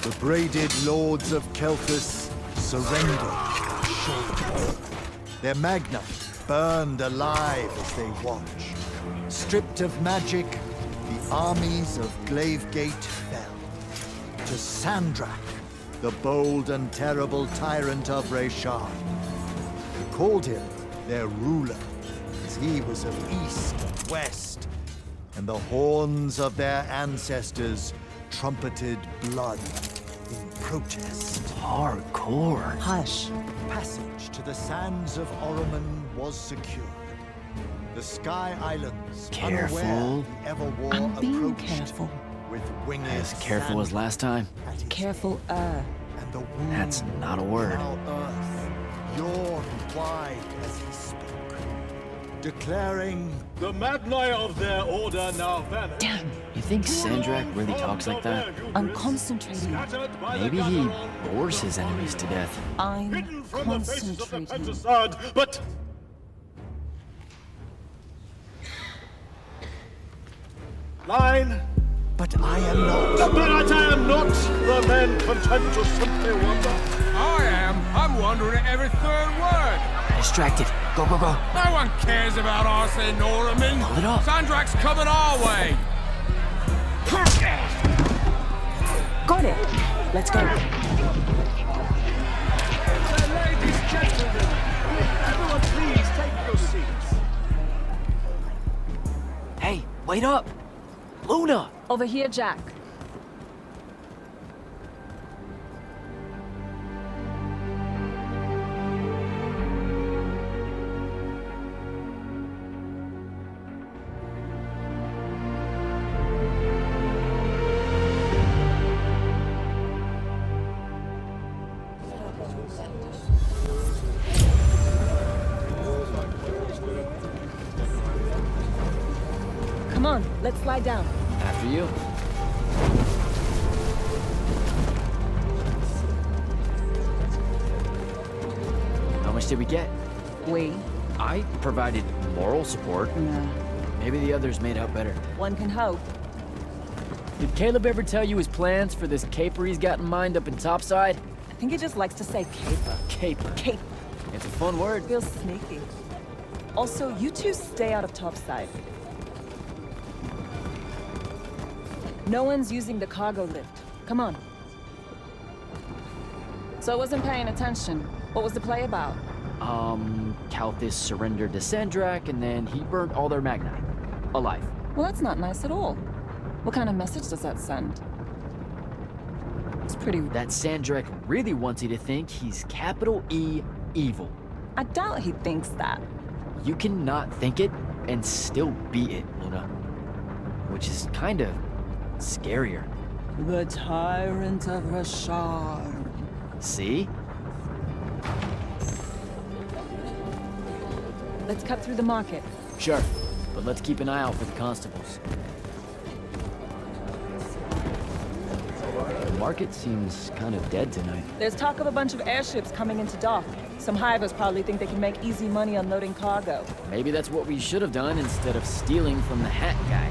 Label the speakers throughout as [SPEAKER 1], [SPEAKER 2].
[SPEAKER 1] The braided lords of Kelthus surrendered shortly. Their magna burned alive as they watched. Stripped of magic, the armies of Glavegate fell. To Sandrak, the bold and terrible tyrant of Reshard. They called him their ruler, as he was of east and west, and the horns of their ancestors trumpeted blood in protest.
[SPEAKER 2] Hardcore.
[SPEAKER 3] Hush.
[SPEAKER 1] Passage to the sands of Oromon was secured. The Sky Islands,
[SPEAKER 2] Careful.
[SPEAKER 1] unaware the Everwar
[SPEAKER 3] I'm being
[SPEAKER 1] approached
[SPEAKER 3] careful.
[SPEAKER 1] with winged
[SPEAKER 2] As careful as last time.
[SPEAKER 1] at his
[SPEAKER 3] Careful,
[SPEAKER 1] head, and the wound
[SPEAKER 2] That's not a word.
[SPEAKER 1] now earth yawned wide as he spoke, declaring,
[SPEAKER 4] The Magni of their order now vanish.
[SPEAKER 3] Damn,
[SPEAKER 2] You think Sandrak really talks like that?
[SPEAKER 3] I'm concentrating.
[SPEAKER 2] Maybe he bores his enemies to death.
[SPEAKER 3] I'm
[SPEAKER 4] Hidden from the faces of the
[SPEAKER 3] concentrating.
[SPEAKER 4] Pentasad, but Line,
[SPEAKER 1] but I am not.
[SPEAKER 4] but I am not the men content to simply wonder.
[SPEAKER 5] I am. I'm wondering every third word.
[SPEAKER 2] Distracted. Go, go, go.
[SPEAKER 5] No one cares about us in Norman.
[SPEAKER 2] Pull it up.
[SPEAKER 5] Sandrak's coming our way.
[SPEAKER 3] Got it. Let's go.
[SPEAKER 4] Ladies, gentlemen, everyone please take your seats.
[SPEAKER 2] Hey, wait up. Luna!
[SPEAKER 3] Over here, Jack. Come on, let's slide down.
[SPEAKER 2] After you. How much did we get?
[SPEAKER 3] We?
[SPEAKER 2] I provided moral support.
[SPEAKER 3] Nah.
[SPEAKER 2] Maybe the others made out better.
[SPEAKER 3] One can hope.
[SPEAKER 2] Did Caleb ever tell you his plans for this caper he's got in mind up in Topside?
[SPEAKER 3] I think he just likes to say caper.
[SPEAKER 2] Caper.
[SPEAKER 3] Cape.
[SPEAKER 2] It's a fun word.
[SPEAKER 3] Feels sneaky. Also, you two stay out of Topside. No one's using the cargo lift. Come on. So I wasn't paying attention. What was the play about?
[SPEAKER 2] Kalthus surrendered to Sandrak, and then he burnt all their magni. Alive.
[SPEAKER 3] Well, that's not nice at all. What kind of message does that send? It's pretty...
[SPEAKER 2] That Sandrak really wants you to think he's capital E evil.
[SPEAKER 3] I doubt he thinks that.
[SPEAKER 2] You cannot think it and still be it, Luna. Which is kind of scarier.
[SPEAKER 3] The Tyrant of Reshard.
[SPEAKER 2] See?
[SPEAKER 3] Let's cut through the market.
[SPEAKER 2] Sure, but let's keep an eye out for the constables. The market seems kind of dead tonight.
[SPEAKER 3] There's talk of a bunch of airships coming into dock. Some hivers probably think they can make easy money unloading cargo.
[SPEAKER 2] Maybe that's what we should have done instead of stealing from the hat guy.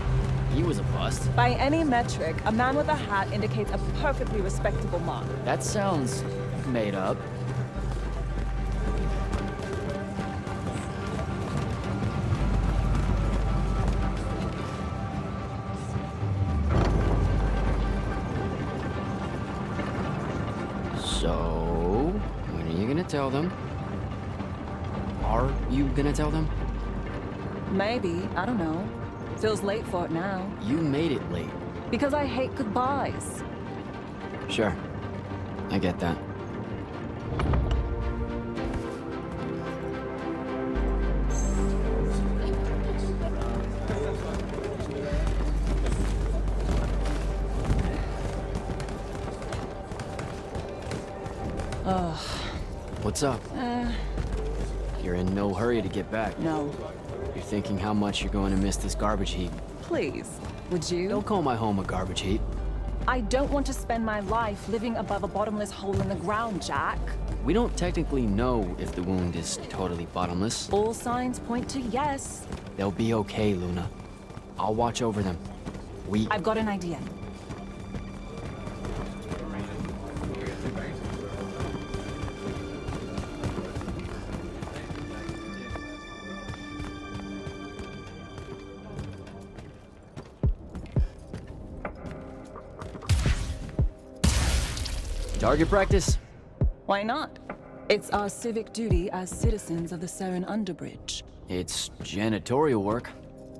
[SPEAKER 2] He was a bust.
[SPEAKER 3] By any metric, a man with a hat indicates a perfectly respectable mark.
[SPEAKER 2] That sounds made up. So, when are you gonna tell them? Are you gonna tell them?
[SPEAKER 3] Maybe, I don't know. Feels late for it now.
[SPEAKER 2] You made it late.
[SPEAKER 3] Because I hate goodbyes.
[SPEAKER 2] Sure. I get that.
[SPEAKER 3] Ugh.
[SPEAKER 2] What's up? You're in no hurry to get back.
[SPEAKER 3] No.
[SPEAKER 2] You're thinking how much you're going to miss this garbage heap.
[SPEAKER 3] Please, would you?
[SPEAKER 2] Don't call my home a garbage heap.
[SPEAKER 3] I don't want to spend my life living above a bottomless hole in the ground, Jack.
[SPEAKER 2] We don't technically know if the wound is totally bottomless.
[SPEAKER 3] All signs point to yes.
[SPEAKER 2] They'll be okay, Luna. I'll watch over them.
[SPEAKER 3] I've got an idea.
[SPEAKER 2] Target practice?
[SPEAKER 3] Why not? It's our civic duty as citizens of the Seren Underbridge.
[SPEAKER 2] It's janitorial work.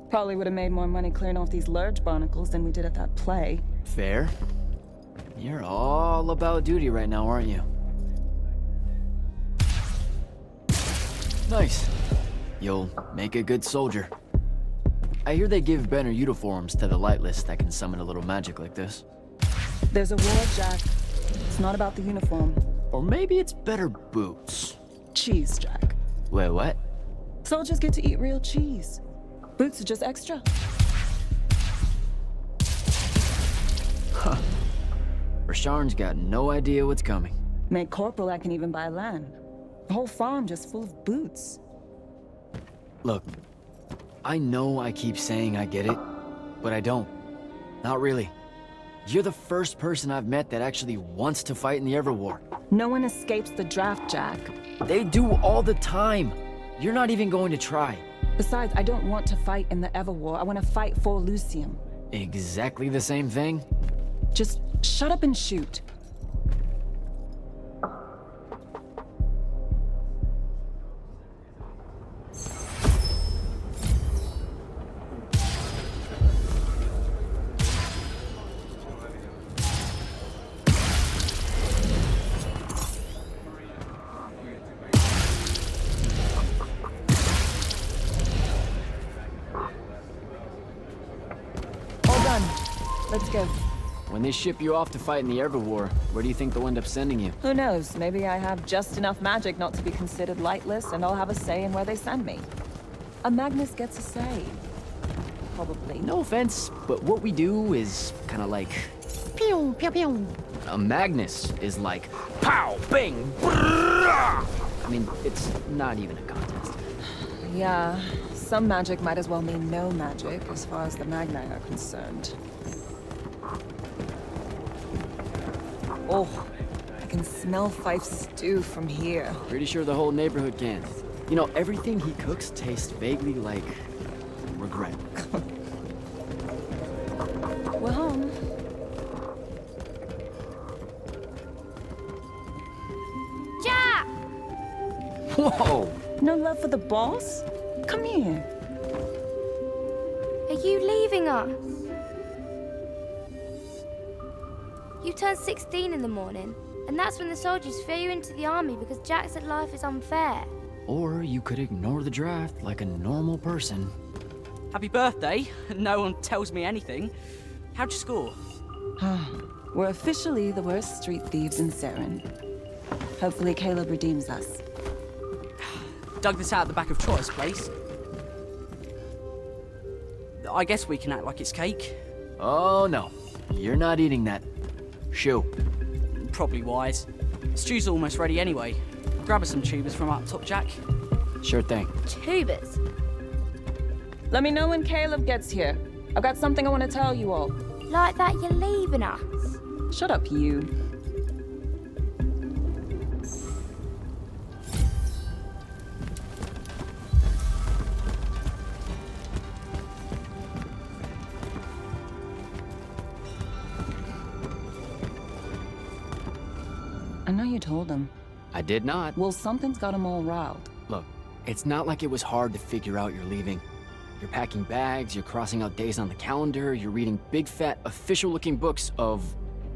[SPEAKER 3] Probably would have made more money clearing off these lurge barnacles than we did at that play.
[SPEAKER 2] Fair. You're all about duty right now, aren't you? Nice. You'll make a good soldier. I hear they give better uniforms to the Lightless that can summon a little magic like this.
[SPEAKER 3] There's a war, Jack. It's not about the uniform.
[SPEAKER 2] Or maybe it's better boots.
[SPEAKER 3] Cheese, Jack.
[SPEAKER 2] Wait, what?
[SPEAKER 3] Soldiers get to eat real cheese. Boots are just extra.
[SPEAKER 2] Rasharn's got no idea what's coming.
[SPEAKER 3] Made corporal, I can even buy land. The whole farm just full of boots.
[SPEAKER 2] Look, I know I keep saying I get it, but I don't. Not really. You're the first person I've met that actually wants to fight in the Everwar.
[SPEAKER 3] No one escapes the draft, Jack.
[SPEAKER 2] They do all the time. You're not even going to try.
[SPEAKER 3] Besides, I don't want to fight in the Everwar. I want to fight for Lucium.
[SPEAKER 2] Exactly the same thing?
[SPEAKER 3] Just shut up and shoot. Let's go.
[SPEAKER 2] When they ship you off to fight in the Everwar, where do you think they'll end up sending you?
[SPEAKER 3] Who knows? Maybe I have just enough magic not to be considered lightless, and I'll have a say in where they send me. A Magnus gets a say. Probably.
[SPEAKER 2] No offense, but what we do is kind of like... Pew, pew, pew. A Magnus is like... Pow, bang, brrrah! I mean, it's not even a contest.
[SPEAKER 3] Yeah, some magic might as well mean no magic, as far as the Magni are concerned. Oh, I can smell Fife's stew from here.
[SPEAKER 2] Pretty sure the whole neighborhood can. You know, everything he cooks tastes vaguely like... regret.
[SPEAKER 3] We're home.
[SPEAKER 6] Jack!
[SPEAKER 2] Whoa!
[SPEAKER 3] No love for the boss? Come here.
[SPEAKER 6] Are you leaving us? You turned 16 in the morning, and that's when the soldiers fear you into the army because Jack said life is unfair.
[SPEAKER 2] Or you could ignore the draft like a normal person.
[SPEAKER 7] Happy birthday. No one tells me anything. How'd you score?
[SPEAKER 3] We're officially the worst street thieves in Seren. Hopefully Caleb redeems us.
[SPEAKER 7] Dug this out the back of Troy's place. I guess we can act like it's cake.
[SPEAKER 2] Oh no, you're not eating that. Shoo.
[SPEAKER 7] Probably wise. Stew's almost ready anyway. Grab us some tubers from up top, Jack.
[SPEAKER 2] Sure thing.
[SPEAKER 6] Tubers.
[SPEAKER 3] Let me know when Caleb gets here. I've got something I want to tell you all.
[SPEAKER 6] Like that you're leaving us.
[SPEAKER 3] Shut up, you. I know you told him.
[SPEAKER 2] I did not.
[SPEAKER 3] Well, something's got him all riled.
[SPEAKER 2] Look, it's not like it was hard to figure out you're leaving. You're packing bags, you're crossing out days on the calendar, you're reading big fat official-looking books of...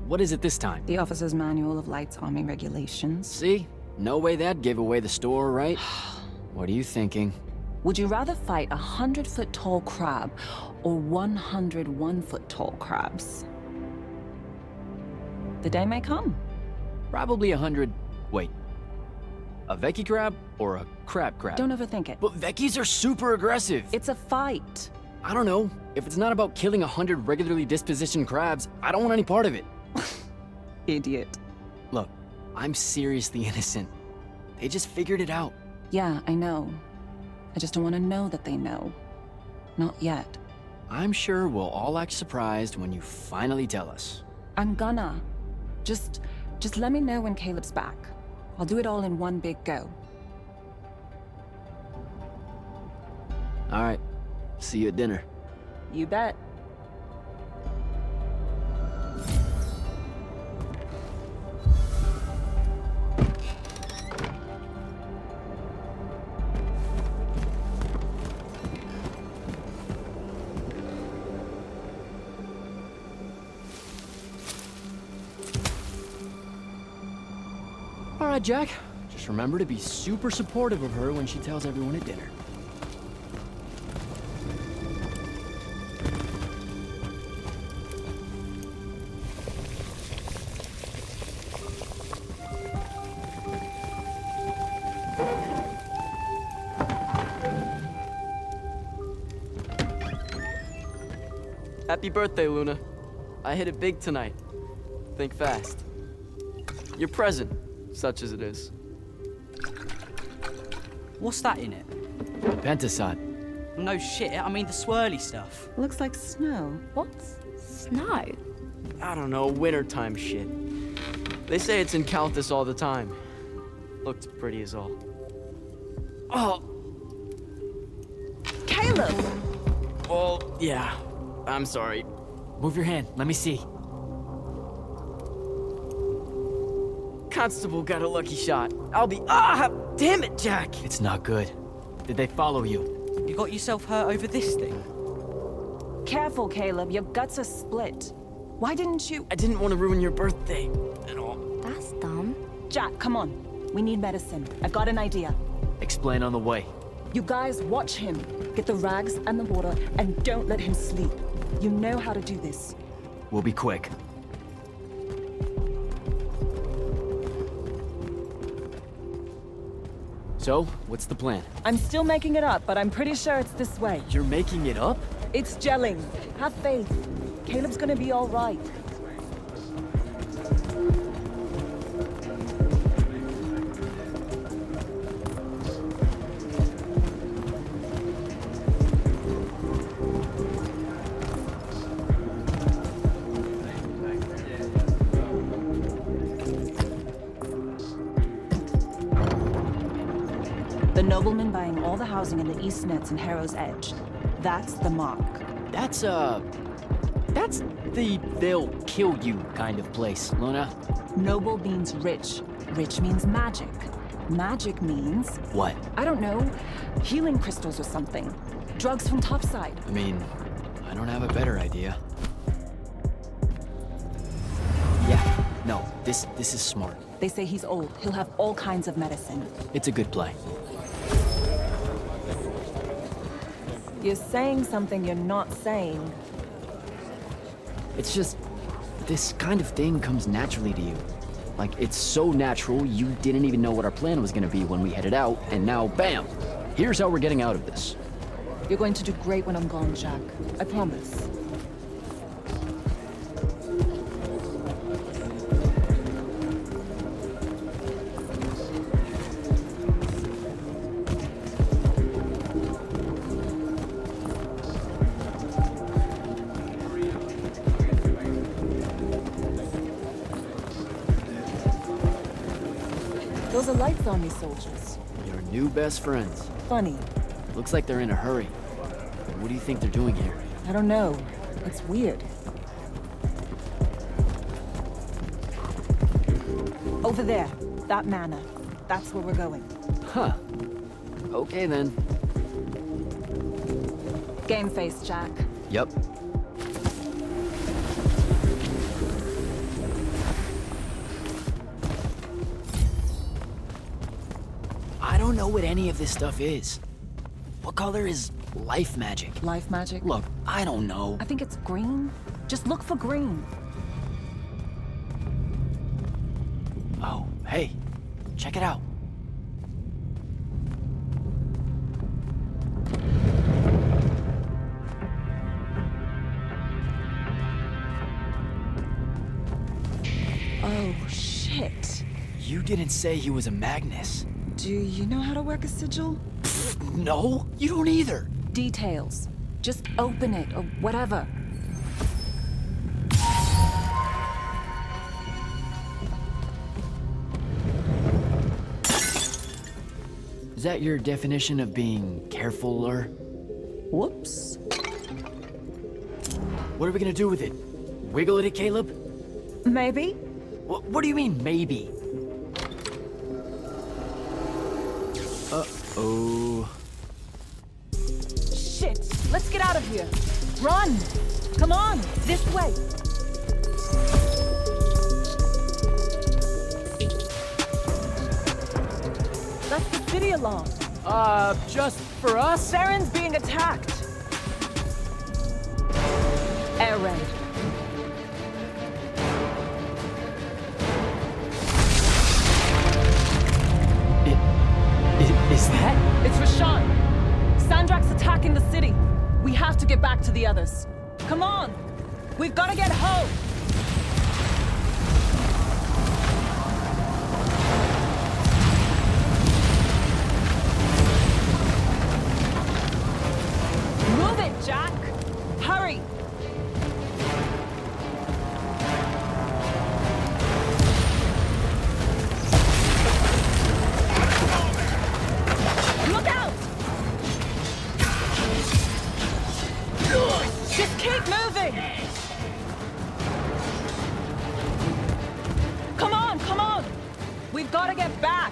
[SPEAKER 2] what is it this time?
[SPEAKER 3] The Officer's Manual of Lights Army Regulations.
[SPEAKER 2] See? No way that gave away the store, right? What are you thinking?
[SPEAKER 3] Would you rather fight 100-foot-tall crab or 101-foot-tall crabs? The day may come.
[SPEAKER 2] Probably 100... wait. A Veki crab or a crab?
[SPEAKER 3] Don't overthink it.
[SPEAKER 2] But Vekis are super aggressive.
[SPEAKER 3] It's a fight.
[SPEAKER 2] I don't know. If it's not about killing 100 regularly dispositioned crabs, I don't want any part of it.
[SPEAKER 3] Idiot.
[SPEAKER 2] Look, I'm seriously innocent. They just figured it out.
[SPEAKER 3] Yeah, I know. I just don't want to know that they know. Not yet.
[SPEAKER 2] I'm sure we'll all act surprised when you finally tell us.
[SPEAKER 3] I'm gonna. Just let me know when Caleb's back. I'll do it all in one big go.
[SPEAKER 2] All right. See you at dinner.
[SPEAKER 3] You bet.
[SPEAKER 2] All right, Jack. Just remember to be super supportive of her when she tells everyone at dinner.
[SPEAKER 8] Happy birthday, Luna. I hit it big tonight. Think fast. Your present, such as it is.
[SPEAKER 7] What's that in it?
[SPEAKER 2] Pentasod.
[SPEAKER 7] No shit, I mean the swirly stuff.
[SPEAKER 3] Looks like snow.
[SPEAKER 6] What's snow?
[SPEAKER 8] I don't know, wintertime shit. They say it's in Calthus all the time. Looked pretty as all. Oh!
[SPEAKER 3] Caleb!
[SPEAKER 8] Well, yeah. I'm sorry.
[SPEAKER 2] Move your hand. Let me see.
[SPEAKER 8] Constable got a lucky shot. I'll be— Ah! Damn it, Jack!
[SPEAKER 2] It's not good. Did they follow you?
[SPEAKER 7] You got yourself hurt over this thing?
[SPEAKER 3] Careful, Caleb. Your guts are split. Why didn't you—
[SPEAKER 8] I didn't want to ruin your birthday at all.
[SPEAKER 6] That's dumb.
[SPEAKER 3] Jack, come on. We need medicine. I've got an idea.
[SPEAKER 2] Explain on the way.
[SPEAKER 3] You guys watch him. Get the rags and the water, and don't let him sleep. You know how to do this.
[SPEAKER 2] We'll be quick. So, what's the plan?
[SPEAKER 3] I'm still making it up, but I'm pretty sure it's this way.
[SPEAKER 2] You're making it up?
[SPEAKER 3] It's gelling. Have faith. Caleb's gonna be all right. The nobleman buying all the housing in the East Nets and Harrow's Edge. That's the mark.
[SPEAKER 2] That's the they'll kill you kind of place, Luna.
[SPEAKER 3] Noble means rich. Rich means magic. Magic means,
[SPEAKER 2] What?
[SPEAKER 3] I don't know, healing crystals or something. Drugs from Topside.
[SPEAKER 2] I mean, I don't have a better idea. Yeah, no, this is smart.
[SPEAKER 3] They say he's old. He'll have all kinds of medicine.
[SPEAKER 2] It's a good play.
[SPEAKER 3] You're saying something you're not saying.
[SPEAKER 2] It's just, this kind of thing comes naturally to you. Like, it's so natural, you didn't even know what our plan was gonna be when we headed out, and now, bam! Here's how we're getting out of this.
[SPEAKER 3] You're going to do great when I'm gone, Jack. I promise. Those are Lights Army soldiers.
[SPEAKER 2] Your new best friends.
[SPEAKER 3] Funny.
[SPEAKER 2] Looks like they're in a hurry. What do you think they're doing here?
[SPEAKER 3] I don't know. It's weird. Over there. That manor. That's where we're going.
[SPEAKER 2] Huh. Okay then.
[SPEAKER 3] Game face, Jack.
[SPEAKER 2] Yep. I don't know what any of this stuff is. What color is life magic?
[SPEAKER 3] Life magic?
[SPEAKER 2] Look, I don't know.
[SPEAKER 3] I think it's green. Just look for green.
[SPEAKER 2] Oh, hey, check it out.
[SPEAKER 3] Oh, shit.
[SPEAKER 2] You didn't say he was a Magnus.
[SPEAKER 3] Do you know how to work a sigil?
[SPEAKER 2] No, you don't either.
[SPEAKER 3] Details. Just open it, or whatever.
[SPEAKER 2] Is that your definition of being carefuler?
[SPEAKER 3] Whoops.
[SPEAKER 2] What are we gonna do with it? Wiggle at it, Caleb?
[SPEAKER 3] Maybe?
[SPEAKER 2] What do you mean, maybe? Uh-oh.
[SPEAKER 3] Shit! Let's get out of here! Run! Come on! This way! That's the city alarm.
[SPEAKER 2] Just for us?
[SPEAKER 3] Saren's being attacked. Air raid.
[SPEAKER 2] Is that?
[SPEAKER 3] It's Rashawn. Sandrak's attacking the city. We have to get back to the others. Come on! We've got to get home! Move it, Jack! Hurry! Look out! Just keep moving! Come on, come on! We've got to get back!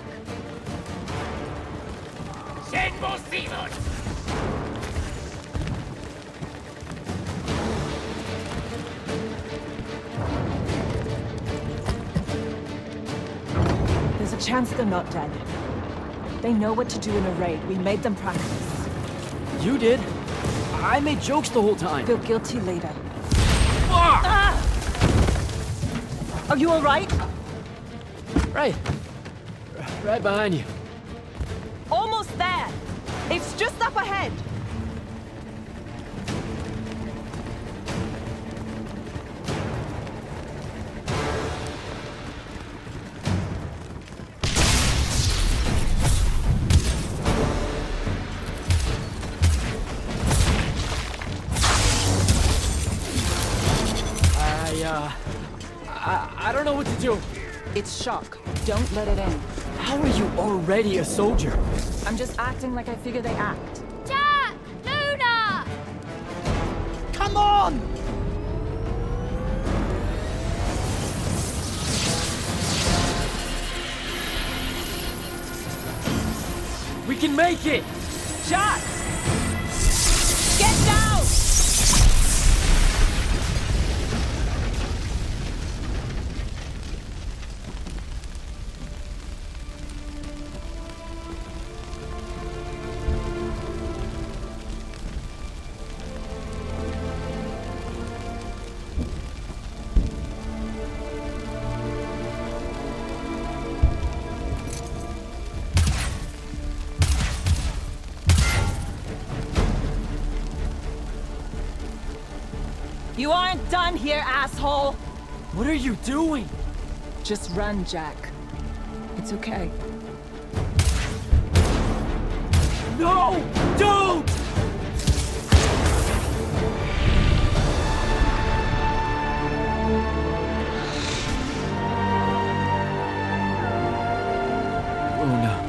[SPEAKER 3] There's a chance they're not dead. They know what to do in a raid. We made them practice.
[SPEAKER 2] You did. I made jokes the whole time.
[SPEAKER 3] Feel guilty later.
[SPEAKER 2] Fuck!
[SPEAKER 3] Ah! Are you all right?
[SPEAKER 2] Right. Right behind you.
[SPEAKER 3] Almost there. It's just up ahead.
[SPEAKER 2] I don't know what to do.
[SPEAKER 3] It's shock. Don't let it in.
[SPEAKER 2] How are you already a soldier?
[SPEAKER 3] I'm just acting like I figure they act.
[SPEAKER 6] Jack! Luna!
[SPEAKER 2] Come on! We can make it!
[SPEAKER 3] Jack! Get down! You aren't done here, asshole!
[SPEAKER 2] What are you doing?
[SPEAKER 3] Just run, Jack. It's okay.
[SPEAKER 2] No! Don't! Luna.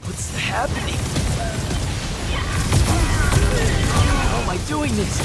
[SPEAKER 2] What's happening? How am I doing this?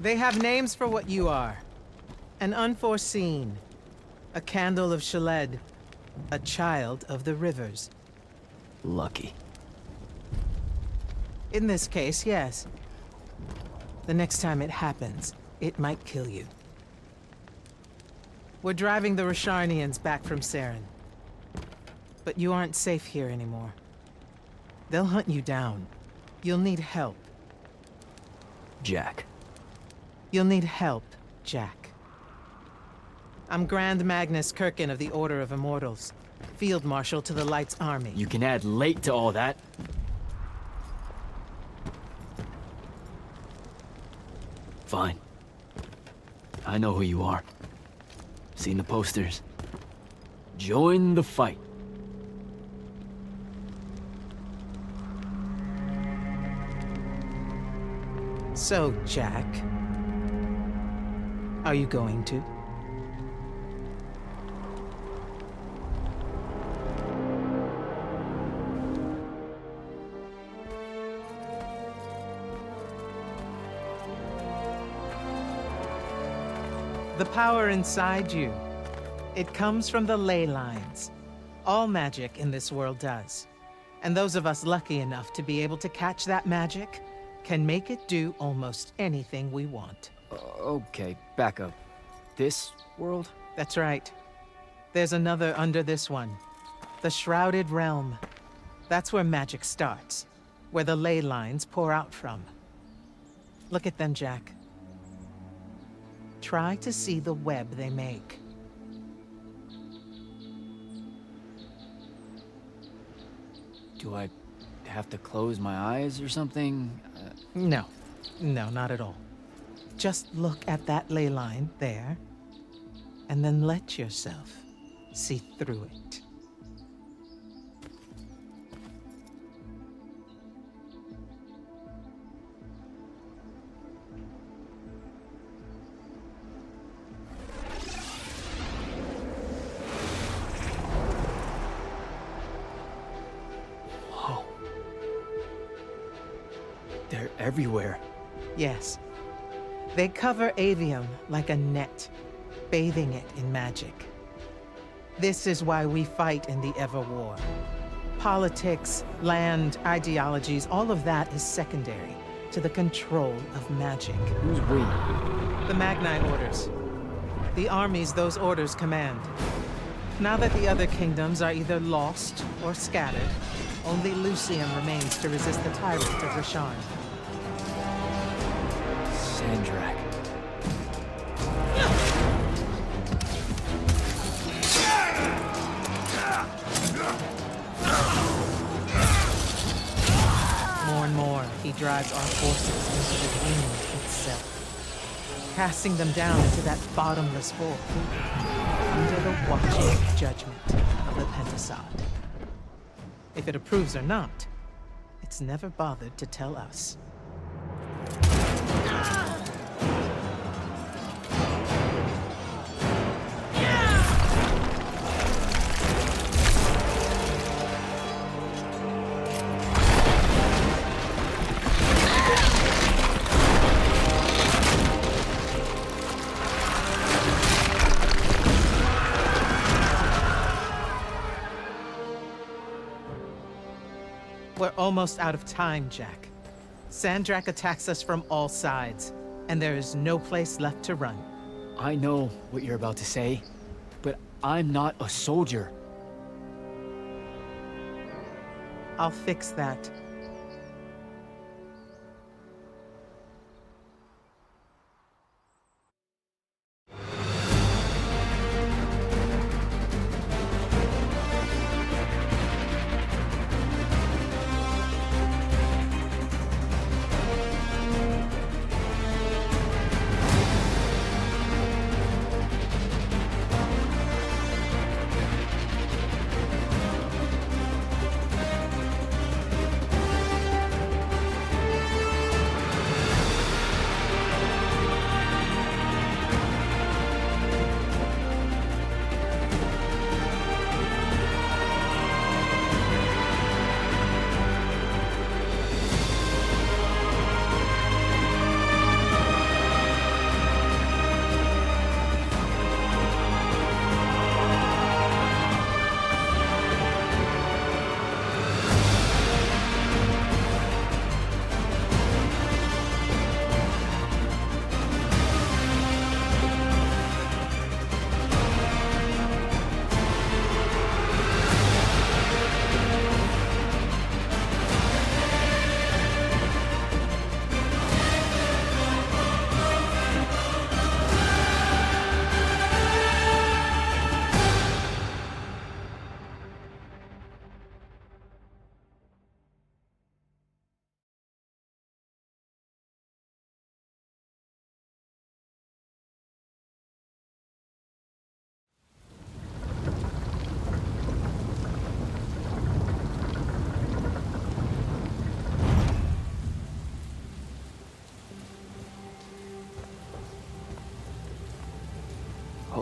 [SPEAKER 9] They have names for what you are. An unforeseen, a candle of Shaled, a child of the rivers.
[SPEAKER 2] Lucky.
[SPEAKER 9] In this case, yes. The next time it happens, it might kill you. We're driving the Rasharnians back from Saren. But you aren't safe here anymore. They'll hunt you down. You'll need help.
[SPEAKER 2] Jack.
[SPEAKER 9] You'll need help, Jack. I'm Grand Magnus Kirkin of the Order of Immortals, Field Marshal to the Light's Army.
[SPEAKER 2] You can add late to all that. Fine. I know who you are. Seen the posters. Join the fight.
[SPEAKER 9] So, Jack, are you going to? The power inside you, it comes from the ley lines. All magic in this world does. And those of us lucky enough to be able to catch that magic can make it do almost anything we want.
[SPEAKER 2] Okay, back up. This world?
[SPEAKER 9] That's right. There's another under this one. The Shrouded Realm. That's where magic starts. Where the ley lines pour out from. Look at them, Jack. Try to see the web they make.
[SPEAKER 2] Do I have to close my eyes or something?
[SPEAKER 9] No. No, not at all. Just look at that ley line there, and then let yourself see through it.
[SPEAKER 2] They're everywhere.
[SPEAKER 9] Yes. They cover Aveum like a net, bathing it in magic. This is why we fight in the Everwar. Politics, land, ideologies, all of that is secondary to the control of magic.
[SPEAKER 2] Who's we?
[SPEAKER 9] The Magni orders. The armies those orders command. Now that the other kingdoms are either lost or scattered, only Lucium remains to resist the tyrant of Rasharn.
[SPEAKER 2] Sandrak.
[SPEAKER 9] More and more, he drives our forces into the wind itself, casting them down into that bottomless hole, under the watching judgment of the Pentasod. If it approves or not, it's never bothered to tell us. We're almost out of time, Jack. Sandrak attacks us from all sides, and there is no place left to run.
[SPEAKER 2] I know what you're about to say, but I'm not a soldier.
[SPEAKER 9] I'll fix that.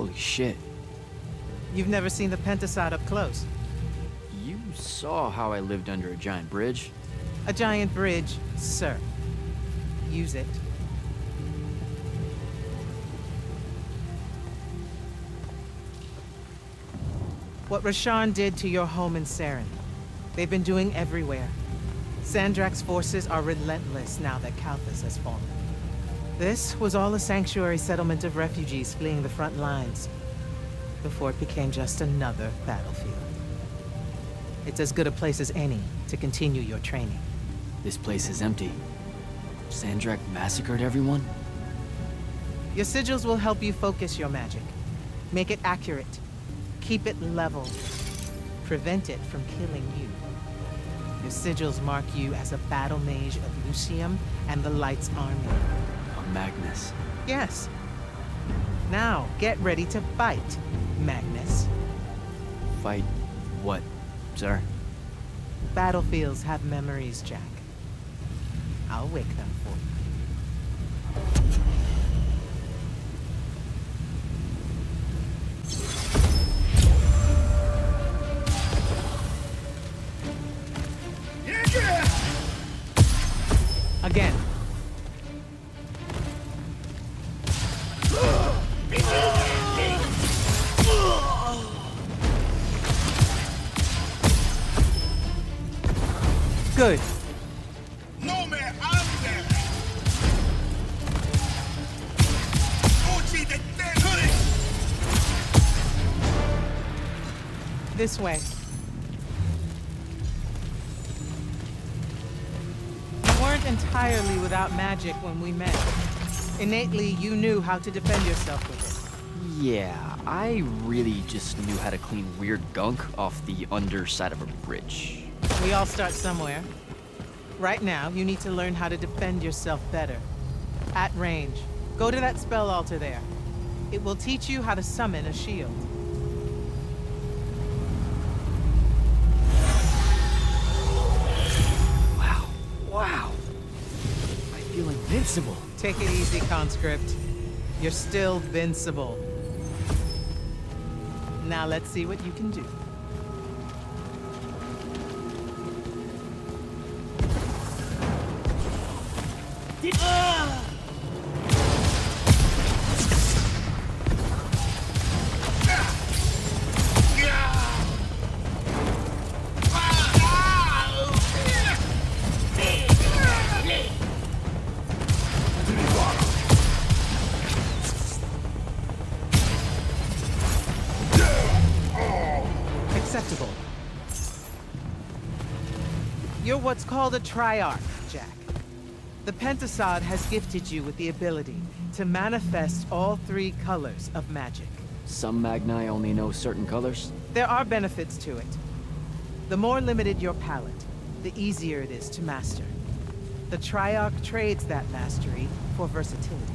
[SPEAKER 2] Holy shit.
[SPEAKER 9] You've never seen the Pentasod up close.
[SPEAKER 2] You saw how I lived under a giant bridge?
[SPEAKER 9] A giant bridge, sir. Use it. What Rasharn did to your home in Saren, they've been doing everywhere. Sandrak's forces are relentless now that Kalthus has fallen. This was all a sanctuary settlement of refugees fleeing the front lines, before it became just another battlefield. It's as good a place as any to continue your training.
[SPEAKER 2] This place is empty. Sandrak massacred everyone?
[SPEAKER 9] Your sigils will help you focus your magic. Make it accurate. Keep it level. Prevent it from killing you. Your sigils mark you as a battle mage of Lucium and the Light's army.
[SPEAKER 2] A Magnus.
[SPEAKER 9] Yes. Now, get ready to fight, Magnus.
[SPEAKER 2] Fight what, sir?
[SPEAKER 9] Battlefields have memories, Jack. I'll wake them for you. Again. Good.
[SPEAKER 5] No man, I'm there.
[SPEAKER 9] This way. You weren't entirely without magic when we met. Innately, you knew how to defend yourself with it.
[SPEAKER 2] Yeah, I really just knew how to clean weird gunk off the underside of a bridge.
[SPEAKER 9] We all start somewhere. Right now, you need to learn how to defend yourself better. At range. Go to that spell altar there. It will teach you how to summon a shield.
[SPEAKER 2] Wow. I feel invincible.
[SPEAKER 9] Take it easy, conscript. You're still vincible. Now let's see what you can do. Acceptable. You're what's called a Triarch, Jack. The Pentasod has gifted you with the ability to manifest all three colors of magic.
[SPEAKER 2] Some Magni only know certain colors.
[SPEAKER 9] There are benefits to it. The more limited your palette, the easier it is to master. The Triarch trades that mastery for versatility.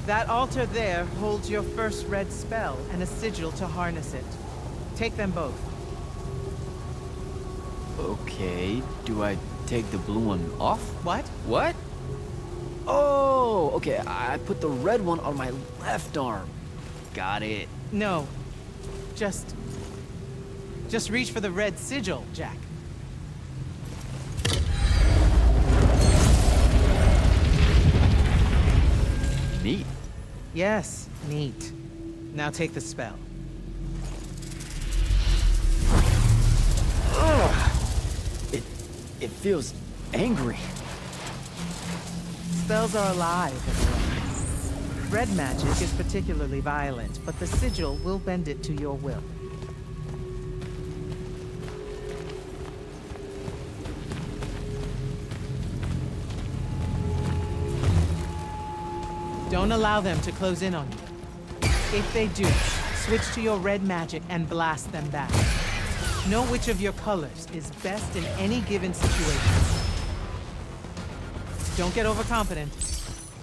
[SPEAKER 9] That altar there holds your first red spell and a sigil to harness it. Take them both.
[SPEAKER 2] Okay, do I take the blue one off?
[SPEAKER 9] What?
[SPEAKER 2] What? Oh, okay, I put the red one on my left arm. Got it.
[SPEAKER 9] No. Just reach for the red sigil, Jack.
[SPEAKER 2] Neat.
[SPEAKER 9] Yes, neat. Now take the spell.
[SPEAKER 2] Ugh. It feels angry.
[SPEAKER 9] Spells are alive in a way. Red magic is particularly violent, but the sigil will bend it to your will. Don't allow them to close in on you. If they do, switch to your red magic and blast them back. Know which of your colors is best in any given situation. Don't get overconfident.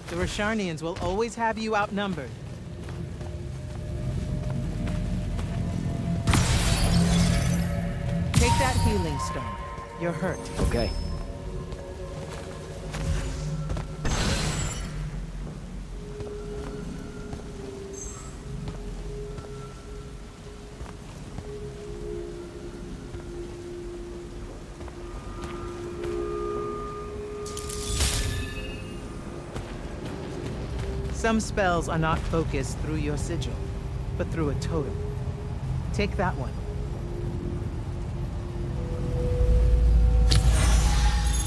[SPEAKER 9] The Rasharnians will always have you outnumbered. Take that healing stone. You're hurt.
[SPEAKER 2] Okay.
[SPEAKER 9] Some spells are not focused through your sigil, but through a totem. Take that one.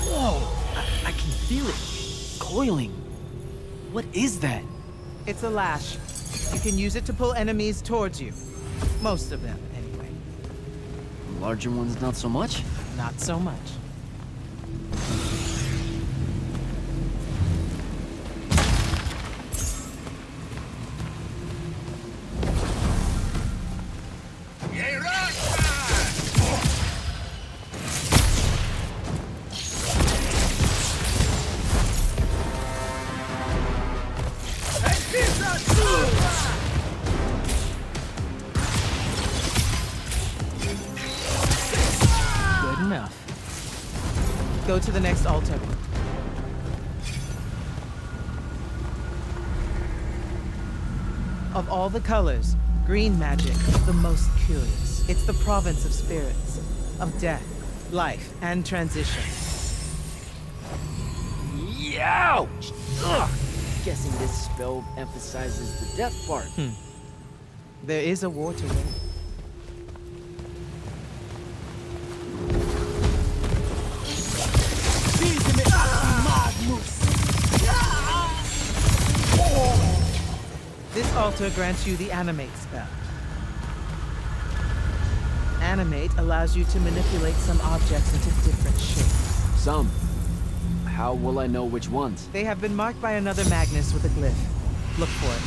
[SPEAKER 2] Whoa! I can feel it. Coiling. What is that?
[SPEAKER 9] It's a lash. You can use it to pull enemies towards you. Most of them, anyway.
[SPEAKER 2] Larger ones, not so much?
[SPEAKER 9] Not so much. Good enough. Go to the next altar. Of all the colors, green magic is the most curious. It's the province of spirits, of death, life, and transition.
[SPEAKER 2] Ouch! Ugh. Guessing this spell emphasizes the death part.
[SPEAKER 9] There is a war to win. This altar grants you the Animate spell. Animate allows you to manipulate some objects into different shapes.
[SPEAKER 2] Some. How will I know which ones?
[SPEAKER 9] They have been marked by another Magnus with a glyph. Look for it.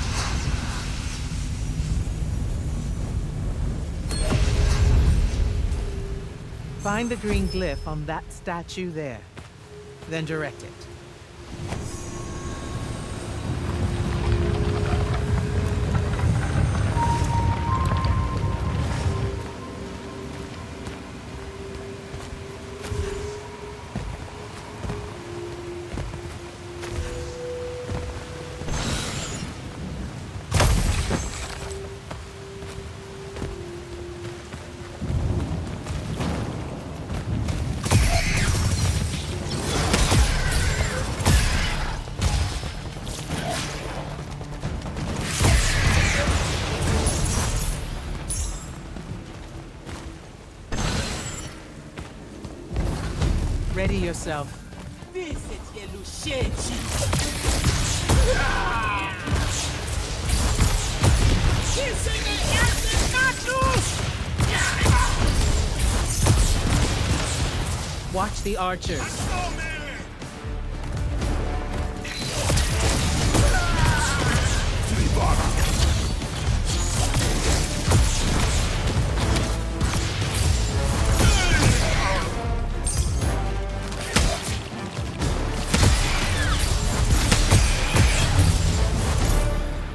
[SPEAKER 9] Find the green glyph on that statue there. Then direct it. Ready yourself. Watch the archers.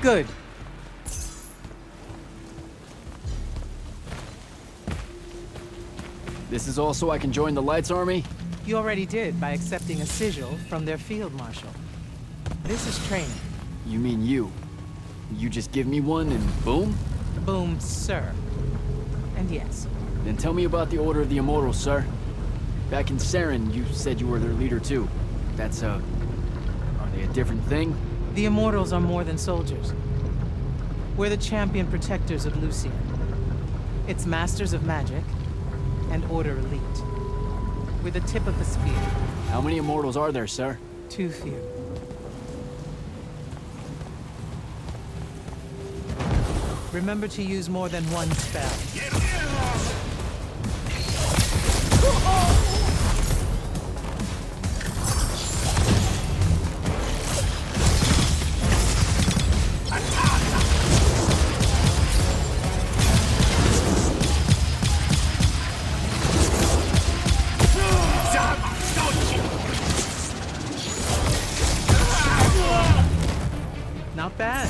[SPEAKER 9] Good.
[SPEAKER 2] This is all so I can join the Lights Army?
[SPEAKER 9] You already did by accepting a sigil from their field marshal. This is training.
[SPEAKER 2] You mean you? You just give me one and boom?
[SPEAKER 9] Boom, sir. And yes,
[SPEAKER 2] Then tell me about the Order of the Immortals, sir. Back in Saren, you said you were their leader too. That's are they a different thing?
[SPEAKER 9] the Immortals are more than soldiers. We're the champion protectors of Lucian. It's masters of magic and Order elite. We're the tip of the spear.
[SPEAKER 2] How many Immortals are there, sir?
[SPEAKER 9] Too few. Remember to use more than one spell. Not bad.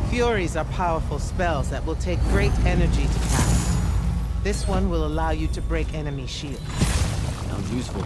[SPEAKER 9] Furies are powerful spells that will take great energy to cast. This one will allow you to break enemy shields.
[SPEAKER 2] Sounds useful.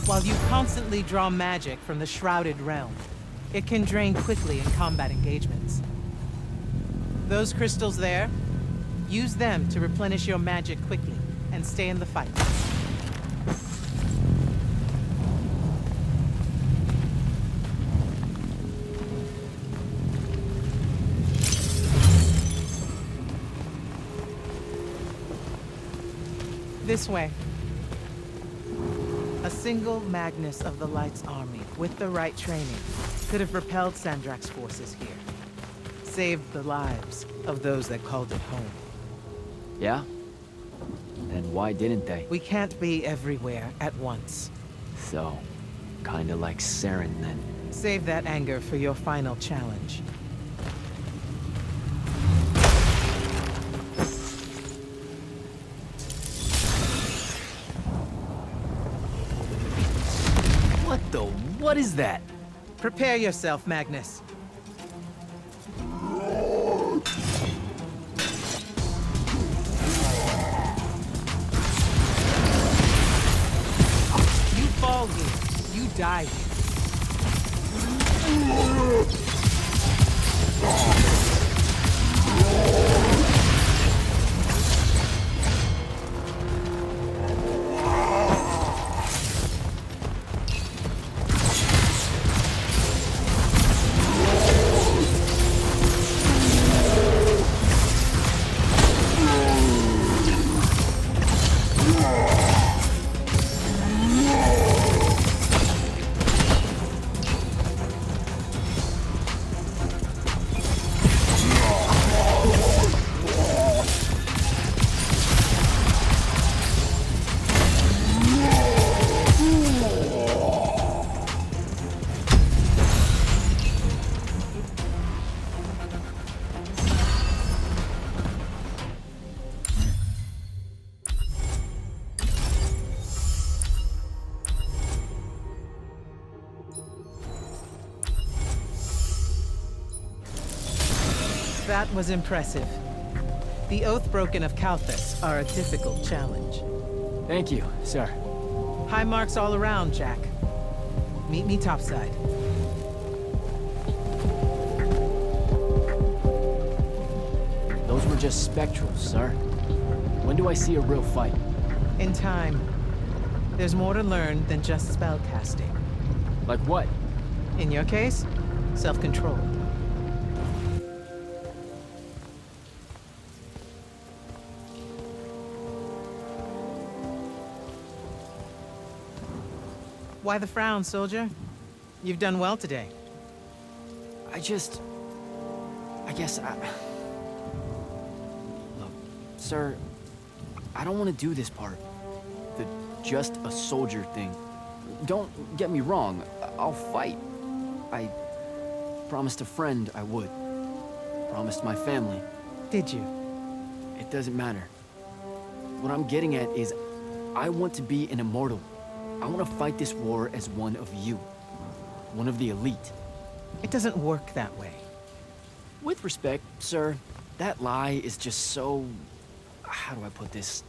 [SPEAKER 9] While you constantly draw magic from the Shrouded Realm, it can drain quickly in combat engagements. Those crystals there, use them to replenish your magic quickly and stay in the fight. This way. A single Magnus of the Light's army, with the right training, could have repelled Sandrak's forces here. Saved the lives of those that called it home.
[SPEAKER 2] Yeah? Then why didn't they?
[SPEAKER 9] We can't be everywhere at once.
[SPEAKER 2] So, kinda like Saren then.
[SPEAKER 9] Save that anger for your final challenge.
[SPEAKER 2] What is that?
[SPEAKER 9] Prepare yourself, Magnus. You fall here, you die here. That was impressive. The Oathbroken of Kalthus are a difficult challenge.
[SPEAKER 2] Thank you, sir.
[SPEAKER 9] High marks all around, Jack. Meet me topside.
[SPEAKER 2] Those were just spectrals, sir. When do I see a real fight?
[SPEAKER 9] In time. There's more to learn than just spell casting.
[SPEAKER 2] Like what?
[SPEAKER 9] In your case, self-control. Why the frown, soldier? You've done well today.
[SPEAKER 2] I guess Look, sir, I don't want to do this part. The just a soldier thing. Don't get me wrong, I'll fight. I promised a friend I would. Promised my family.
[SPEAKER 9] Did you?
[SPEAKER 2] It doesn't matter. What I'm getting at is, I want to be an immortal. I want to fight this war as one of you. One of the elite.
[SPEAKER 9] It doesn't work that way.
[SPEAKER 2] With respect, sir, that lie is just so... How do I put this?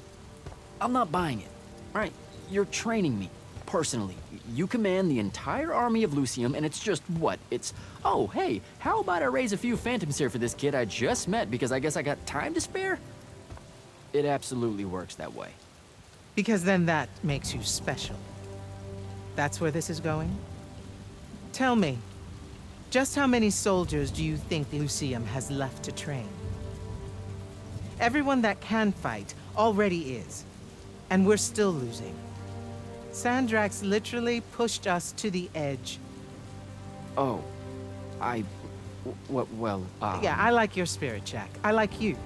[SPEAKER 2] I'm not buying it. Right? You're training me, personally. You command the entire army of Lucium, and it's just what? It's, oh, hey, how about I raise a few phantoms here for this kid I just met because I guess I got time to spare? It absolutely works that way.
[SPEAKER 9] Because then that makes you special. That's where this is going? Tell me, just how many soldiers do you think Lucium has left to train? Everyone that can fight already is, and we're still losing. Sandrax literally pushed us to the edge.
[SPEAKER 2] Oh,
[SPEAKER 9] Yeah, I like your spirit, Jack. I like you.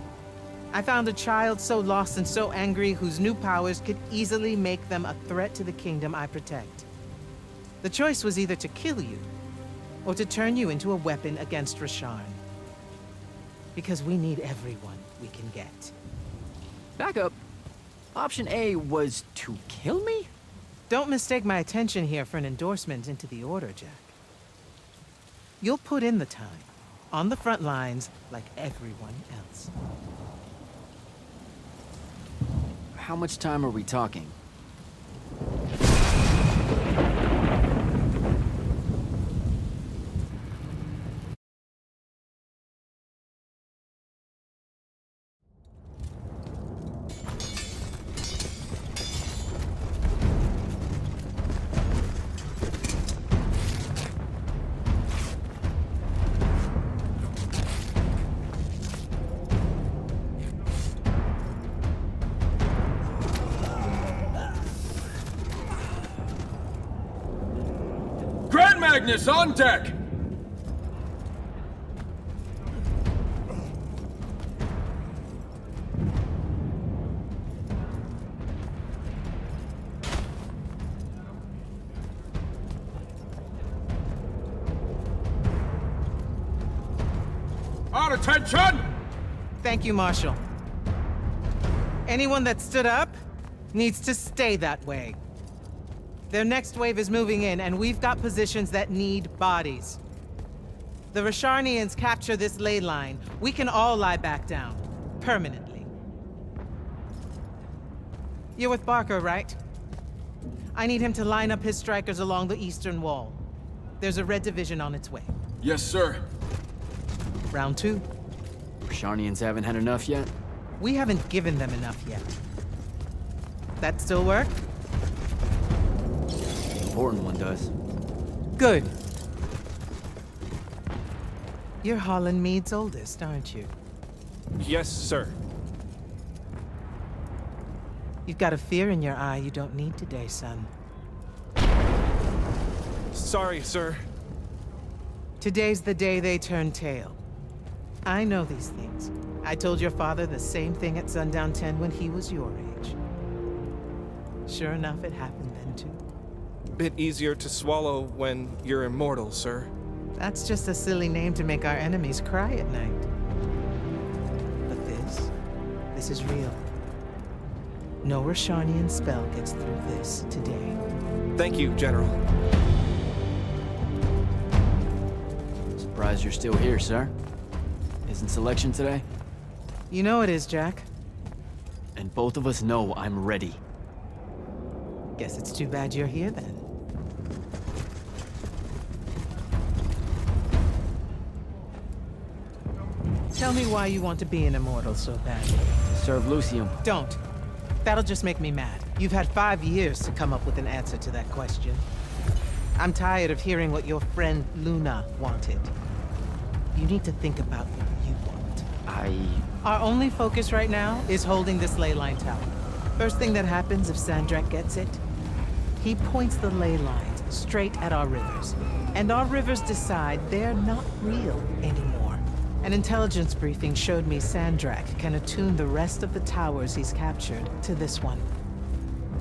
[SPEAKER 9] I found a child so lost and so angry whose new powers could easily make them a threat to the kingdom I protect. The choice was either to kill you, or to turn you into a weapon against Rasharn. Because we need everyone we can get.
[SPEAKER 2] Back up. Option A was to kill me?
[SPEAKER 9] Don't mistake my attention here for an endorsement into the Order, Jack. You'll put in the time, on the front lines, like everyone else.
[SPEAKER 2] How much time are we talking?
[SPEAKER 5] Grand Magnus on deck! On attention!
[SPEAKER 9] Thank you, Marshal. Anyone that stood up needs to stay that way. Their next wave is moving in, and we've got positions that need bodies. The Rasharnians capture this ley line, we can all lie back down. Permanently. You're with Barker, right? I need him to line up his strikers along the eastern wall. There's a red division on its way.
[SPEAKER 5] Yes, sir.
[SPEAKER 9] Round 2.
[SPEAKER 2] Rasharnians haven't had enough yet?
[SPEAKER 9] We haven't given them enough yet. That still work?
[SPEAKER 2] Important one does.
[SPEAKER 9] Good. You're Holland Mead's oldest, aren't you?
[SPEAKER 4] Yes, sir.
[SPEAKER 9] You've got a fear in your eye you don't need today, son.
[SPEAKER 4] Sorry, sir.
[SPEAKER 9] Today's the day they turn tail. I know these things. I told your father the same thing at Sundown 10 when he was your age. Sure enough, it happened then too.
[SPEAKER 4] Bit easier to swallow when you're immortal, sir.
[SPEAKER 9] That's just a silly name to make our enemies cry at night. But this is real. No Rashanian spell gets through this today.
[SPEAKER 4] Thank you, General.
[SPEAKER 2] Surprised you're still here, sir. Isn't selection today?
[SPEAKER 9] You know it is, Jack.
[SPEAKER 2] And both of us know I'm ready.
[SPEAKER 9] Guess it's too bad you're here then. Tell me why you want to be an immortal so badly.
[SPEAKER 2] Serve Lucium.
[SPEAKER 9] Don't. That'll just make me mad. You've had 5 years to come up with an answer to that question. I'm tired of hearing what your friend Luna wanted. You need to think about what you want. Our only focus right now is holding this ley line tower. First thing that happens if Sandrak gets it, he points the ley lines straight at our rivers. And our rivers decide they're not real anymore. An intelligence briefing showed me Sandrak can attune the rest of the towers he's captured to this one.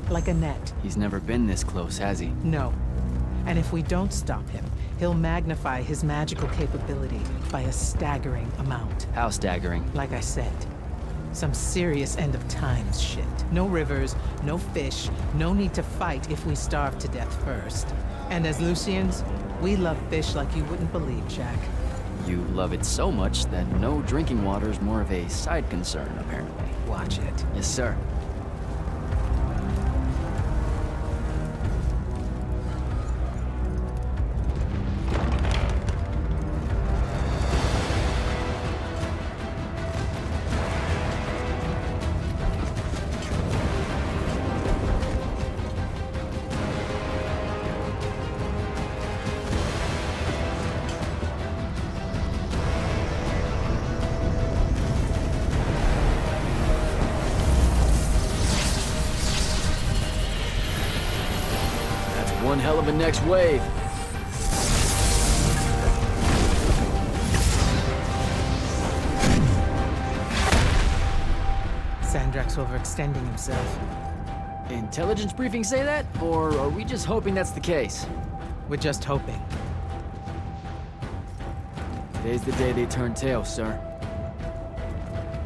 [SPEAKER 9] Like a net.
[SPEAKER 2] He's never been this close, has he?
[SPEAKER 9] No. And if we don't stop him, he'll magnify his magical capability by a staggering amount.
[SPEAKER 2] How staggering?
[SPEAKER 9] Like I said, some serious end of times shit. No rivers, no fish, no need to fight if we starve to death first. And as Lucians, we love fish like you wouldn't believe, Jack.
[SPEAKER 2] You love it so much that no drinking water is more of a side concern, apparently.
[SPEAKER 9] Watch it.
[SPEAKER 2] Yes, sir. One hell of a next wave.
[SPEAKER 9] Sandrak's overextending himself.
[SPEAKER 2] Intelligence briefings say that? Or are we just hoping that's the case?
[SPEAKER 9] We're just hoping.
[SPEAKER 2] Today's the day they turn tail, sir.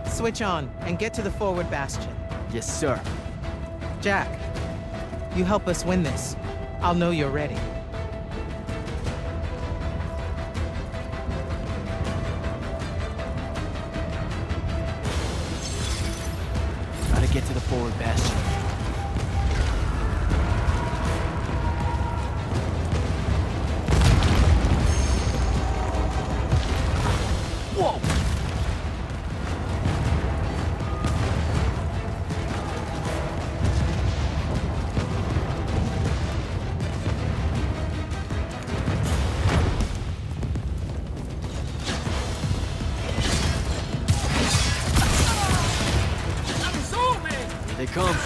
[SPEAKER 9] Switch on and get to the forward bastion.
[SPEAKER 2] Yes, sir.
[SPEAKER 9] Jack, you help us win this. I'll know you're ready.
[SPEAKER 2] Gotta get to the forward bastion. Whoa! They come.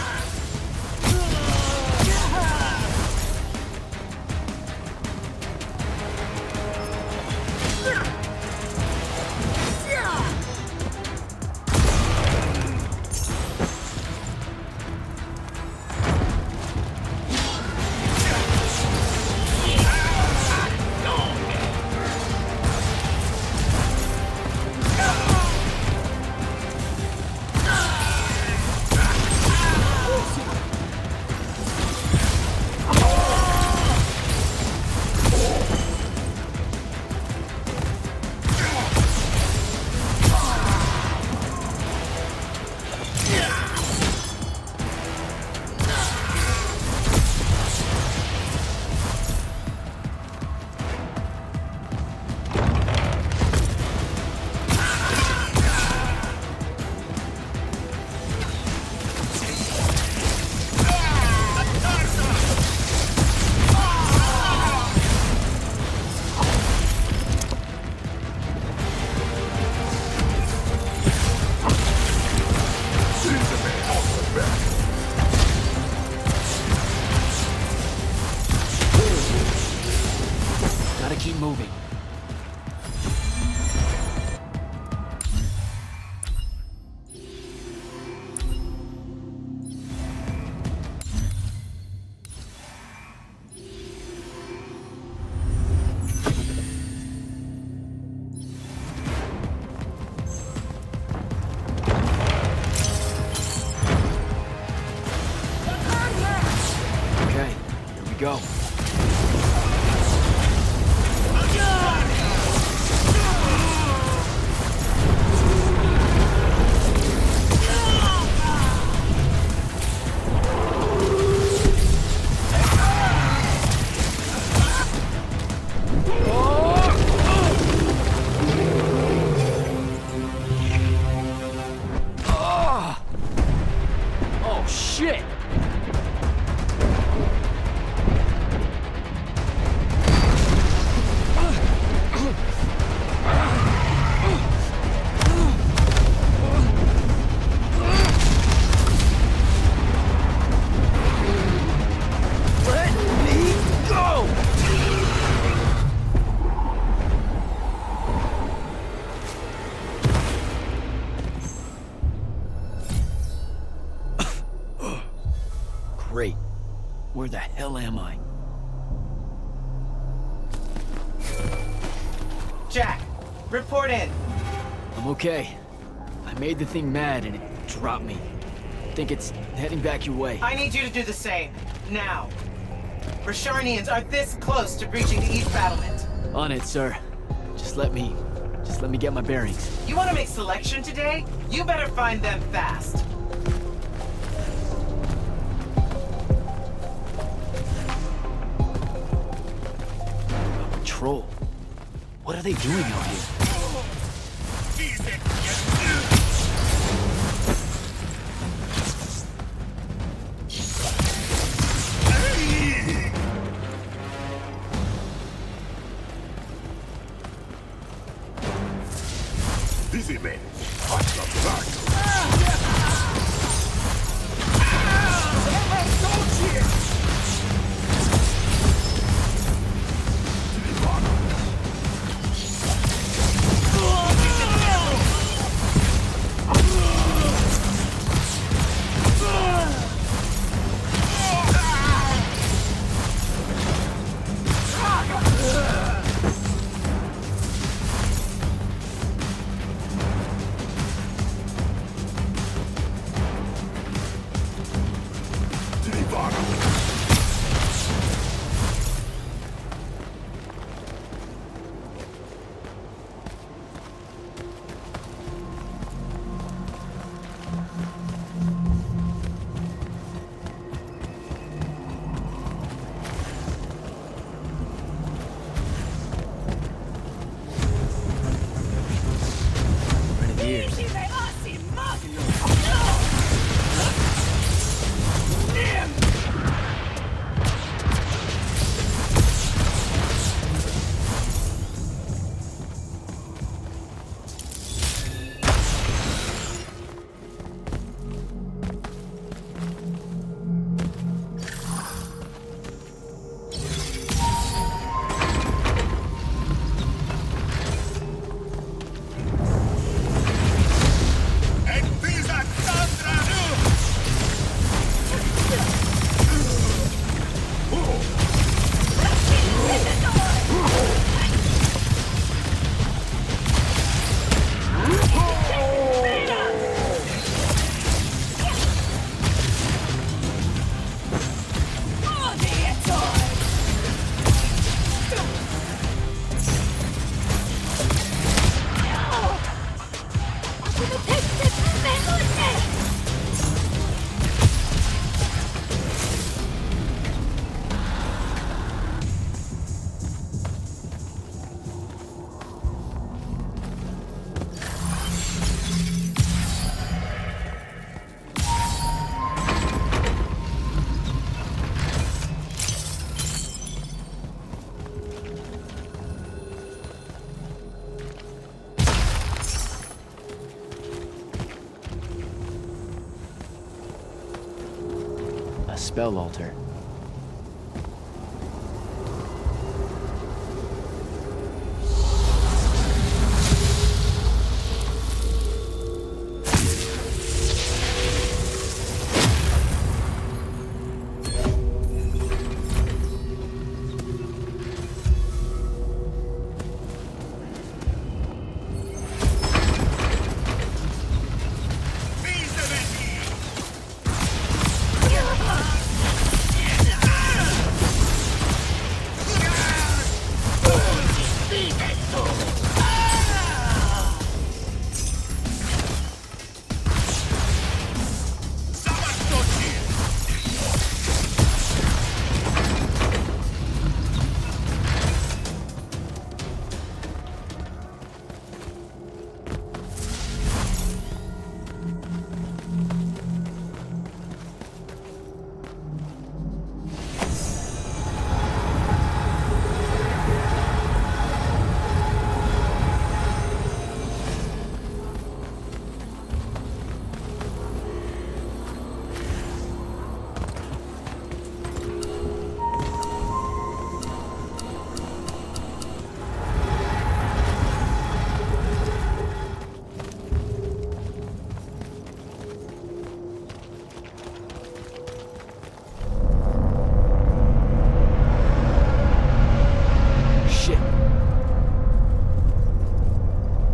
[SPEAKER 2] Keep moving. Okay, here we go. Oh, shit! Let me go! Great. Where the hell am I?
[SPEAKER 10] Jack, report in.
[SPEAKER 2] I'm okay. I made the thing mad and it dropped me. Think it's heading back your way.
[SPEAKER 10] I need you to do the same, now. Rasharnians are this close to breaching the East battlement.
[SPEAKER 2] On it, sir. Just let me get my bearings.
[SPEAKER 10] You want to make selection today? You better find them fast.
[SPEAKER 2] Patrol. What are they doing out here?
[SPEAKER 4] Busy man. Hot the back.
[SPEAKER 2] spell altar.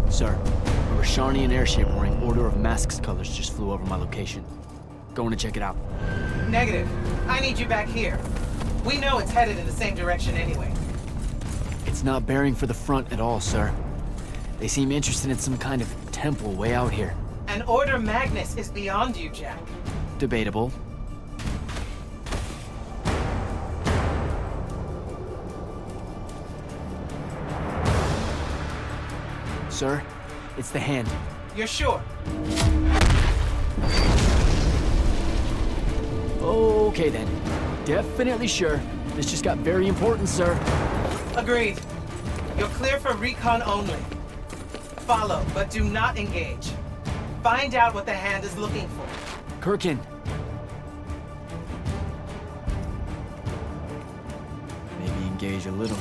[SPEAKER 2] Sir, a Rosharnian airship wearing Order of Masks colors just flew over my location. Going to check it out.
[SPEAKER 10] Negative. I need you back here. We know it's headed in the same direction anyway.
[SPEAKER 2] It's not bearing for the front at all, sir. They seem interested in some kind of temple way out here.
[SPEAKER 10] An Order Magnus is beyond you, Jack.
[SPEAKER 2] Debatable. Sir, it's the hand.
[SPEAKER 10] You're sure?
[SPEAKER 2] Okay then. Definitely sure. This just got very important, sir.
[SPEAKER 10] Agreed. You're clear for recon only. Follow, but do not engage. Find out what the hand is looking for.
[SPEAKER 2] Kirkin. Maybe engage a little.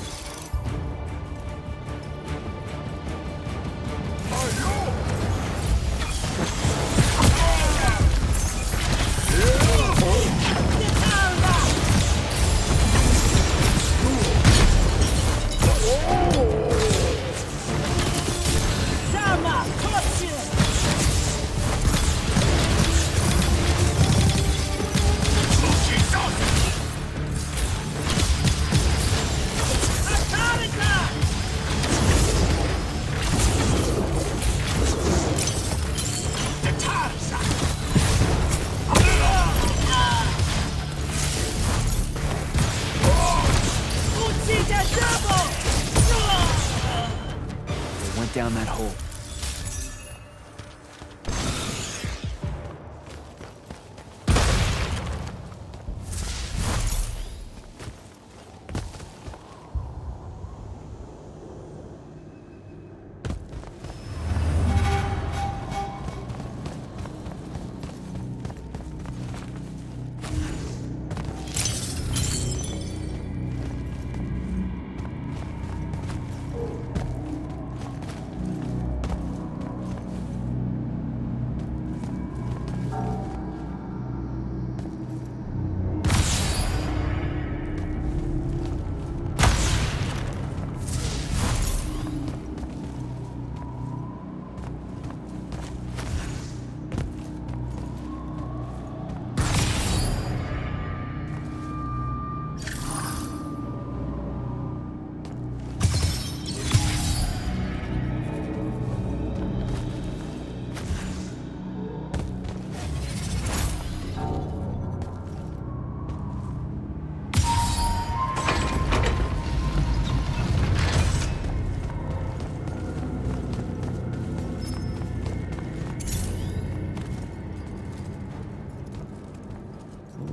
[SPEAKER 2] Down that hole.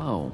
[SPEAKER 2] Oh.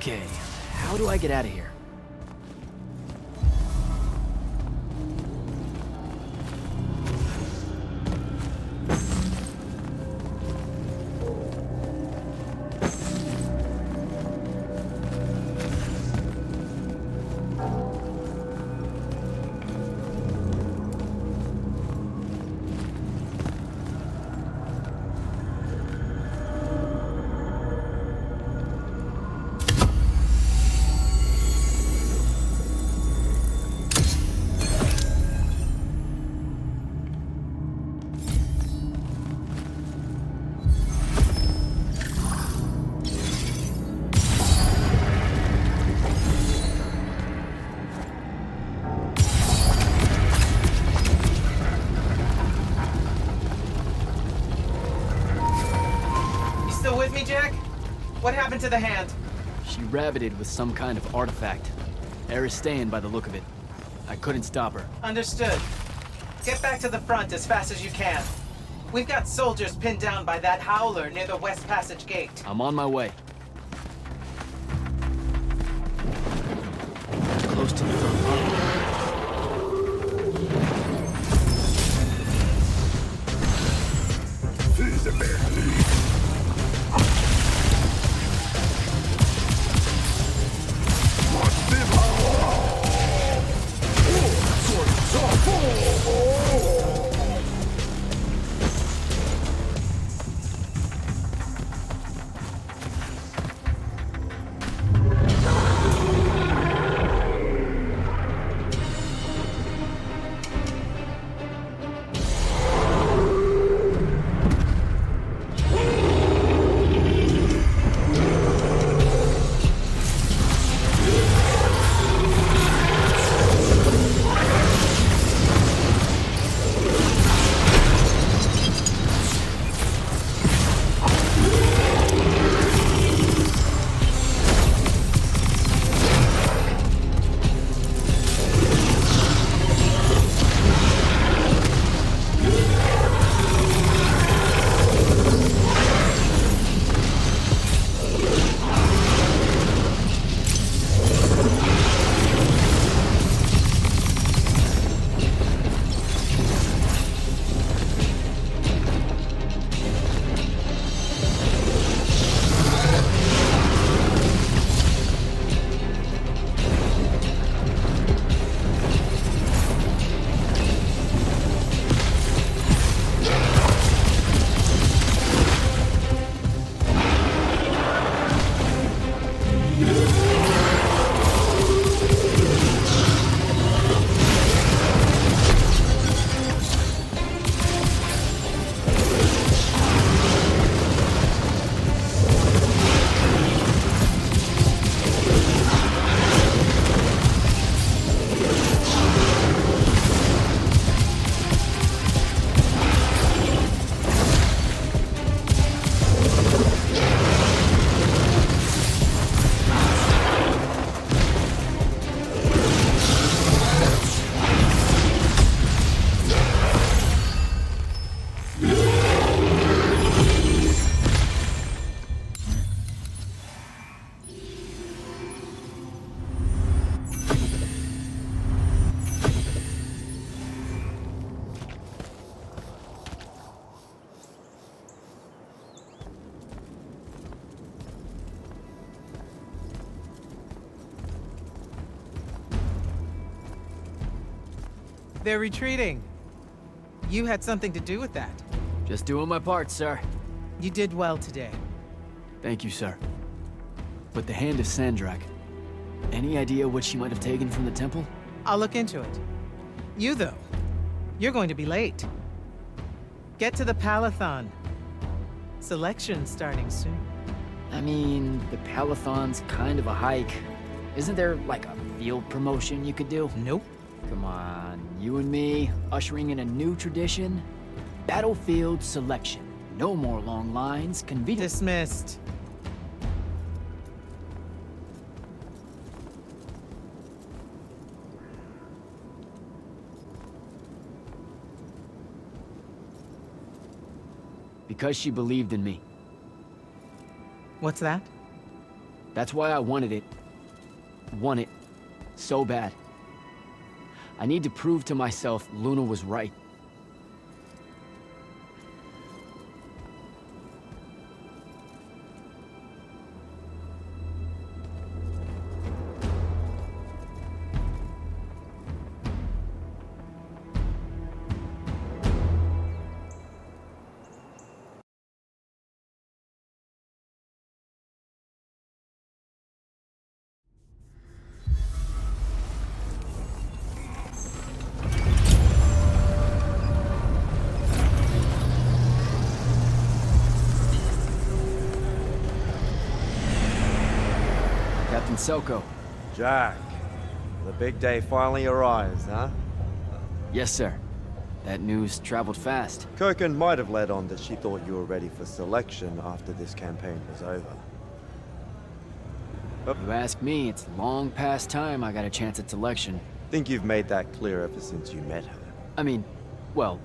[SPEAKER 2] Okay, how do I get out of here?
[SPEAKER 10] Still with me, Jack? What happened to the hand?
[SPEAKER 2] She rabbited with some kind of artifact. Aristean by the look of it. I couldn't stop her.
[SPEAKER 10] Understood. Get back to the front as fast as you can. We've got soldiers pinned down by that howler near the West Passage gate.
[SPEAKER 2] I'm on my way. Close to the front line.
[SPEAKER 10] They're retreating. You had something to do with that.
[SPEAKER 2] Just doing my part, sir.
[SPEAKER 10] You did well today.
[SPEAKER 2] Thank you, sir. But the hand of Sandrak, any idea what she might have taken from the temple?
[SPEAKER 10] I'll look into it. You, though, you're going to be late. Get to the Palathon. Selection's starting soon.
[SPEAKER 2] I mean, the Palathon's kind of a hike. Isn't there, like, a field promotion you could do?
[SPEAKER 10] Nope.
[SPEAKER 2] Come on, you and me, ushering in a new tradition? Battlefield selection. No more long lines, convenient.
[SPEAKER 10] Dismissed.
[SPEAKER 2] Because she believed in me.
[SPEAKER 10] What's that?
[SPEAKER 2] That's why I wanted it. Want it so bad. I need to prove to myself Luna was right. Captain Selko.
[SPEAKER 11] Jack, the big day finally arrives, huh?
[SPEAKER 2] Yes, sir. That news traveled fast.
[SPEAKER 11] Kirkin might have led on that she thought you were ready for selection after this campaign was over.
[SPEAKER 2] If you ask me, it's long past time I got a chance at selection.
[SPEAKER 11] Think you've made that clear ever since you met her.
[SPEAKER 2] I mean, well,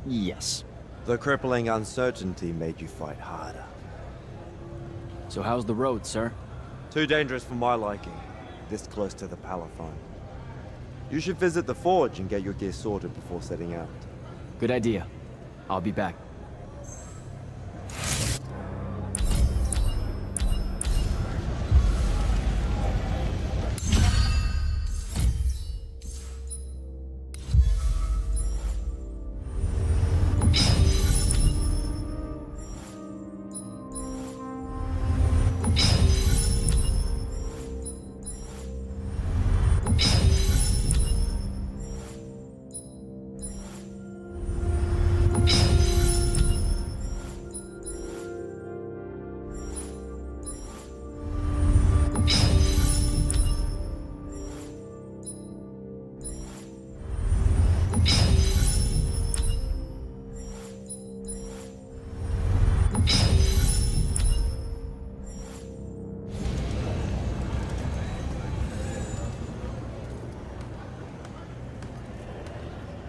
[SPEAKER 2] yes.
[SPEAKER 11] The crippling uncertainty made you fight harder.
[SPEAKER 2] So how's the road, sir?
[SPEAKER 11] Too dangerous for my liking, this close to the Palathon. You should visit the forge and get your gear sorted before setting out.
[SPEAKER 2] Good idea. I'll be back.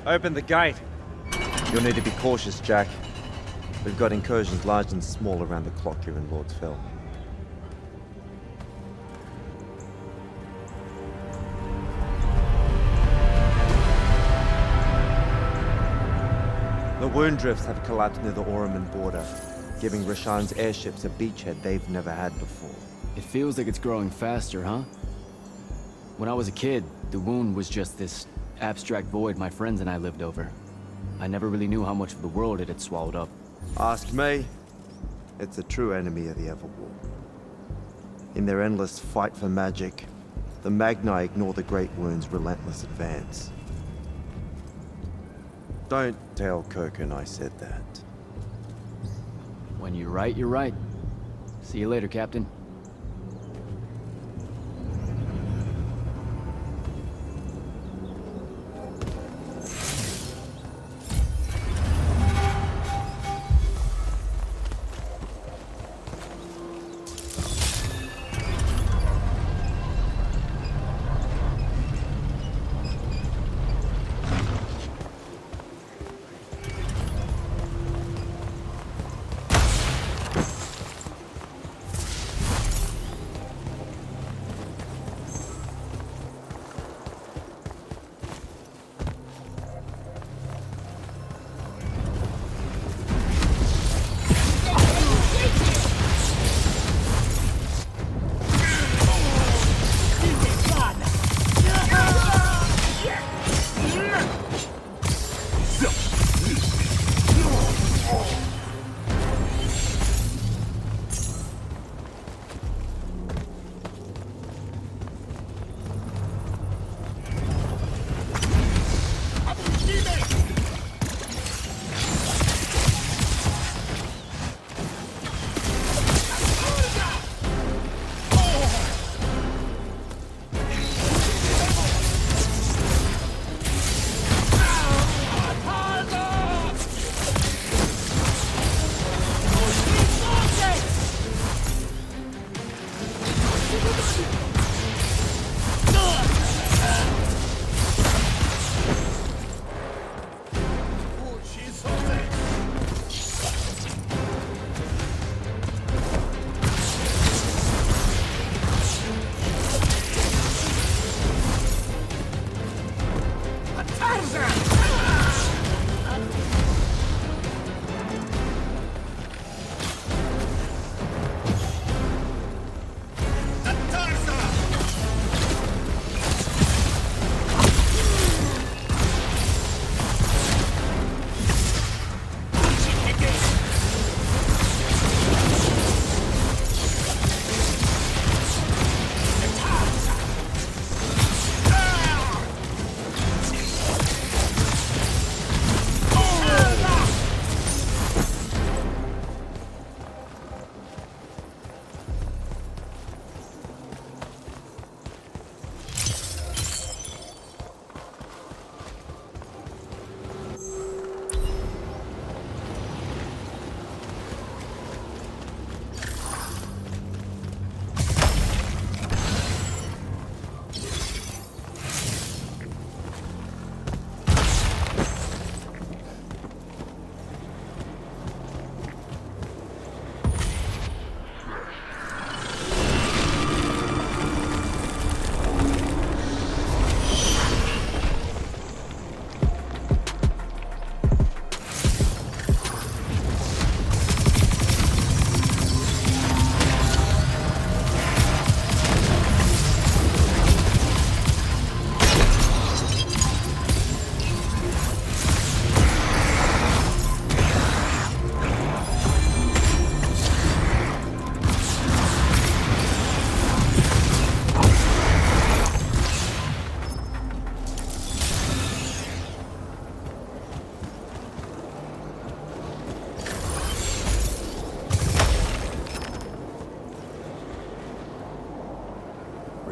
[SPEAKER 11] Open the gate. You'll need to be cautious, Jack. We've got incursions large and small around the clock here in Lord's Fell. The wound drifts have collapsed near the Oraman border, giving Rashan's airships a beachhead they've never had before.
[SPEAKER 2] It feels like it's growing faster, huh? When I was a kid, the wound was just this abstract void my friends and I lived over. I never really knew how much of the world it had swallowed up.
[SPEAKER 11] Ask me. It's a true enemy of the Everwar. In their endless fight for magic, the Magni ignore the Great Wound's relentless advance. Don't tell Kirkin I said that.
[SPEAKER 2] When you're right, you're right. See you later, Captain.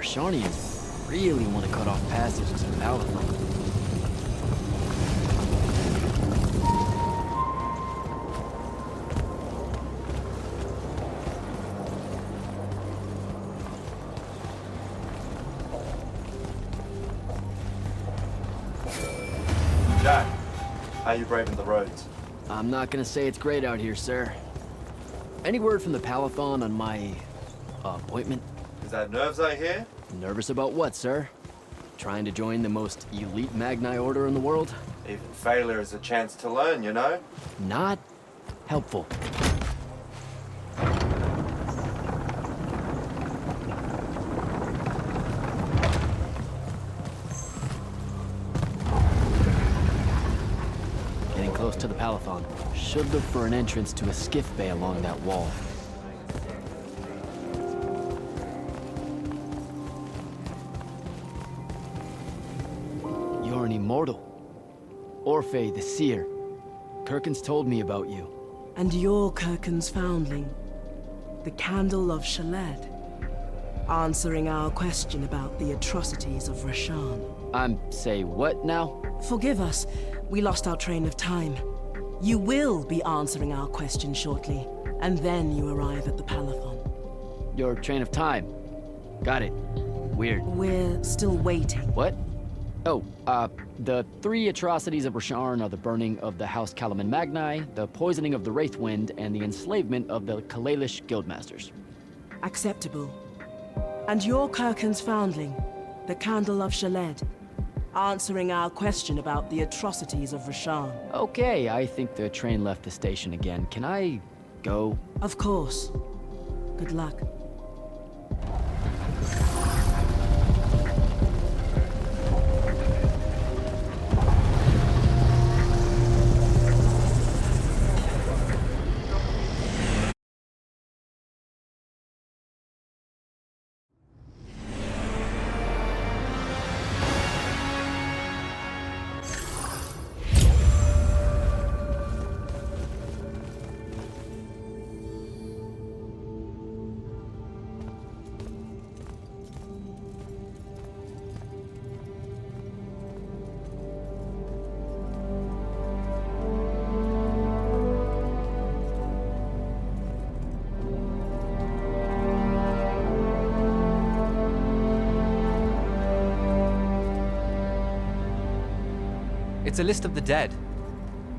[SPEAKER 2] Rashanians really want to cut off passage to the Palathon.
[SPEAKER 11] Jack, how you braving the roads?
[SPEAKER 2] I'm not gonna say it's great out here, sir. Any word from the Palathon on my appointment?
[SPEAKER 11] Is that nerves I hear?
[SPEAKER 2] Nervous about what, sir? Trying to join the most elite Magni order in the world?
[SPEAKER 11] Even failure is a chance to learn, you know?
[SPEAKER 2] Not helpful. Getting close to the Palathon. Should look for an entrance to a skiff bay along that wall. You're an immortal. Orphe the Seer. Kirkin's told me about you.
[SPEAKER 12] And you're Kirkin's foundling, the Candle of Shaled, answering our question about the atrocities of Rashan.
[SPEAKER 2] Say what now?
[SPEAKER 12] Forgive us, we lost our train of time. You will be answering our question shortly, and then you arrive at the Palathon.
[SPEAKER 2] Your train of time. Got it. Weird.
[SPEAKER 12] We're still waiting.
[SPEAKER 2] What? Oh, the 3 atrocities of Rasharn are the burning of the House Kalaman Magni, the poisoning of the Wraithwind, and the enslavement of the Kalalish Guildmasters.
[SPEAKER 12] Acceptable. And you're Kirkin's foundling, the Candle of Shaled, answering our question about the atrocities of Rashan.
[SPEAKER 2] Okay, I think the train left the station again. Can I go?
[SPEAKER 12] Of course. Good luck.
[SPEAKER 13] It's a list of the dead.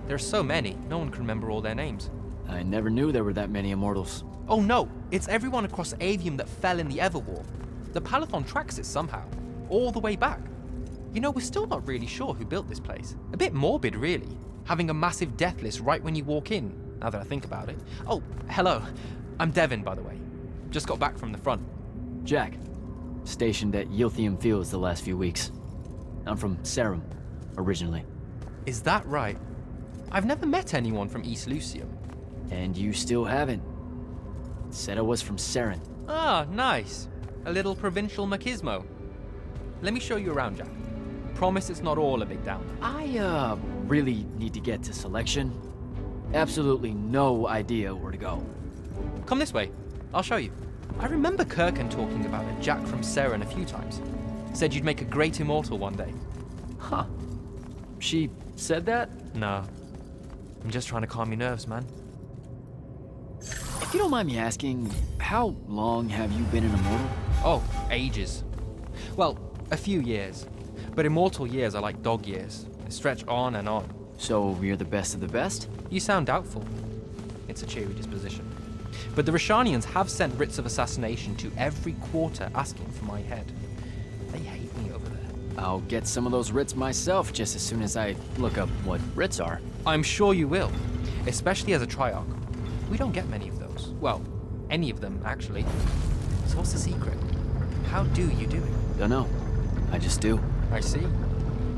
[SPEAKER 13] There are so many, no one can remember all their names.
[SPEAKER 2] I never knew there were that many immortals.
[SPEAKER 13] Oh no, it's everyone across Aveum that fell in the Everwar. The Palathon tracks it somehow, all the way back. You know, we're still not really sure who built this place. A bit morbid, really, having a massive death list right when you walk in, now that I think about it. Oh, hello. I'm Devin, by the way. Just got back from the front.
[SPEAKER 2] Jack. Stationed at Yilthium Fields the last few weeks. I'm from Sarum, originally.
[SPEAKER 13] Is that right? I've never met anyone from East Lucium.
[SPEAKER 2] And you still haven't. Said I was from Saren.
[SPEAKER 13] Ah, nice. A little provincial machismo. Let me show you around, Jack. Promise it's not all a big downer.
[SPEAKER 2] I, really need to get to selection. Absolutely no idea where to go.
[SPEAKER 13] Come this way. I'll show you. I remember Kirkin talking about a Jack from Saren a few times. Said you'd make a great immortal one day.
[SPEAKER 2] Huh. She said that?
[SPEAKER 13] No. I'm just trying to calm your nerves, man.
[SPEAKER 2] If you don't mind me asking, how long have you been an immortal?
[SPEAKER 13] Oh, ages. Well, a few years. But immortal years are like dog years. They stretch on and on.
[SPEAKER 2] So you're the best of the best?
[SPEAKER 13] You sound doubtful. It's a cheery disposition. But the Rashanians have sent writs of assassination to every quarter asking for my head. They hate me over there.
[SPEAKER 2] I'll get some of those writs myself just as soon as I look up what writs are.
[SPEAKER 13] I'm sure you will, especially as a Triarch. We don't get many of those. Well, any of them, actually. So what's the secret? How do you do it?
[SPEAKER 2] Dunno. I just do.
[SPEAKER 13] I see.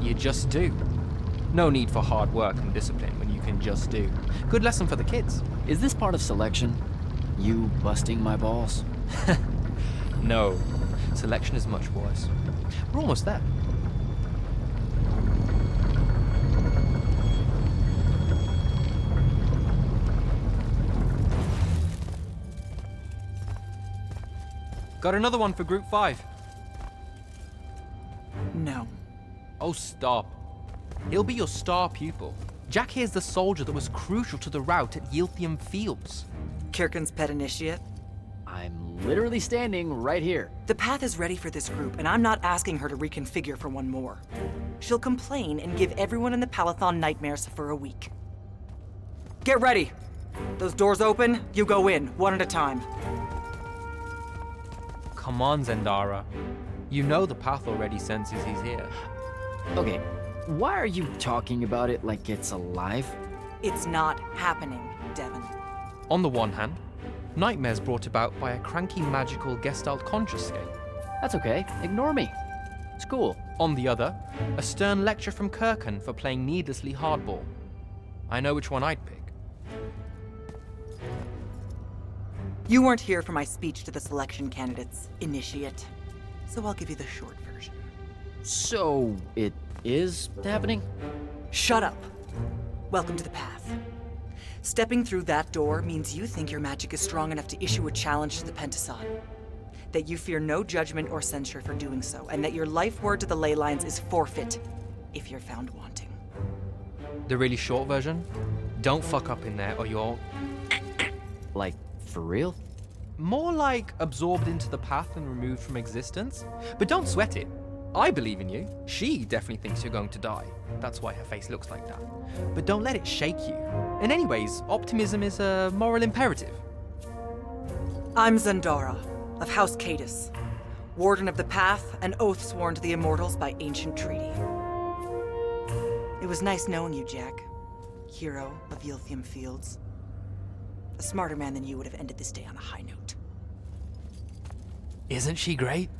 [SPEAKER 13] You just do. No need for hard work and discipline when you can just do. Good lesson for the kids.
[SPEAKER 2] Is this part of selection? You busting my balls?
[SPEAKER 13] No. Selection is much worse. We're almost there. Got another one for Group 5. Oh, stop. He'll be your star pupil. Jack here's the soldier that was crucial to the rout at Yilthium Fields.
[SPEAKER 14] Kirkin's pet initiate?
[SPEAKER 2] I'm literally standing right here.
[SPEAKER 14] The path is ready for this group, and I'm not asking her to reconfigure for one more. She'll complain and give everyone in the Palathon nightmares for a week. Get ready! Those doors open, you go in, one at a time.
[SPEAKER 13] Come on, Zendara. You know the path already senses he's here.
[SPEAKER 2] Okay, why are you talking about it like it's alive?
[SPEAKER 14] It's not happening, Devon.
[SPEAKER 13] On the one hand, nightmares brought about by a cranky magical Gestalt consciousscape.
[SPEAKER 2] That's okay, ignore me. It's cool.
[SPEAKER 13] On the other, a stern lecture from Kirkin for playing needlessly hardball. I know which one I'd pick.
[SPEAKER 14] You weren't here for my speech to the selection candidates, Initiate. So I'll give you the short version.
[SPEAKER 2] So, it is happening?
[SPEAKER 14] Shut up. Welcome to the path. Stepping through that door means you think your magic is strong enough to issue a challenge to the Pentason. That you fear no judgment or censure for doing so, and that your life word to the ley lines is forfeit if you're found wanting.
[SPEAKER 13] The really short version? Don't fuck up in there or you're...
[SPEAKER 2] Like, for real?
[SPEAKER 13] More like absorbed into the path and removed from existence. But don't sweat it. I believe in you. She definitely thinks you're going to die. That's why her face looks like that. But don't let it shake you. And anyways, optimism is a moral imperative.
[SPEAKER 14] I'm Zendara, of House Cadus, Warden of the Path, an oath sworn to the Immortals by ancient treaty. It was nice knowing you, Jack. Hero of Yilthium Fields. A smarter man than you would have ended this day on a high note.
[SPEAKER 13] Isn't she great?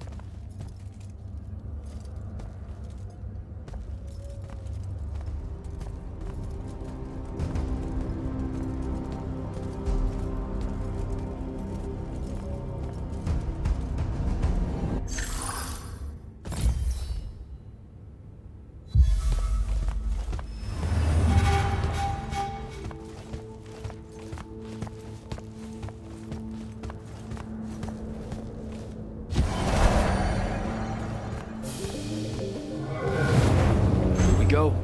[SPEAKER 2] Go.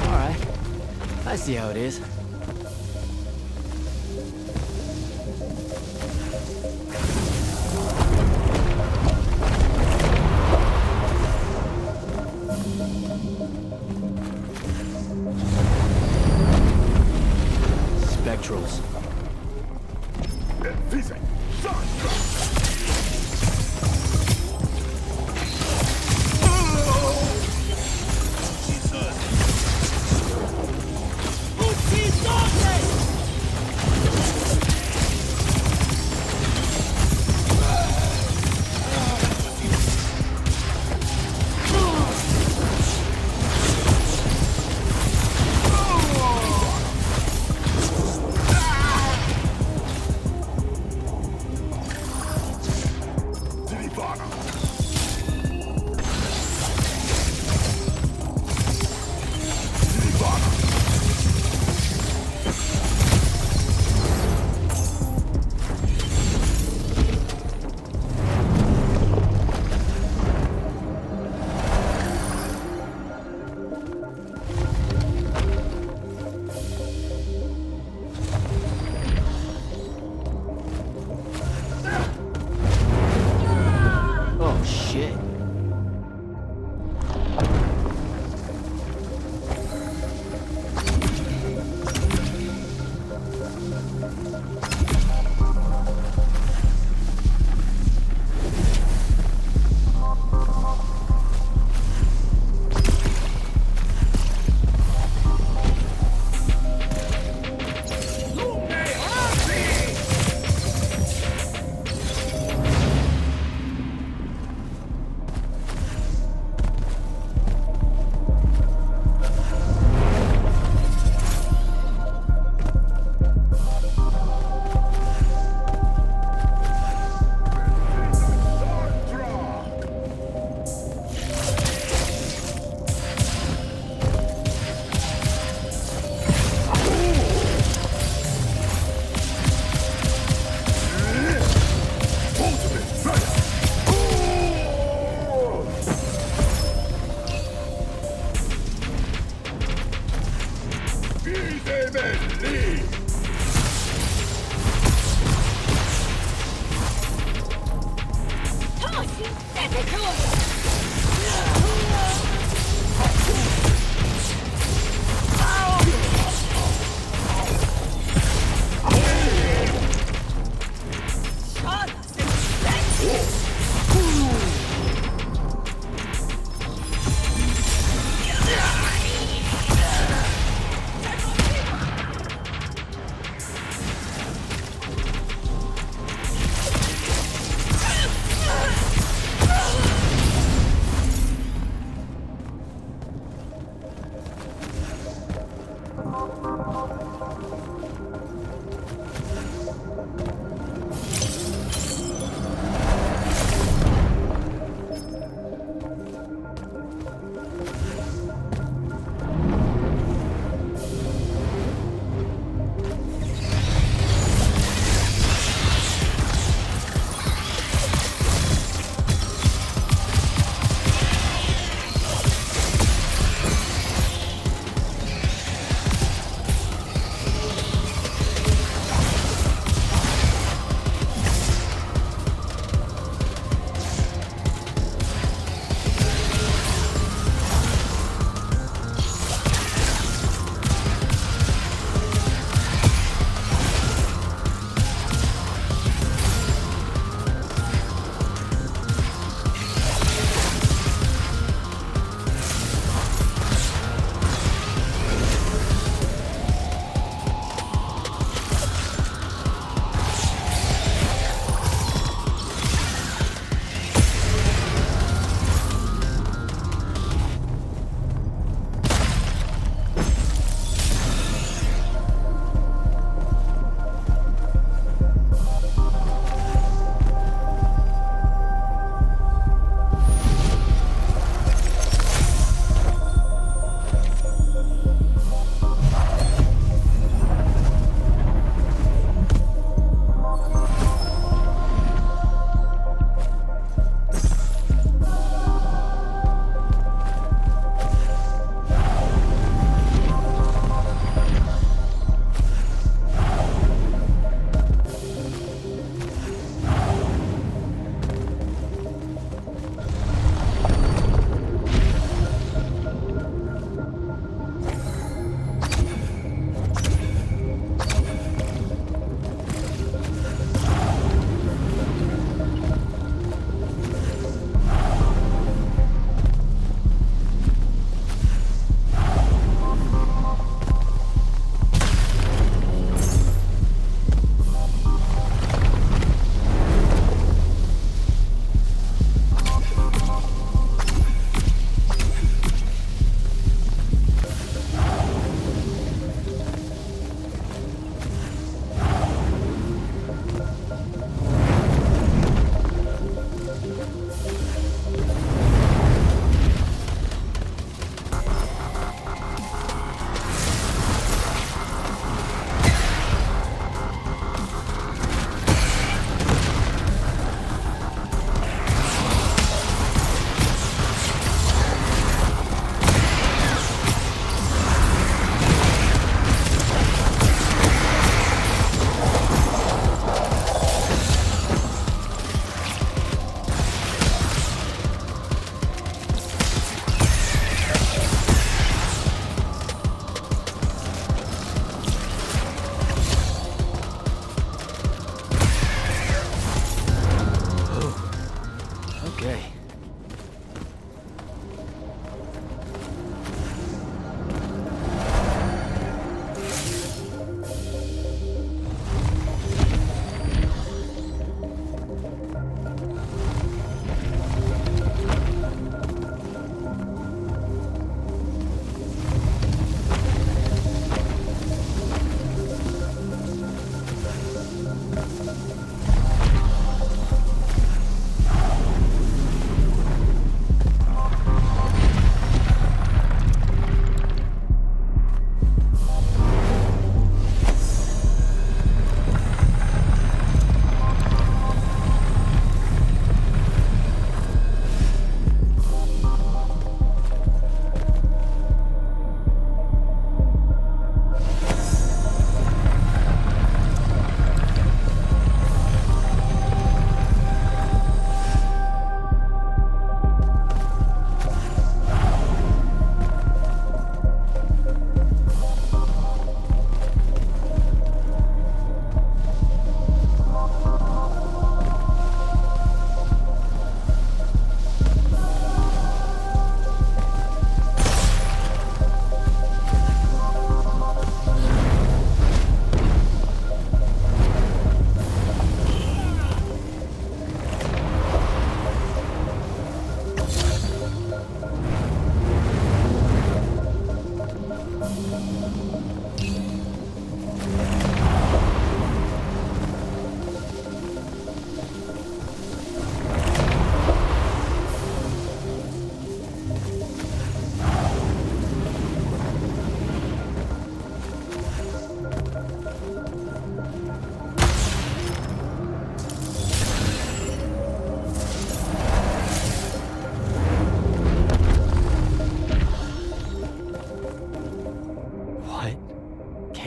[SPEAKER 2] All right. I see how it is. Spectrals.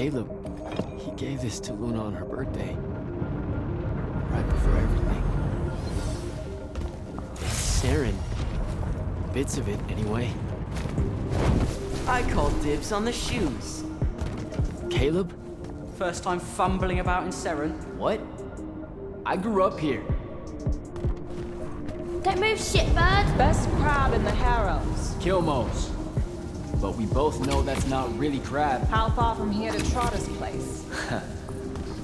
[SPEAKER 2] Caleb, he gave this to Luna on her birthday. Right before everything. It's Saren. Bits of it, anyway.
[SPEAKER 15] I call dibs on the shoes.
[SPEAKER 2] Caleb?
[SPEAKER 7] First time fumbling about in Seren.
[SPEAKER 2] What? I grew up here.
[SPEAKER 6] Don't move, shitbird!
[SPEAKER 3] Best crab in the Harrows.
[SPEAKER 2] Kilmos. But we both know that's not really crab.
[SPEAKER 3] How far from here to Trotter's place?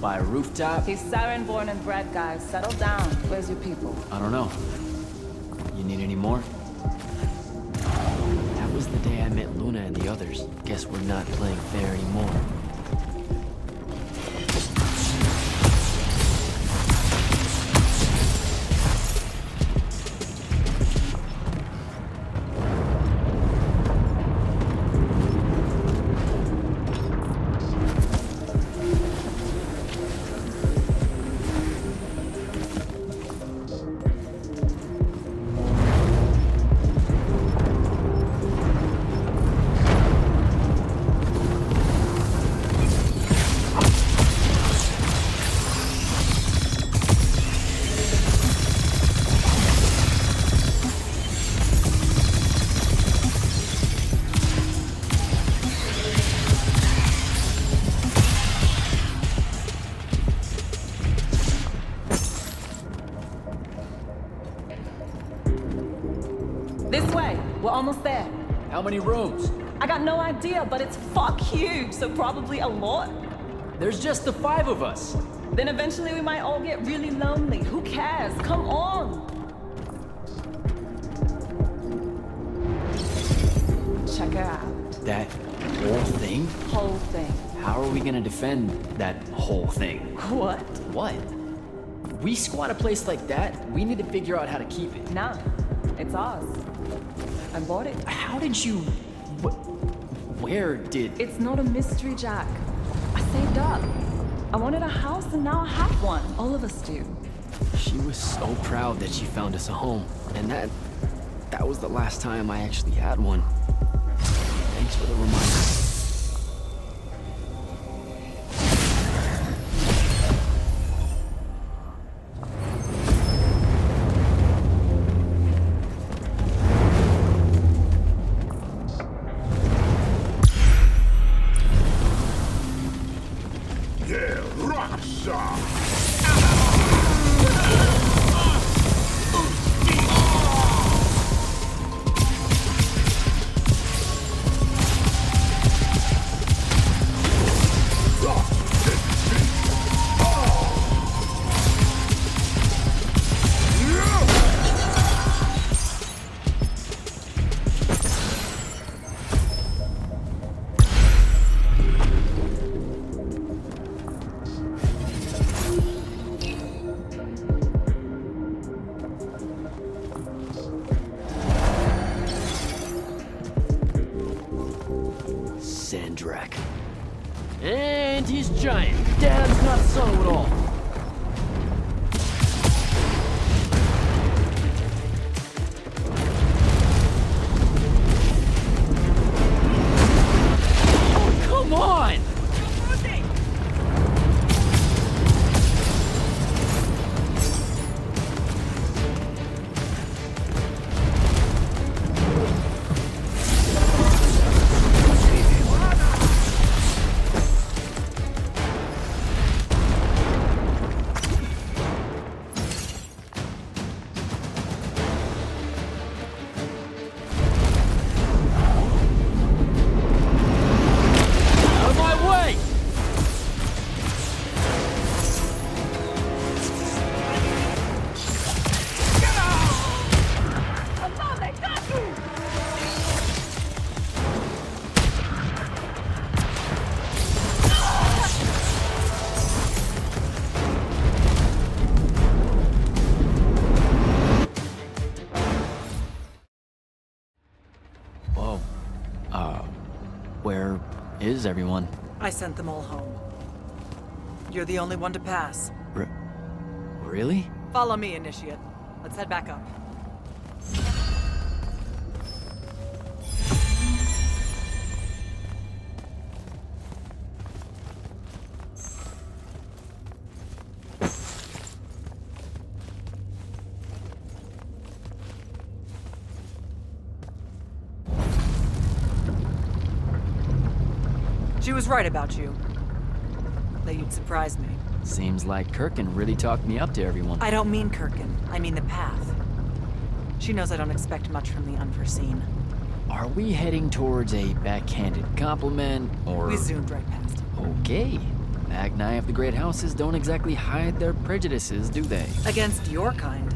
[SPEAKER 2] By a rooftop?
[SPEAKER 3] He's Saren born and bred, guys. Settle down. Where's your people?
[SPEAKER 2] I don't know. You need any more? That was the day I met Luna and the others. Guess we're not playing fair anymore.
[SPEAKER 3] This way. We're almost there.
[SPEAKER 2] How many rooms?
[SPEAKER 3] I got no idea, but it's fuck huge, so probably a lot.
[SPEAKER 2] There's just the 5 of us.
[SPEAKER 3] Then eventually we might all get really lonely. Who cares? Come on! Check her out.
[SPEAKER 2] That whole thing?
[SPEAKER 3] Whole thing.
[SPEAKER 2] How are we gonna defend that whole thing?
[SPEAKER 3] What?
[SPEAKER 2] What? We squat a place like that, we need to figure out how to keep it.
[SPEAKER 3] Nah, it's ours. I bought it.
[SPEAKER 2] How did you... Where did...
[SPEAKER 3] It's not a mystery, Jack. I saved up. I wanted a house and now I have one. All of us do.
[SPEAKER 2] She was so proud that she found us a home. And that was the last time I actually had one. Thanks for the reminder. And he's giant. Dad's not subtle at all. Oh, come on! Where is everyone?
[SPEAKER 14] I sent them all home. You're the only one to pass.
[SPEAKER 2] Really?
[SPEAKER 14] Follow me, Initiate. Let's head back up. She was right about you. That you'd surprise me.
[SPEAKER 2] Seems like Kirkin really talked me up to everyone.
[SPEAKER 14] I don't mean Kirkin. I mean the path. She knows I don't expect much from the unforeseen.
[SPEAKER 2] Are we heading towards a backhanded compliment, or...
[SPEAKER 14] We zoomed right past it.
[SPEAKER 2] Okay. Magni of the Great Houses don't exactly hide their prejudices, do they?
[SPEAKER 14] Against your kind.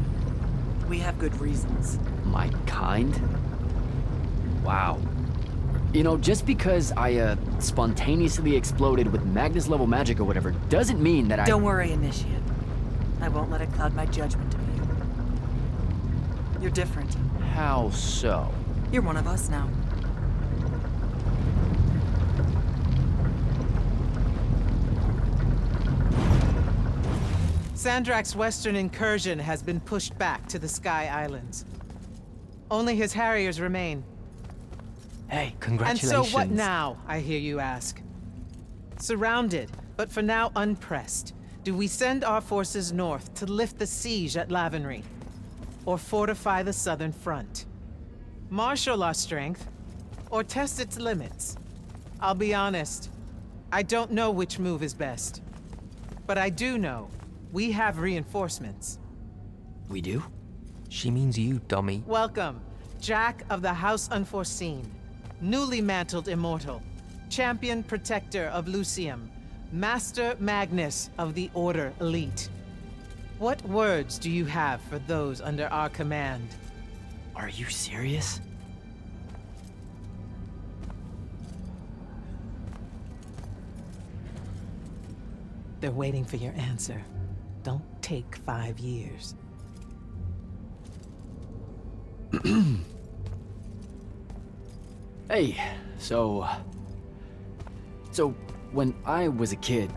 [SPEAKER 14] We have good reasons.
[SPEAKER 2] My kind? Wow. You know, just because I, spontaneously exploded with Magnus-level magic or whatever, doesn't mean that I...
[SPEAKER 14] Don't worry, Initiate. I won't let it cloud my judgment of you. You're different.
[SPEAKER 2] How so?
[SPEAKER 14] You're one of us now.
[SPEAKER 10] Sandrak's western incursion has been pushed back to the Sky Islands. Only his Harriers remain.
[SPEAKER 2] Hey,
[SPEAKER 13] congratulations.
[SPEAKER 10] And so what now, I hear you ask? Surrounded, but for now unpressed, do we send our forces north to lift the siege at Lavenry? Or fortify the southern front? Marshal our strength, or test its limits? I'll be honest, I don't know which move is best. But I do know we have reinforcements.
[SPEAKER 2] We do?
[SPEAKER 13] She means you, dummy.
[SPEAKER 10] Welcome, Jack of the House Unforeseen, newly mantled Immortal, Champion Protector of Lucium, Master Magnus of the Order Elite. What words do you have for those under our command?
[SPEAKER 2] Are you serious?
[SPEAKER 10] They're waiting for your answer. Don't take 5 years.
[SPEAKER 2] Hey, so when I was a kid,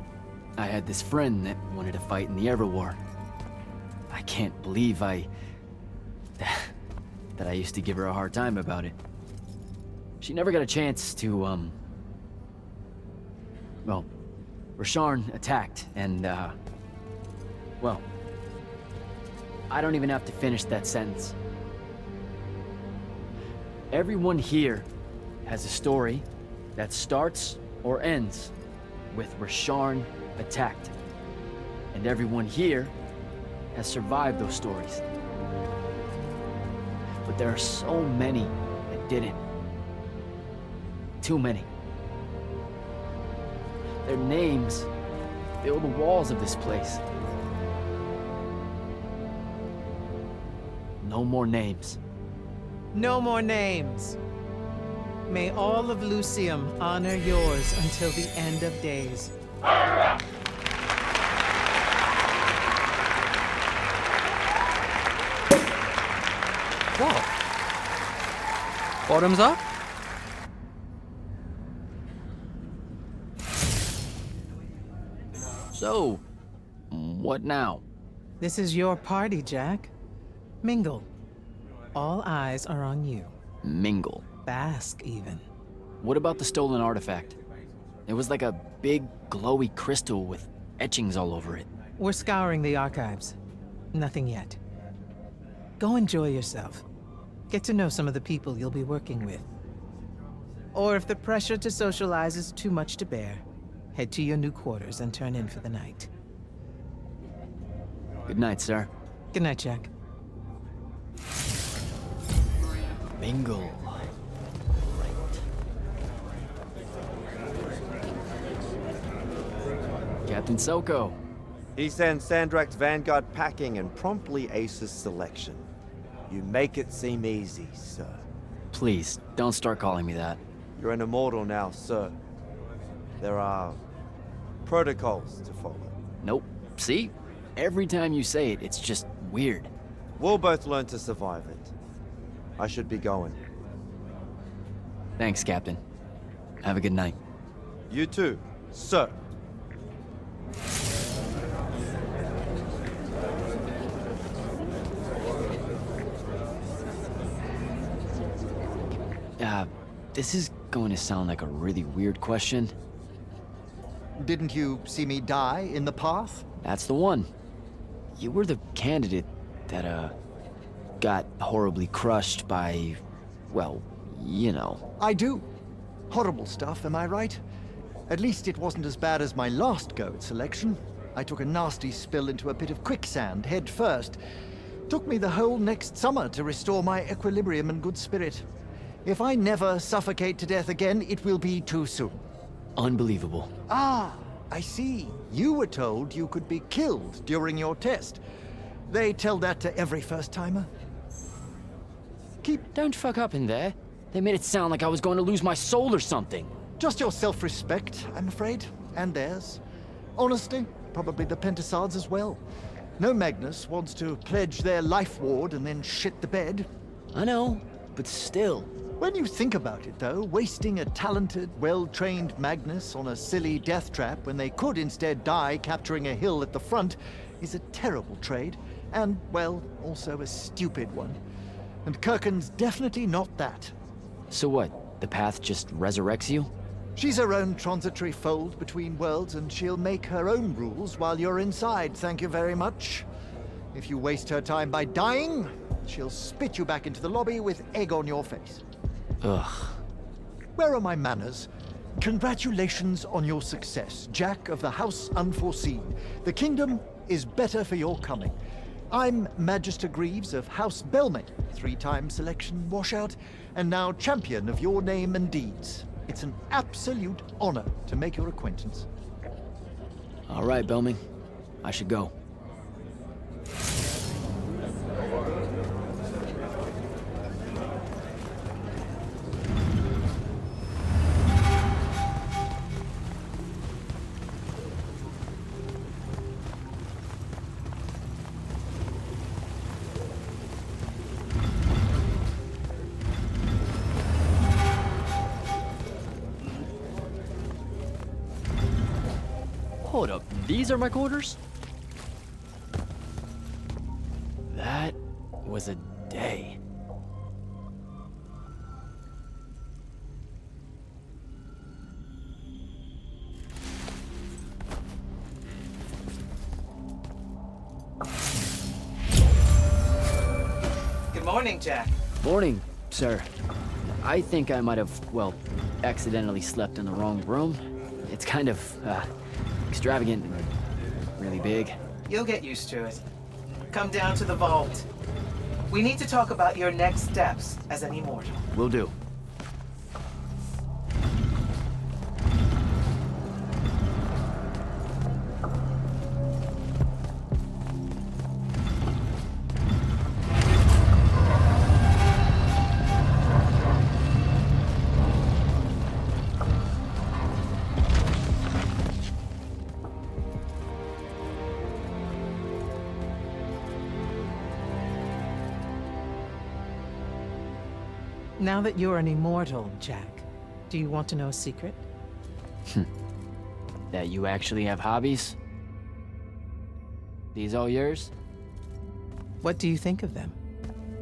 [SPEAKER 2] I had this friend that wanted to fight in the Everwar. I can't believe that I used to give her a hard time about it. She never got a chance to, well, Rasharn attacked, and, well, I don't even have to finish that sentence. Everyone here has a story that starts or ends with Rasharn attacked. And everyone here has survived those stories. But there are so many that didn't. Too many. Their names fill the walls of this place. No more names.
[SPEAKER 10] No more names. May all of Lucium honor yours until the end of days.
[SPEAKER 13] What? Bottoms up?
[SPEAKER 2] So, what now?
[SPEAKER 10] This is your party, Jack. Mingle. All eyes are on you.
[SPEAKER 2] Mingle.
[SPEAKER 10] Bask, even.
[SPEAKER 2] What about the stolen artifact? It was like a big, glowy crystal with etchings all over it.
[SPEAKER 10] We're scouring the archives. Nothing yet. Go enjoy yourself. Get to know some of the people you'll be working with. Or if the pressure to socialize is too much to bear, head to your new quarters and turn in for the night.
[SPEAKER 2] Good night, sir.
[SPEAKER 10] Good night, Jack.
[SPEAKER 2] Mingle. Captain Soko.
[SPEAKER 11] He sends Sandrak's vanguard packing and promptly aces selection. You make it seem easy, sir.
[SPEAKER 2] Please, don't start calling me that.
[SPEAKER 11] You're an immortal now, sir. There are protocols to follow.
[SPEAKER 2] Nope. See? Every time you say it, it's just weird.
[SPEAKER 11] We'll both learn to survive it. I should be going.
[SPEAKER 2] Thanks, Captain. Have a good night.
[SPEAKER 11] You too, sir.
[SPEAKER 2] This is going to sound like a really weird question.
[SPEAKER 1] Didn't you see me die in the path?
[SPEAKER 2] That's the one. You were the candidate that, got horribly crushed by, well, you know.
[SPEAKER 1] I do. Horrible stuff, am I right? At least it wasn't as bad as my last go at selection. I took a nasty spill into a pit of quicksand head first. Took me the whole next summer to restore my equilibrium and good spirit. If I never suffocate to death again, it will be too soon.
[SPEAKER 2] Unbelievable.
[SPEAKER 1] Ah, I see. You were told you could be killed during your test. They tell that to every first-timer.
[SPEAKER 2] Don't fuck up in there. They made it sound like I was going to lose my soul or something.
[SPEAKER 1] Just your self-respect, I'm afraid, and theirs. Honestly, probably the Pentasards as well. No Magnus wants to pledge their life ward and then shit the bed.
[SPEAKER 2] I know, but still.
[SPEAKER 1] When you think about it, though, wasting a talented, well-trained Magnus on a silly death trap when they could instead die capturing a hill at the front is a terrible trade, and, well, also a stupid one. And Kirkin's definitely not that.
[SPEAKER 2] So what, the path just resurrects you?
[SPEAKER 1] She's her own transitory fold between worlds, and she'll make her own rules while you're inside, thank you very much. If you waste her time by dying, she'll spit you back into the lobby with egg on your face.
[SPEAKER 2] Ugh.
[SPEAKER 1] Where are my manners? Congratulations on your success, Jack of the House Unforeseen. The kingdom is better for your coming. I'm Magister Greaves of House Belmay, 3-time selection washout, and now champion of your name and deeds. It's an absolute honor to make your acquaintance.
[SPEAKER 2] All right, Belming. I should go. Hold up, these are my quarters? That was a day.
[SPEAKER 10] Good morning, Jack.
[SPEAKER 2] Morning, sir. I think I might have, well, accidentally slept in the wrong room. It's kind of, extravagant and really big.
[SPEAKER 10] You'll get used to it. Come down to the vault. We need to talk about your next steps as an immortal.
[SPEAKER 2] Will do.
[SPEAKER 10] Now that you're an immortal, Jack, do you want to know a secret?
[SPEAKER 2] That you actually have hobbies? These all yours?
[SPEAKER 10] What do you think of them?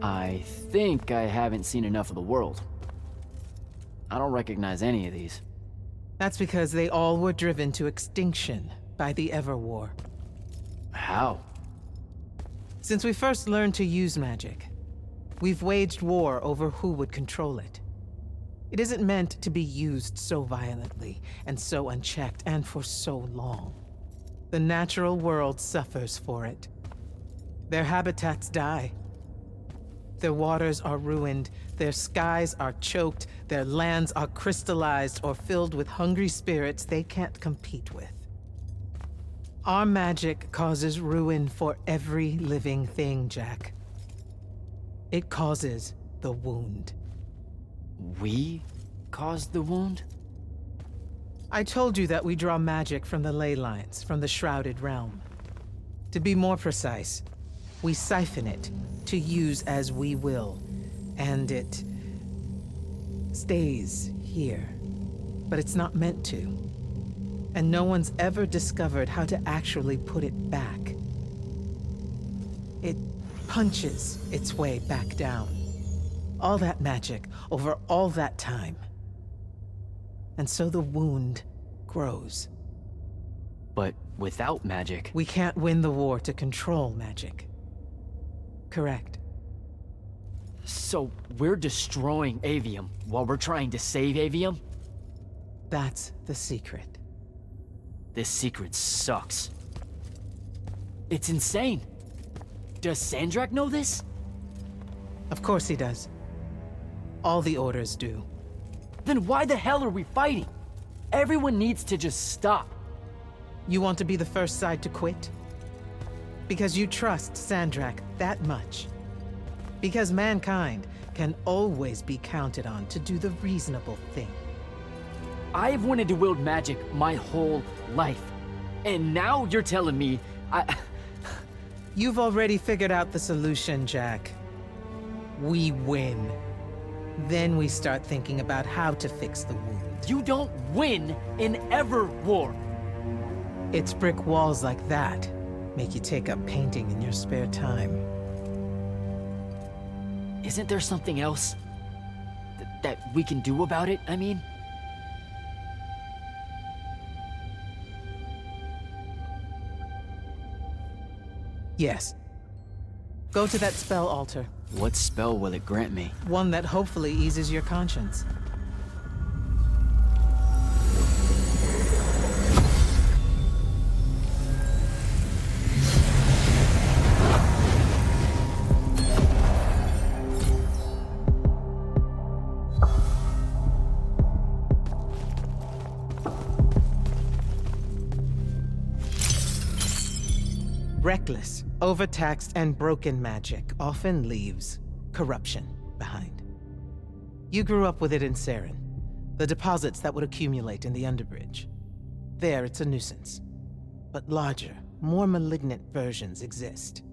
[SPEAKER 2] I think I haven't seen enough of the world. I don't recognize any of these.
[SPEAKER 10] That's because they all were driven to extinction by the Everwar.
[SPEAKER 2] How?
[SPEAKER 10] Since we first learned to use magic, we've waged war over who would control it. It isn't meant to be used so violently and so unchecked and for so long. The natural world suffers for it. Their habitats die. Their waters are ruined, their skies are choked, their lands are crystallized or filled with hungry spirits they can't compete with. Our magic causes ruin for every living thing, Jack. It causes the wound.
[SPEAKER 2] We caused the wound?
[SPEAKER 10] I told you that we draw magic from the ley lines, from the Shrouded Realm. To be more precise, we siphon it to use as we will, and it stays here. But it's not meant to. And no one's ever discovered how to actually put it back. It punches its way back down. All that magic over all that time. And so the wound grows.
[SPEAKER 2] But without magic...
[SPEAKER 10] We can't win the war to control magic. Correct.
[SPEAKER 2] So we're destroying Aveum while we're trying to save Aveum?
[SPEAKER 10] That's the secret.
[SPEAKER 2] This secret sucks. It's insane. Does Sandrak know this?
[SPEAKER 10] Of course he does. All the orders do.
[SPEAKER 2] Then why the hell are we fighting? Everyone needs to just stop.
[SPEAKER 10] You want to be the first side to quit? Because you trust Sandrak that much. Because mankind can always be counted on to do the reasonable thing.
[SPEAKER 2] I've wanted to wield magic my whole life. And now you're telling me
[SPEAKER 10] You've already figured out the solution, Jack. We win. Then we start thinking about how to fix the wound.
[SPEAKER 2] You don't win in ever war.
[SPEAKER 10] It's brick walls like that make you take up painting in your spare time.
[SPEAKER 2] Isn't there something else that we can do about it, I mean?
[SPEAKER 10] Yes. Go to that spell altar.
[SPEAKER 2] What spell will it grant me?
[SPEAKER 10] One that hopefully eases your conscience. Reckless, overtaxed, and broken magic often leaves corruption behind. You grew up with it in Saren, the deposits that would accumulate in the Underbridge. There, it's a nuisance. But larger, more malignant versions exist.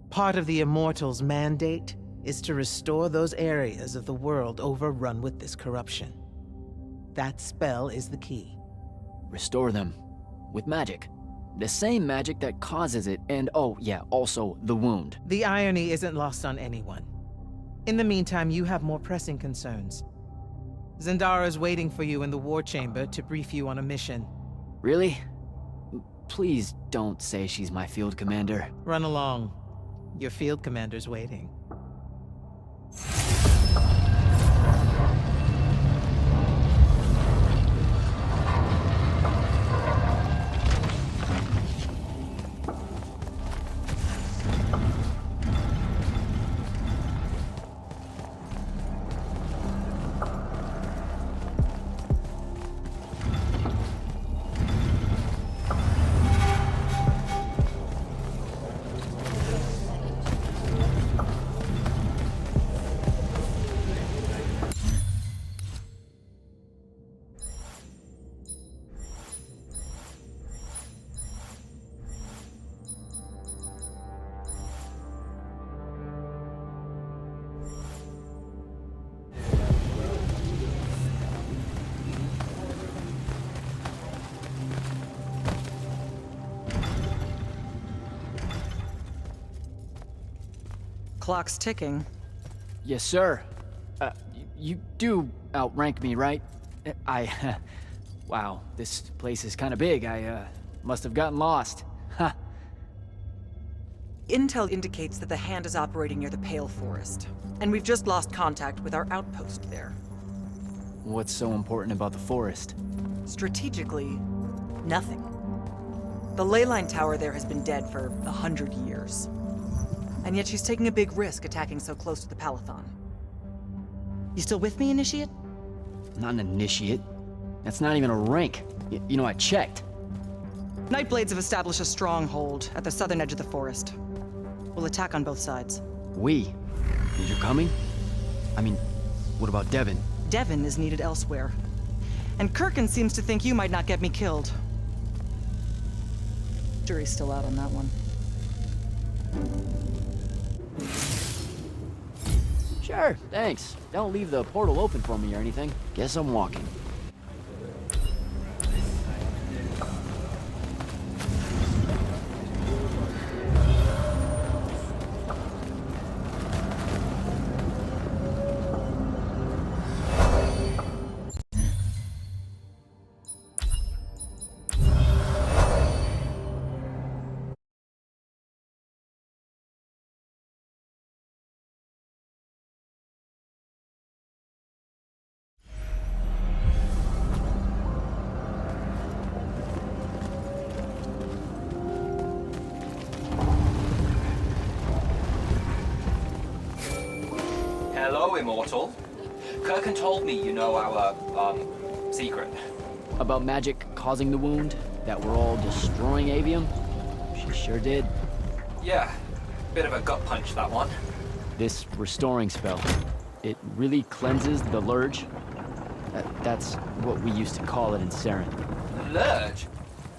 [SPEAKER 10] Part of the Immortals' mandate is to restore those areas of the world overrun with this corruption. That spell is the key.
[SPEAKER 2] Restore them. With magic. The same magic that causes it, and oh yeah, also the wound.
[SPEAKER 10] The irony isn't lost on anyone. In the meantime, you have more pressing concerns. Zendara's waiting for you in the war chamber to brief you on a mission.
[SPEAKER 2] Really? Please don't say she's my field commander.
[SPEAKER 10] Run along. Your field commander's waiting.
[SPEAKER 14] Clock's ticking.
[SPEAKER 2] Yes, sir. You do outrank me, right? Wow, this place is kind of big. I must have gotten lost. Ha.
[SPEAKER 14] Intel indicates that the Hand is operating near the Pale Forest, and we've just lost contact with our outpost there.
[SPEAKER 2] What's so important about the forest?
[SPEAKER 14] Strategically, nothing. The ley line tower there has been dead for 100 years. And yet she's taking a big risk attacking so close to the Palathon. You still with me, Initiate?
[SPEAKER 2] Not an initiate. That's not even a rank. You know, I checked.
[SPEAKER 14] Nightblades have established a stronghold at the southern edge of the forest. We'll attack on both sides.
[SPEAKER 2] We? And you're coming? I mean, what about Devin?
[SPEAKER 14] Devin is needed elsewhere. And Kirkin seems to think you might not get me killed. Jury's still out on that one.
[SPEAKER 2] Sure, thanks. Don't leave the portal open for me or anything. Guess I'm walking.
[SPEAKER 16] Hello, Immortal. Kirkin told me you know our, secret.
[SPEAKER 2] About magic causing the wound? That we're all destroying Avium? She sure did.
[SPEAKER 16] Yeah, bit of a gut punch, that one.
[SPEAKER 2] This restoring spell, it really cleanses the Lurge? That's what we used to call it in Saren.
[SPEAKER 16] Lurge?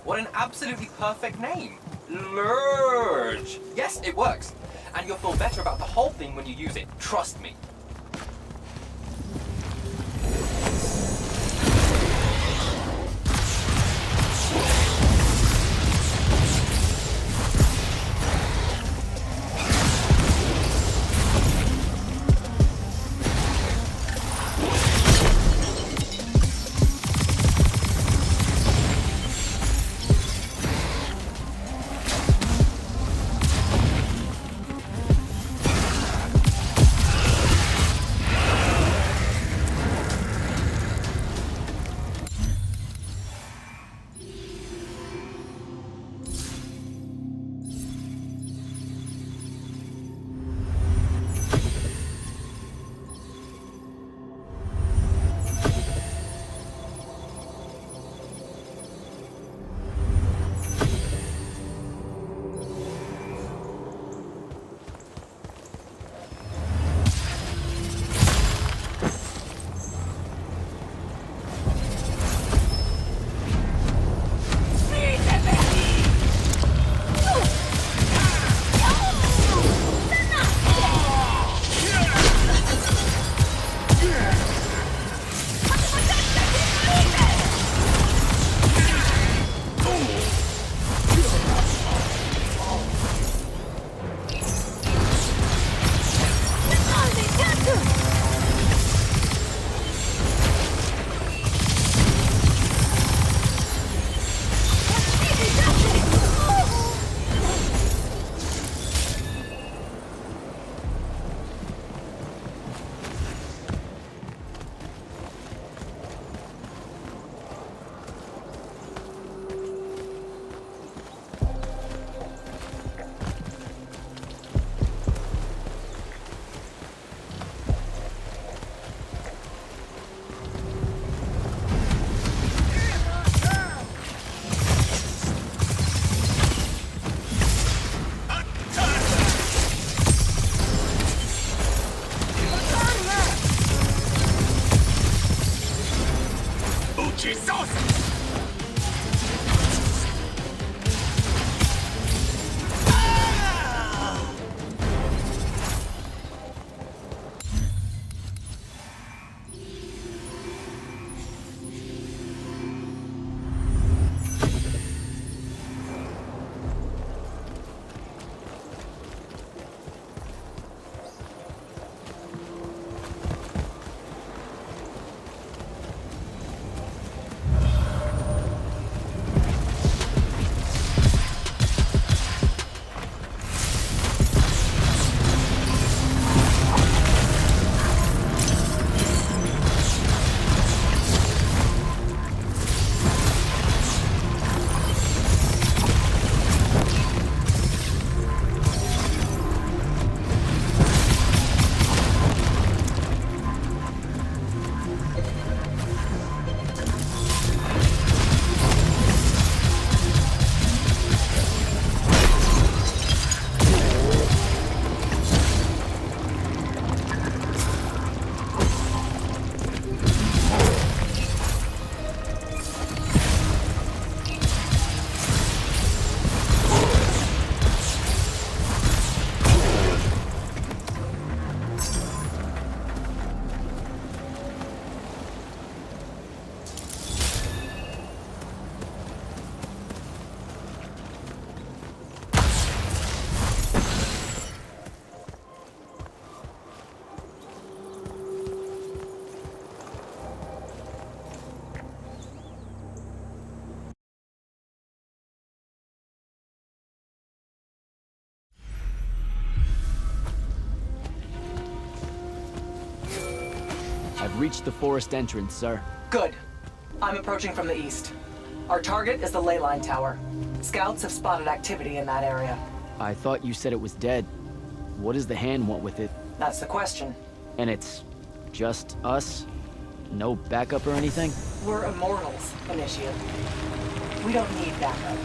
[SPEAKER 16] What an absolutely perfect name. Lurge. Yes, it works. And you'll feel better about the whole thing when you use it. Trust me.
[SPEAKER 2] I've reached the forest entrance, sir.
[SPEAKER 14] Good. I'm approaching from the east. Our target is the ley line tower. Scouts have spotted activity in that area.
[SPEAKER 2] I thought you said it was dead. What does the hand want with it?
[SPEAKER 14] That's the question.
[SPEAKER 2] And it's just us? No backup or anything?
[SPEAKER 14] We're Immortals, Initiate. We don't need backup.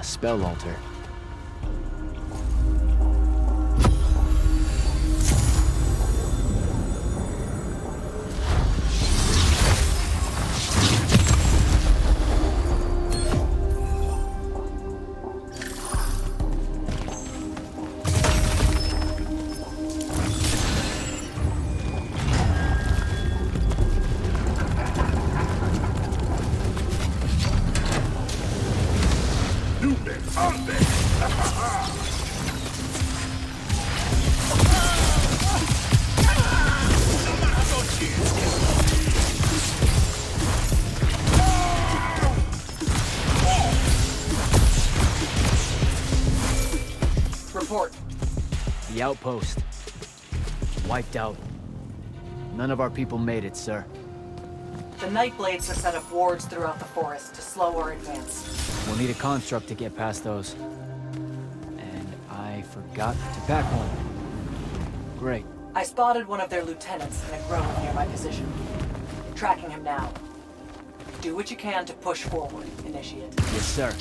[SPEAKER 2] Spell altar.
[SPEAKER 14] Report.
[SPEAKER 2] The outpost. Wiped out. None of our people made it, sir.
[SPEAKER 14] The Nightblades have set up wards throughout the forest to slow our advance.
[SPEAKER 2] We'll need a construct to get past those. And I forgot to pack one. Great.
[SPEAKER 14] I spotted one of their lieutenants in a grove near my position. Tracking him now. Do what you can to push forward, Initiate.
[SPEAKER 2] Yes, sir.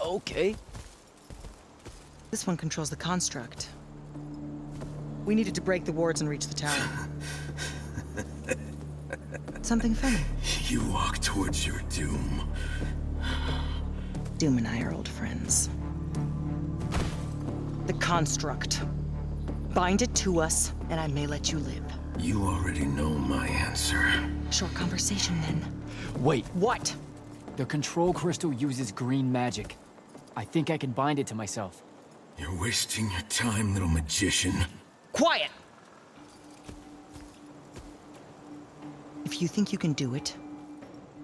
[SPEAKER 2] Okay.
[SPEAKER 14] This one controls the construct. We needed to break the wards and reach the tower. Something funny.
[SPEAKER 17] You walk towards your doom.
[SPEAKER 14] Doom and I are old friends. The construct. Bind it to us, and I may let you live.
[SPEAKER 17] You already know my answer.
[SPEAKER 14] Short conversation, then.
[SPEAKER 2] Wait.
[SPEAKER 14] What?
[SPEAKER 2] The control crystal uses green magic. I think I can bind it to myself.
[SPEAKER 17] You're wasting your time, little magician.
[SPEAKER 14] Quiet! If you think you can do it,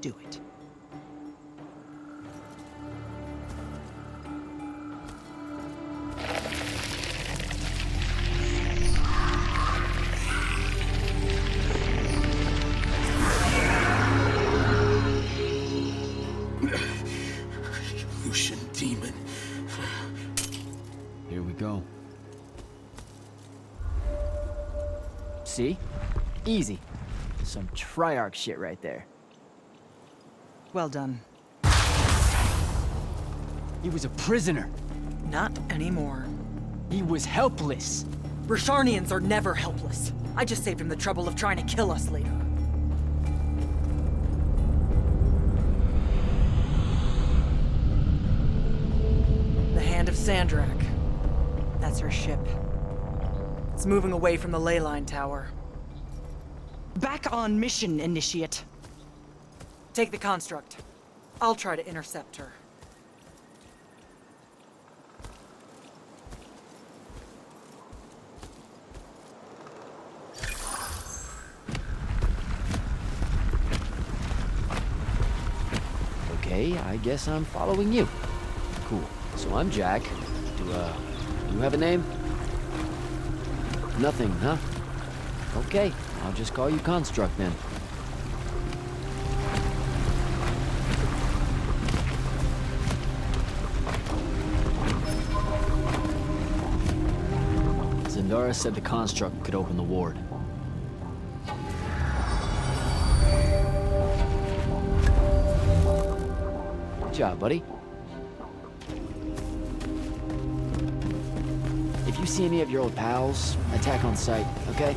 [SPEAKER 14] do it.
[SPEAKER 17] Lucian demon.
[SPEAKER 2] Here we go. See? Easy. Some Triarch shit right there.
[SPEAKER 14] Well done.
[SPEAKER 2] He was a prisoner.
[SPEAKER 14] Not anymore.
[SPEAKER 2] He was helpless.
[SPEAKER 14] Rasharnians are never helpless. I just saved him the trouble of trying to kill us later. of Sandrak. That's her ship. It's moving away from the ley line tower.
[SPEAKER 18] Back on mission, Initiate.
[SPEAKER 14] Take the construct. I'll try to intercept her.
[SPEAKER 2] Okay, I guess I'm following you. Cool. So I'm Jack. Do you have a name? Nothing, huh? Okay, I'll just call you Construct then. Zendara said the Construct could open the ward. Good job, buddy. If you see any of your old pals, attack on sight, okay?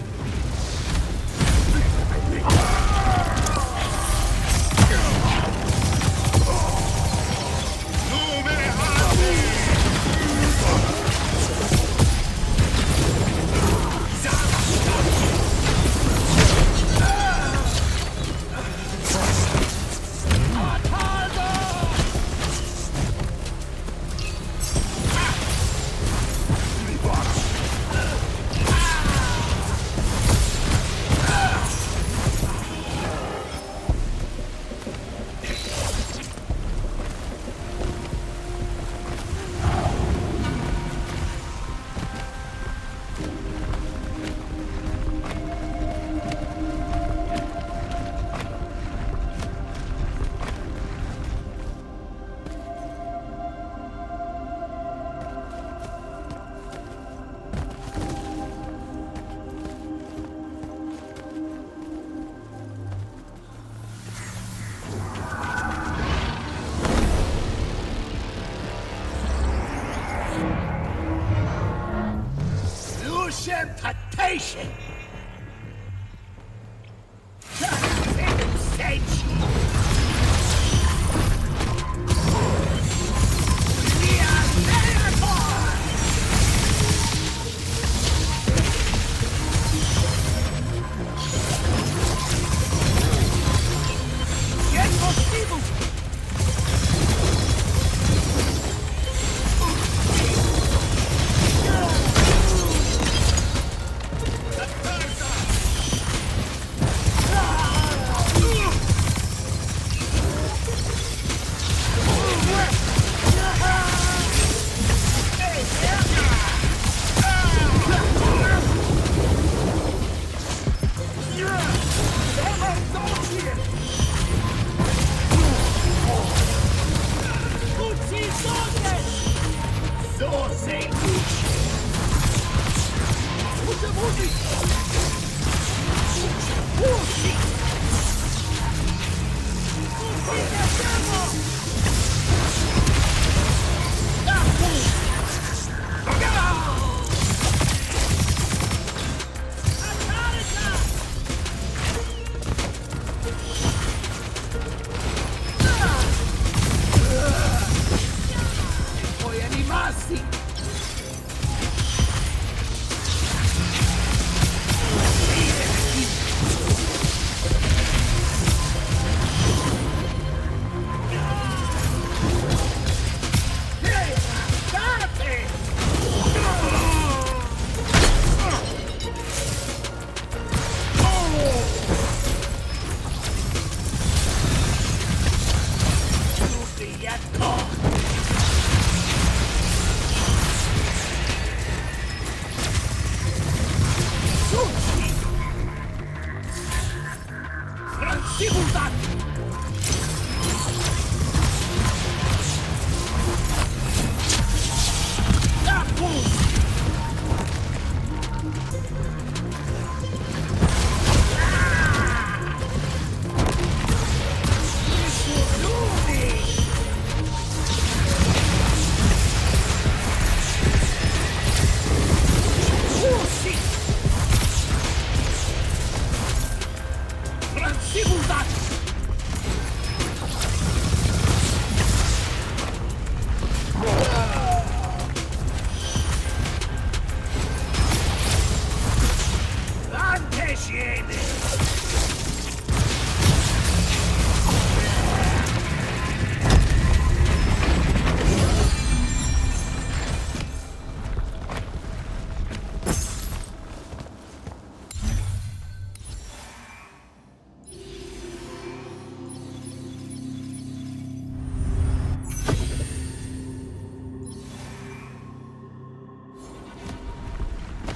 [SPEAKER 4] Temptation!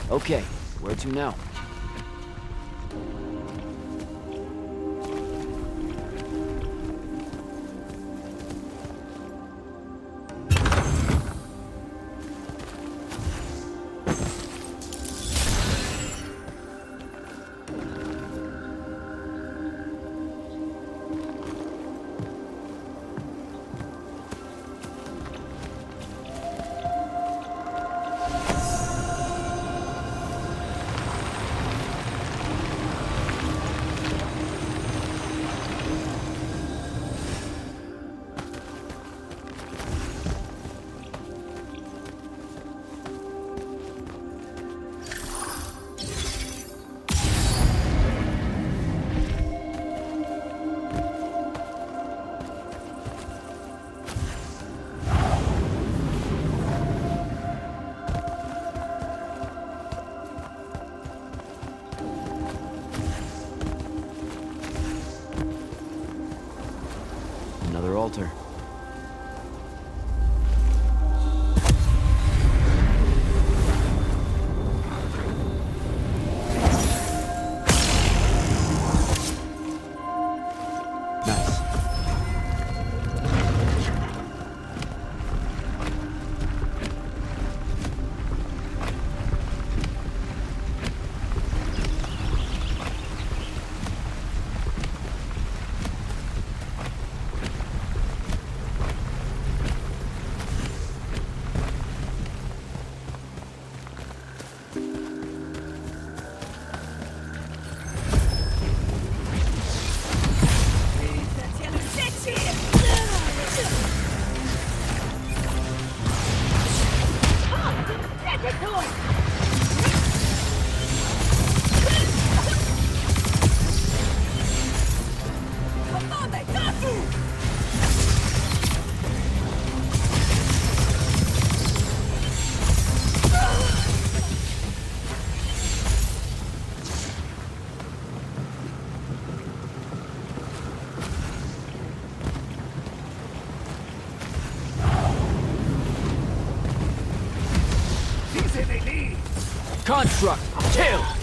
[SPEAKER 2] Okay, where to now? Another altar. Nice. Construct, kill!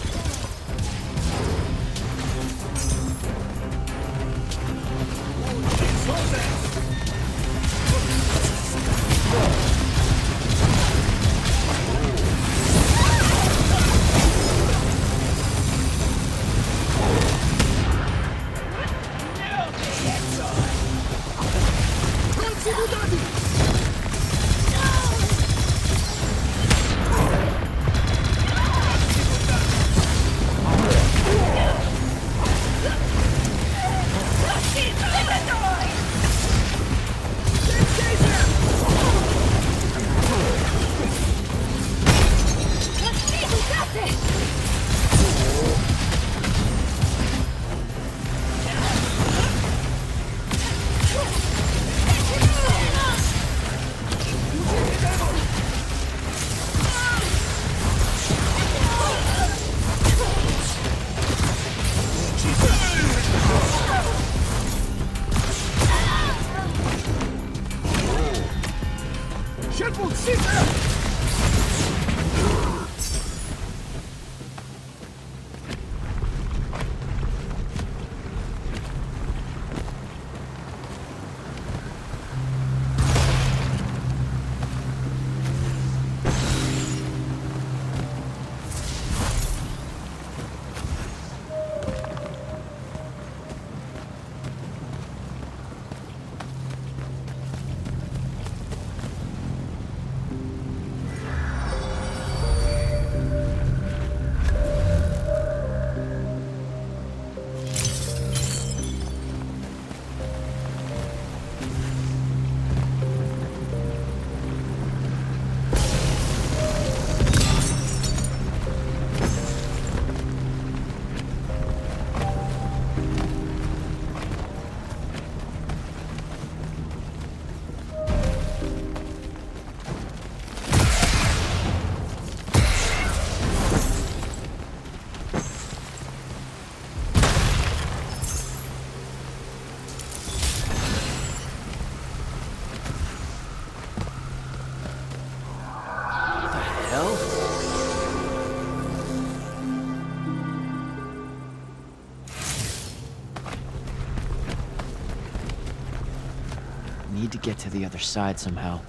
[SPEAKER 2] to get to the other side somehow.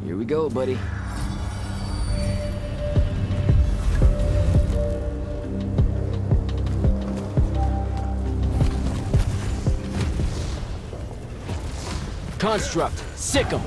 [SPEAKER 2] Here we go, buddy. Construct, sick 'em.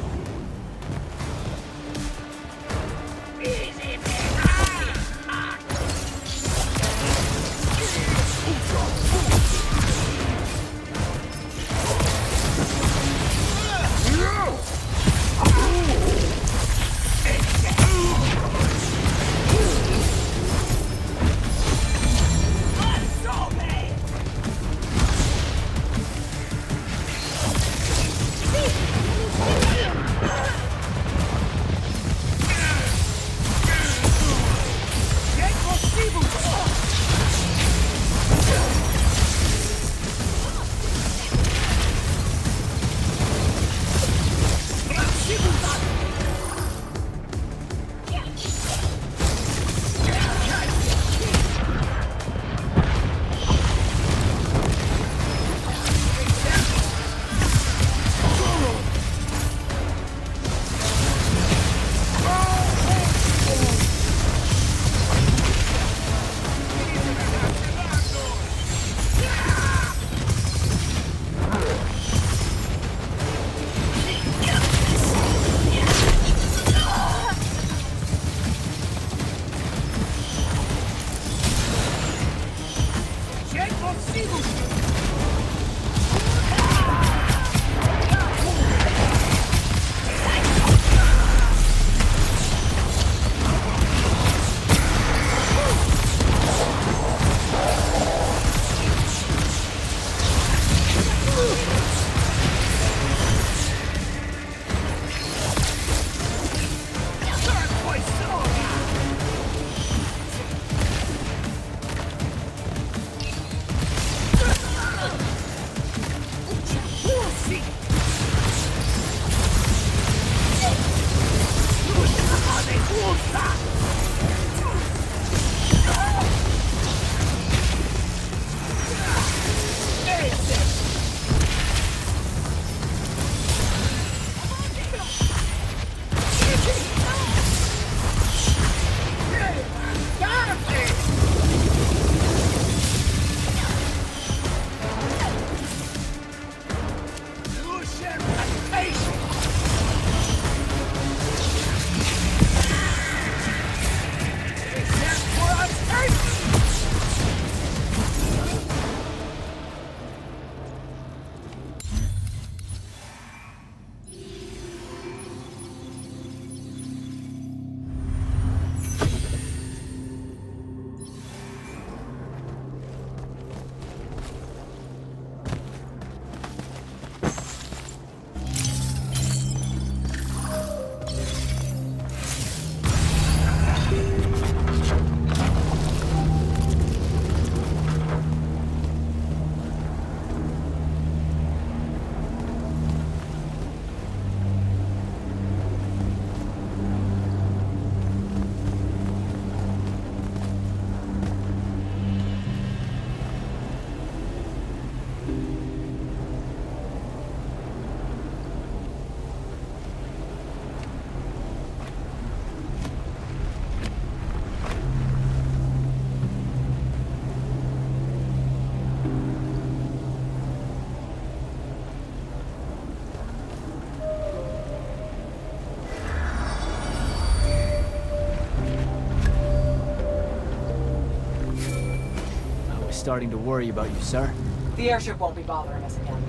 [SPEAKER 2] Starting to worry about you, sir.
[SPEAKER 14] The airship won't be bothering us again.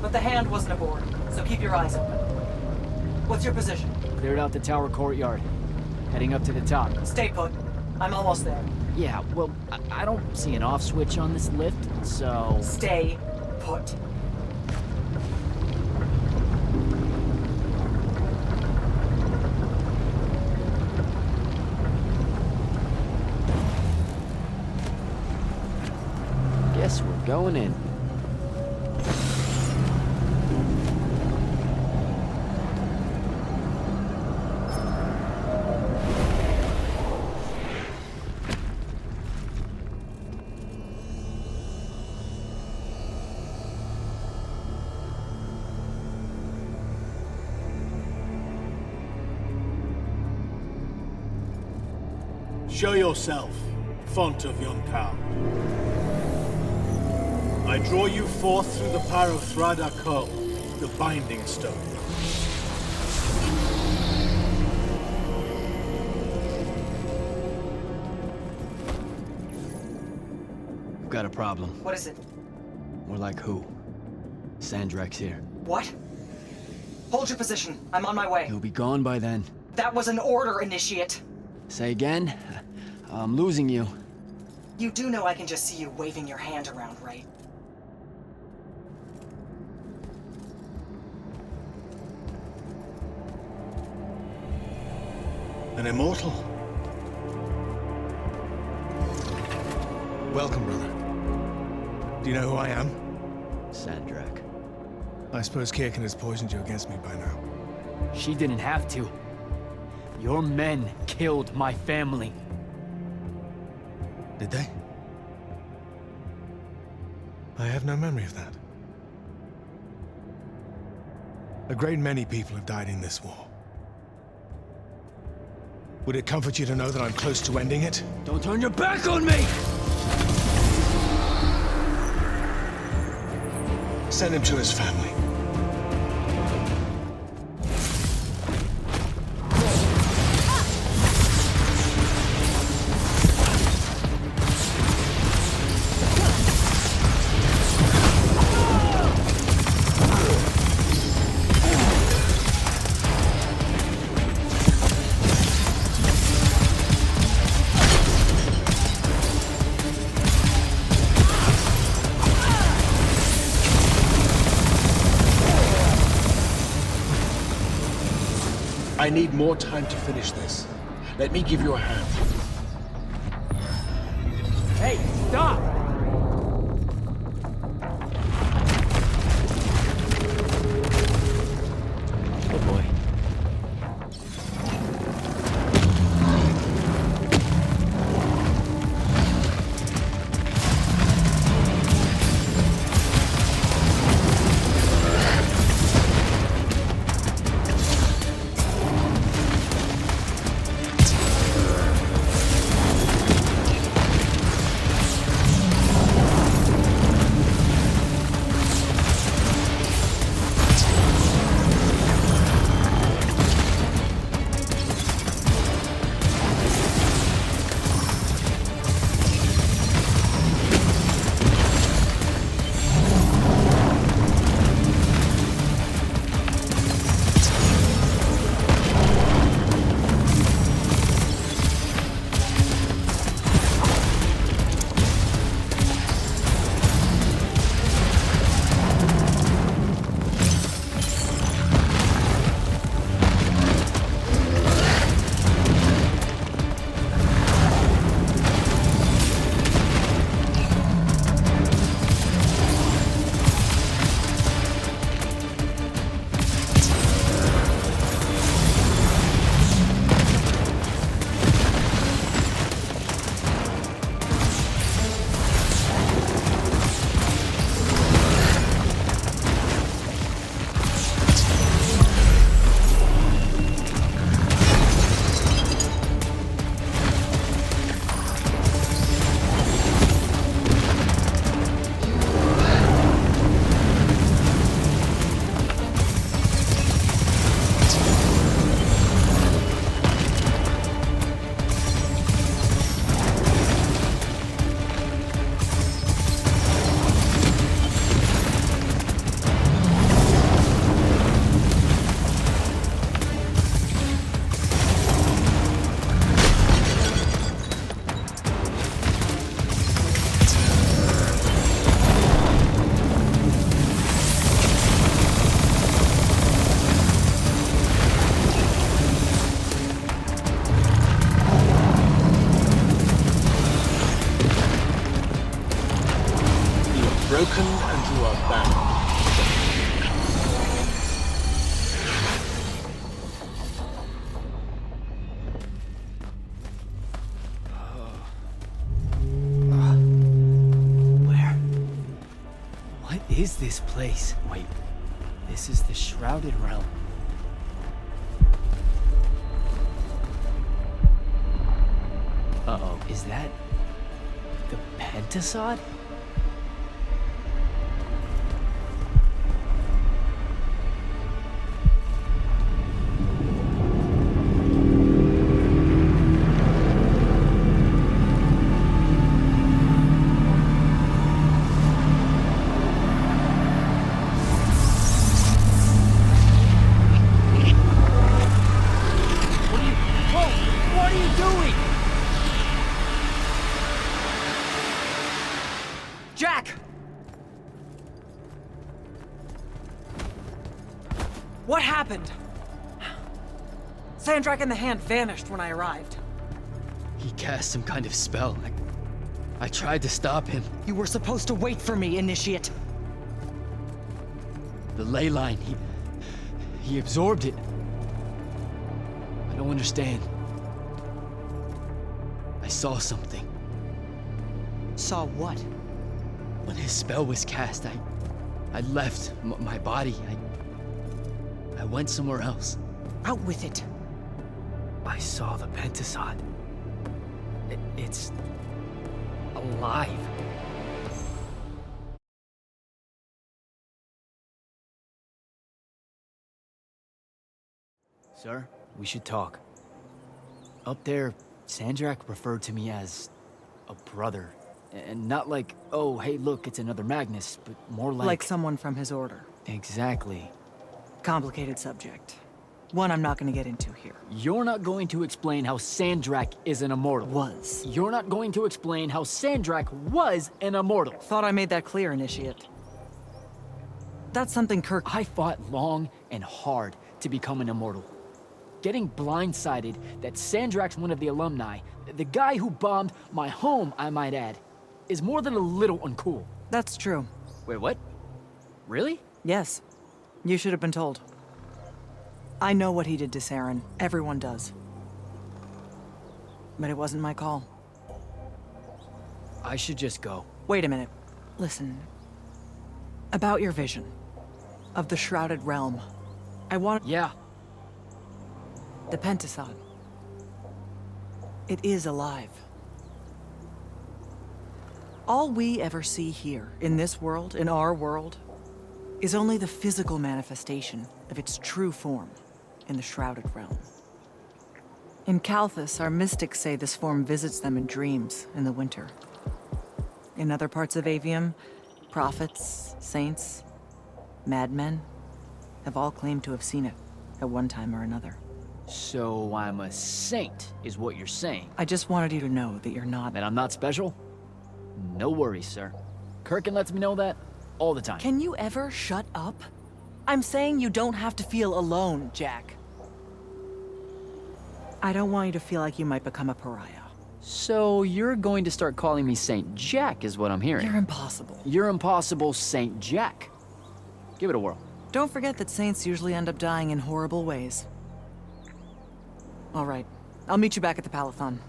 [SPEAKER 14] But the hand wasn't aboard, so keep your eyes open. What's your position?
[SPEAKER 2] Cleared out the tower courtyard. Heading up to the top.
[SPEAKER 14] Stay put. I'm almost there.
[SPEAKER 2] Yeah, well, I don't see an off switch on this lift, so...
[SPEAKER 14] Stay put.
[SPEAKER 2] Guess we're going in.
[SPEAKER 4] Show yourself, font of Yonkou. I draw you forth through the power of Thrada Ko, the Binding Stone.
[SPEAKER 2] We've got a problem.
[SPEAKER 14] What is it?
[SPEAKER 2] More like who? Sandrak's here.
[SPEAKER 14] What? Hold your position. I'm on my way.
[SPEAKER 2] He'll be gone by then.
[SPEAKER 14] That was an order, Initiate.
[SPEAKER 2] Say again? I'm losing you.
[SPEAKER 14] You do know I can just see you waving your hand around, right?
[SPEAKER 4] An immortal?
[SPEAKER 5] Welcome, brother. Do you know who I am?
[SPEAKER 2] Sandrak.
[SPEAKER 5] I suppose Kirkin has poisoned you against me by now.
[SPEAKER 2] She didn't have to. Your men killed my family.
[SPEAKER 5] Did they? I have no memory of that. A great many people have died in this war. Would it comfort you to know that I'm close to ending it?
[SPEAKER 2] Don't turn your back on me!
[SPEAKER 5] Send him to his family.
[SPEAKER 4] I need more time to finish this. Let me give you a hand.
[SPEAKER 2] Hey, stop! Oh boy.
[SPEAKER 4] broken and you are bound.
[SPEAKER 2] What is this place? Wait, this is the Shrouded Realm. Uh-oh, is that the Pentasod? What are you doing?
[SPEAKER 14] Jack! What happened? Sandrak and the Hand vanished when I arrived.
[SPEAKER 2] He cast some kind of spell. I tried to stop him.
[SPEAKER 18] You were supposed to wait for me, Initiate.
[SPEAKER 2] The ley line, he absorbed it. I don't understand. I saw something.
[SPEAKER 18] Saw what?
[SPEAKER 2] When his spell was cast, I left my body. I went somewhere else.
[SPEAKER 18] Out with it.
[SPEAKER 2] I saw the Pentasod. It's alive. Sir, we should talk. Up there, Sandrak referred to me as a brother. And not like, oh, hey, look, it's another Magnus, but more like...
[SPEAKER 14] Like someone from his order.
[SPEAKER 2] Exactly.
[SPEAKER 14] Complicated subject. One I'm not gonna get into here.
[SPEAKER 2] You're not going to explain how Sandrak is an immortal.
[SPEAKER 14] Was.
[SPEAKER 2] You're not going to explain how Sandrak was an immortal.
[SPEAKER 14] Thought I made that clear, Initiate. That's something Kirk...
[SPEAKER 2] I fought long and hard to become an immortal. Getting blindsided that Sandrak's one of the alumni, the guy who bombed my home, I might add, is more than a little uncool.
[SPEAKER 14] That's true.
[SPEAKER 2] Wait, what? Really?
[SPEAKER 14] Yes. You should have been told. I know what he did to Saren. Everyone does. But it wasn't my call.
[SPEAKER 2] I should just go.
[SPEAKER 14] Wait a minute. Listen. About your vision. Of the Shrouded Realm. I want...
[SPEAKER 2] Yeah.
[SPEAKER 14] The Pentasod. It is alive. All we ever see here, in this world, in our world, is only the physical manifestation of its true form in the Shrouded Realm. In Kalthus, our mystics say this form visits them in dreams in the winter. In other parts of Aveum, prophets, saints, madmen have all claimed to have seen it at one time or another.
[SPEAKER 2] So I'm a saint, is what you're saying.
[SPEAKER 14] I just wanted you to know that you're not...
[SPEAKER 2] That I'm not special? No worries, sir. Kirkin lets me know that all the time.
[SPEAKER 14] Can you ever shut up? I'm saying you don't have to feel alone, Jack. I don't want you to feel like you might become a pariah.
[SPEAKER 2] So you're going to start calling me Saint Jack, is what I'm hearing.
[SPEAKER 14] You're impossible.
[SPEAKER 2] You're impossible, Saint Jack. Give it a whirl.
[SPEAKER 14] Don't forget that saints usually end up dying in horrible ways. All right. I'll meet you back at the Palathon.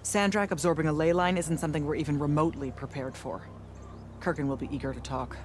[SPEAKER 14] Sandrak absorbing a ley line isn't something we're even remotely prepared for. Kirkin will be eager to talk.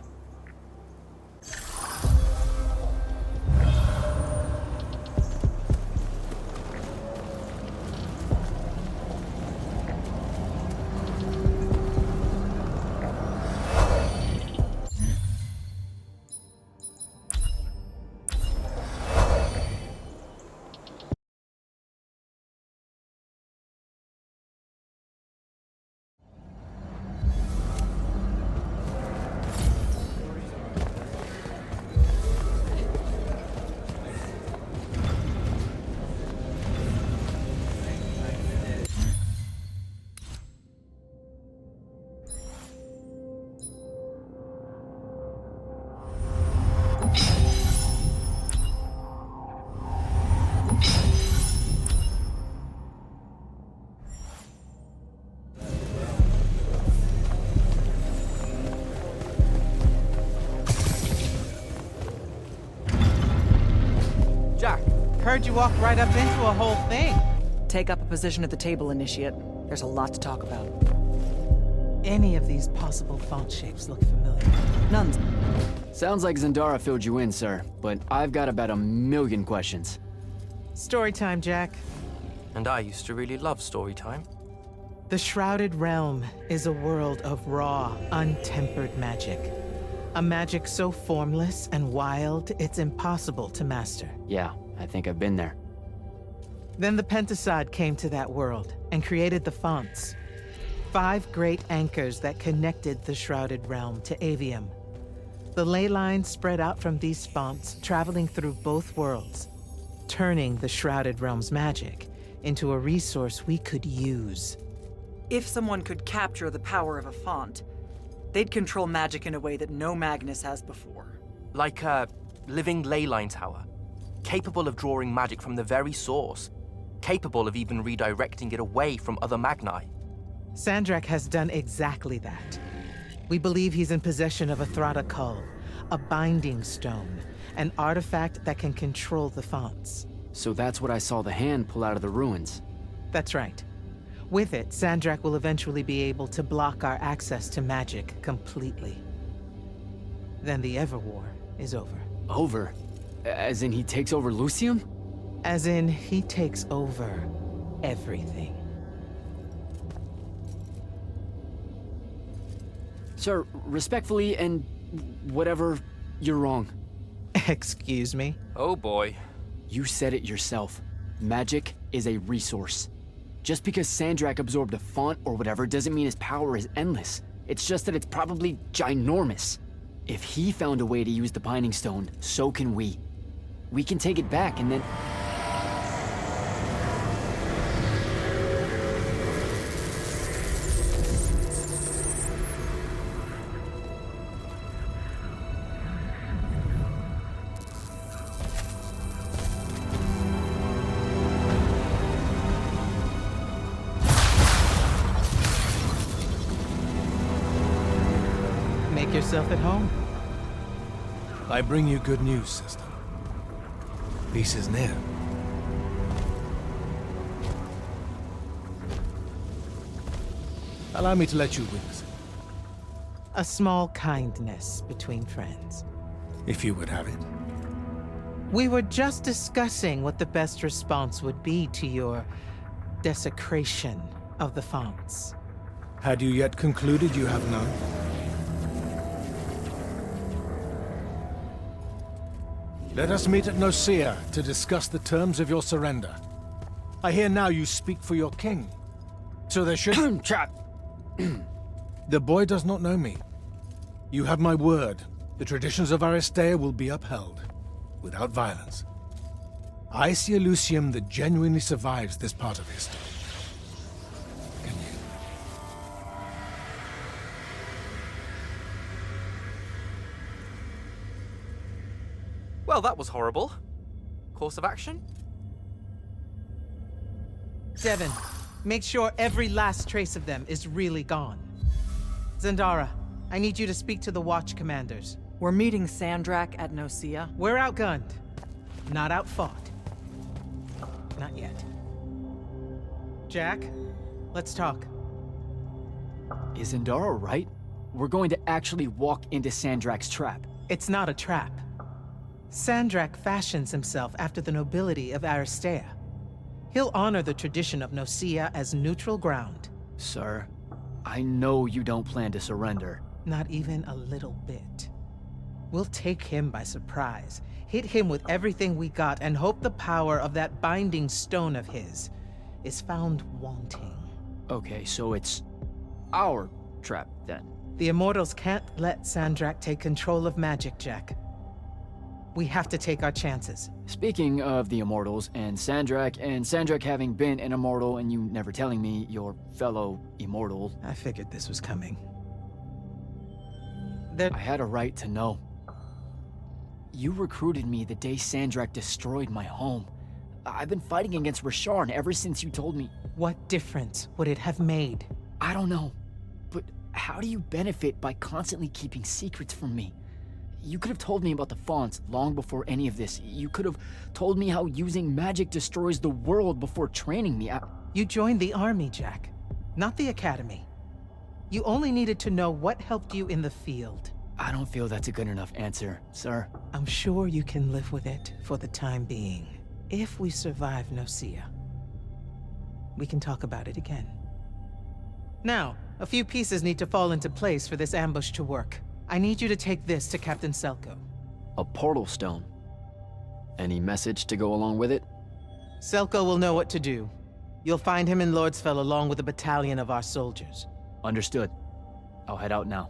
[SPEAKER 10] Heard you walk right up into a whole thing.
[SPEAKER 14] Take up a position at the table, Initiate. There's a lot to talk about.
[SPEAKER 10] Any of these possible font shapes look familiar.
[SPEAKER 14] None.
[SPEAKER 2] Sounds like Zendara filled you in, sir, but I've got about 1,000,000 questions.
[SPEAKER 10] Story time, Jack.
[SPEAKER 19] And I used to really love story time.
[SPEAKER 10] The Shrouded Realm is a world of raw, untempered magic. A magic so formless and wild, it's impossible to master.
[SPEAKER 2] Yeah, I think I've been there.
[SPEAKER 10] Then the Pentasod came to that world and created the fonts. 5 great anchors that connected the Shrouded Realm to Aveum. The ley lines spread out from these fonts, traveling through both worlds, turning the Shrouded Realm's magic into a resource we could use.
[SPEAKER 14] If someone could capture the power of a font, they'd control magic in a way that no Magnus has before.
[SPEAKER 19] Like a living leyline tower, capable of drawing magic from the very source, capable of even redirecting it away from other Magni.
[SPEAKER 10] Sandrak has done exactly that. We believe he's in possession of a Thrata Cull, a binding stone, an artifact that can control the fonts.
[SPEAKER 2] So that's what I saw the hand pull out of the ruins.
[SPEAKER 10] That's right. With it, Sandrak will eventually be able to block our access to magic completely. Then the Everwar is over.
[SPEAKER 2] Over? As in he takes over Lucium?
[SPEAKER 10] As in he takes over everything.
[SPEAKER 2] Sir, respectfully and whatever, you're wrong.
[SPEAKER 10] Excuse me?
[SPEAKER 19] Oh boy.
[SPEAKER 2] You said it yourself. Magic is a resource. Just because Sandrak absorbed a font or whatever doesn't mean his power is endless. It's just that it's probably ginormous. If he found a way to use the Binding Stone, so can we. We can take it back and then...
[SPEAKER 10] Make yourself at home.
[SPEAKER 5] I bring you good news, sister. Peace is near. Allow me to let you witness it,
[SPEAKER 10] A small kindness between friends.
[SPEAKER 5] if you would have it.
[SPEAKER 10] We were just discussing what the best response would be to your desecration of the fonts.
[SPEAKER 5] Had you yet concluded you have none? Let us meet at Nicaea to discuss the terms of your surrender. I hear now you speak for your king. So there should...
[SPEAKER 2] Trap!
[SPEAKER 5] The boy does not know me. You have my word. The traditions of Aristea will be upheld, without violence. I see a Lucium that genuinely survives this part of history. Can you?
[SPEAKER 19] Well, that was horrible. Course of action?
[SPEAKER 10] Devin, make sure every last trace of them is really gone. Zendara, I need you to speak to the Watch commanders.
[SPEAKER 14] We're meeting Sandrak at Nicaea.
[SPEAKER 10] We're outgunned, not outfought. Not yet. Jack, let's talk.
[SPEAKER 2] Is Zendara right? We're going to actually walk into Sandrak's trap.
[SPEAKER 10] It's not a trap. Sandrak fashions himself after the nobility of Aristea. He'll honor the tradition of Nicaea as neutral ground.
[SPEAKER 2] Sir, I know you don't plan to surrender.
[SPEAKER 10] Not even a little bit. We'll take him by surprise, hit him with everything we got, and hope the power of that binding stone of his is found wanting.
[SPEAKER 2] Okay, so it's our trap, then.
[SPEAKER 10] The Immortals can't let Sandrak take control of magic, Jack. We have to take our chances.
[SPEAKER 2] Speaking of the Immortals and Sandrak having been an Immortal and you never telling me your fellow Immortal...
[SPEAKER 10] I figured this was coming.
[SPEAKER 2] I had a right to know. You recruited me the day Sandrak destroyed my home. I've been fighting against Rasharn ever since you told me.
[SPEAKER 10] What difference would it have made?
[SPEAKER 2] I don't know. But how do you benefit by constantly keeping secrets from me? You could have told me about the fonts long before any of this. You could have told me how using magic destroys the world before training me.
[SPEAKER 10] You joined the army, Jack, not the academy. You only needed to know what helped you in the field.
[SPEAKER 2] I don't feel that's a good enough answer, sir.
[SPEAKER 10] I'm sure you can live with it for the time being. If we survive Nocia, we can talk about it again. Now, a few pieces need to fall into place for this ambush to work. I need you to take this to Captain Selko.
[SPEAKER 2] A portal stone? Any message to go along with it?
[SPEAKER 10] Selko will know what to do. You'll find him in Lordsfell along with a battalion of our soldiers.
[SPEAKER 2] Understood. I'll head out now.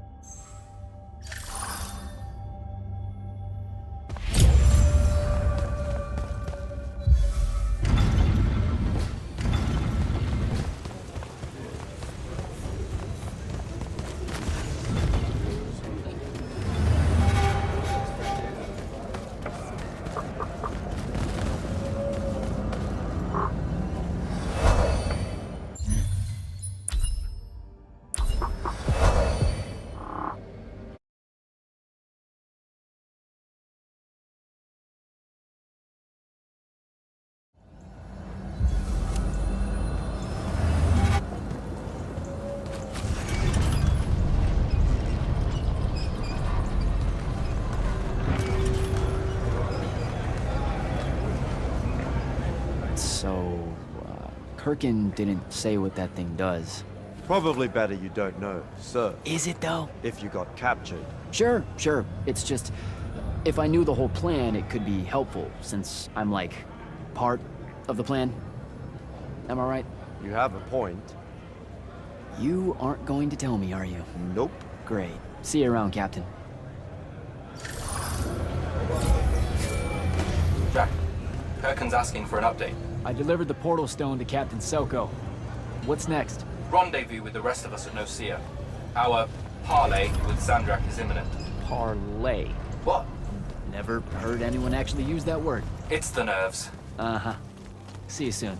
[SPEAKER 2] Perkin didn't say what that thing does.
[SPEAKER 11] Probably better you don't know, sir.
[SPEAKER 2] Is it though?
[SPEAKER 11] If you got captured.
[SPEAKER 2] Sure. It's just, if I knew the whole plan, it could be helpful, since I'm like, part of the plan. Am I right?
[SPEAKER 11] You have a point.
[SPEAKER 2] You aren't going to tell me, are you?
[SPEAKER 11] Nope.
[SPEAKER 2] Great. See you around, Captain.
[SPEAKER 16] Jack, Perkin's asking for an update.
[SPEAKER 2] I delivered the portal stone to Captain Selko. What's next?
[SPEAKER 16] Rendezvous with the rest of us at Nocia. Our parley with Sandrak is imminent.
[SPEAKER 2] Parley?
[SPEAKER 16] What?
[SPEAKER 2] Never heard anyone actually use that word.
[SPEAKER 16] It's the nerves.
[SPEAKER 2] Uh-huh. See you soon.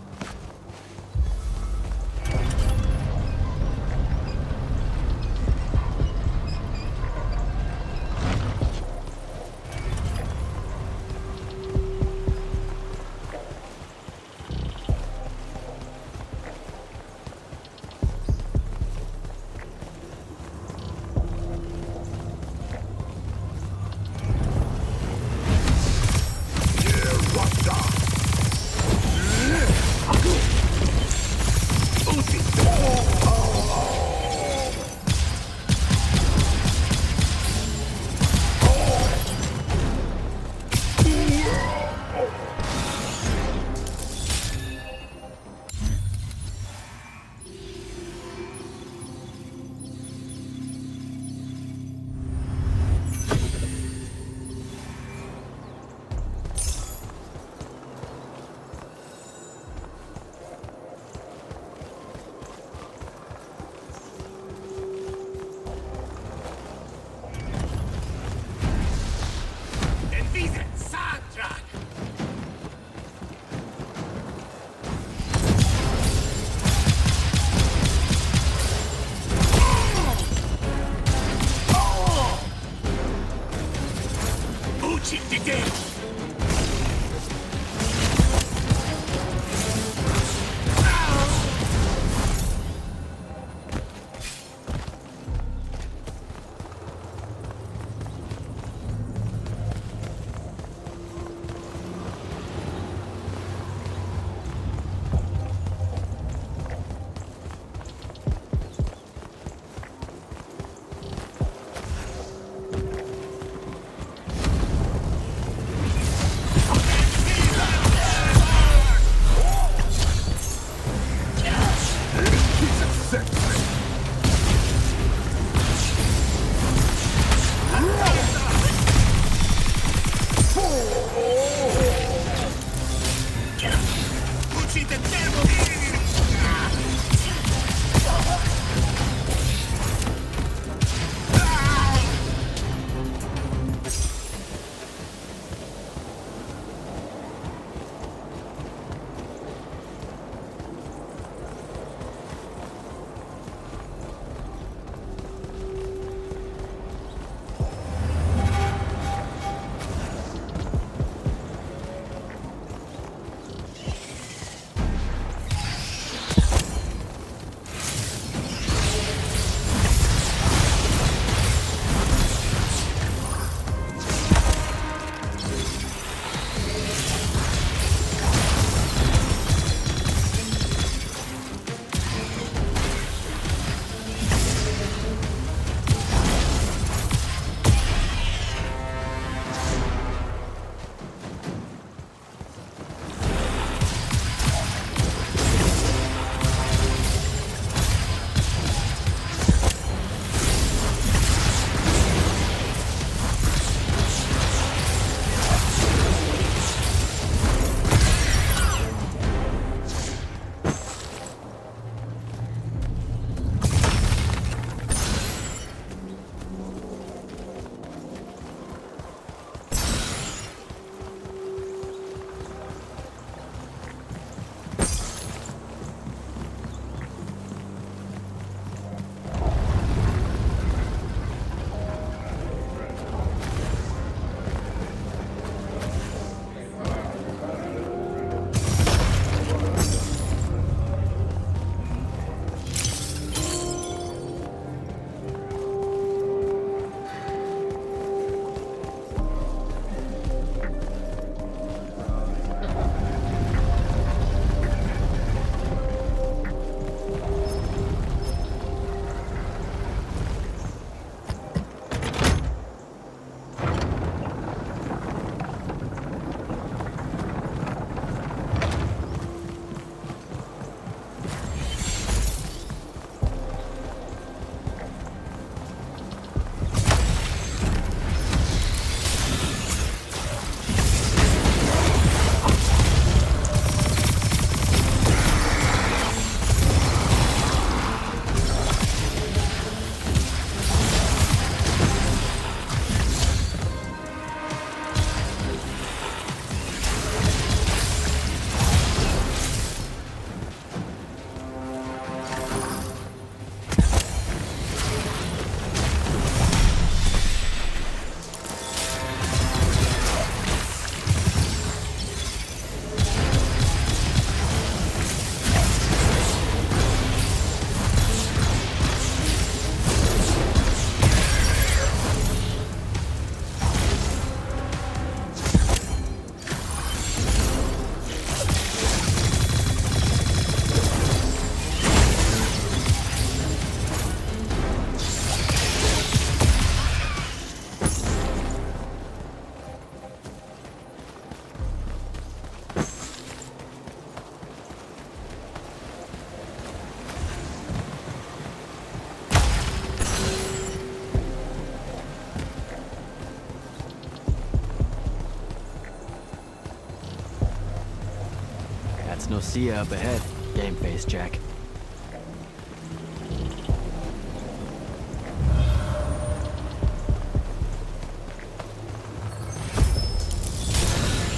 [SPEAKER 2] That's Nocia up ahead. Game face, Jack.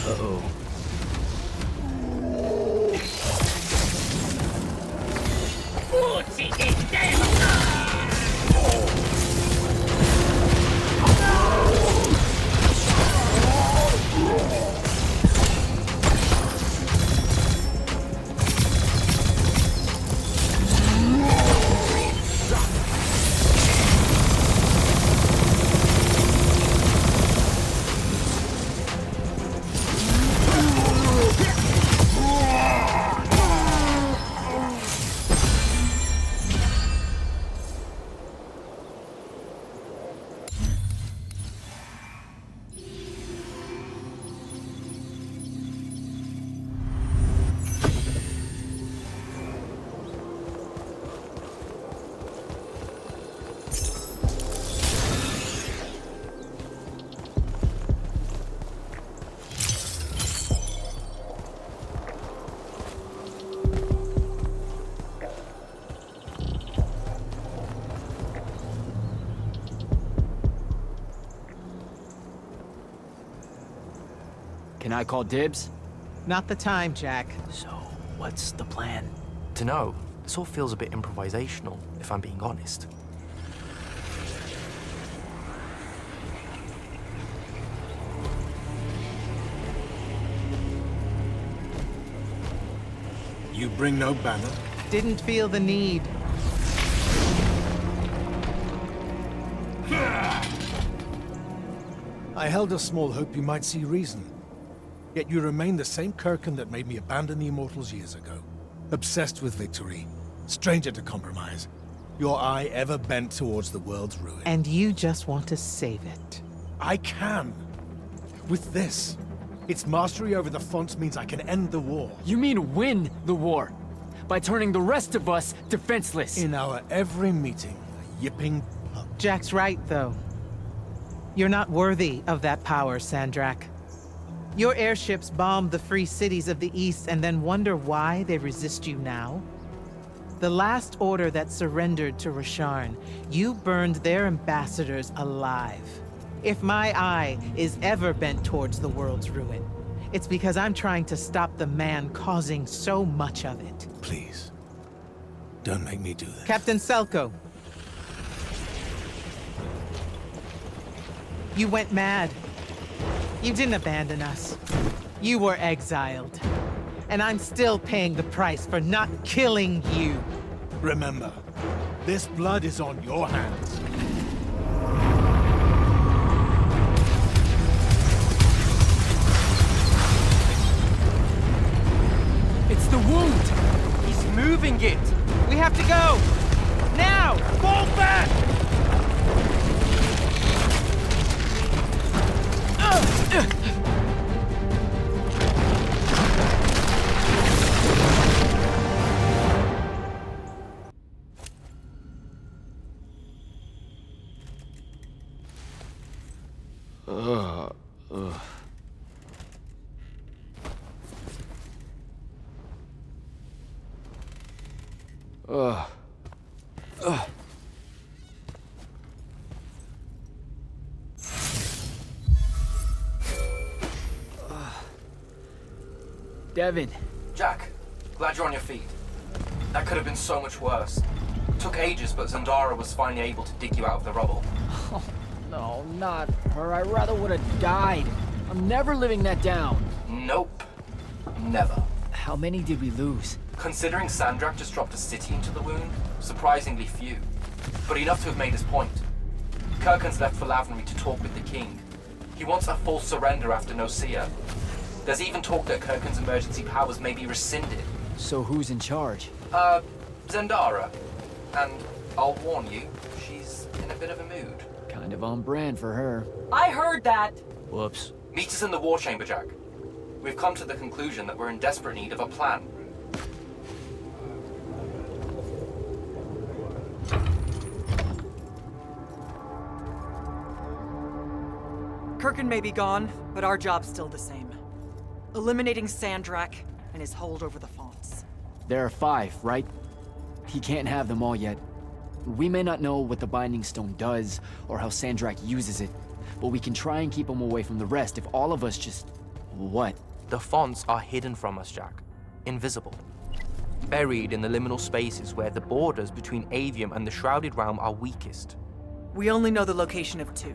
[SPEAKER 2] Uh-oh. Can I call dibs?
[SPEAKER 10] Not the time, Jack.
[SPEAKER 2] So, what's the plan?
[SPEAKER 19] To know, this all feels a bit improvisational, if I'm being honest.
[SPEAKER 5] You bring no banner?
[SPEAKER 10] Didn't feel the need.
[SPEAKER 5] I held a small hope you might see reason. Yet you remain the same Kirkin that made me abandon the Immortals years ago. Obsessed with victory, stranger to compromise. Your eye ever bent towards the world's ruin.
[SPEAKER 10] And you just want to save it.
[SPEAKER 5] I can. With this. Its mastery over the fonts means I can end the war.
[SPEAKER 2] You mean win the war? By turning the rest of us defenseless?
[SPEAKER 5] In our every meeting, a yipping pup.
[SPEAKER 10] Jack's right, though. You're not worthy of that power, Sandrak. Your airships bombed the free cities of the East and then wonder why they resist you now? The last order that surrendered to Rasharn, you burned their ambassadors alive. If my eye is ever bent towards the world's ruin, it's because I'm trying to stop the man causing so much of it.
[SPEAKER 5] Please, don't make me do this.
[SPEAKER 10] Captain Selko. You went mad. You didn't abandon us. You were exiled. And I'm still paying the price for not killing you.
[SPEAKER 5] Remember, this blood is on your hands.
[SPEAKER 2] It's the wound!
[SPEAKER 19] He's moving it!
[SPEAKER 10] We have to go! Now! Fall back!
[SPEAKER 2] Devin.
[SPEAKER 16] Jack, glad you're on your feet. That could have been so much worse. Took ages, but Zendara was finally able to dig you out of the rubble.
[SPEAKER 2] Oh, no, not her. I rather would have died. I'm never living that down.
[SPEAKER 16] Nope. Never.
[SPEAKER 2] How many did we lose?
[SPEAKER 16] Considering Sandrak just dropped a city into the wound, surprisingly few. But enough to have made his point. Kirkin's left for Lavenry to talk with the king. He wants a full surrender after Nocia. There's even talk that Kirkin's emergency powers may be rescinded.
[SPEAKER 2] So who's in charge?
[SPEAKER 16] Zendara. And I'll warn you, she's in a bit of a mood.
[SPEAKER 2] Kind of on brand for her.
[SPEAKER 14] I heard that!
[SPEAKER 2] Whoops.
[SPEAKER 16] Meet us in the war chamber, Jack. We've come to the conclusion that we're in desperate need of a plan.
[SPEAKER 14] Kirkin may be gone, but our job's still the same. Eliminating Sandrak and his hold over the fonts.
[SPEAKER 2] There are 5, right? He can't have them all yet. We may not know what the Binding Stone does, or how Sandrak uses it, but we can try and keep him away from the rest if all of us just... What?
[SPEAKER 19] The fonts are hidden from us, Jack. Invisible. Buried in the liminal spaces where the borders between Aveum and the Shrouded Realm are weakest.
[SPEAKER 14] We only know the location of 2.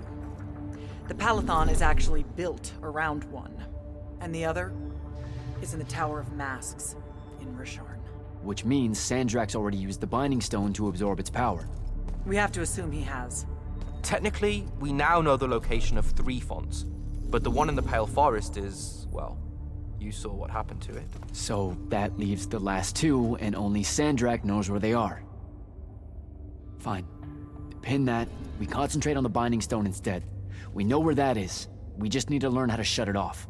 [SPEAKER 14] The Palathon is actually built around one, and the other is in the Tower of Masks in Risharn.
[SPEAKER 2] Which means Sandrak's already used the Binding Stone to absorb its power.
[SPEAKER 14] We have to assume he has.
[SPEAKER 19] Technically, we now know the location of 3 fonts, but the one in the Pale Forest is, well, you saw what happened to it.
[SPEAKER 2] So that leaves the last 2, and only Sandrak knows where they are. Fine. Pin that. We concentrate on the Binding Stone instead. We know where that is. We just need to learn how to shut it off.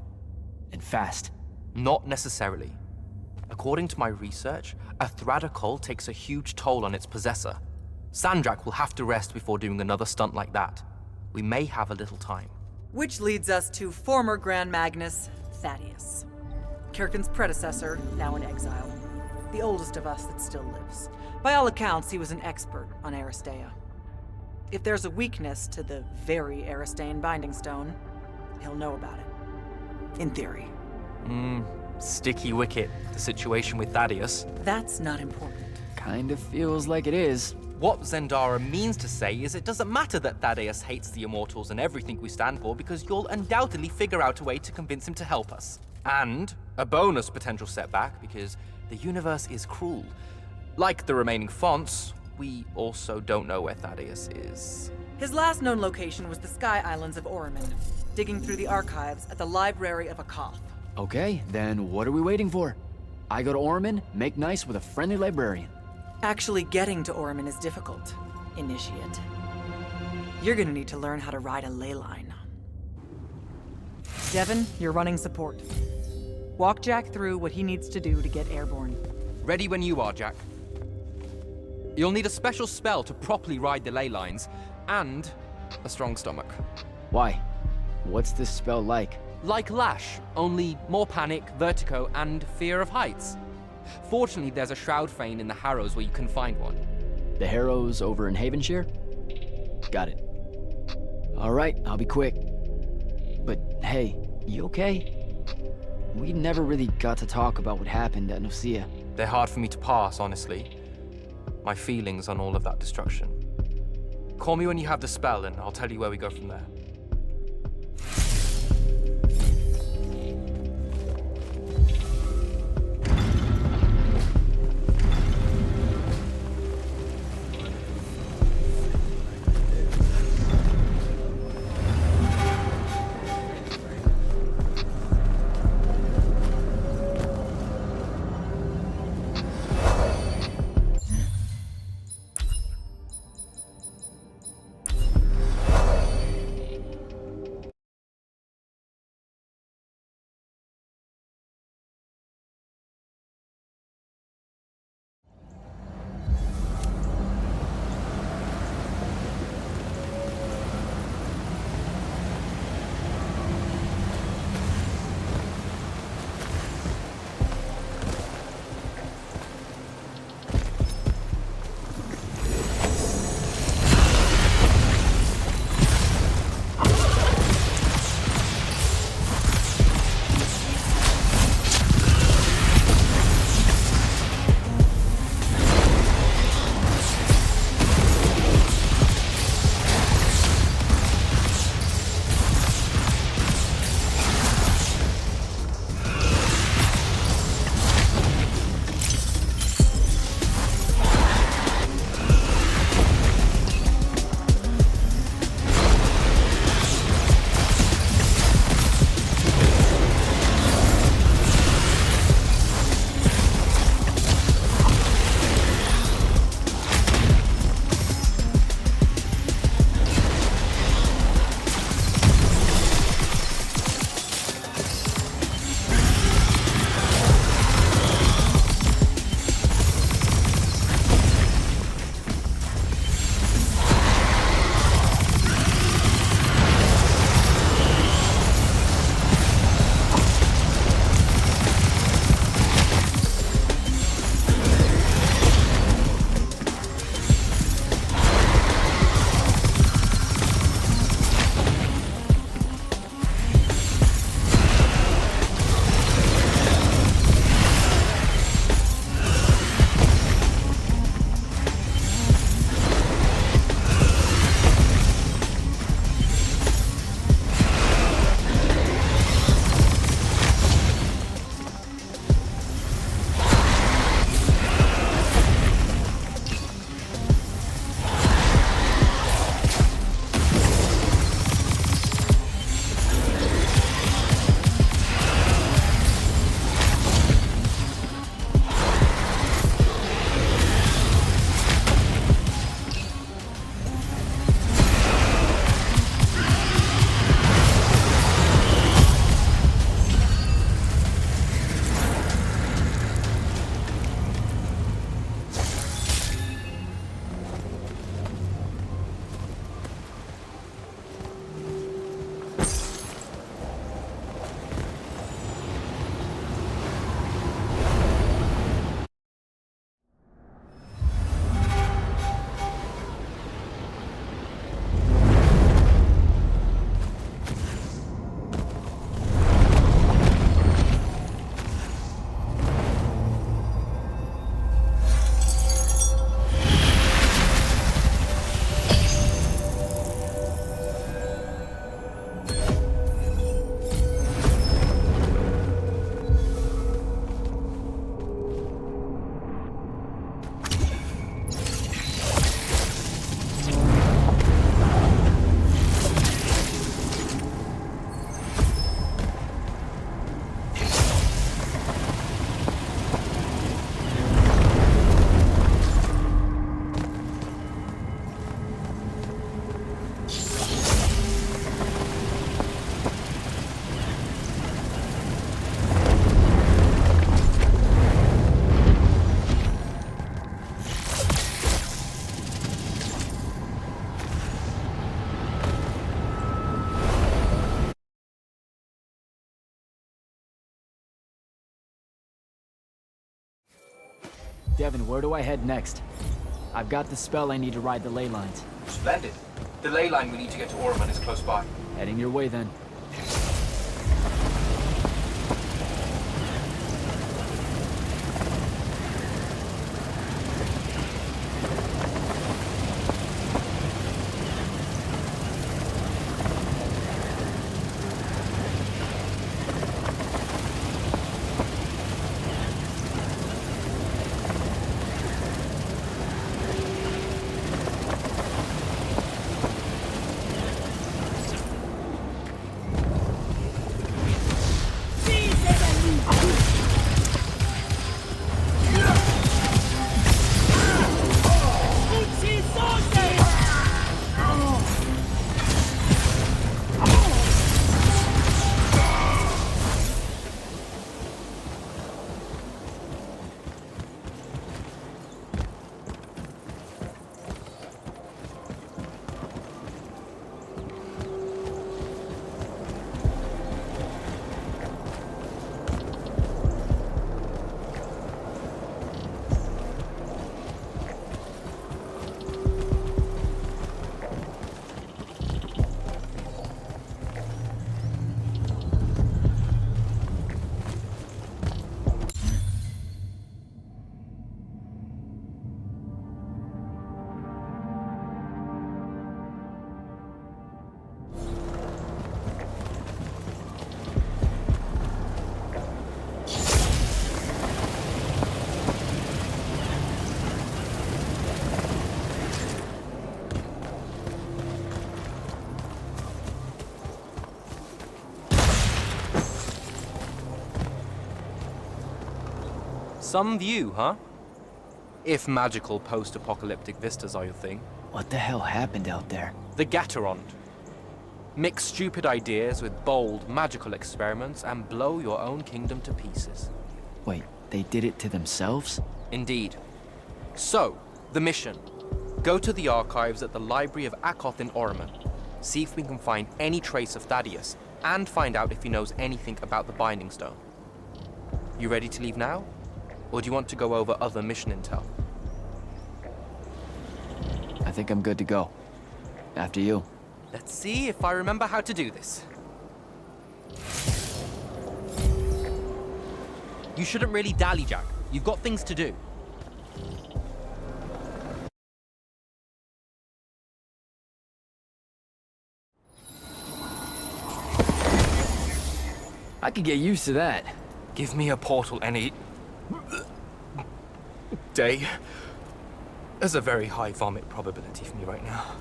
[SPEAKER 2] And fast.
[SPEAKER 19] Not necessarily. According to my research, a Thradda cull takes a huge toll on its possessor. Sandrak will have to rest before doing another stunt like that. We may have a little time.
[SPEAKER 14] Which leads us to former Grand Magnus, Thaddeus. Kirkin's predecessor, now in exile. The oldest of us that still lives. By all accounts, he was an expert on Aristea. If there's a weakness to the very Aristean Binding Stone, he'll know about it. In theory.
[SPEAKER 19] Sticky wicket, the situation with Thaddeus.
[SPEAKER 14] That's not important.
[SPEAKER 2] Kind of feels like it is.
[SPEAKER 19] What Zendara means to say is it doesn't matter that Thaddeus hates the Immortals and everything we stand for, because you'll undoubtedly figure out a way to convince him to help us. And a bonus potential setback, because the universe is cruel. Like the remaining fonts, we also don't know where Thaddeus is.
[SPEAKER 14] His last known location was the Sky Islands of Oromon, digging through the archives at the Library of Akoth.
[SPEAKER 2] Okay, then what are we waiting for? I go to Oromon, make nice with a friendly librarian.
[SPEAKER 14] Actually getting to Oromon is difficult, Initiate. You're gonna need to learn how to ride a ley line. Devin, you're running support. Walk Jack through what he needs to do to get airborne.
[SPEAKER 13] Ready when you are, Jack. You'll need a special spell to properly ride the ley lines, and a strong stomach.
[SPEAKER 2] Why? What's this spell like?
[SPEAKER 13] Like Lash, only more panic, vertigo, and fear of heights. Fortunately, there's a Shroud Fane in the Harrows where you can find one.
[SPEAKER 2] The Harrows over in Havenshire? Got it. All right, I'll be quick. But hey, you okay? We never really got to talk about what happened at Nicaea.
[SPEAKER 19] They're hard for me to pass, honestly. My feelings on all of that destruction. Call me when you have the spell, and I'll tell you where we go from there.
[SPEAKER 2] Devin, where do I head next? I've got the spell I need to ride the ley lines.
[SPEAKER 16] Splendid. The ley line we need to get to Orman is close by.
[SPEAKER 2] Heading your way then.
[SPEAKER 19] Some view, huh? If magical post-apocalyptic vistas are your thing.
[SPEAKER 2] What the hell happened out there?
[SPEAKER 19] The Gatterond. Mix stupid ideas with bold, magical experiments and blow your own kingdom to pieces.
[SPEAKER 2] Wait, they did it to themselves?
[SPEAKER 19] Indeed. So, the mission. Go to the archives at the Library of Akoth in Orman. See if we can find any trace of Thaddeus, and find out if he knows anything about the Binding Stone. You ready to leave now? Or do you want to go over other mission intel?
[SPEAKER 2] I think I'm good to go. After you.
[SPEAKER 19] Let's see if I remember how to do this. You shouldn't really dally, Jack. You've got things to do.
[SPEAKER 2] I could get used to that.
[SPEAKER 19] Give me a portal any day. There's a very high vomit probability for me right now.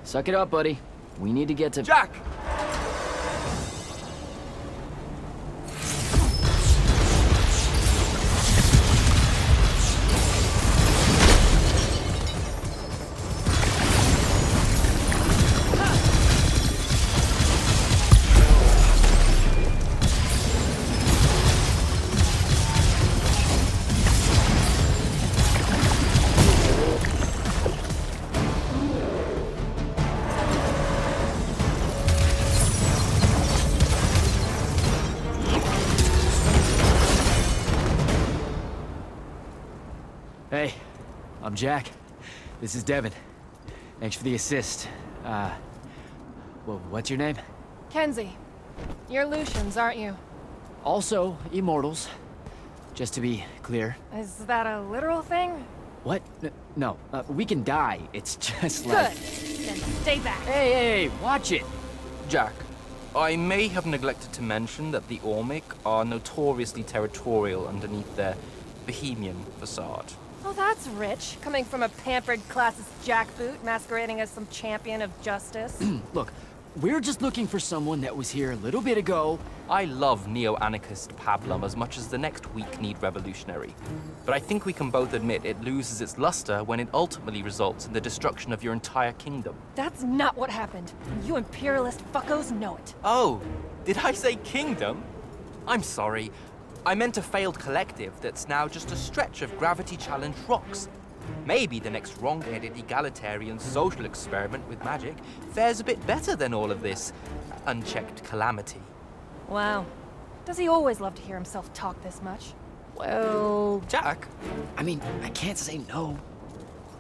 [SPEAKER 2] Suck it up, buddy. We need to get to...
[SPEAKER 19] Jack!
[SPEAKER 2] Hey, I'm Jack. This is Devin. Thanks for the assist. Well, what's your name?
[SPEAKER 20] Kenzie. You're Lucians, aren't you?
[SPEAKER 2] Also, Immortals. Just to be clear.
[SPEAKER 20] Is that a literal thing?
[SPEAKER 2] What? No, we can die. It's just like...
[SPEAKER 20] Good. Then stay back.
[SPEAKER 2] Hey, watch it.
[SPEAKER 19] Jack, I may have neglected to mention that the Ormic are notoriously territorial underneath their Bohemian facade.
[SPEAKER 20] Oh, that's rich. Coming from a pampered classist jackboot masquerading as some champion of justice.
[SPEAKER 2] Look, we're just looking for someone that was here a little bit ago.
[SPEAKER 19] I love neo-anarchist pablum as much as the next weak-kneed revolutionary. But I think we can both admit it loses its luster when it ultimately results in the destruction of your entire kingdom.
[SPEAKER 20] That's not what happened. You imperialist fuckos know it.
[SPEAKER 19] Oh, did I say kingdom? I'm sorry. I meant a failed collective that's now just a stretch of gravity-challenged rocks. Maybe the next wrong-headed egalitarian social experiment with magic fares a bit better than all of this unchecked calamity.
[SPEAKER 20] Wow. Does he always love to hear himself talk this much?
[SPEAKER 2] Well...
[SPEAKER 19] Jack?
[SPEAKER 2] I mean, I can't say no.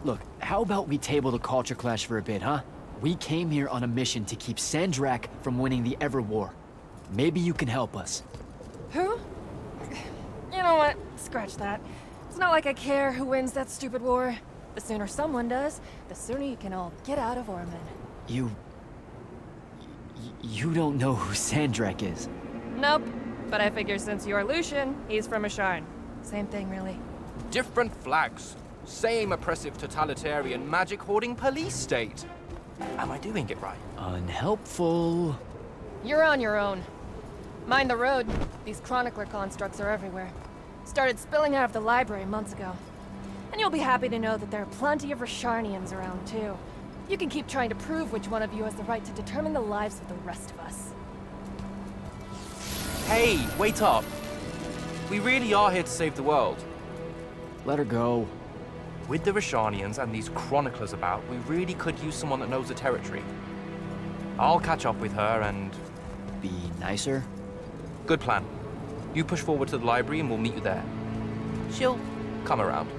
[SPEAKER 2] Look, how about we table the culture clash for a bit, huh? We came here on a mission to keep Sandrak from winning the Ever War. Maybe you can help us.
[SPEAKER 20] Who? You know what? Scratch that. It's not like I care who wins that stupid war. The sooner someone does, the sooner you can all get out of Orman.
[SPEAKER 2] You don't know who Sandrak is?
[SPEAKER 20] Nope. But I figure since you're Lucian, he's from Asharn. Same thing, really.
[SPEAKER 19] Different flags. Same oppressive totalitarian magic-hoarding police state. Am I doing it right?
[SPEAKER 2] Unhelpful.
[SPEAKER 20] You're on your own. Mind the road. These chronicler constructs are everywhere. Started spilling out of the library months ago. And you'll be happy to know that there are plenty of Rasharnians around, too. You can keep trying to prove which one of you has the right to determine the lives of the rest of us.
[SPEAKER 19] Hey, wait up. We really are here to save the world.
[SPEAKER 2] Let her go.
[SPEAKER 19] With the Rashanians and these chroniclers about, we really could use someone that knows the territory. I'll catch up with her and...
[SPEAKER 2] Be nicer?
[SPEAKER 19] Good plan. You push forward to the library and we'll meet you there. She'll come around.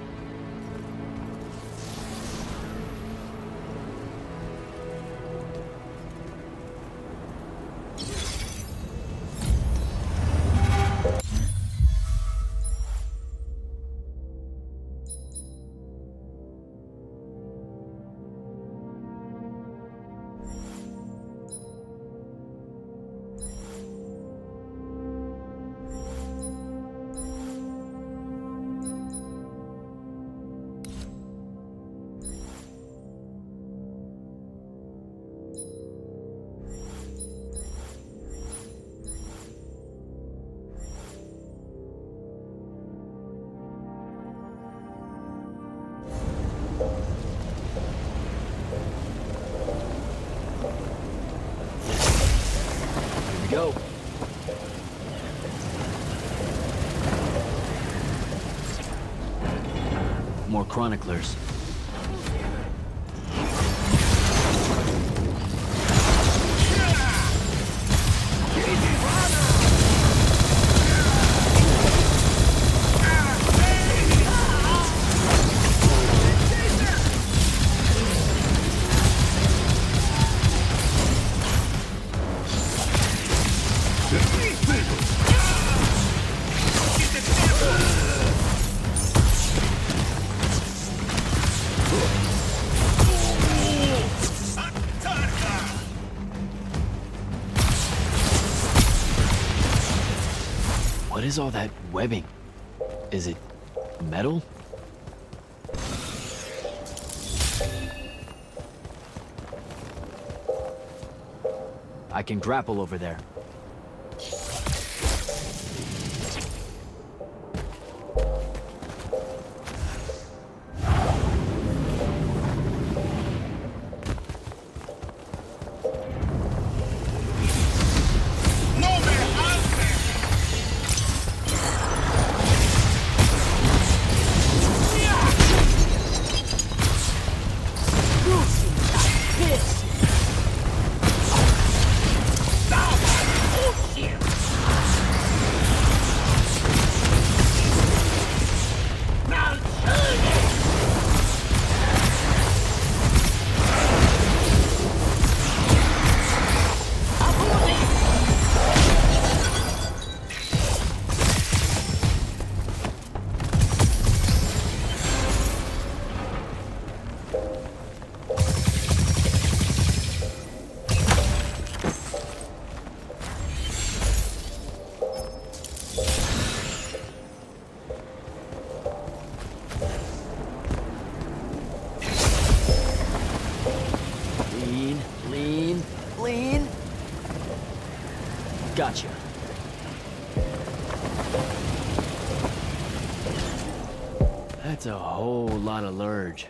[SPEAKER 2] Go. More chroniclers. What is all that webbing? Is it metal? I can grapple over there. Lean. Gotcha. That's a whole lot of lurge.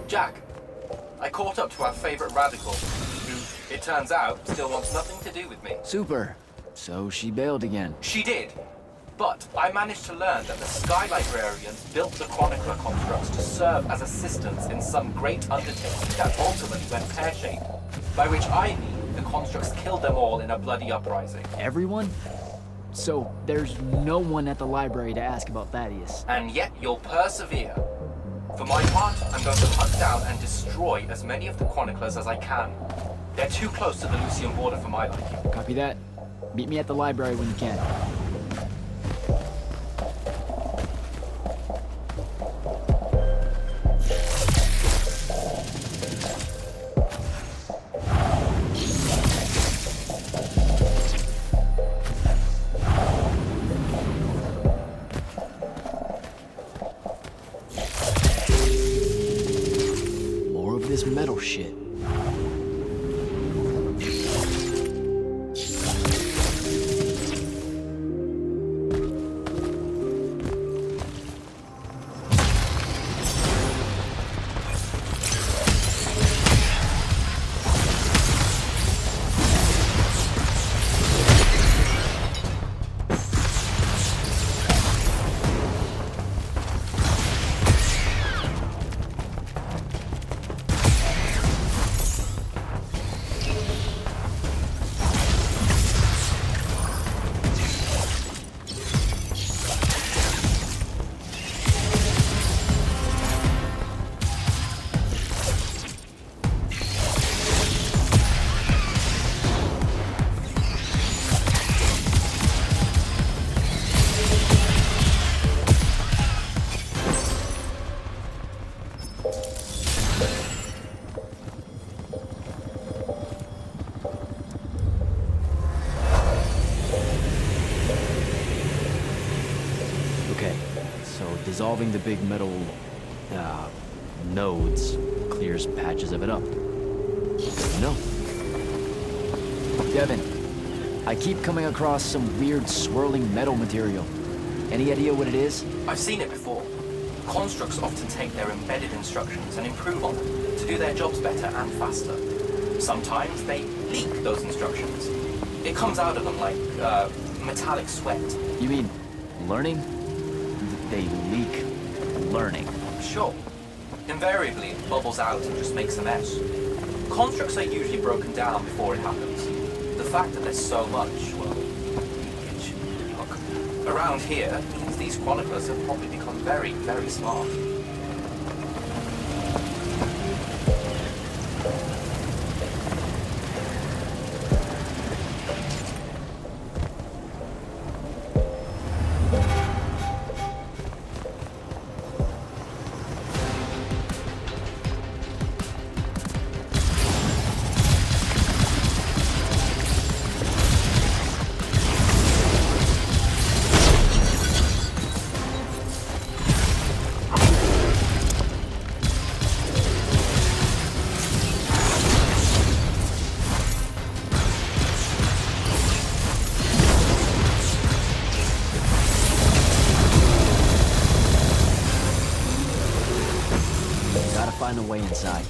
[SPEAKER 16] Jack, I caught up to our favorite radical, who, it turns out, still wants nothing to do with me.
[SPEAKER 2] Super. So she bailed again.
[SPEAKER 16] She did. But I managed to learn that the Sky Librarians built the Chronicler constructs to serve as assistants in some great undertaking that ultimately went pear-shaped. By which I mean the constructs killed them all in a bloody uprising.
[SPEAKER 2] Everyone? So there's no one at the library to ask about Thaddeus.
[SPEAKER 16] And yet you'll persevere. For my part, I'm going to hunt down and destroy as many of the Chroniclers as I can. They're too close to the Lucian border for my liking.
[SPEAKER 2] Copy that. Meet me at the library when you can. More of this metal shit. Dissolving the big metal, nodes clears patches of it up. No. Devin, I keep coming across some weird swirling metal material. Any idea what it is?
[SPEAKER 16] I've seen it before. Constructs often take their embedded instructions and improve on them to do their jobs better and faster. Sometimes they leak those instructions. It comes out of them like, metallic sweat.
[SPEAKER 2] You mean learning? They leak learning.
[SPEAKER 16] Sure. Invariably, it bubbles out and just makes a mess. Constructs are usually broken down before it happens. The fact that there's so much, well, leakage, look, around here means these chroniclers have probably become very, very smart.
[SPEAKER 2] Find a way inside.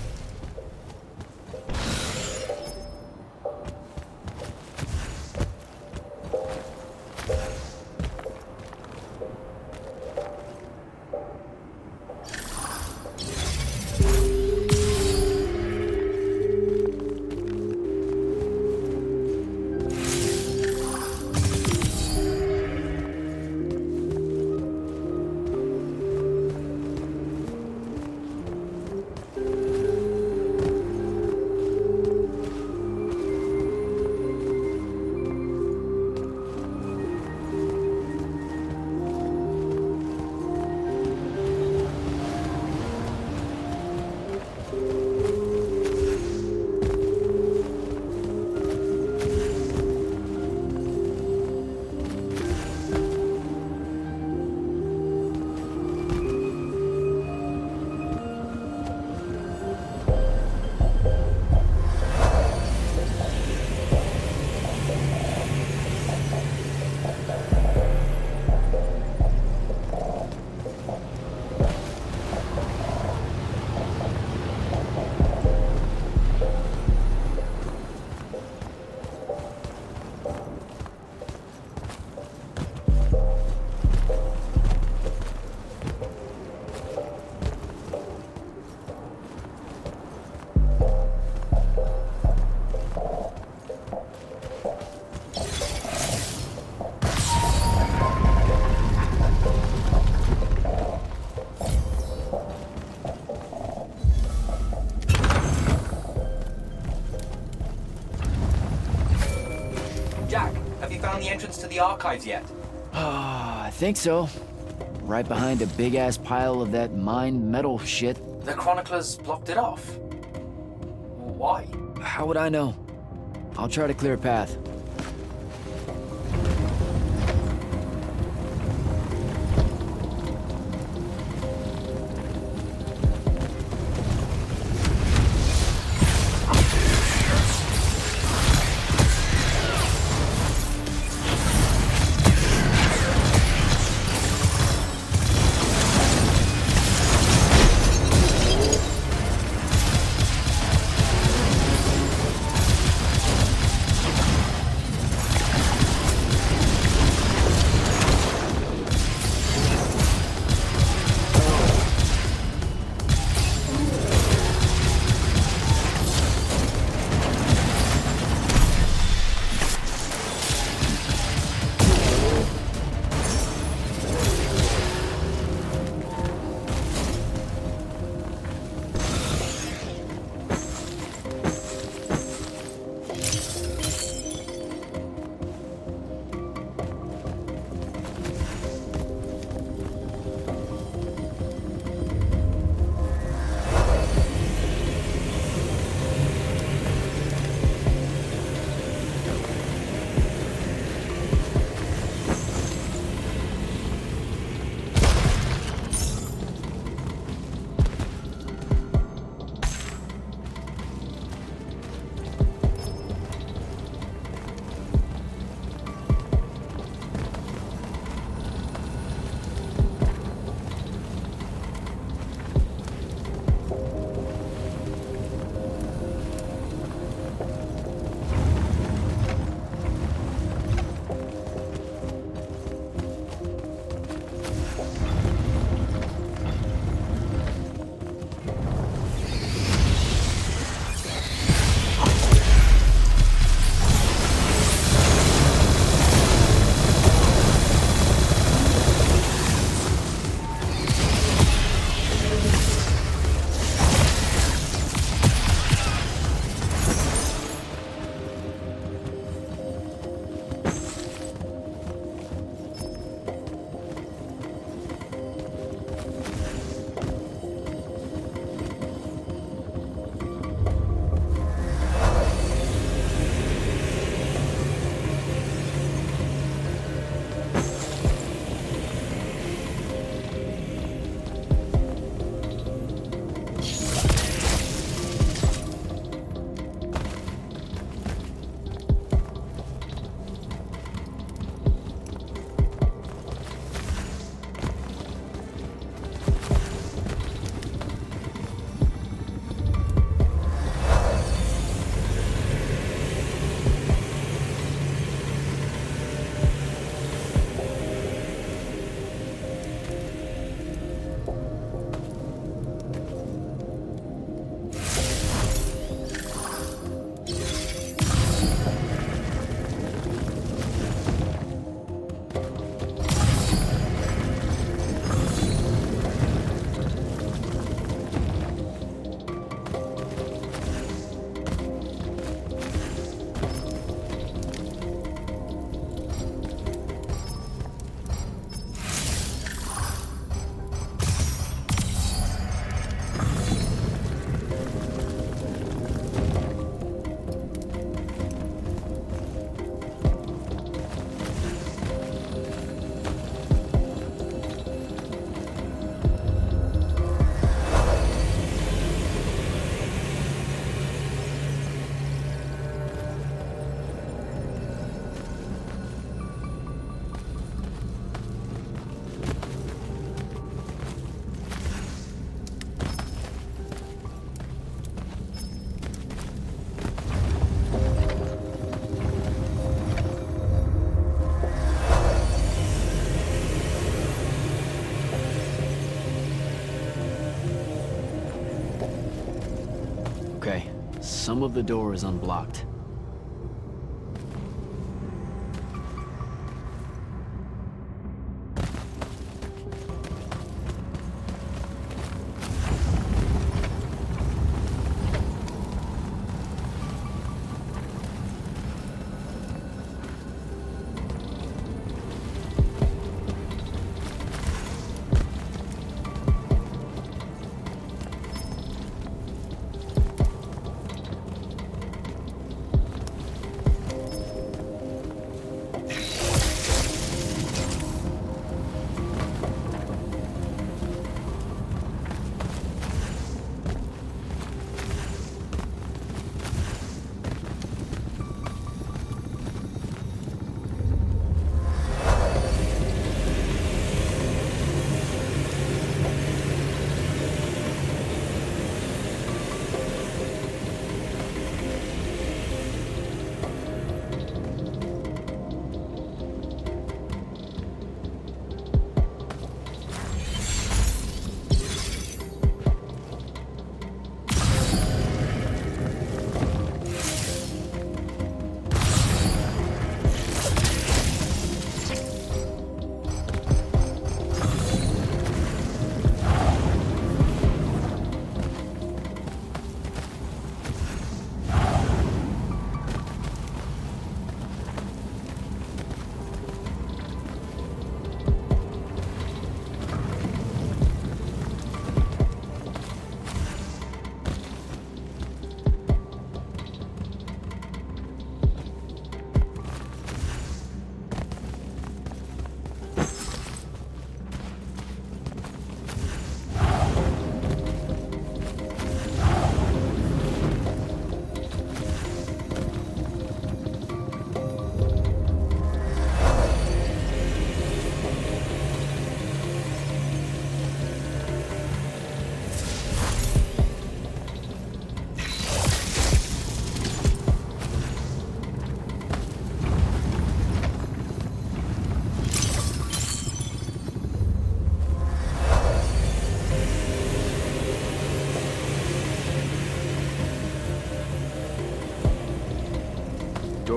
[SPEAKER 19] the entrance to the archives yet?
[SPEAKER 2] I think so. Right behind a big-ass pile of that mined metal shit.
[SPEAKER 16] The chroniclers blocked it off. Why?
[SPEAKER 2] How would I know? I'll try to clear a path. Okay, some of the door is unblocked.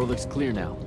[SPEAKER 2] Door looks clear now.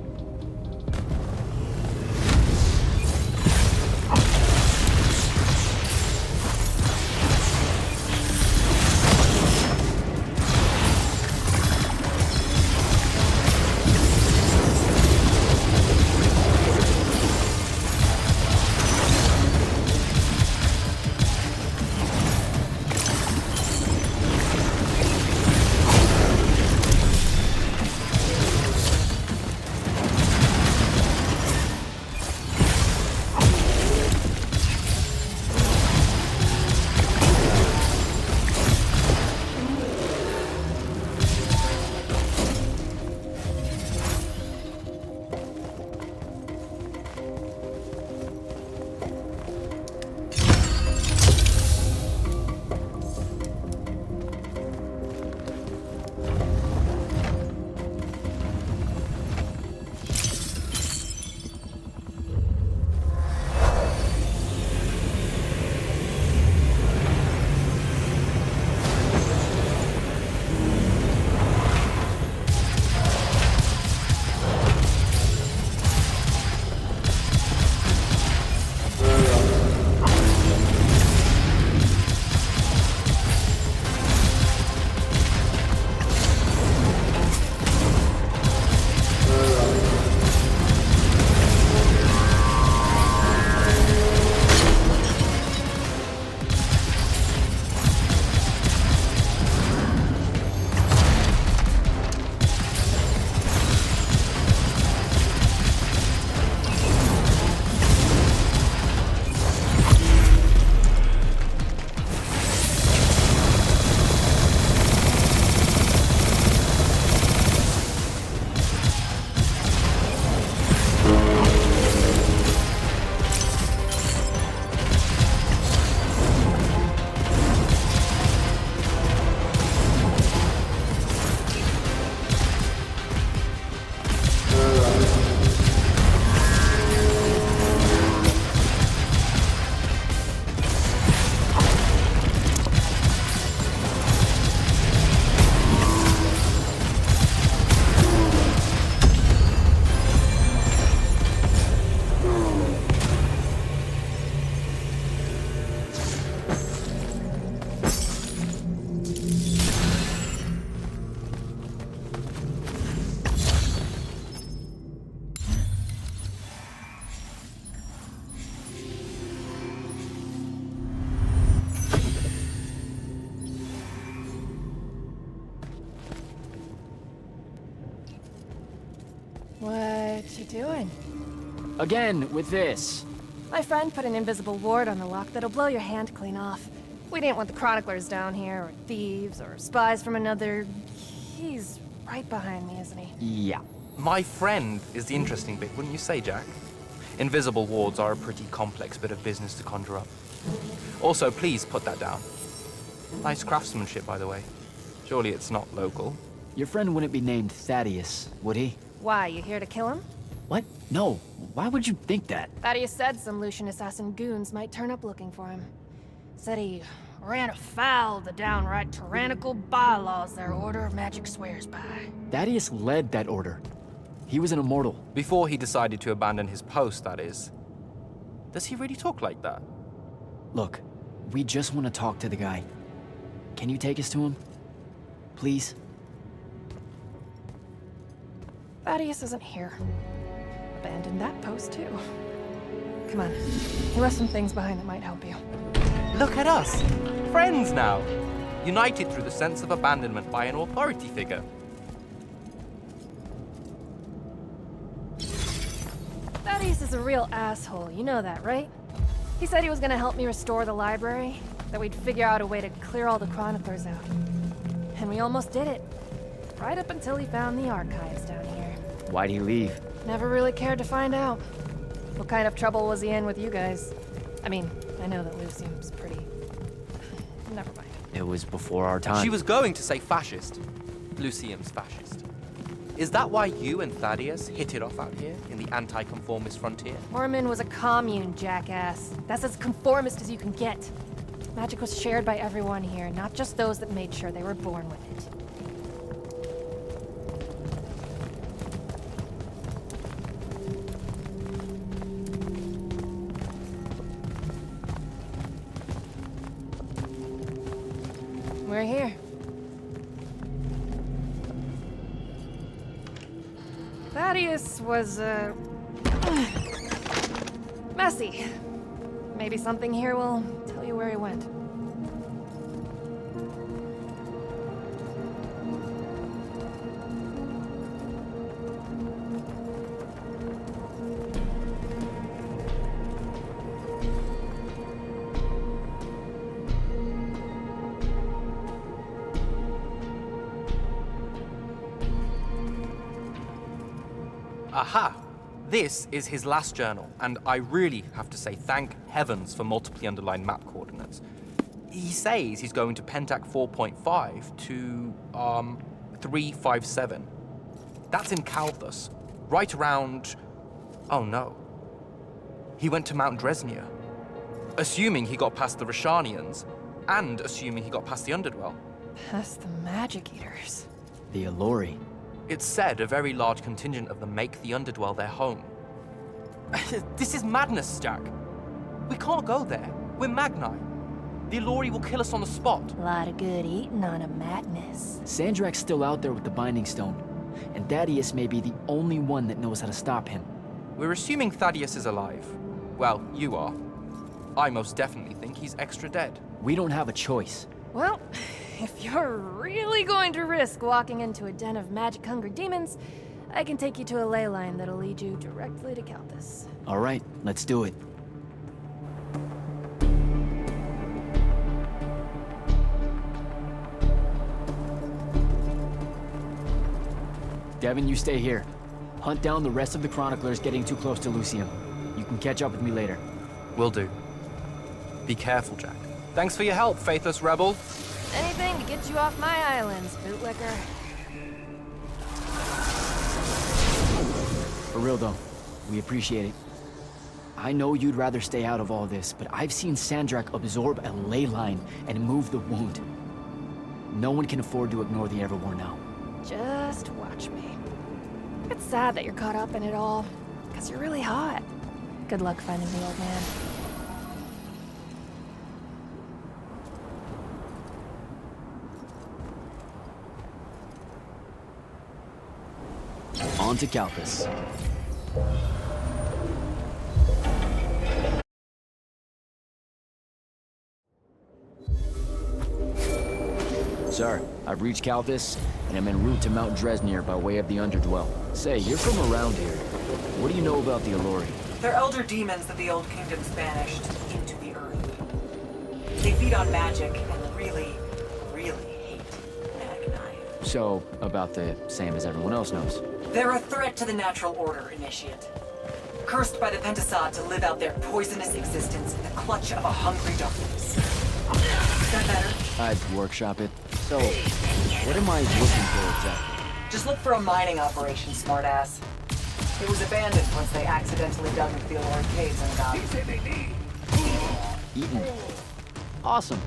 [SPEAKER 20] What you doing?
[SPEAKER 2] Again, with this.
[SPEAKER 20] My friend put an invisible ward on the lock that'll blow your hand clean off. We didn't want the chroniclers down here, or thieves, or spies from another... He's right behind me, isn't he?
[SPEAKER 19] Yeah. My friend is the interesting bit, wouldn't you say, Jack? Invisible wards are a pretty complex bit of business to conjure up. Also, please put that down. Nice craftsmanship, by the way. Surely it's not local.
[SPEAKER 2] Your friend wouldn't be named Thaddeus, would he?
[SPEAKER 20] Why, you here to kill him?
[SPEAKER 2] What? No. Why would you think that?
[SPEAKER 20] Thaddeus said some Lucian assassin goons might turn up looking for him. Said he ran afoul of the downright tyrannical bylaws their Order of Magic swears by.
[SPEAKER 2] Thaddeus led that order. He was an immortal.
[SPEAKER 19] Before he decided to abandon his post, that is. Does he really talk like that?
[SPEAKER 2] Look, we just want to talk to the guy. Can you take us to him? Please?
[SPEAKER 20] Thaddeus isn't here. Abandoned that post, too. Come on. He left some things behind that might help you.
[SPEAKER 19] Look at us! Friends now! United through the sense of abandonment by an authority figure.
[SPEAKER 20] Thaddeus is a real asshole, you know that, right? He said he was gonna help me restore the library, that we'd figure out a way to clear all the chroniclers out. And we almost did it. Right up until he found the archives down here.
[SPEAKER 2] Why'd he leave?
[SPEAKER 20] Never really cared to find out. What kind of trouble was he in with you guys? I mean, I know that Lucium's pretty... Never mind.
[SPEAKER 2] It was before our time.
[SPEAKER 19] She was going to say fascist. Lucium's fascist. Is that why you and Thaddeus hit it off out here in the anti-conformist frontier?
[SPEAKER 20] Mormon was a commune, jackass. That's as conformist as you can get. Magic was shared by everyone here, not just those that made sure they were born with it. right here. Thaddeus was, messy. Maybe something here will tell you where he went.
[SPEAKER 19] Aha! This is his last journal, and I really have to say thank heavens for multiply underlined map coordinates. He says he's going to Pentac 4.5 to, 357. That's in Calthus, right around... oh no. He went to Mount Dresnir. Assuming he got past the Rashanians, and assuming he got past the Underdwell.
[SPEAKER 20] Past the Magic Eaters.
[SPEAKER 2] The Allori.
[SPEAKER 19] It's said a very large contingent of them make the Underdwell their home. This is madness, Jack. We can't go there. We're Magni. The Allori will kill us on the spot.
[SPEAKER 6] A lot of good eating on a madness.
[SPEAKER 2] Sandrak's still out there with the Binding Stone, and Thaddeus may be the only one that knows how to stop him.
[SPEAKER 19] We're assuming Thaddeus is alive. Well, you are. I most definitely think he's extra dead.
[SPEAKER 2] We don't have a choice.
[SPEAKER 20] Well, if you're really going to risk walking into a den of magic-hungry demons, I can take you to a ley line that'll lead you directly to Calthus.
[SPEAKER 2] All right, let's do it. Devin, you stay here. Hunt down the rest of the Chroniclers getting too close to Lucium. You can catch up with me later.
[SPEAKER 19] Will do. Be careful, Jack. Thanks for your help, faithless rebel.
[SPEAKER 20] Anything to get you off my islands, bootlicker.
[SPEAKER 2] For real though, we appreciate it. I know you'd rather stay out of all this, but I've seen Sandrak absorb a ley line and move the wound. No one can afford to ignore the Everwar now.
[SPEAKER 20] Just watch me. It's sad that you're caught up in it all, because you're really hot. Good luck finding the old man.
[SPEAKER 2] On to Calthus. Sir, I've reached Calthus, and I'm en route to Mount Dresnir by way of the Underdwell. Say, you're from around here. What do you know about the Allori?
[SPEAKER 14] They're elder demons that the Old Kingdom's banished into the earth. They feed on magic and really, really hate Magni.
[SPEAKER 2] So, about the same as everyone else knows.
[SPEAKER 14] They're a threat to the natural order, Initiate. Cursed by the Pentasod to live out their poisonous existence in the clutch of a hungry darkness. Is that better?
[SPEAKER 2] I'd workshop it. So, what am I looking for exactly?
[SPEAKER 14] Just look for a mining operation, smartass. It was abandoned once they accidentally dug into the Allori caves and got
[SPEAKER 2] Eaten. Awesome.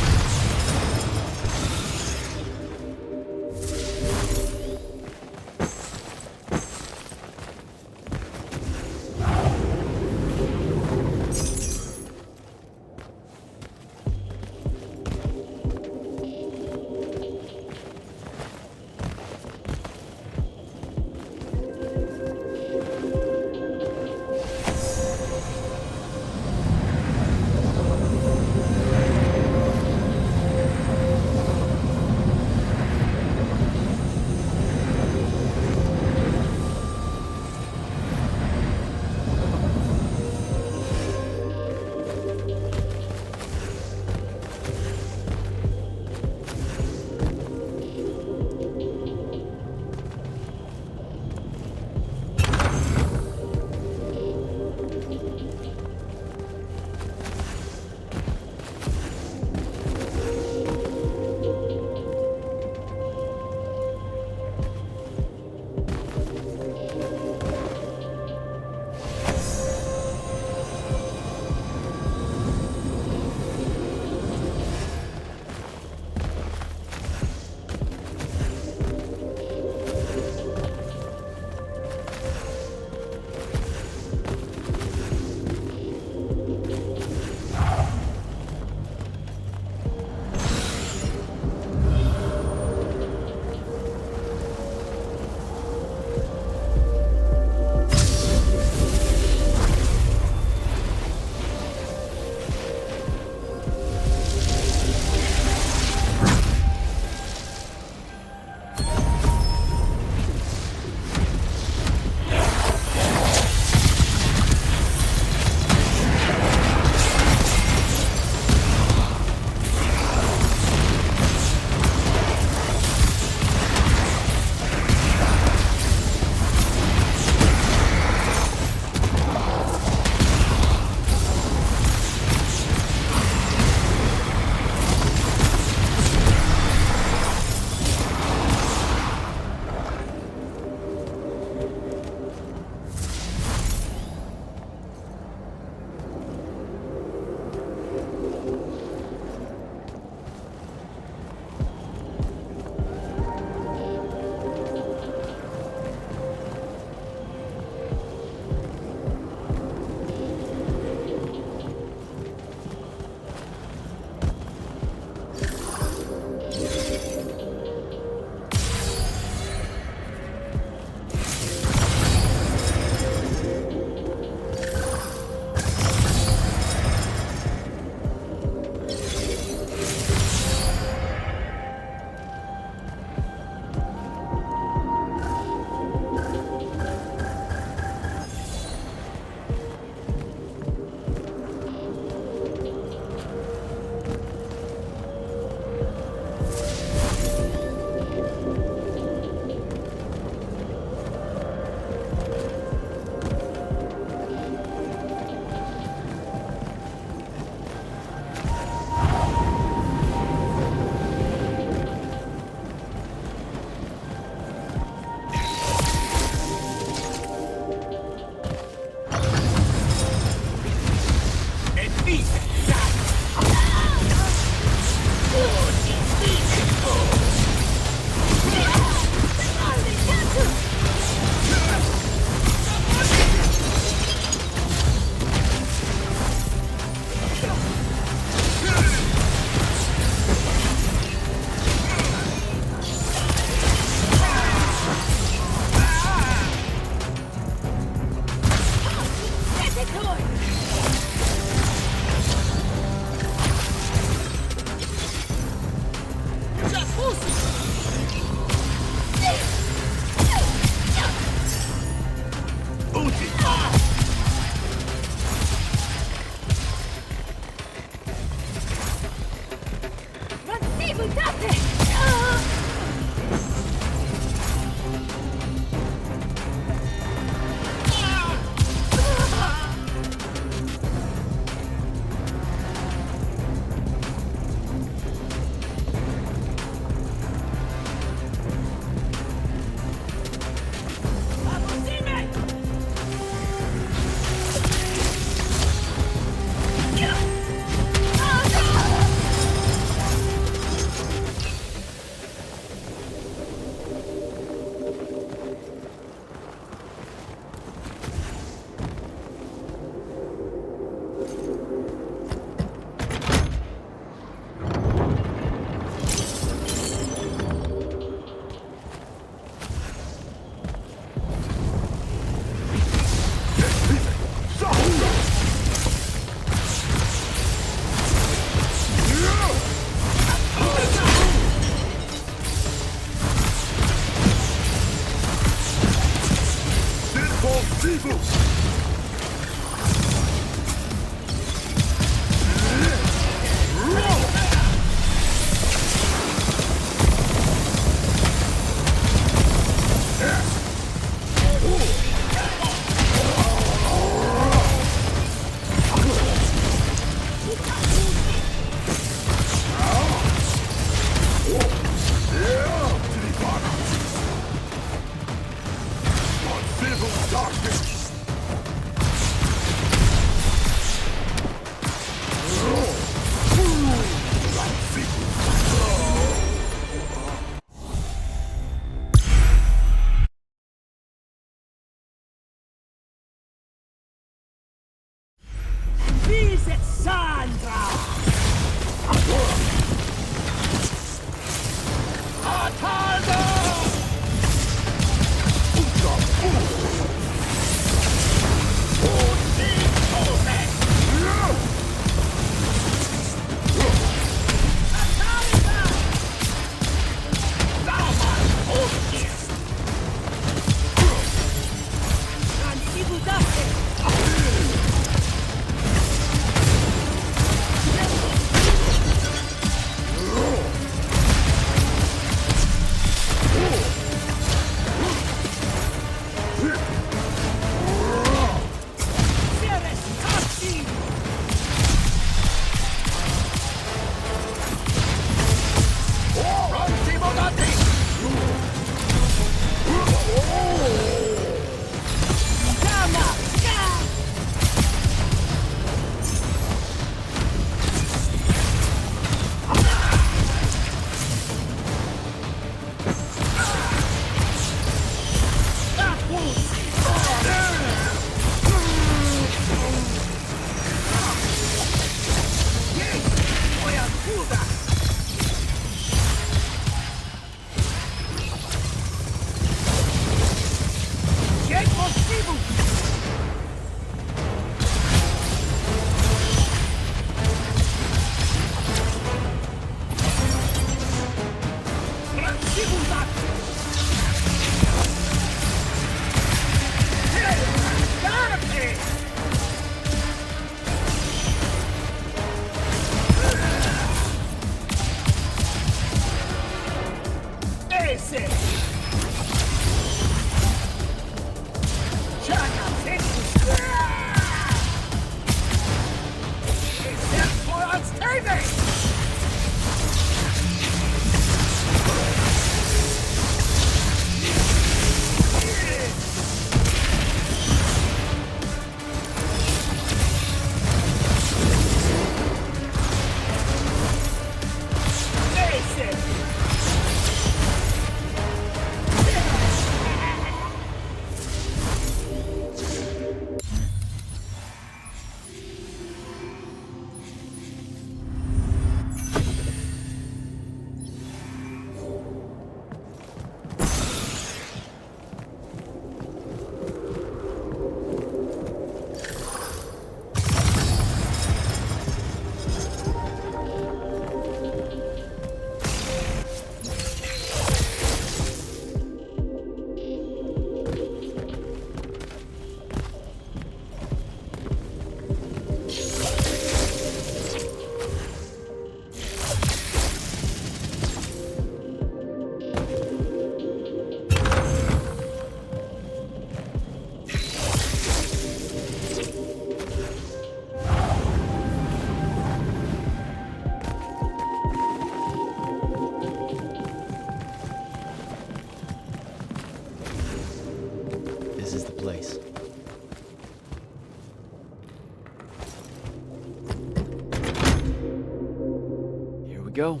[SPEAKER 2] go.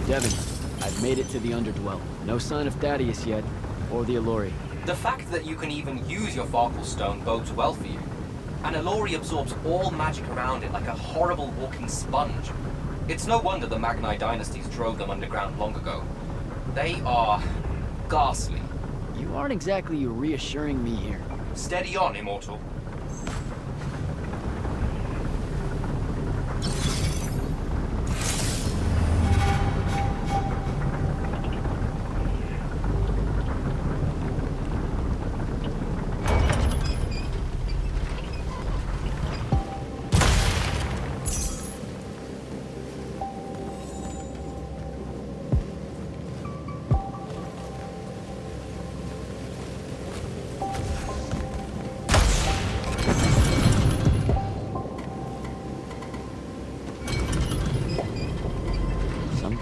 [SPEAKER 2] Devin, I've made it to the Underdwell. No sign of Thaddeus yet, or the Allori.
[SPEAKER 19] The fact that you can even use your Farkle Stone bodes well for you. And Allori absorbs all magic around it like a horrible walking sponge. It's no wonder the Magni dynasties drove them underground long ago. They are ghastly.
[SPEAKER 2] You aren't exactly reassuring me here.
[SPEAKER 19] Steady on, Immortal.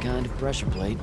[SPEAKER 2] Kind of pressure plate.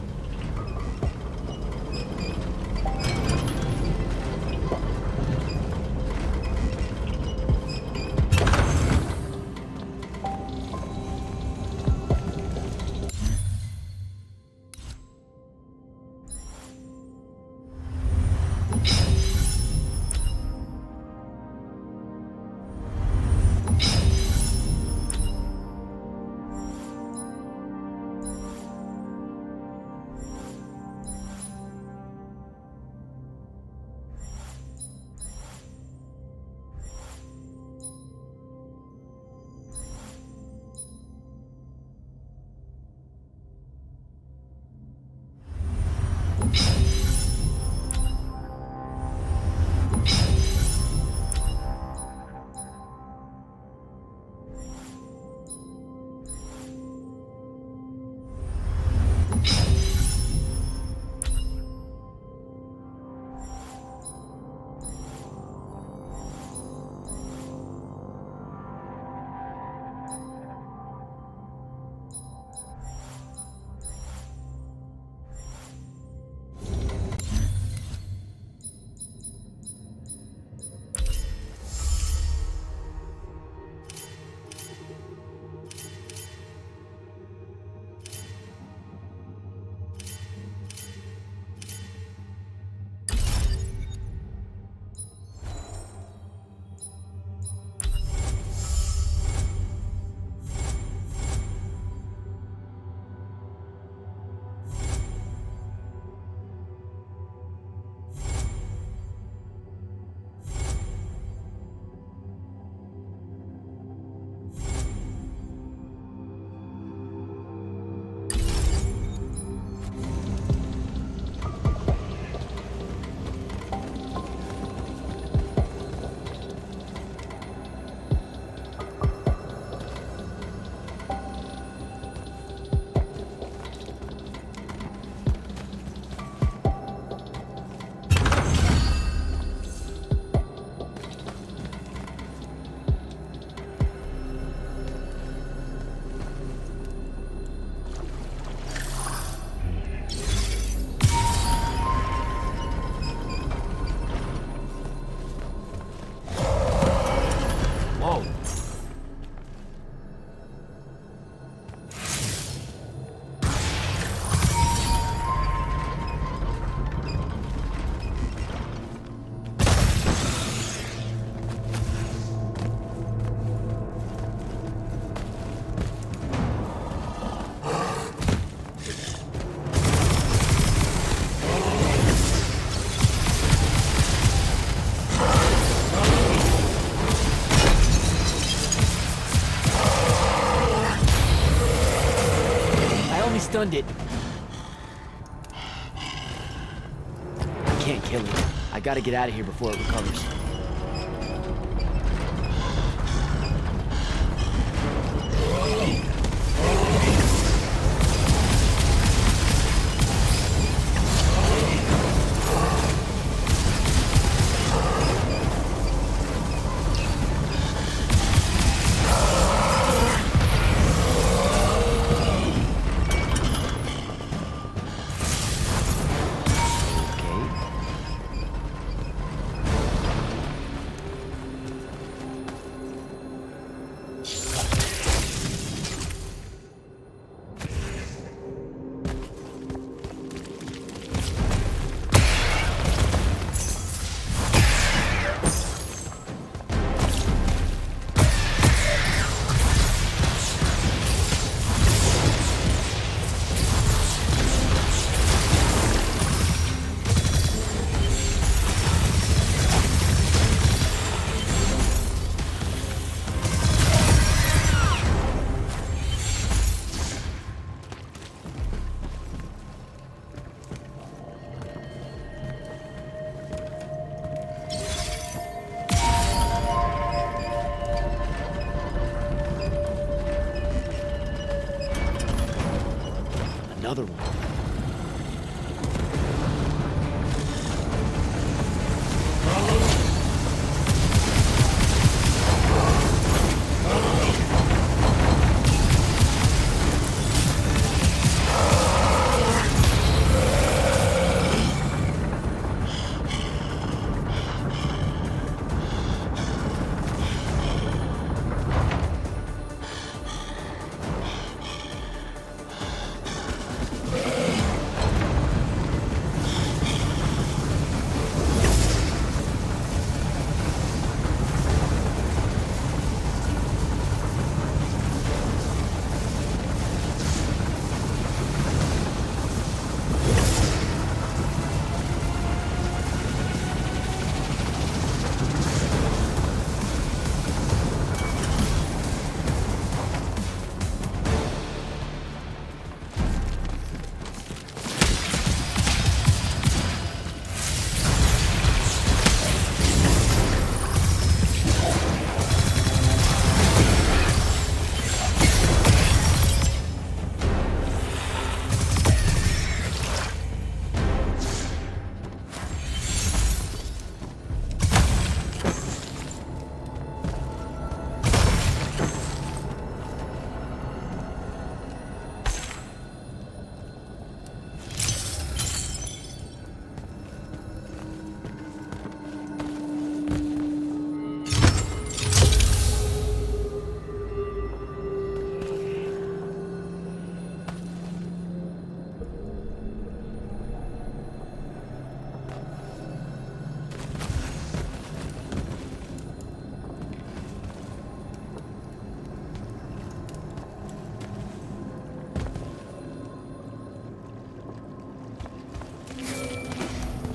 [SPEAKER 2] Stunned it. I can't kill it. I gotta get out of here before it recovers.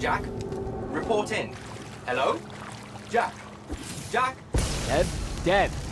[SPEAKER 16] Jack? Report in. Hello? Jack? Jack?
[SPEAKER 2] Dev? Dev.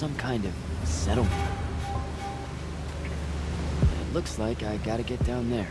[SPEAKER 2] some kind of settlement. It looks like I gotta get down there.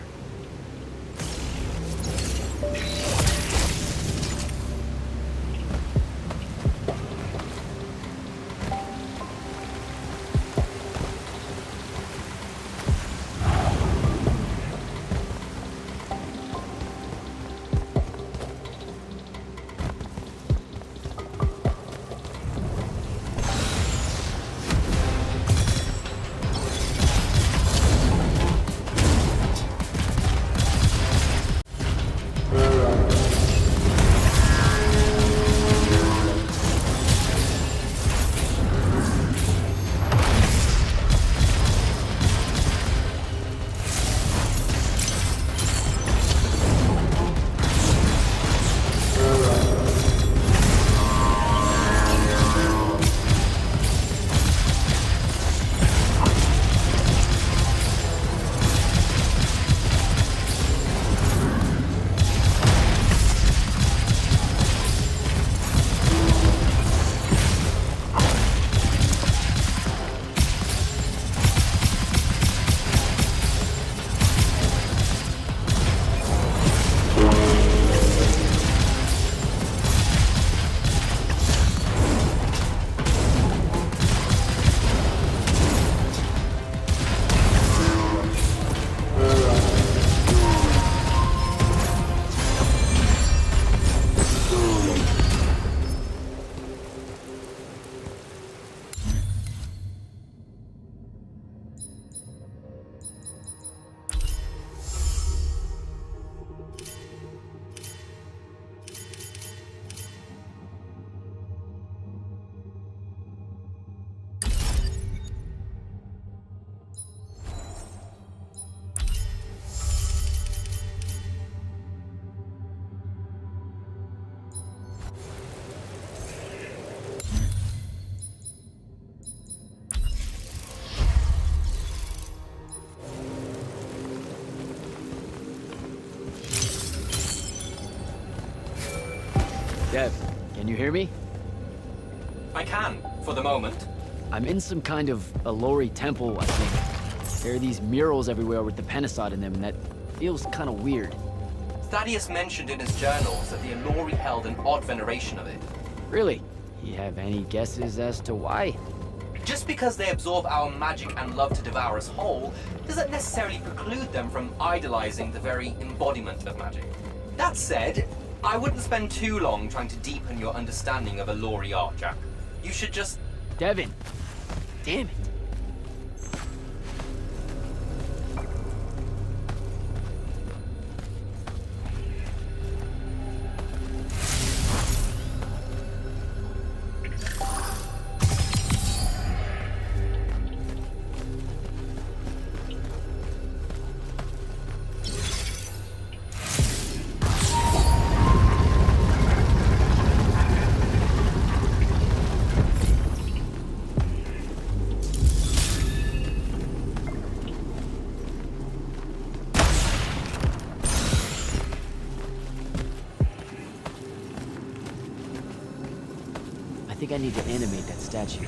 [SPEAKER 2] Dev, can you hear me?
[SPEAKER 16] I can, for the moment.
[SPEAKER 2] I'm in some kind of Alori temple, I think. There are these murals everywhere with the Penasod in them, and that feels kind of weird.
[SPEAKER 16] Thaddeus mentioned in his journals that the Alori held an odd veneration of it.
[SPEAKER 2] Really? You have any guesses as to why?
[SPEAKER 16] Just because they absorb our magic and love to devour us whole, doesn't necessarily preclude them from idolizing the very embodiment of magic. That said, I wouldn't spend too long trying to deepen your understanding of Alori art, Jack. You should just...
[SPEAKER 2] Devin! Damn it! I think I need to animate that statue.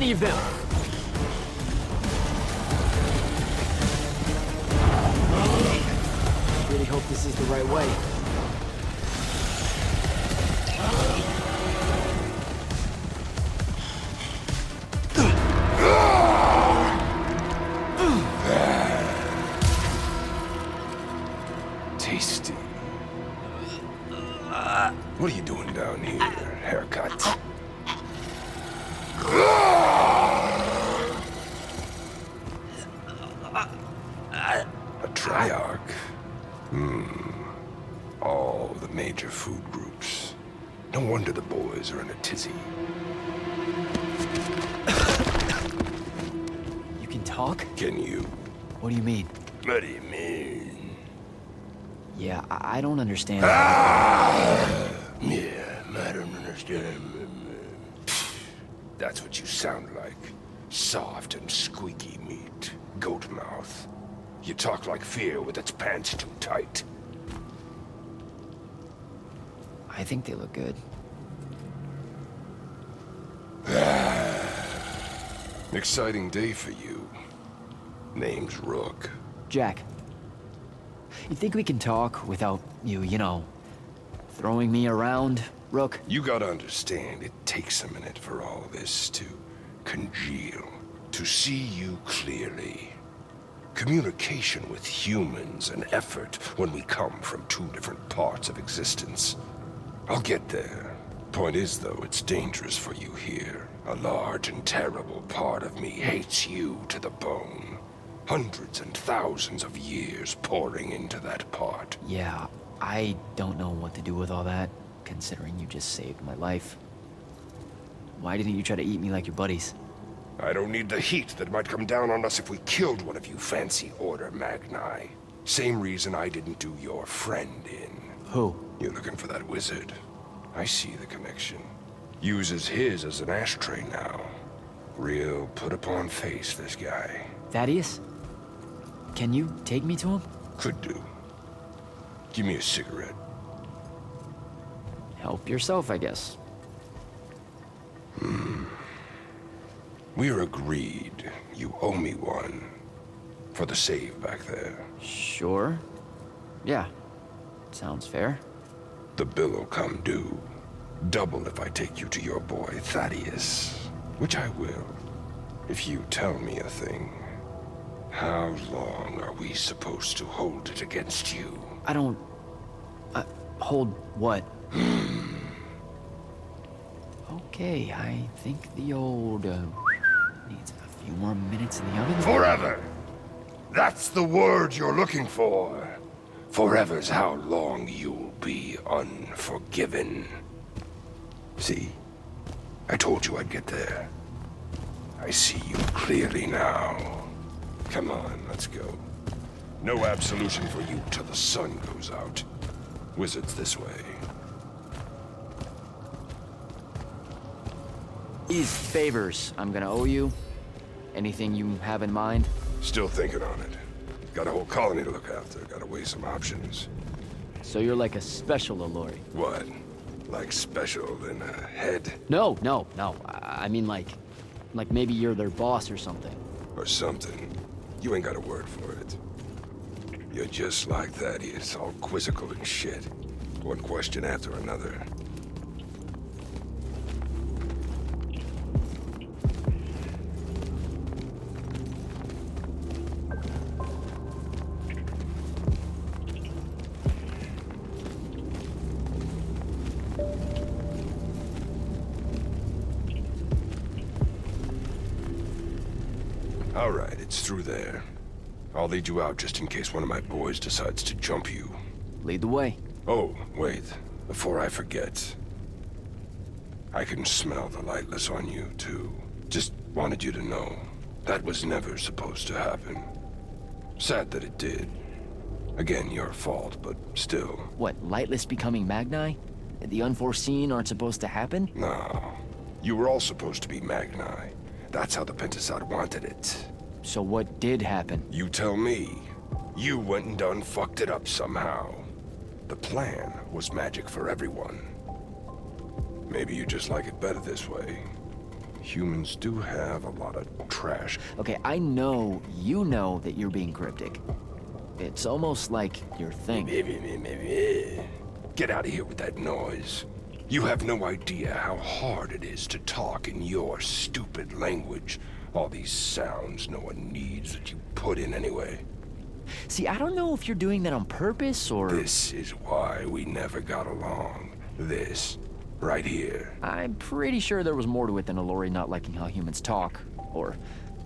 [SPEAKER 2] any of them! I really hope this is the right way.
[SPEAKER 21] Tasty. What are you doing down here, haircut? A triarch? All the major food groups. No wonder the boys are in a tizzy.
[SPEAKER 2] You can talk?
[SPEAKER 21] Can you?
[SPEAKER 2] What do you mean?
[SPEAKER 21] What do you mean?
[SPEAKER 2] Yeah, I don't understand.
[SPEAKER 21] Yeah, I don't understand. That's what you sound like. Soft and squeaky meat. Goat mouth. You talk like fear with its pants too tight.
[SPEAKER 2] I think they look good.
[SPEAKER 21] Exciting day for you. Name's Rook.
[SPEAKER 2] Jack, you think we can talk without you know, throwing me around, Rook?
[SPEAKER 21] You gotta understand, it takes a minute for all this to congeal, to see you clearly. Communication with humans, an effort when we come from two different parts of existence. I'll get there. Point is, though, it's dangerous for you here. A large and terrible part of me hates you to the bone. Hundreds and thousands of years pouring into that part.
[SPEAKER 2] Yeah, I don't know what to do with all that, considering you just saved my life. Why didn't you try to eat me like your buddies?
[SPEAKER 21] I don't need the heat that might come down on us if we killed one of you fancy Order Magni. Same reason I didn't do your friend in.
[SPEAKER 2] Who?
[SPEAKER 21] You're looking for that wizard. I see the connection. Uses his as an ashtray now. Real put-upon face, this guy.
[SPEAKER 2] Thaddeus? Can you take me to him?
[SPEAKER 21] Could do. Give me a cigarette.
[SPEAKER 2] Help yourself, I guess.
[SPEAKER 21] We're agreed. You owe me one. For the save back there.
[SPEAKER 2] Sure. Yeah. Sounds fair.
[SPEAKER 21] The bill'll come due. Double if I take you to your boy Thaddeus. Which I will. If you tell me a thing. How long are we supposed to hold it against you?
[SPEAKER 2] I don't... hold what? Okay, I think the old, needs a few more minutes in the oven.
[SPEAKER 21] Forever! That's the word you're looking for. Forever's how long you'll be unforgiven. See? I told you I'd get there. I see you clearly now. Come on, let's go. No absolution for you till the sun goes out. Wizards this way.
[SPEAKER 2] These favors I'm gonna owe you. Anything you have in mind?
[SPEAKER 21] Still thinking on it. Got a whole colony to look after. Gotta weigh some options.
[SPEAKER 2] So you're like a special Alluri.
[SPEAKER 21] What? Like special in a head?
[SPEAKER 2] No. I mean like maybe you're their boss or something.
[SPEAKER 21] Or something. You ain't got a word for it. You're just like Thaddeus, all quizzical and shit. One question after another. All right, it's through there. I'll lead you out just in case one of my boys decides to jump you.
[SPEAKER 2] Lead the way.
[SPEAKER 21] Oh, wait. Before I forget. I can smell the lightless on you, too. Just wanted you to know. That was never supposed to happen. Sad that it did. Again, your fault, but still.
[SPEAKER 2] What, lightless becoming Magni? The unforeseen aren't supposed to happen?
[SPEAKER 21] No. You were all supposed to be Magni. That's how the Pentasod wanted it.
[SPEAKER 2] So what did happen?
[SPEAKER 21] You tell me. You went and done fucked it up somehow. The plan was magic for everyone. Maybe you just like it better this way. Humans do have a lot of trash.
[SPEAKER 2] Okay, I know you know that you're being cryptic. It's almost like your thing.
[SPEAKER 21] Get out of here with that noise. You have no idea how hard it is to talk in your stupid language. All these sounds no one needs that you put in anyway.
[SPEAKER 2] See, I don't know if you're doing that on purpose or...
[SPEAKER 21] This is why we never got along. This, right here.
[SPEAKER 2] I'm pretty sure there was more to it than Alori not liking how humans talk, or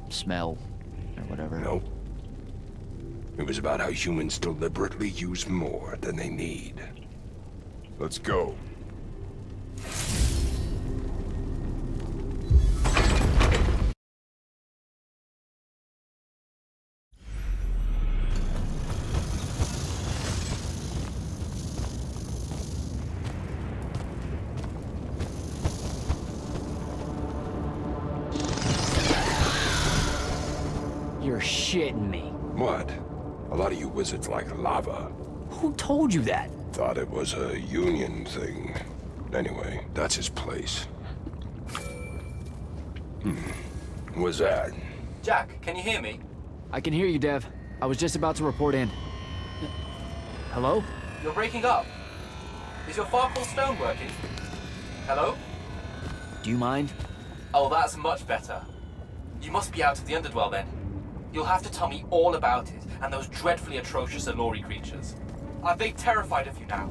[SPEAKER 2] smell, or whatever.
[SPEAKER 21] Nope. It was about how humans deliberately use more than they need. Let's go.
[SPEAKER 2] You're shitting me.
[SPEAKER 21] What? A lot of you wizards like lava.
[SPEAKER 2] Who told you that?
[SPEAKER 21] Thought it was a union thing. Anyway, that's his place. What's that?
[SPEAKER 16] Jack, can you hear me?
[SPEAKER 2] I can hear you, Dev. I was just about to report in. Hello?
[SPEAKER 16] You're breaking up. Is your Farfall stone working? Hello?
[SPEAKER 2] Do you mind?
[SPEAKER 16] Oh, that's much better. You must be out of the Underdwell then. You'll have to tell me all about it, and those dreadfully atrocious Alori creatures. Are they terrified of you now?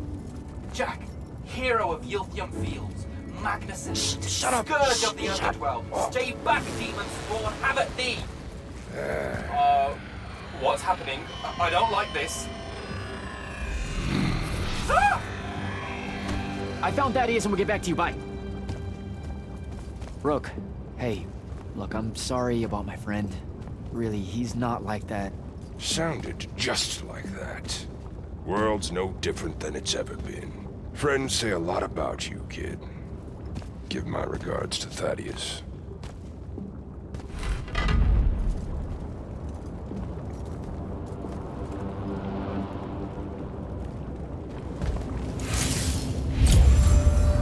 [SPEAKER 16] Jack, hero of Yilthium Fields, Magnuson, Scourge of the Underdwell, stay back, demon spawn, have at thee! What's happening? I don't like this. Ah!
[SPEAKER 2] I found Thaddeus and we'll get back to you, bye. Rook, hey, look, I'm sorry about my friend. Really, he's not like that.
[SPEAKER 21] Sounded just like that. World's no different than it's ever been. Friends say a lot about you, kid. Give my regards to Thaddeus.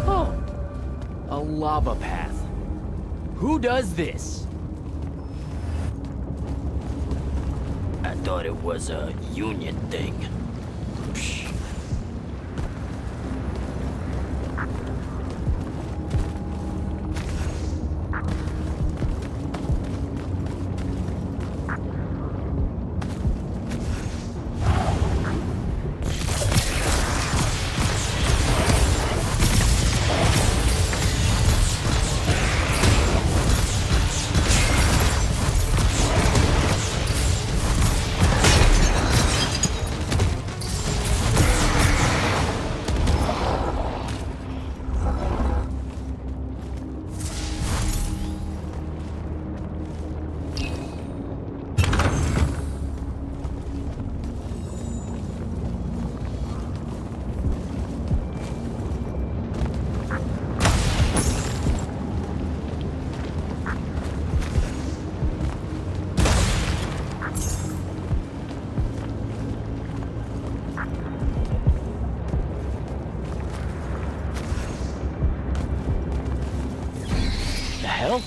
[SPEAKER 2] Oh, a lava path. Who does this? I thought it was a union thing. Psh. The hell?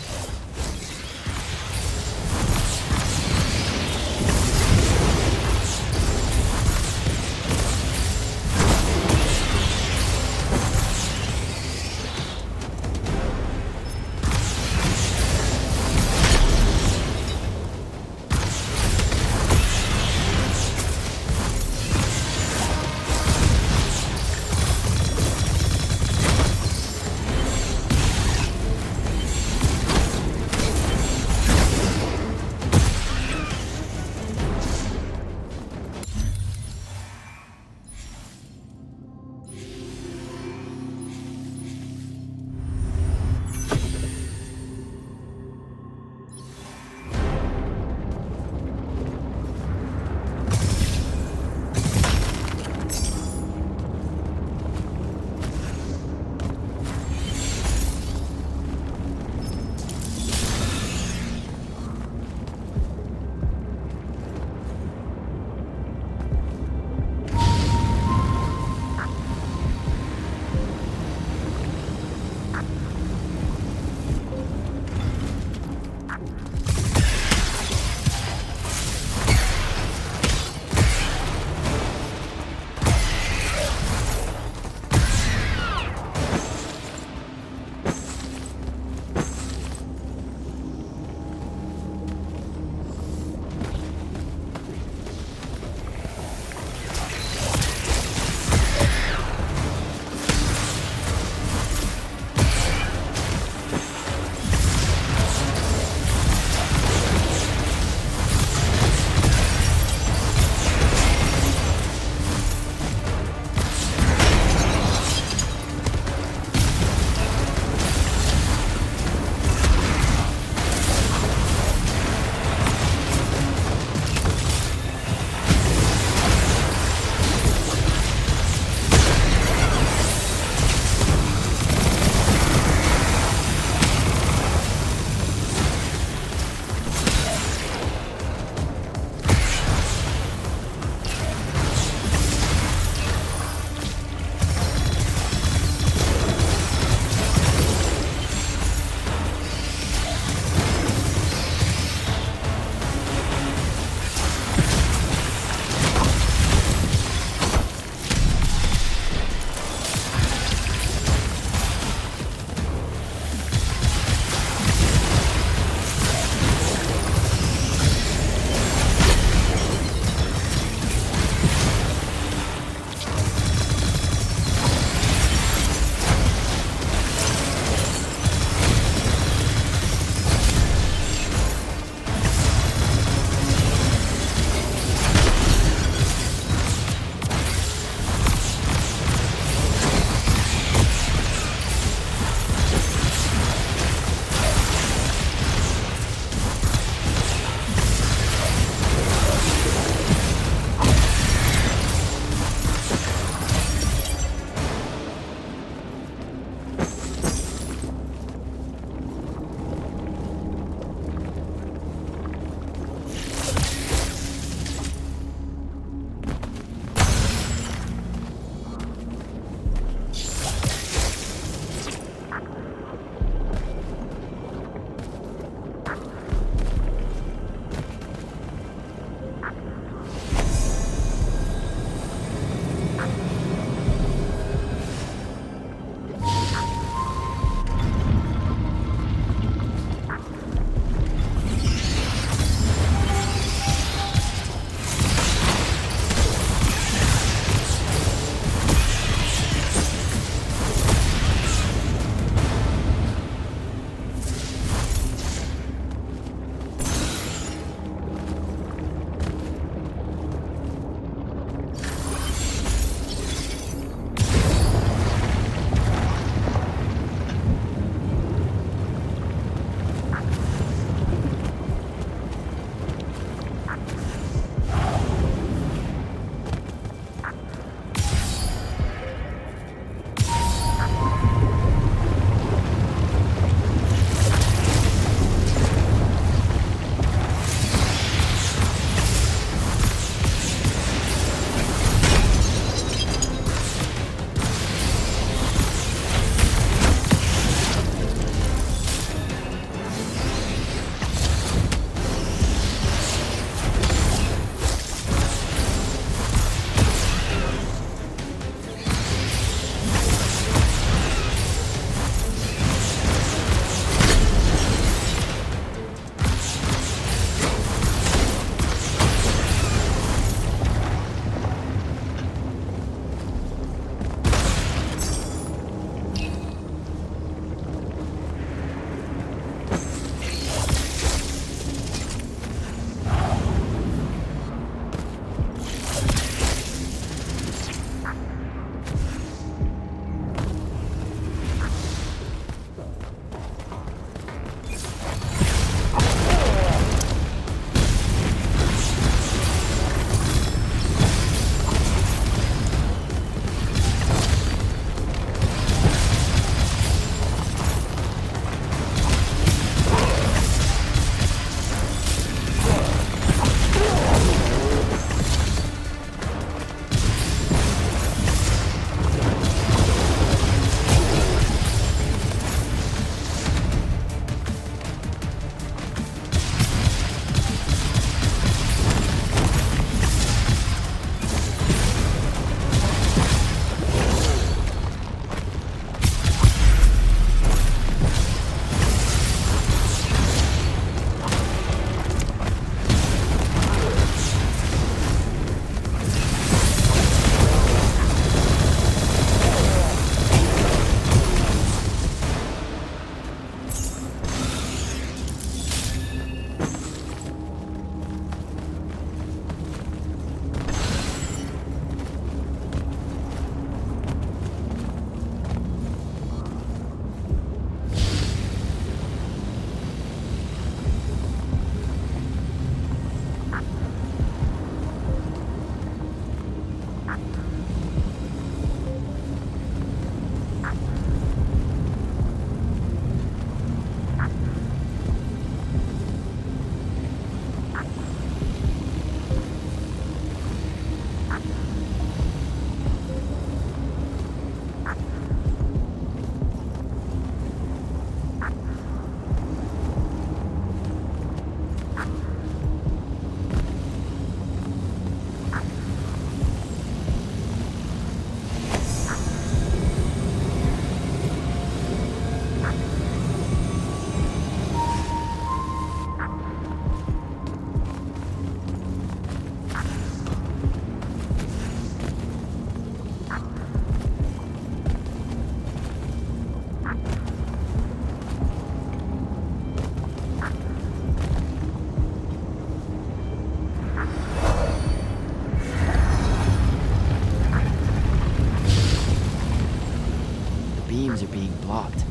[SPEAKER 2] beams are being blocked.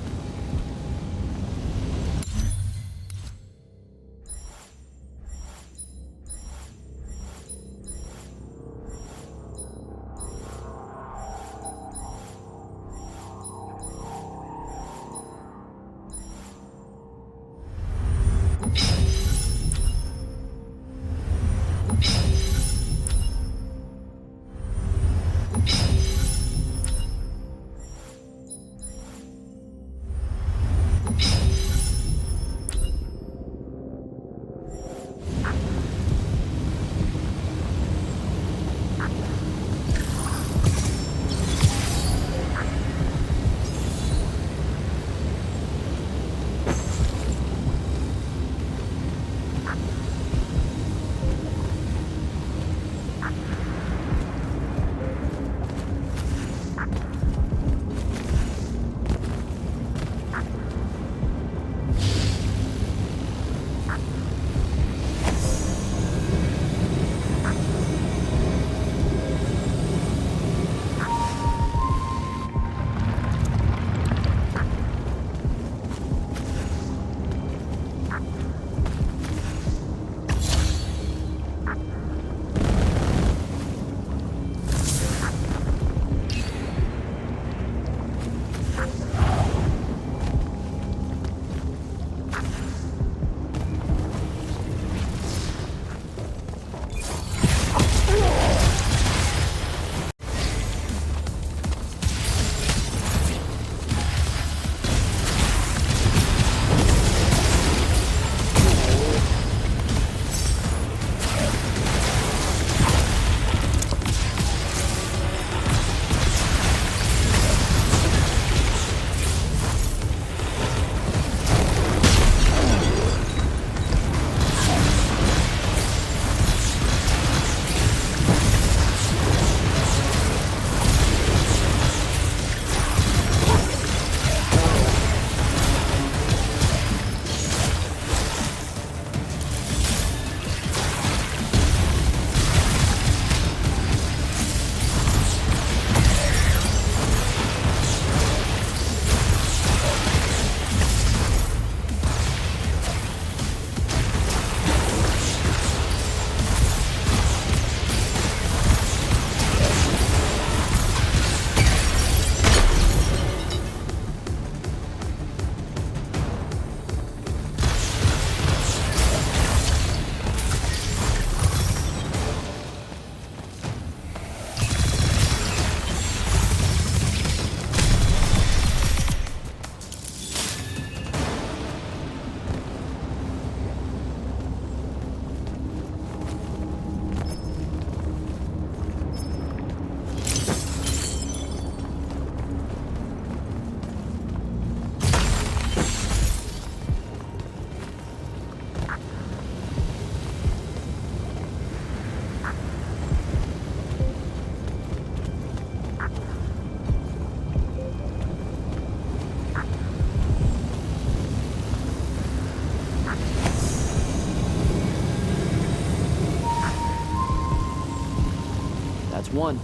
[SPEAKER 2] That's one.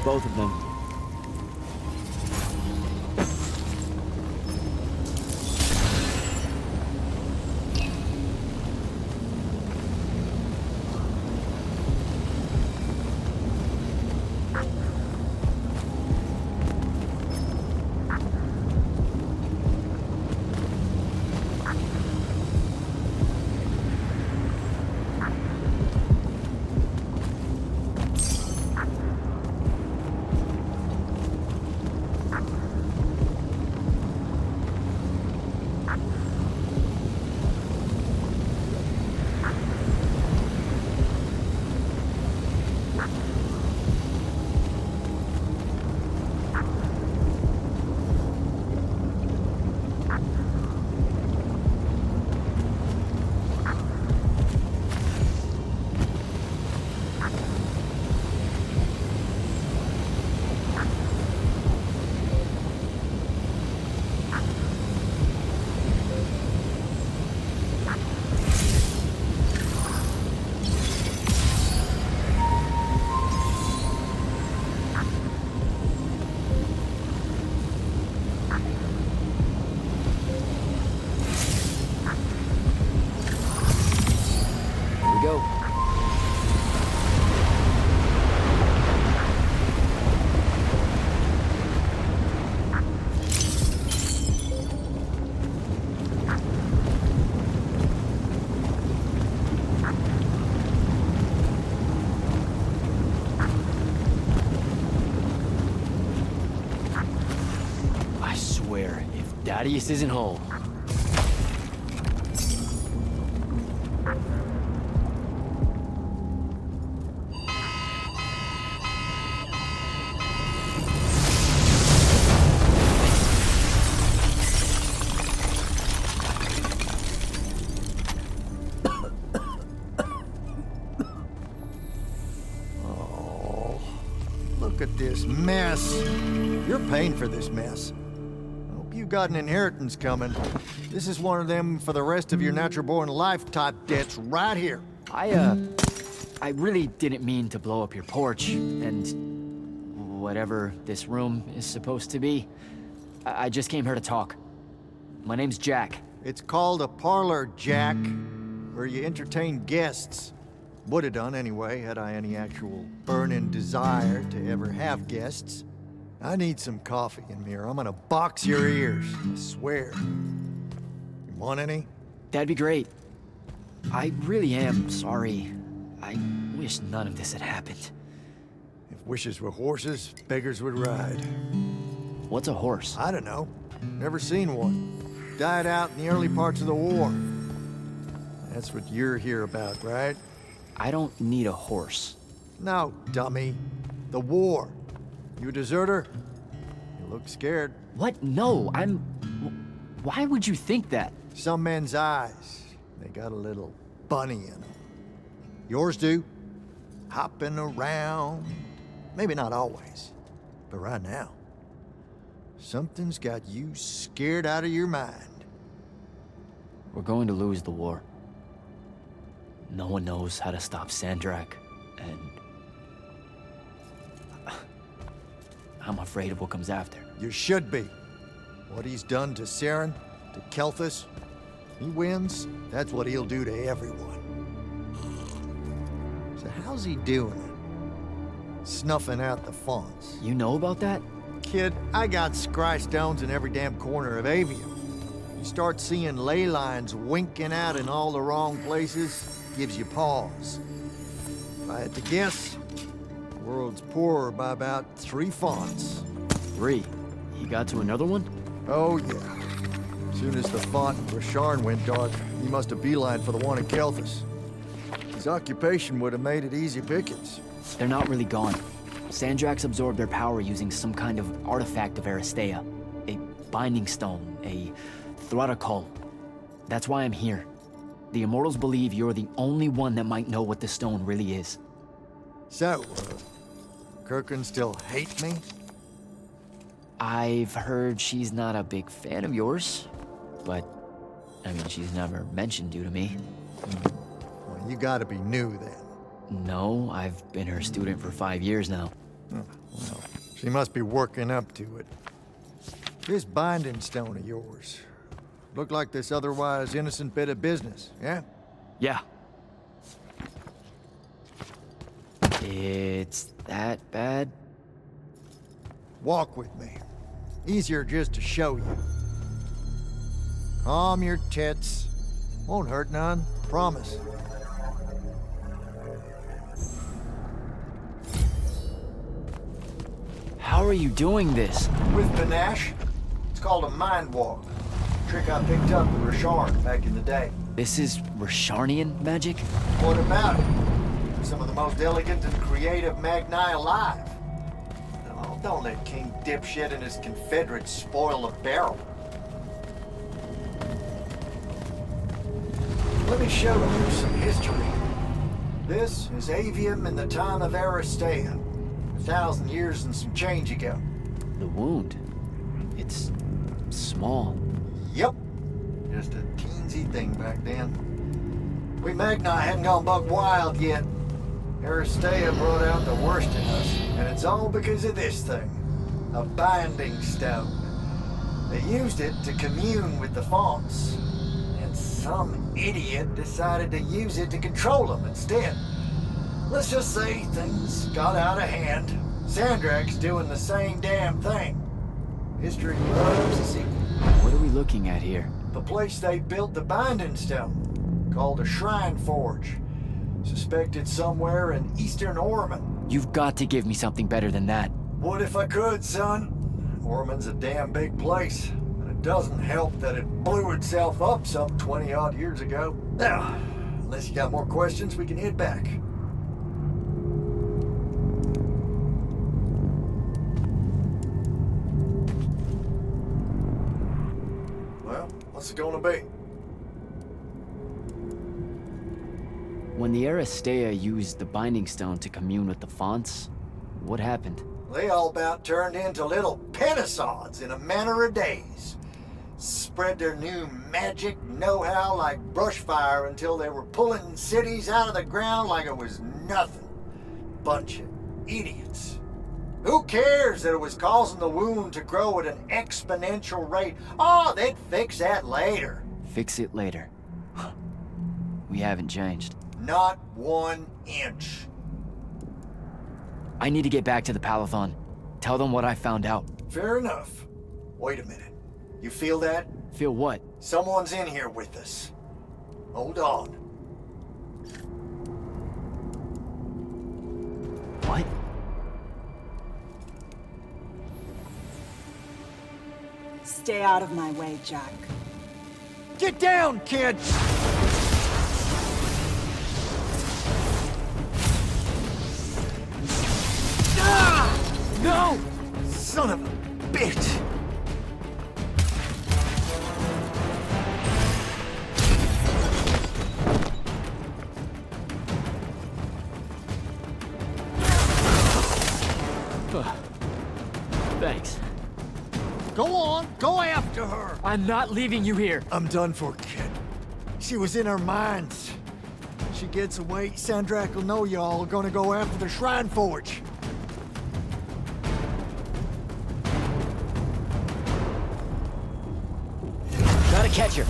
[SPEAKER 2] both of them. Thaddeus isn't home.
[SPEAKER 1] Oh, look at this mess. You're paying for this mess. You got an inheritance coming. This is one of them for the rest of your natural-born life type debts right here.
[SPEAKER 2] I really didn't mean to blow up your porch, and whatever this room is supposed to be. I just came here to talk. My name's Jack.
[SPEAKER 1] It's called a parlor, Jack, where you entertain guests. Would have done anyway, had I any actual burning desire to ever have guests. I need some coffee in here. I'm gonna box your ears, I swear. You want any?
[SPEAKER 2] That'd be great. I really am sorry. I wish none of this had happened.
[SPEAKER 1] If wishes were horses, beggars would ride.
[SPEAKER 2] What's a horse?
[SPEAKER 1] I don't know. Never seen one. Died out in the early parts of the war. That's what you're here about, right?
[SPEAKER 2] I don't need a horse.
[SPEAKER 1] No, dummy. The war. You a deserter? You look scared.
[SPEAKER 2] What? No, I'm... Why would you think that?
[SPEAKER 1] Some men's eyes, they got a little bunny in them. Yours do. Hopping around. Maybe not always, but right now. Something's got you scared out of your mind.
[SPEAKER 2] We're going to lose the war. No one knows how to stop Sandrak, and... I'm afraid of what comes after.
[SPEAKER 1] You should be. What he's done to Saren, to Kelthus, he wins, that's what he'll do to everyone. So how's he doing it? Snuffing out the fonts.
[SPEAKER 2] You know about that?
[SPEAKER 1] Kid, I got scry stones in every damn corner of Aveum. You start seeing ley lines winking out in all the wrong places, gives you pause. If I had to guess, the world's poorer by about 3 fonts.
[SPEAKER 2] 3? He got to another one?
[SPEAKER 1] Oh, yeah. As soon as the font in Rasharn went dark, he must have beelined for the one in Kelthus. His occupation would have made it easy pickings.
[SPEAKER 2] They're not really gone. Sandrax absorbed their power using some kind of artifact of Aristea. A binding stone, a Thrutakul. That's why I'm here. The Immortals believe you're the only one that might know what the stone really is.
[SPEAKER 1] So, Kirkin still hate me?
[SPEAKER 2] I've heard she's not a big fan of yours, but, I mean, she's never mentioned you to me.
[SPEAKER 1] Well, you gotta be new then.
[SPEAKER 2] No, I've been her student for 5 years now.
[SPEAKER 1] Well, she must be working up to it. This binding stone of yours. Looked like this otherwise innocent bit of business, yeah?
[SPEAKER 2] Yeah. It's that bad?
[SPEAKER 1] Walk with me. Easier just to show you. Calm your tits. Won't hurt none, promise.
[SPEAKER 2] How are you doing this?
[SPEAKER 1] With panache. It's called a mind walk. Trick I picked up with Richard back in the day.
[SPEAKER 2] This is Risharnian magic?
[SPEAKER 1] What about it? Some of the most elegant and creative Magni alive. Oh, don't let King Dipshit and his Confederates spoil the barrel. Let me show you some history. This is Aveum in the time of Aristea. 1,000 years and some change ago.
[SPEAKER 2] The wound. It's small.
[SPEAKER 1] Yep. Just a teensy thing back then. We Magni hadn't gone buck wild yet. Aristea brought out the worst in us, and it's all because of this thing. A binding stone. They used it to commune with the fonts, and some idiot decided to use it to control them instead. Let's just say things got out of hand. Sandrak's doing the same damn thing. History loves a sequel.
[SPEAKER 2] What are we looking at here?
[SPEAKER 1] The place they built the binding stone, called a shrine forge. Suspected somewhere in eastern Orman.
[SPEAKER 2] You've got to give me something better than that.
[SPEAKER 1] Would if I could, son. Orman's a damn big place. And it doesn't help that it blew itself up some 20-odd years ago. Now, unless you got more questions, we can head back. Well, what's it gonna be?
[SPEAKER 2] When the Aristea used the Binding Stone to commune with the fonts, what happened?
[SPEAKER 1] They all about turned into little penisods in a matter of days. Spread their new magic know-how like brushfire until they were pulling cities out of the ground like it was nothing. Bunch of idiots. Who cares that it was causing the wound to grow at an exponential rate? Oh, they'd fix that later.
[SPEAKER 2] Fix it later. We haven't changed.
[SPEAKER 1] Not 1 inch.
[SPEAKER 2] I need to get back to the Palathon. Tell them what I found out.
[SPEAKER 1] Fair enough. Wait a minute. You feel that?
[SPEAKER 2] Feel what?
[SPEAKER 1] Someone's in here with us. Hold on.
[SPEAKER 2] What?
[SPEAKER 12] Stay out of my way, Jack.
[SPEAKER 1] Get down, kid! No! Son of a bitch!
[SPEAKER 2] Thanks.
[SPEAKER 1] Go on, go after her!
[SPEAKER 2] I'm not leaving you here.
[SPEAKER 1] I'm done for, kid. She was in our minds. She gets away, Sandrak will know y'all are gonna go after the Shrine Forge.
[SPEAKER 2] Gotta catch her.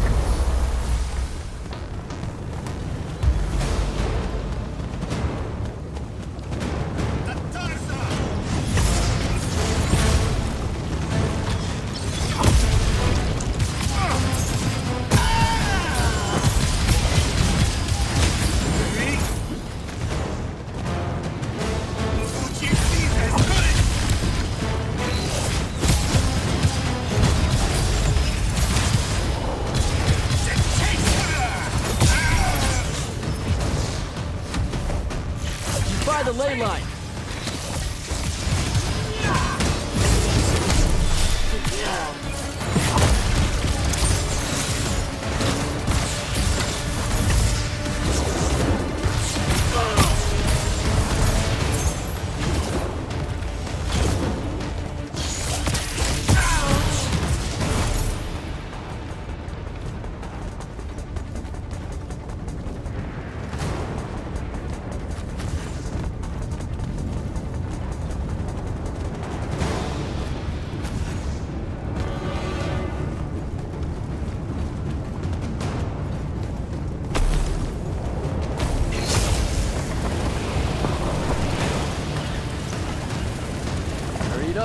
[SPEAKER 2] By the ley line.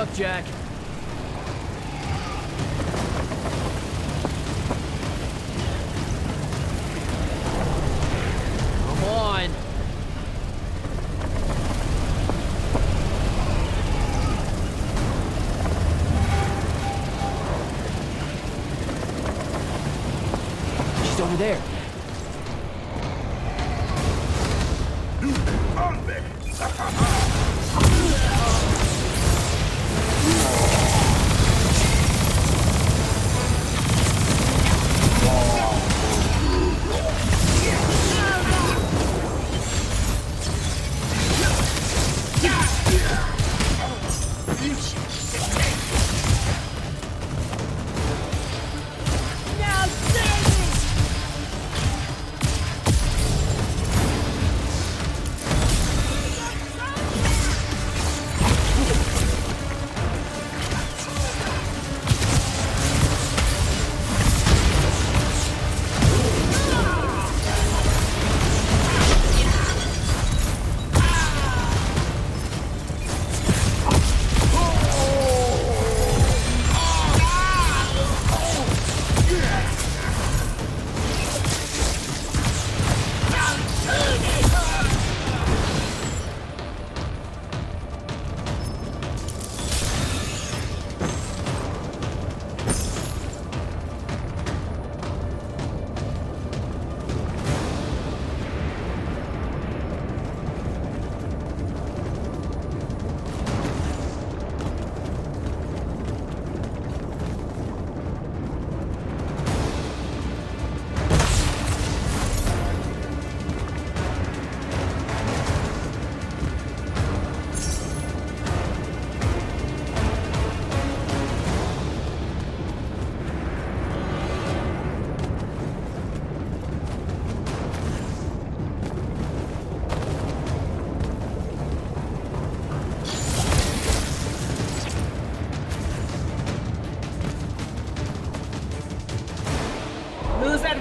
[SPEAKER 2] luck, Jack. Come on. She's over there.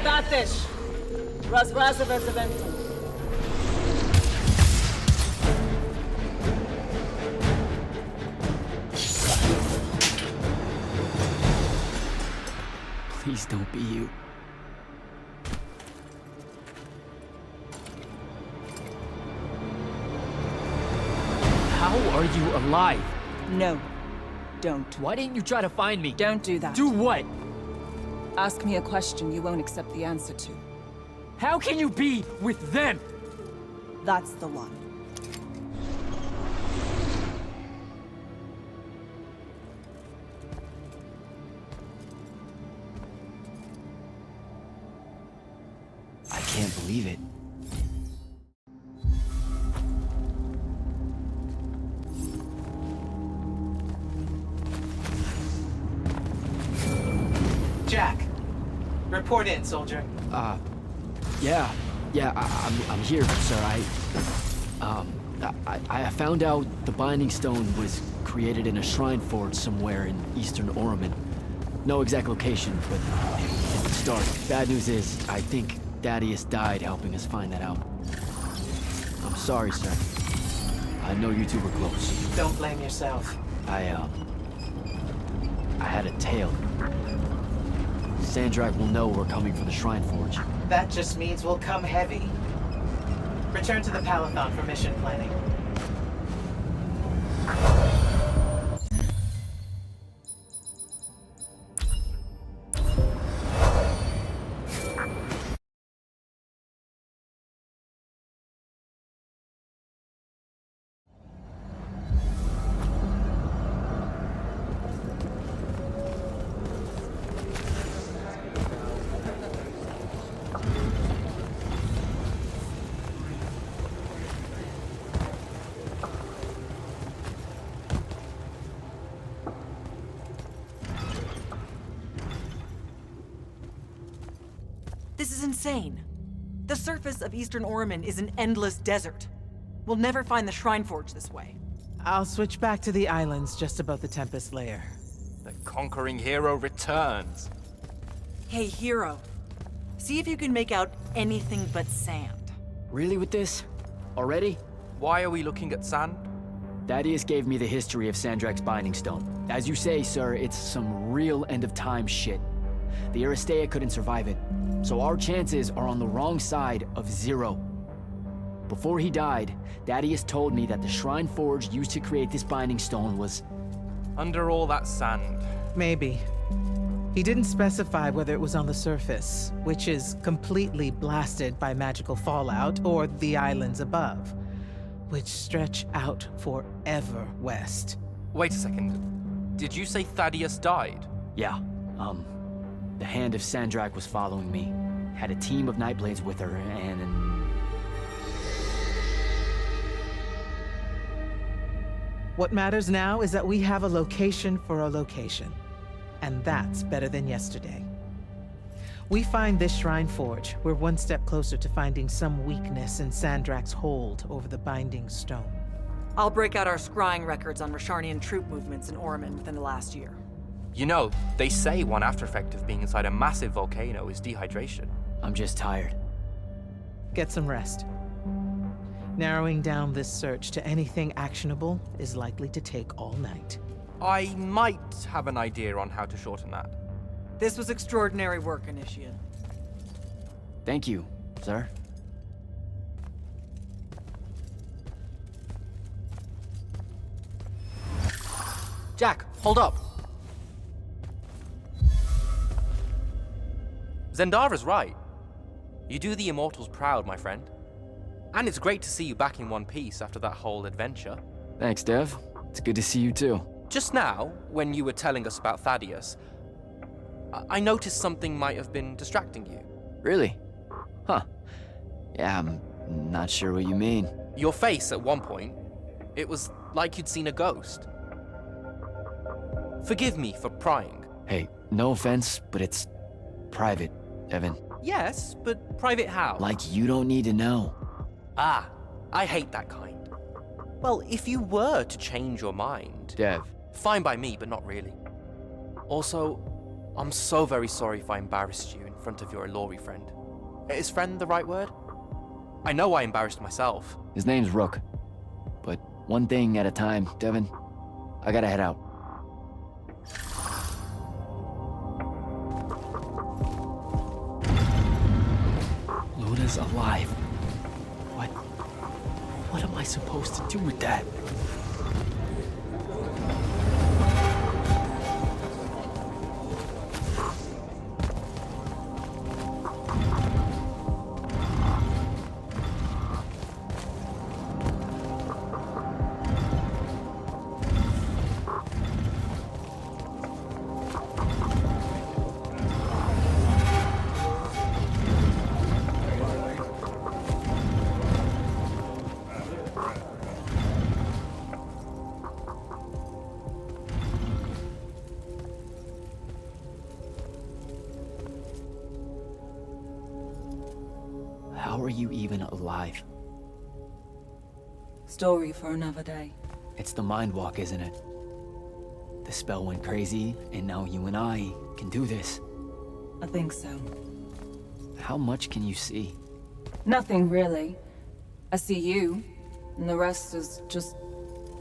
[SPEAKER 12] Datesh. Razrazavez eventum.
[SPEAKER 2] Please don't be you. How are you alive?
[SPEAKER 3] No, don't.
[SPEAKER 2] Why didn't you try to find me?
[SPEAKER 3] Don't do that.
[SPEAKER 2] Do what?
[SPEAKER 3] Ask me a question you won't accept the answer to.
[SPEAKER 2] How can you be with them?
[SPEAKER 3] That's the one.
[SPEAKER 2] I can't believe it.
[SPEAKER 10] Jack, report in, soldier.
[SPEAKER 2] Yeah, I'm here, sir. I found out the Binding Stone was created in a shrine forge somewhere in eastern Oromon. No exact location, but it's the start. Bad news is, I think Thaddeus died helping us find that out. I'm sorry, sir. I know you two were close.
[SPEAKER 10] Don't blame yourself.
[SPEAKER 2] I had a tail. Sandrak will know we're coming for the Shrine Forge.
[SPEAKER 10] That just means we'll come heavy. Return to the Palathon for mission planning.
[SPEAKER 14] This is insane. The surface of Eastern Oromon is an endless desert. We'll never find the Shrine Forge this way.
[SPEAKER 10] I'll switch back to the islands just above the Tempest Lair.
[SPEAKER 19] The conquering hero returns.
[SPEAKER 14] Hey, hero. See if you can make out anything but sand.
[SPEAKER 2] Really with this? Already?
[SPEAKER 19] Why are we looking at sand?
[SPEAKER 2] Thaddeus gave me the history of Sandrak's Binding Stone. As you say, sir, it's some real end-of-time shit. The Aristea couldn't survive it, so our chances are on the wrong side of 0. Before he died, Thaddeus told me that the Shrine Forge used to create this Binding Stone was...
[SPEAKER 19] under all that sand.
[SPEAKER 10] Maybe. He didn't specify whether it was on the surface, which is completely blasted by magical fallout, or the islands above, which stretch out forever west.
[SPEAKER 19] Wait a second. Did you say Thaddeus died?
[SPEAKER 2] Yeah, the Hand of Sandrak was following me. Had a team of Nightblades with her, and...
[SPEAKER 10] What matters now is that we have a location for a location. And that's better than yesterday. We find this Shrine Forge, we're one step closer to finding some weakness in Sandrak's hold over the Binding Stone.
[SPEAKER 14] I'll break out our scrying records on Rasharnian troop movements in Orman within the last year.
[SPEAKER 19] You know, they say one after effect of being inside a massive volcano is dehydration.
[SPEAKER 2] I'm just tired.
[SPEAKER 10] Get some rest. Narrowing down this search to anything actionable is likely to take all night.
[SPEAKER 19] I might have an idea on how to shorten that.
[SPEAKER 14] This was extraordinary work, Initiate.
[SPEAKER 2] Thank you, sir.
[SPEAKER 19] Jack, hold up. Zendara's right. You do the Immortals proud, my friend. And it's great to see you back in one piece after that whole adventure.
[SPEAKER 2] Thanks, Dev. It's good to see you too.
[SPEAKER 19] Just now, when you were telling us about Thaddeus, I noticed something might have been distracting you.
[SPEAKER 2] Really? Huh. Yeah, I'm not sure what you mean.
[SPEAKER 19] Your face at one point, it was like you'd seen a ghost. Forgive me for prying.
[SPEAKER 2] Hey, no offense, but it's private, Evan.
[SPEAKER 19] Yes, but private how?
[SPEAKER 2] Like you don't need to know.
[SPEAKER 19] Ah, I hate that kind. Well, if you were to change your mind...
[SPEAKER 2] Dev.
[SPEAKER 19] Fine by me, but not really. Also, I'm so very sorry if I embarrassed you in front of your Ilori friend. Is friend the right word? I know I embarrassed myself.
[SPEAKER 2] His name's Rook. But one thing at a time, Devin. I gotta head out. Luna's alive. What am I supposed to do with that? How are you even alive?
[SPEAKER 3] Story for another day.
[SPEAKER 2] It's the Mind Walk, isn't it? The spell went crazy, and now you and I can do this.
[SPEAKER 3] I think so.
[SPEAKER 2] How much can you see?
[SPEAKER 3] Nothing, really. I see you, and the rest is just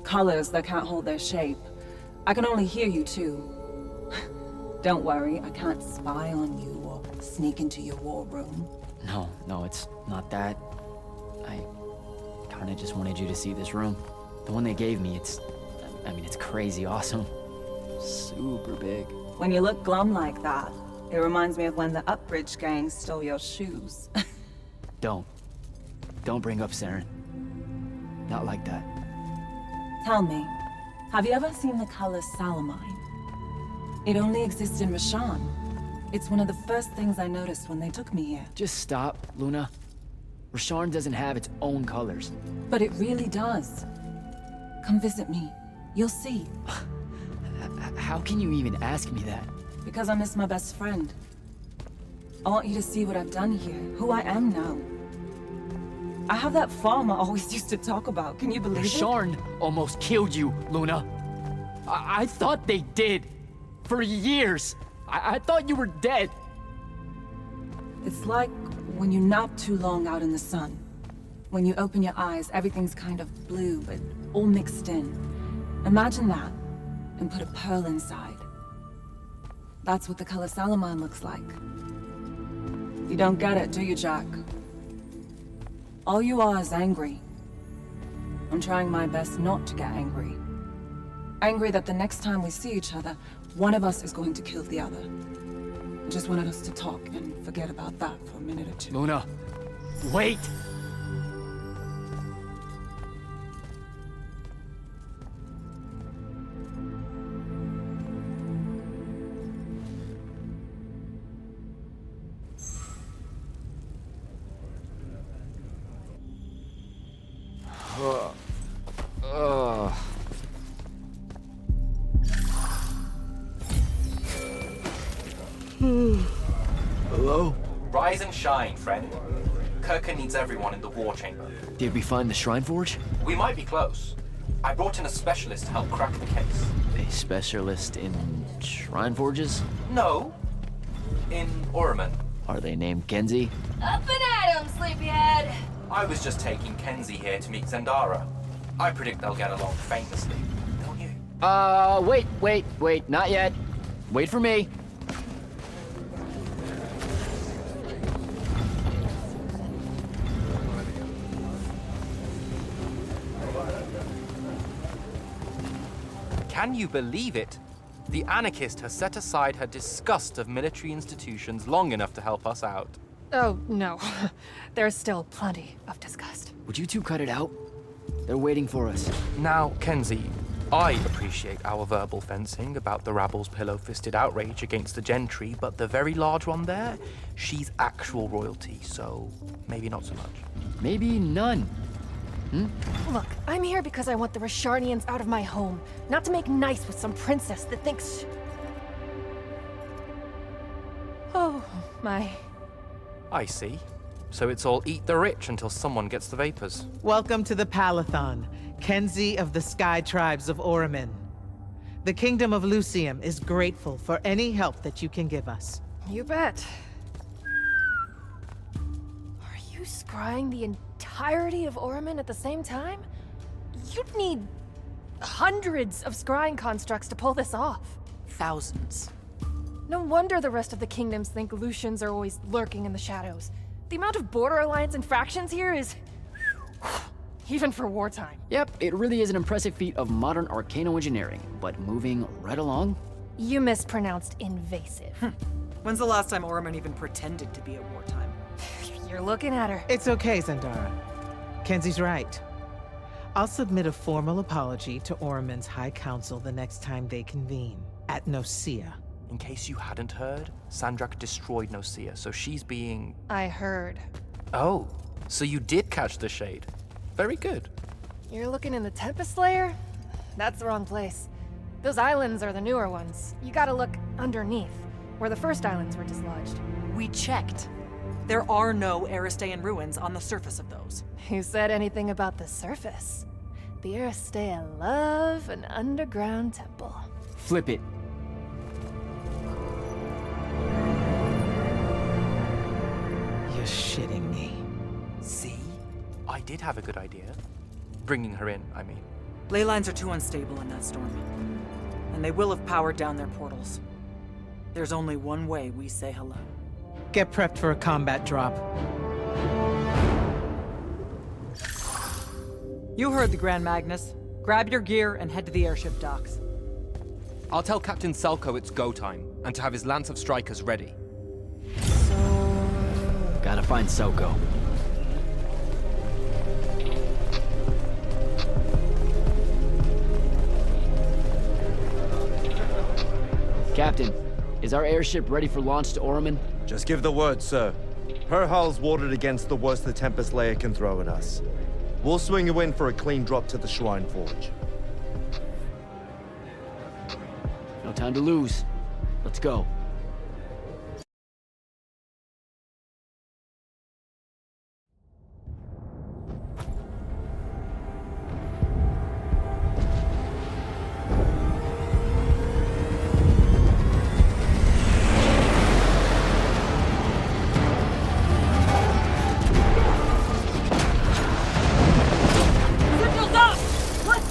[SPEAKER 3] colors that can't hold their shape. I can only hear you, too. Don't worry, I can't spy on you or sneak into your war room.
[SPEAKER 2] No, it's not that. I kinda just wanted you to see this room. The one they gave me, it's crazy awesome. Super big.
[SPEAKER 3] When you look glum like that, it reminds me of when the Upbridge gang stole your shoes.
[SPEAKER 2] Don't bring up Saren. Not like that.
[SPEAKER 3] Tell me, have you ever seen the color Salamine? It only exists in Rasharn. It's one of the first things I noticed when they took me here.
[SPEAKER 2] Just stop, Luna. Rasharn doesn't have its own colors.
[SPEAKER 3] But it really does. Come visit me. You'll see.
[SPEAKER 2] How can you even ask me that?
[SPEAKER 3] Because I miss my best friend. I want you to see what I've done here, who I am now. I have that farm I always used to talk about. Can you believe it?
[SPEAKER 2] Rasharn almost killed you, Luna. I thought they did. For years. I thought you were dead.
[SPEAKER 3] It's like when you nap too long out in the sun. When you open your eyes, everything's kind of blue, but all mixed in. Imagine that, and put a pearl inside. That's what the color Salamine looks like. You don't get it, do you, Jack? All you are is angry. I'm trying my best not to get angry. Angry that the next time we see each other, one of us is going to kill the other. I just wanted us to talk and forget about that for a minute or two.
[SPEAKER 2] Luna, wait!
[SPEAKER 16] Hello? Rise and shine, friend. Kirka needs everyone in the war chamber.
[SPEAKER 2] Did we find the Shrine Forge?
[SPEAKER 16] We might be close. I brought in a specialist to help crack the case.
[SPEAKER 2] A specialist in Shrine Forges?
[SPEAKER 16] No. In Orman.
[SPEAKER 2] Are they named Kenzie?
[SPEAKER 6] Up and at 'em, sleepyhead!
[SPEAKER 16] I was just taking Kenzie here to meet Zendara. I predict they'll get along famously, don't you?
[SPEAKER 2] Wait, not yet. Wait for me.
[SPEAKER 19] Can you believe it? The anarchist has set aside her disgust of military institutions long enough to help us out.
[SPEAKER 20] Oh, no. There's still plenty of disgust.
[SPEAKER 2] Would you two cut it out? They're waiting for us.
[SPEAKER 19] Now, Kenzie, I appreciate our verbal fencing about the rabble's pillow-fisted outrage against the gentry, but the very large one there, she's actual royalty, so maybe not so much.
[SPEAKER 2] Maybe none.
[SPEAKER 20] Look, I'm here because I want the Risharnians out of my home, not to make nice with some princess that thinks... Oh, my.
[SPEAKER 19] I see. So it's all eat the rich until someone gets the vapors.
[SPEAKER 10] Welcome to the Palathon, Kenzie of the Sky Tribes of Oramin. The Kingdom of Lucium is grateful for any help that you can give us.
[SPEAKER 20] You bet. Are you scrying the entirety of Oramin at the same time? You'd need hundreds of scrying constructs to pull this off.
[SPEAKER 14] Thousands.
[SPEAKER 20] No wonder the rest of the kingdoms think Lucians are always lurking in the shadows. The amount of border alliance and factions here is... even for wartime.
[SPEAKER 2] Yep, it really is an impressive feat of modern arcano engineering, but moving right along.
[SPEAKER 20] You mispronounced invasive.
[SPEAKER 14] When's the last time Oramin even pretended to be at wartime?
[SPEAKER 20] You're looking at her.
[SPEAKER 10] It's okay, Zendara. Kenzie's right. I'll submit a formal apology to Oramin's High Council the next time they convene, at Nosea.
[SPEAKER 19] In case you hadn't heard, Sandrak destroyed Nosea, so she's being...
[SPEAKER 20] I heard.
[SPEAKER 19] Oh, so you did catch the shade. Very good.
[SPEAKER 20] You're looking in the Tempest layer? That's the wrong place. Those islands are the newer ones. You gotta look underneath, where the first islands were dislodged.
[SPEAKER 14] We checked. There are no Aristean ruins on the surface of those.
[SPEAKER 20] Who said anything about the surface? The Aristea love an underground temple.
[SPEAKER 2] Flip it.
[SPEAKER 10] You're shitting me.
[SPEAKER 19] See? I did have a good idea. Bringing her in, I mean.
[SPEAKER 14] Ley lines are too unstable in that storm. And they will have powered down their portals. There's only one way we say hello.
[SPEAKER 10] Get prepped for a combat drop.
[SPEAKER 14] You heard the Grand Magnus. Grab your gear and head to the airship docks.
[SPEAKER 13] I'll tell Captain Selko it's go time, and to have his Lance of Strikers ready.
[SPEAKER 2] Gotta find Soko. Captain, is our airship ready for launch to Oramin?
[SPEAKER 11] Just give the word, sir. Her hull's warded against the worst the Tempest layer can throw at us. We'll swing you in for a clean drop to the Shrine Forge.
[SPEAKER 2] No time to lose. Let's go.
[SPEAKER 6] Signals up! Let's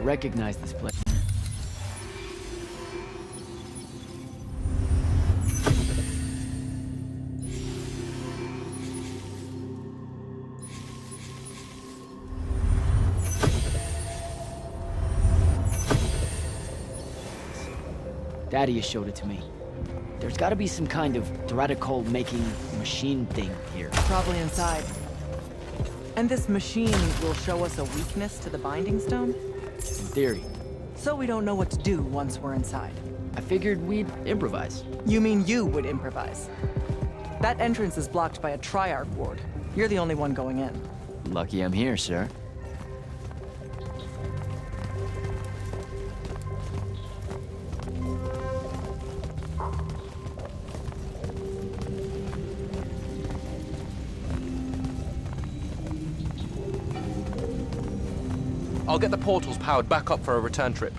[SPEAKER 2] Recognize this place. Daddy showed it to me. There's gotta be some kind of Threadicole-making machine thing here.
[SPEAKER 14] Probably inside. And this machine will show us a weakness to the Binding Stone?
[SPEAKER 2] In theory.
[SPEAKER 14] So we don't know what to do once we're inside.
[SPEAKER 2] I figured we'd improvise.
[SPEAKER 14] You mean you would improvise? That entrance is blocked by a Triarch ward. You're the only one going in.
[SPEAKER 2] Lucky I'm here, sir.
[SPEAKER 13] I'll get the portals powered back up for a return trip.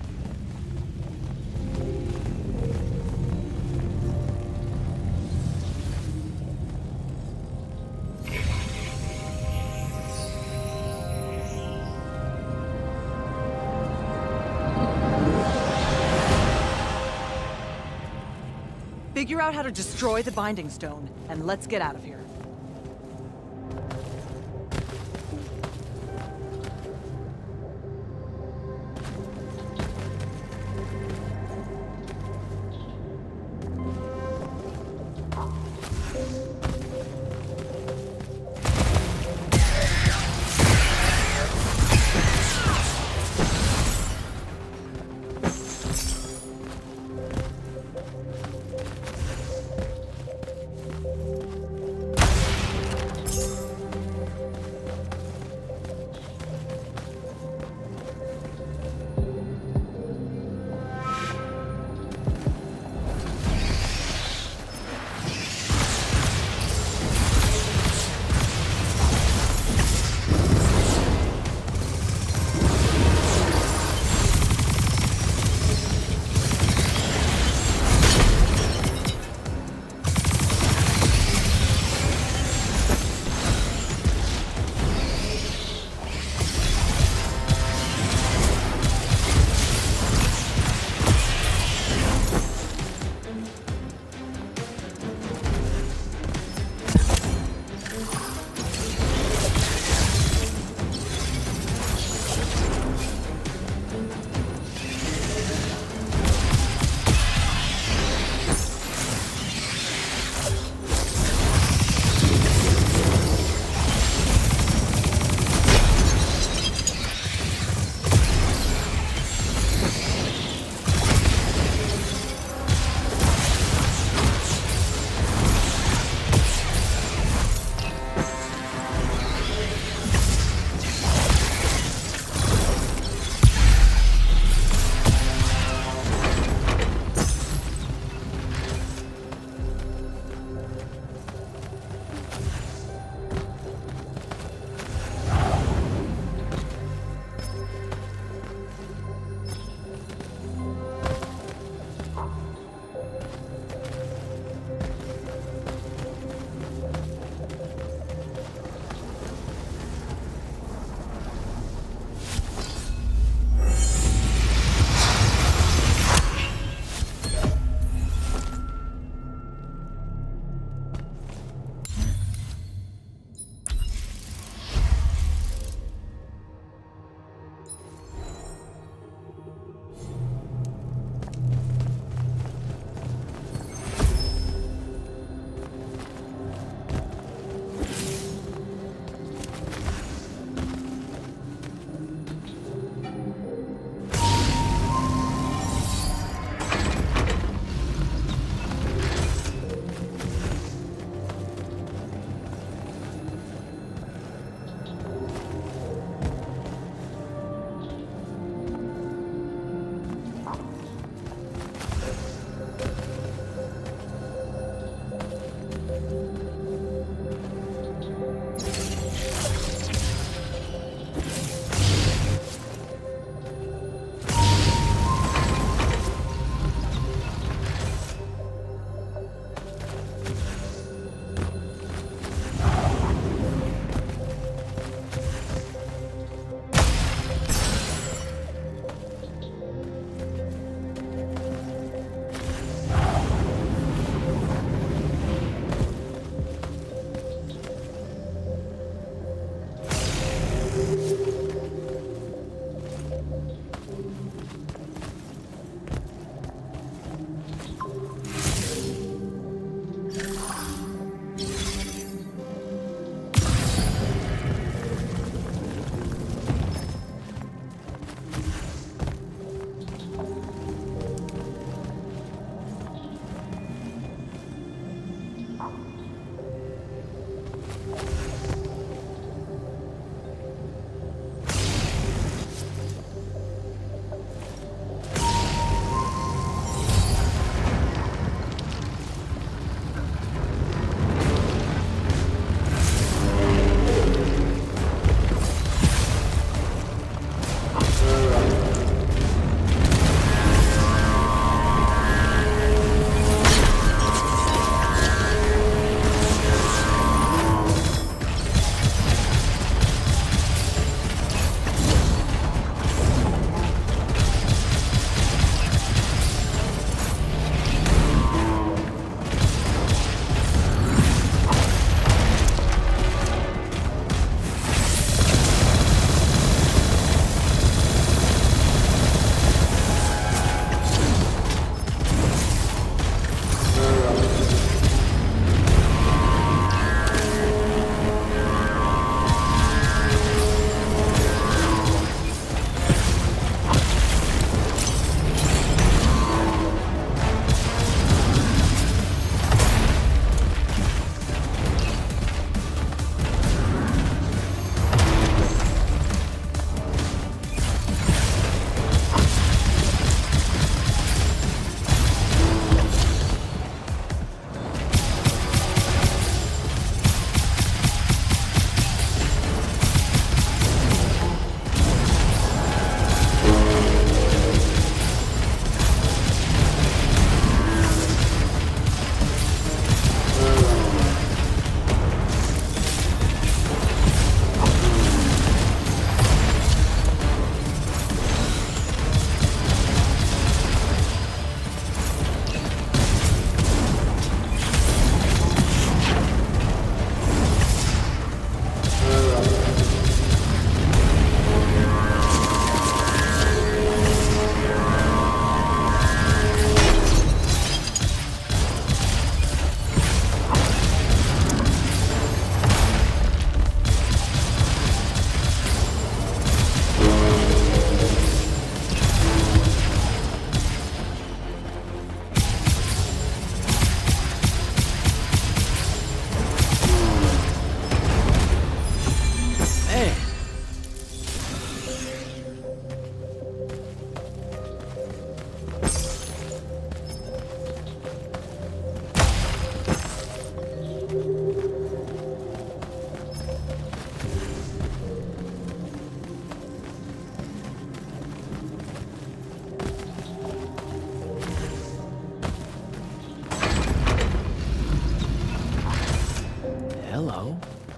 [SPEAKER 14] Figure out how to destroy the Binding Stone, and let's get out of here.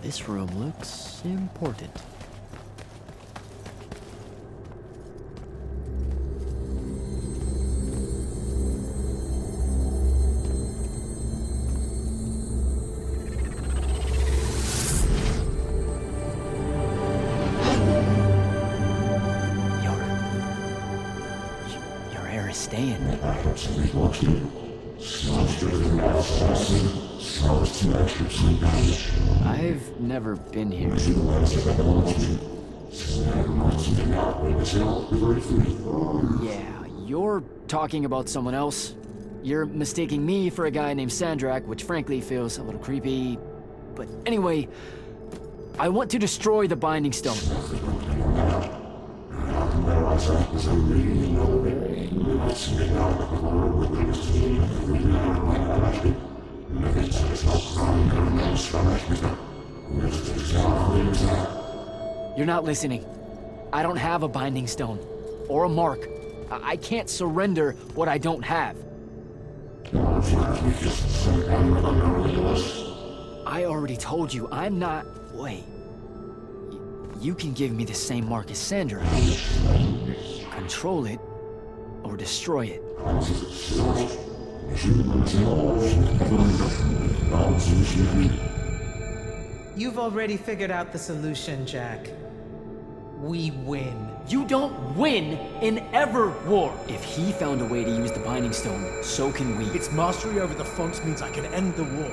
[SPEAKER 2] This room looks important. Your air is staying. I've never been here. Yeah, you're talking about someone else. You're mistaking me for a guy named Sandrak, which frankly feels a little creepy. But anyway, I want to destroy the Binding Stone. You're not listening. I don't have a Binding Stone. Or a mark. I can't surrender what I don't have. I already told you, I'm not... Wait. You can give me the same mark as Sandra. Control it, or destroy it.
[SPEAKER 10] You've already figured out the solution, Jack. We win.
[SPEAKER 2] You don't win in Ever War. If he found a way to use the Binding Stone, so can we.
[SPEAKER 5] Its mastery over the fonts means I can end the war.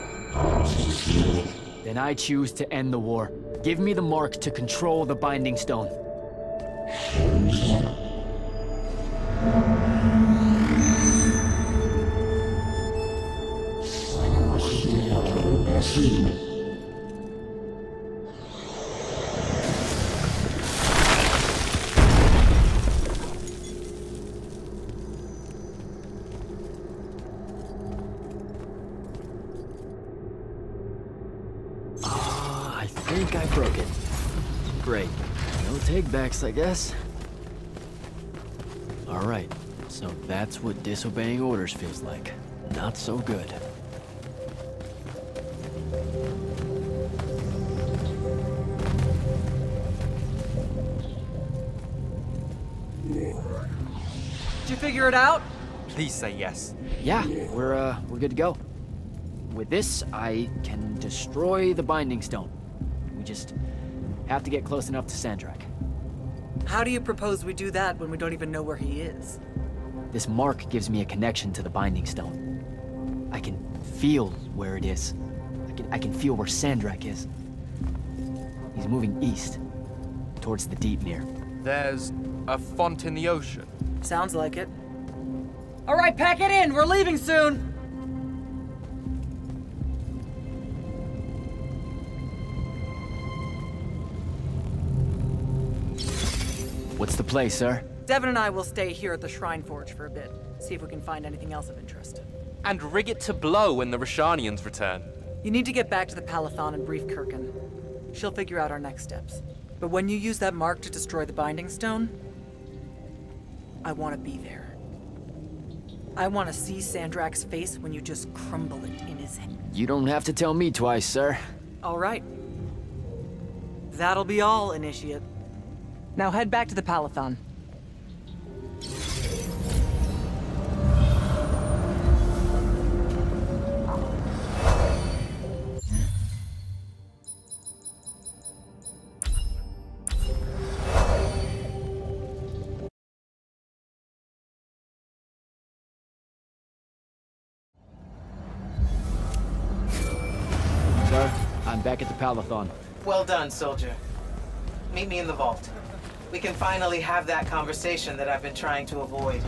[SPEAKER 2] Then I choose to end the war. Give me the mark to control the Binding Stone. I think I broke it. Great. No take-backs, I guess. Alright, so that's what disobeying orders feels like. Not so good.
[SPEAKER 14] Did you figure it out?
[SPEAKER 19] Please say yes.
[SPEAKER 2] Yeah, we're good to go. With this, I can destroy the Binding Stone. We just have to get close enough to Sandrak.
[SPEAKER 14] How do you propose we do that when we don't even know where he is?
[SPEAKER 2] This mark gives me a connection to the Binding Stone. I can feel where it is. I can feel where Sandrak is. He's moving east, towards the Deepmere.
[SPEAKER 19] There's a font in the ocean.
[SPEAKER 14] Sounds like it. All right, pack it in. We're leaving soon.
[SPEAKER 2] What's the play, sir?
[SPEAKER 14] Devin and I will stay here at the Shrine Forge for a bit. See if we can find anything else of interest.
[SPEAKER 19] And rig it to blow when the Rashanians return.
[SPEAKER 14] You need to get back to the Palathon and brief Kirkin. She'll figure out our next steps. But when you use that mark to destroy the Binding Stone, I want to be there. I want to see Sandrak's face when you just crumble it in his hand.
[SPEAKER 2] You don't have to tell me twice, sir.
[SPEAKER 14] All right. That'll be all, Initiate. Now head back to the Palathon.
[SPEAKER 2] Sir, I'm back at the Palathon.
[SPEAKER 10] Well done, soldier. Meet me in the vault. We can finally have that conversation that I've been trying to avoid.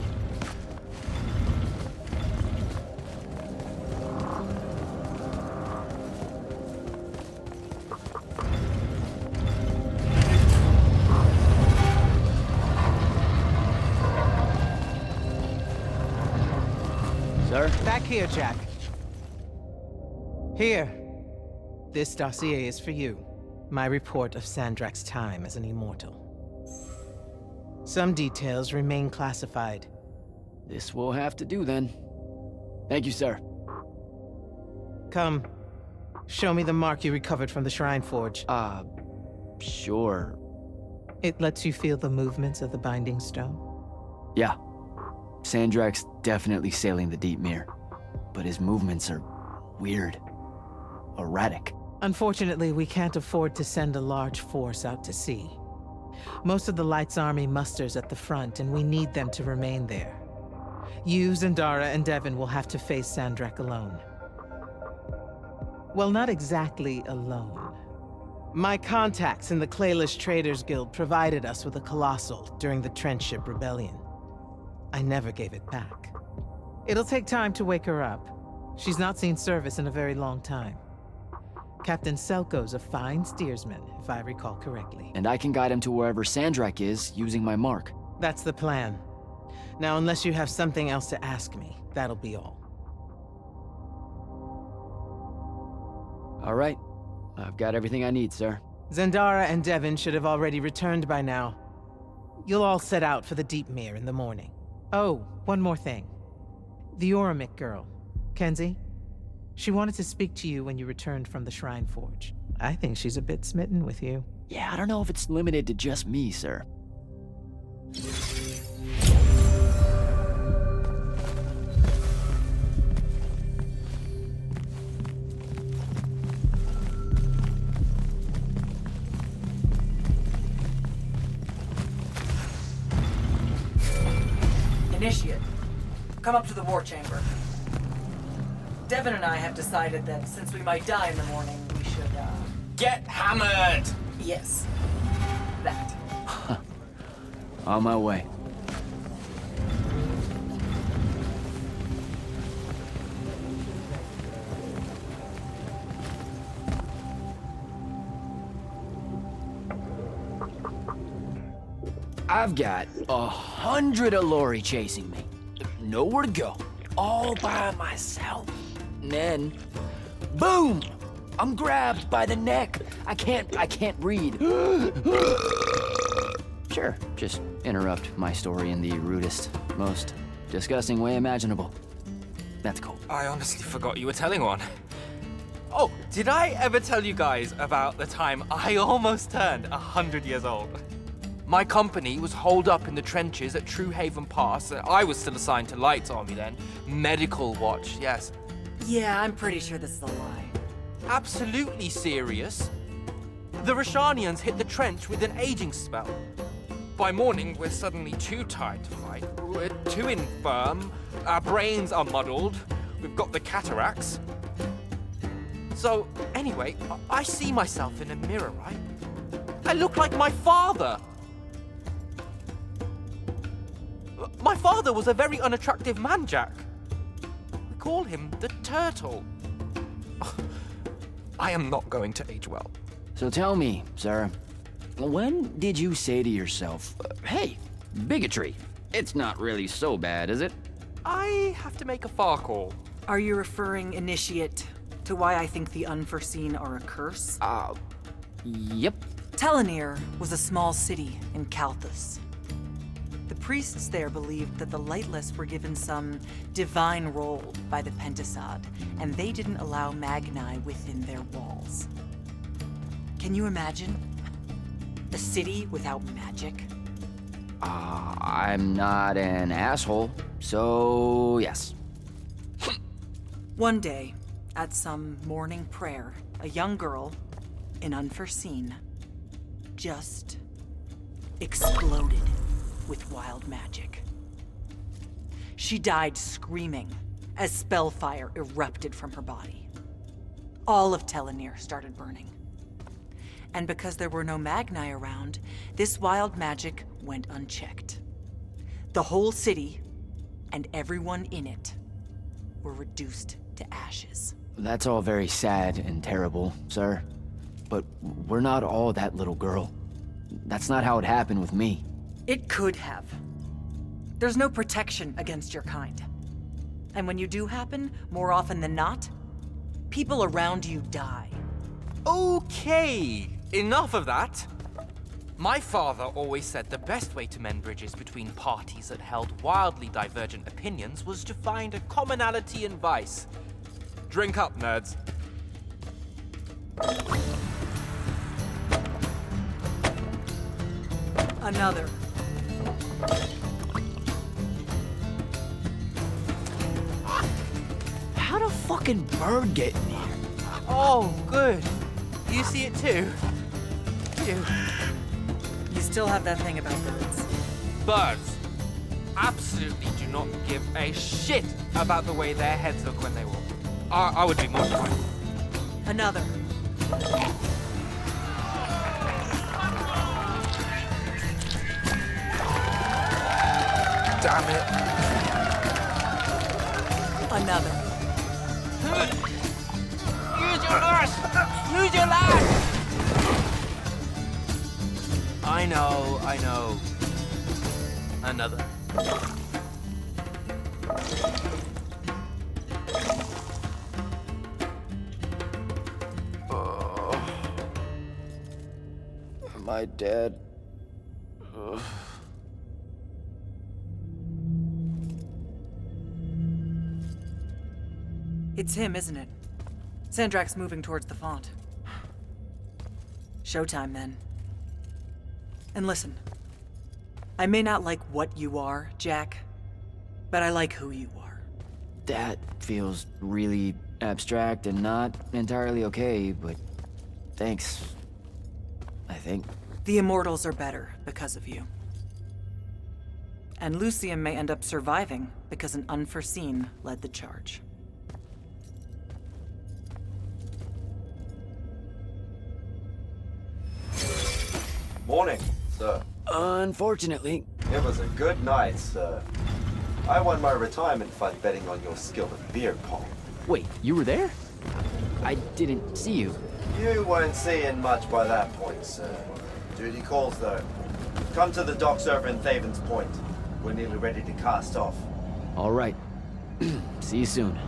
[SPEAKER 2] Sir?
[SPEAKER 10] Back here, Jack. Here. This dossier is for you. My report of Sandrak's time as an immortal. Some details remain classified.
[SPEAKER 2] This will have to do then. Thank you, sir.
[SPEAKER 10] Come. Show me the mark you recovered from the Shrine Forge.
[SPEAKER 2] Sure.
[SPEAKER 10] It lets you feel the movements of the Binding Stone?
[SPEAKER 2] Yeah. Sandrak's definitely sailing the Deep Mere, but his movements are weird. Erratic.
[SPEAKER 10] Unfortunately, we can't afford to send a large force out to sea. Most of the Light's army musters at the front, and we need them to remain there. You, Zendara, and Devon will have to face Sandrak alone. Well, not exactly alone. My contacts in the Clayless Traders Guild provided us with a Colossal during the Trenchship Rebellion. I never gave it back. It'll take time to wake her up. She's not seen service in a very long time. Captain Selko's a fine steersman, if I recall correctly.
[SPEAKER 2] And I can guide him to wherever Sandrak is using my mark.
[SPEAKER 10] That's the plan. Now, unless you have something else to ask me, that'll be all.
[SPEAKER 2] All right. I've got everything I need, sir.
[SPEAKER 10] Zendara and Devon should have already returned by now. You'll all set out for the Deep Mere in the morning. Oh, one more thing. The Oromik girl, Kenzie, she wanted to speak to you when you returned from the Shrine Forge. I think she's a bit smitten with you.
[SPEAKER 2] Yeah, I don't know if it's limited to just me, sir.
[SPEAKER 14] Initiate, come up to the war chamber. Devon and I have decided that since we might die in the morning, we should,
[SPEAKER 16] Get hammered!
[SPEAKER 14] Yes. That.
[SPEAKER 2] On my way. I've got 100 Allori chasing me. Nowhere to go. All by myself. And then, boom! I'm grabbed by the neck. I can't breathe. Sure, just interrupt my story in the rudest, most disgusting way imaginable. That's cool.
[SPEAKER 19] I honestly forgot you were telling one. Oh, did I ever tell you guys about the time I almost turned 100 years old? My company was holed up in the trenches at True Haven Pass. I was still assigned to Light's army then. Medical watch, yes.
[SPEAKER 14] Yeah, I'm pretty sure this is a lie.
[SPEAKER 19] Absolutely serious. The Rashanians hit the trench with an aging spell. By morning, we're suddenly too tired to fight. We're too infirm. Our brains are muddled. We've got the cataracts. So, anyway, I see myself in a mirror, right? I look like my father. My father was a very unattractive man, Jack. We call him the Turtle. I am not going to age well.
[SPEAKER 2] So tell me, sir, when did you say to yourself, hey, bigotry, it's not really so bad, is it?
[SPEAKER 19] I have to make a far call.
[SPEAKER 14] Are you referring, Initiate, to why I think the unforeseen are a curse?
[SPEAKER 2] Yep.
[SPEAKER 14] Telenir was a small city in Kalthus. The priests there believed that the Lightless were given some divine role by the Pentasod, and they didn't allow Magni within their walls. Can you imagine? A city without magic?
[SPEAKER 2] I'm not an asshole, so yes.
[SPEAKER 14] One day, at some morning prayer, a young girl, an unforeseen, just exploded with wild magic. She died screaming as spellfire erupted from her body. All of Telenir started burning. And because there were no Magni around, this wild magic went unchecked. The whole city, and everyone in it, were reduced to ashes.
[SPEAKER 2] That's all very sad and terrible, sir. But we're not all that little girl. That's not how it happened with me.
[SPEAKER 14] It could have. There's no protection against your kind. And when you do happen, more often than not, people around you die.
[SPEAKER 19] Okay, enough of that. My father always said the best way to mend bridges between parties that held wildly divergent opinions was to find a commonality in vice. Drink up, nerds.
[SPEAKER 14] Another.
[SPEAKER 2] How'd a fucking bird get in here?
[SPEAKER 19] Oh, good. You see it too?
[SPEAKER 14] You still have that thing about birds.
[SPEAKER 19] Birds absolutely do not give a shit about the way their heads look when they walk. I would be mortified.
[SPEAKER 14] Another.
[SPEAKER 19] Damn it.
[SPEAKER 14] Another.
[SPEAKER 19] Use your lash! Use your lash! I know. Another.
[SPEAKER 2] Am I dead? Ugh.
[SPEAKER 14] It's him, isn't it? Sandrak's moving towards the font. Showtime, then. And listen, I may not like what you are, Jack, but I like who you are.
[SPEAKER 2] That feels really abstract and not entirely okay, but thanks. I think.
[SPEAKER 14] The Immortals are better because of you. And Lucium may end up surviving because an unforeseen led the charge.
[SPEAKER 11] Morning, sir.
[SPEAKER 2] Unfortunately.
[SPEAKER 11] It was a good night, sir. I won my retirement fund betting on your skill at beer pong.
[SPEAKER 2] Wait, you were there? I didn't see you.
[SPEAKER 11] You weren't seeing much by that point, sir. Duty calls, though. Come to the docks over in Thaven's Point. We're nearly ready to cast off.
[SPEAKER 2] All right. See you soon.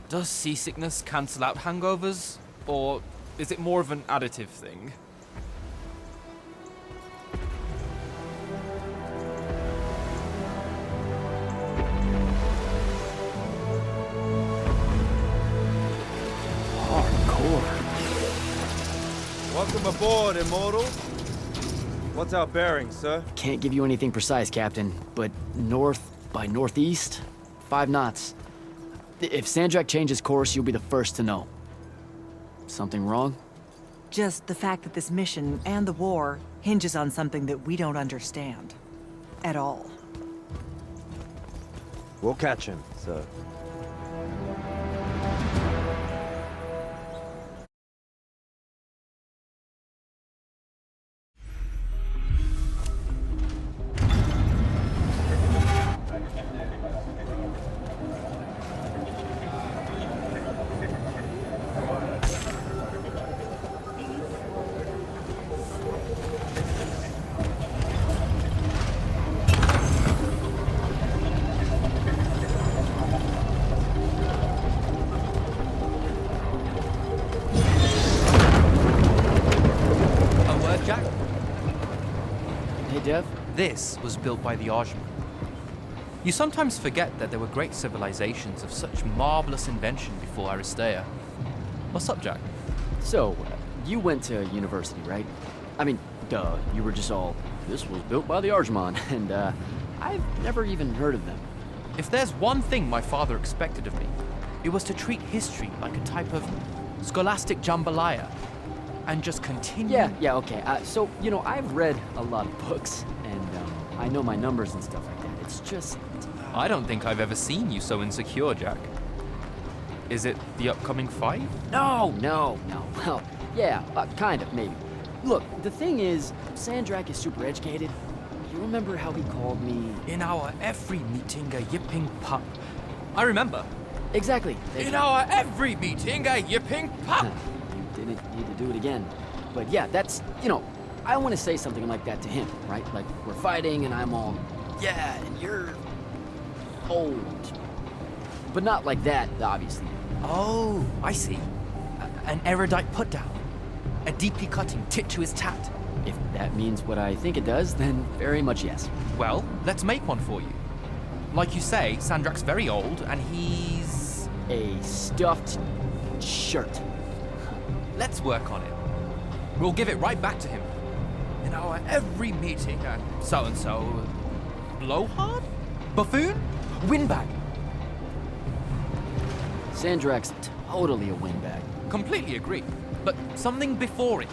[SPEAKER 19] Does seasickness cancel out hangovers? Or is it more of an additive thing?
[SPEAKER 2] Hardcore.
[SPEAKER 11] Welcome aboard, Immortal. What's our bearing, sir?
[SPEAKER 2] Can't give you anything precise, Captain, but north by northeast, 5 knots. If Sandrak changes course, you'll be the first to know. Something wrong?
[SPEAKER 14] Just the fact that this mission and the war hinges on something that we don't understand. At all.
[SPEAKER 11] We'll catch him, sir.
[SPEAKER 19] This was built by the Ajman. You sometimes forget that there were great civilizations of such marvelous invention before Aristea. What's up, Jack?
[SPEAKER 2] So, you went to university, right? I mean, duh, you were just all, this was built by the Ajman, and I've never even heard of them.
[SPEAKER 19] If there's one thing my father expected of me, it was to treat history like a type of scholastic jambalaya, and just continue.
[SPEAKER 2] Yeah, okay. So, you know, I've read a lot of books, and I know my numbers and stuff like that. It's just...
[SPEAKER 19] I don't think I've ever seen you so insecure, Jack. Is it the upcoming fight?
[SPEAKER 2] No. Well, yeah, kind of, maybe. Look, the thing is, Sandrak is super educated. You remember how he called me...
[SPEAKER 19] In our every meeting, a yipping pup. I remember.
[SPEAKER 2] Exactly.
[SPEAKER 19] In our every meeting, a yipping pup!
[SPEAKER 2] Didn't need to do it again. But yeah, that's, you know, I want to say something like that to him, right? Like, we're fighting and I'm all, yeah, and you're old. But not like that, obviously.
[SPEAKER 19] Oh, I see. An erudite put-down. A deeply cutting tit to his tat.
[SPEAKER 2] If that means what I think it does, then very much yes.
[SPEAKER 19] Well, let's make one for you. Like you say, Sandrak's very old, and he's...
[SPEAKER 2] a stuffed shirt.
[SPEAKER 19] Let's work on it. We'll give it right back to him. In our every meeting, so-and-so... Blowhard? Buffoon? Windbag.
[SPEAKER 2] Sandrak's totally a windbag.
[SPEAKER 19] Completely agree. But something before it.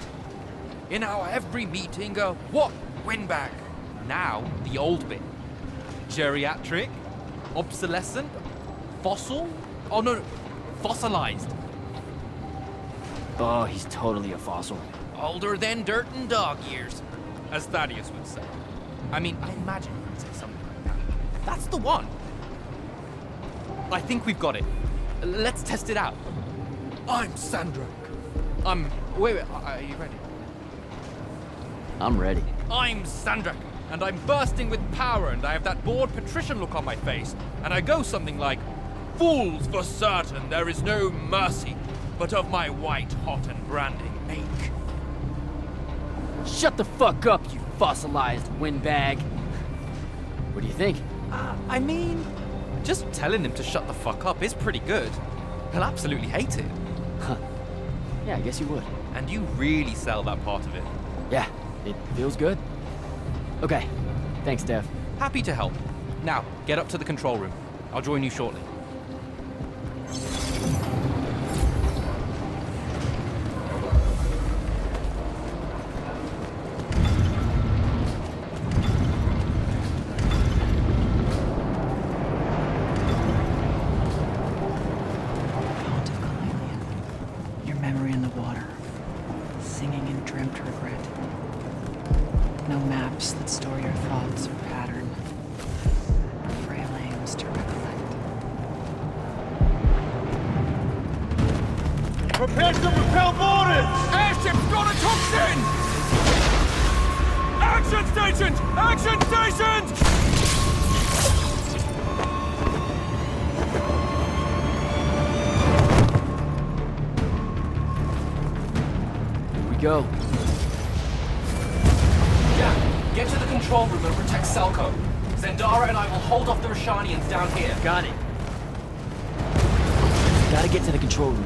[SPEAKER 19] In our every meeting, what? Windbag. Now, the old bit. Geriatric? Obsolescent? Fossil? Oh, no. Fossilized.
[SPEAKER 2] Oh, he's totally a fossil.
[SPEAKER 19] Older than dirt and dog years, as Thaddeus would say. I mean, I imagine he'd say something like that. That's the one. I think we've got it. Let's test it out. I'm Sandrak. Wait, are you ready?
[SPEAKER 2] I'm ready.
[SPEAKER 19] I'm Sandrak, and I'm bursting with power, and I have that bored patrician look on my face, and I go something like, "Fools, for certain, there is no mercy,
[SPEAKER 8] but of my white-hot and branding make.
[SPEAKER 2] Shut the fuck up, you fossilized windbag. What do you think?
[SPEAKER 13] I mean, just telling him to shut the fuck up is pretty good. He'll absolutely hate it.
[SPEAKER 2] Huh. Yeah, I guess you would.
[SPEAKER 13] And you really sell that part of it.
[SPEAKER 2] Yeah, it feels good. Okay, thanks, Dev.
[SPEAKER 13] Happy to help. Now, get up to the control room. I'll join you shortly.
[SPEAKER 18] Your memory in the water. Singing in dreamt regret. No maps that store your thoughts or pattern. Frail aims to recollect.
[SPEAKER 8] Prepare to repel boarders! Airship's got a toxin! Action stations! Action stations!
[SPEAKER 2] Go.
[SPEAKER 16] Yeah, get to the control room and protect Selko. Zendara and I will hold off the Rashanians down here.
[SPEAKER 2] Got it. Gotta get to the control room.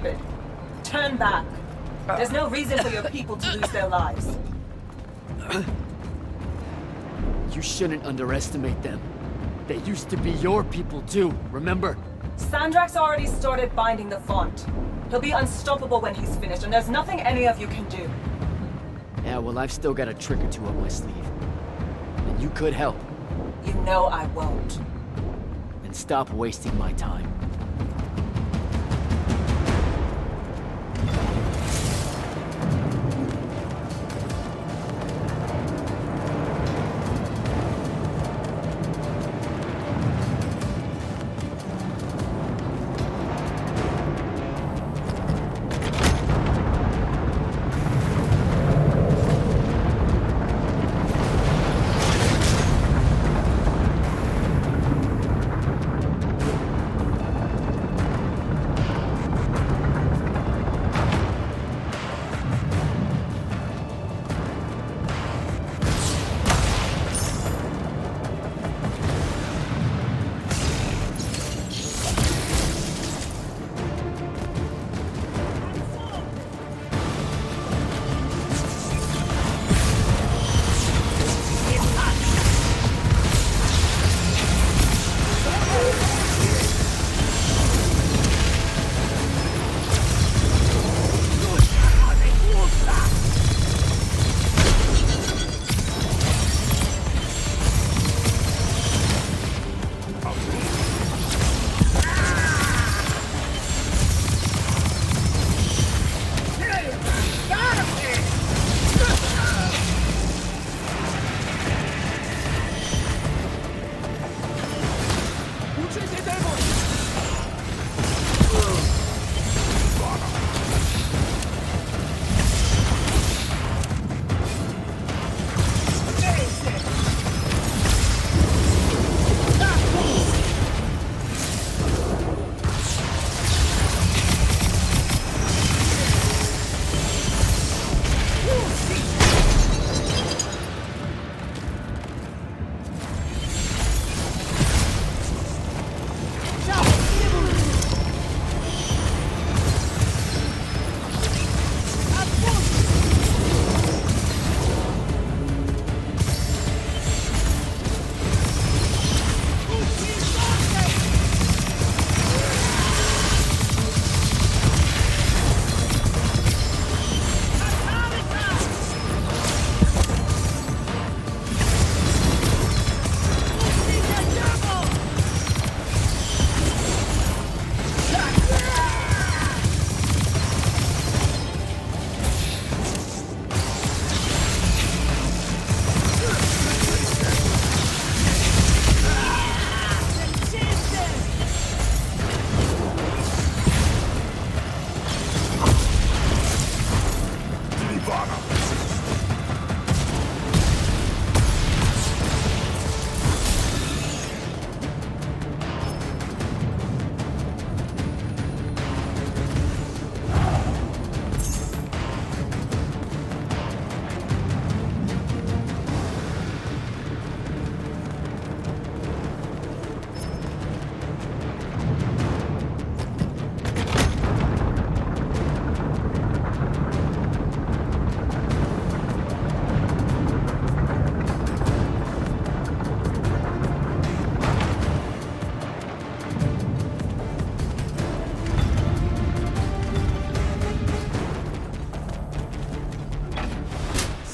[SPEAKER 3] stupid. Turn back. There's no reason for your people to lose their lives.
[SPEAKER 2] You shouldn't underestimate them. They used to be your people too, remember?
[SPEAKER 3] Sandrak's already started binding the font. He'll be unstoppable when he's finished, and there's nothing any of you can do.
[SPEAKER 2] Yeah, well, I've still got a trick or two up my sleeve. And you could help.
[SPEAKER 3] You know I won't.
[SPEAKER 2] And stop wasting my time.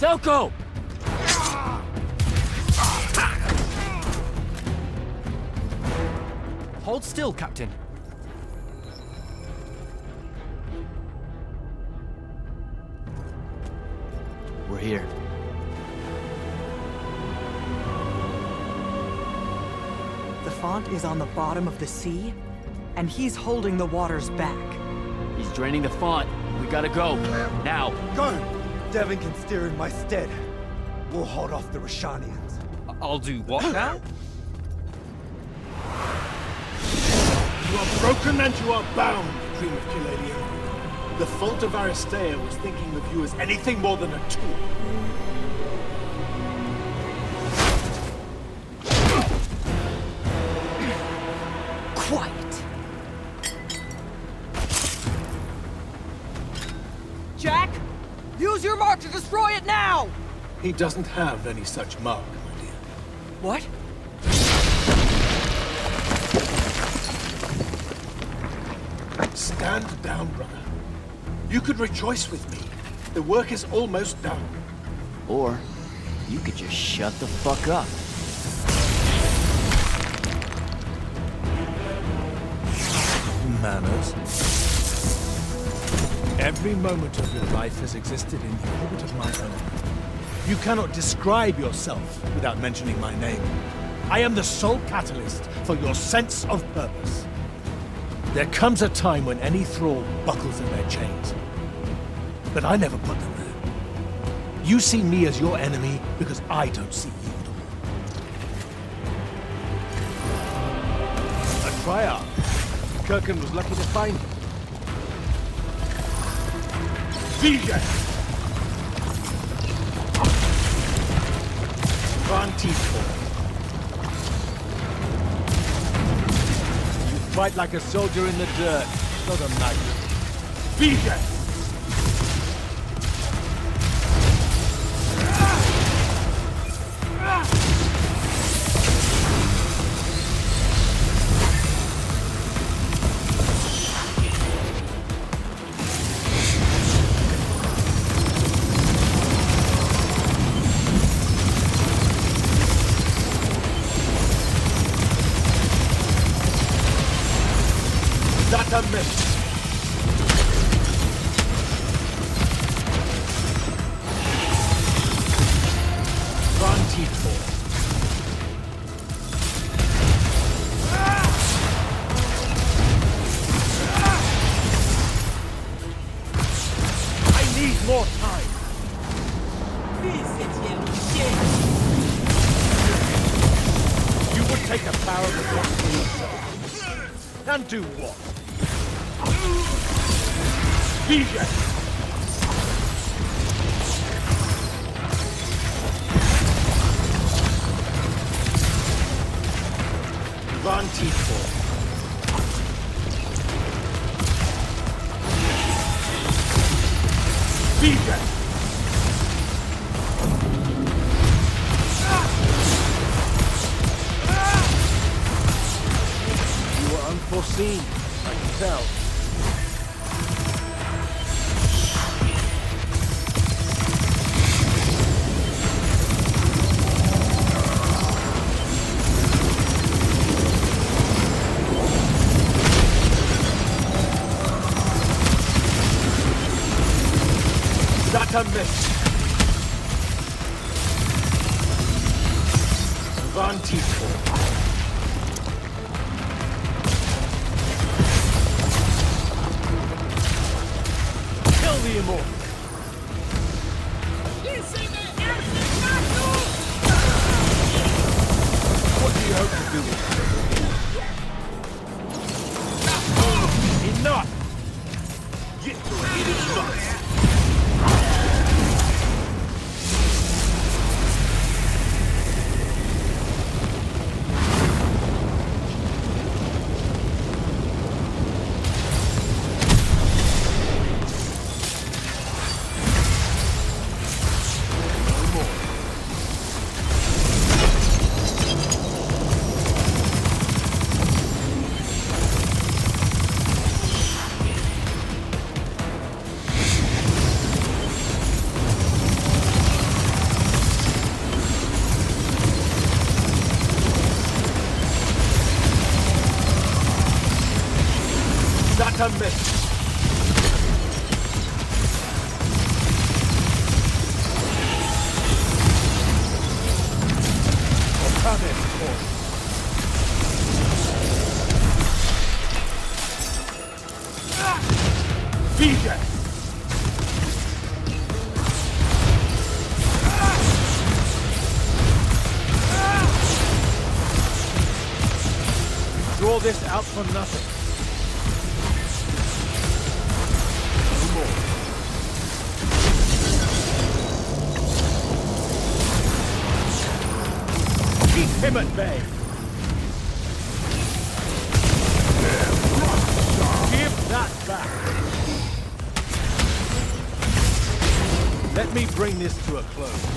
[SPEAKER 2] Selko!
[SPEAKER 19] Hold still, Captain.
[SPEAKER 2] We're here.
[SPEAKER 14] The font is on the bottom of the sea, and he's holding the waters back.
[SPEAKER 2] He's draining the font. We gotta go. Now.
[SPEAKER 1] Go! Devin can steer in my stead. We'll hold off the Rashanians.
[SPEAKER 19] I'll do what now?
[SPEAKER 5] You are broken and you are bound, Dream of Kilalian. The fault of Aristea was thinking of you as anything more than a tool.
[SPEAKER 14] Quiet.
[SPEAKER 7] Destroy it now!
[SPEAKER 5] He doesn't have any such mark, my dear.
[SPEAKER 7] What?
[SPEAKER 5] Stand down, brother. You could rejoice with me. The work is almost done.
[SPEAKER 2] Or you could just shut the fuck up.
[SPEAKER 5] Manners. Every moment of your life has existed in the orbit of my own. You cannot describe yourself without mentioning my name. I am the sole catalyst for your sense of purpose. There comes a time when any thrall buckles in their chains. But I never put them there. You see me as your enemy because I don't see you at all. A triarch. Kirkin was lucky to find you. Vision! You fight like a soldier in the dirt, not a magnet. Vision! That's a miss. I need more time. You would take the power of the gods for yourself. And do what? Vision! Van Tiefel. Vision! You were unforeseen, I can tell. That's a miss. Van Tiefel. Kill the Immortal. What do you hope to do with it? Enough! Get to it, it is not. That's a miss. Come in, Vision! Draw this out for nothing. Keep him at bay. Give that back. Let me bring this to a close.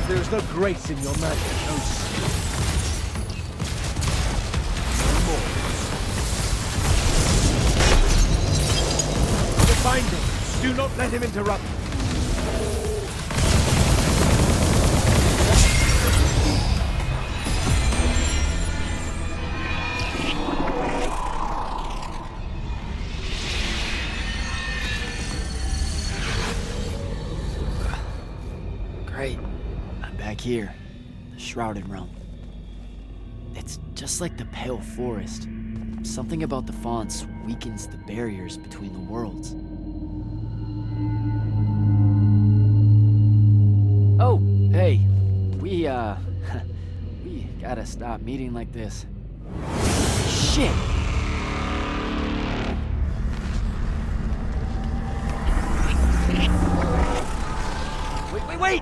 [SPEAKER 5] There is no grace in your magic, no skill. No more. Define him. Do not let him interrupt.
[SPEAKER 2] Great. I'm back here. The Shrouded Realm. It's just like the Pale Forest. Something about the fonts weakens the barriers between the worlds. Oh, hey. We gotta stop meeting like this. Shit! Wait!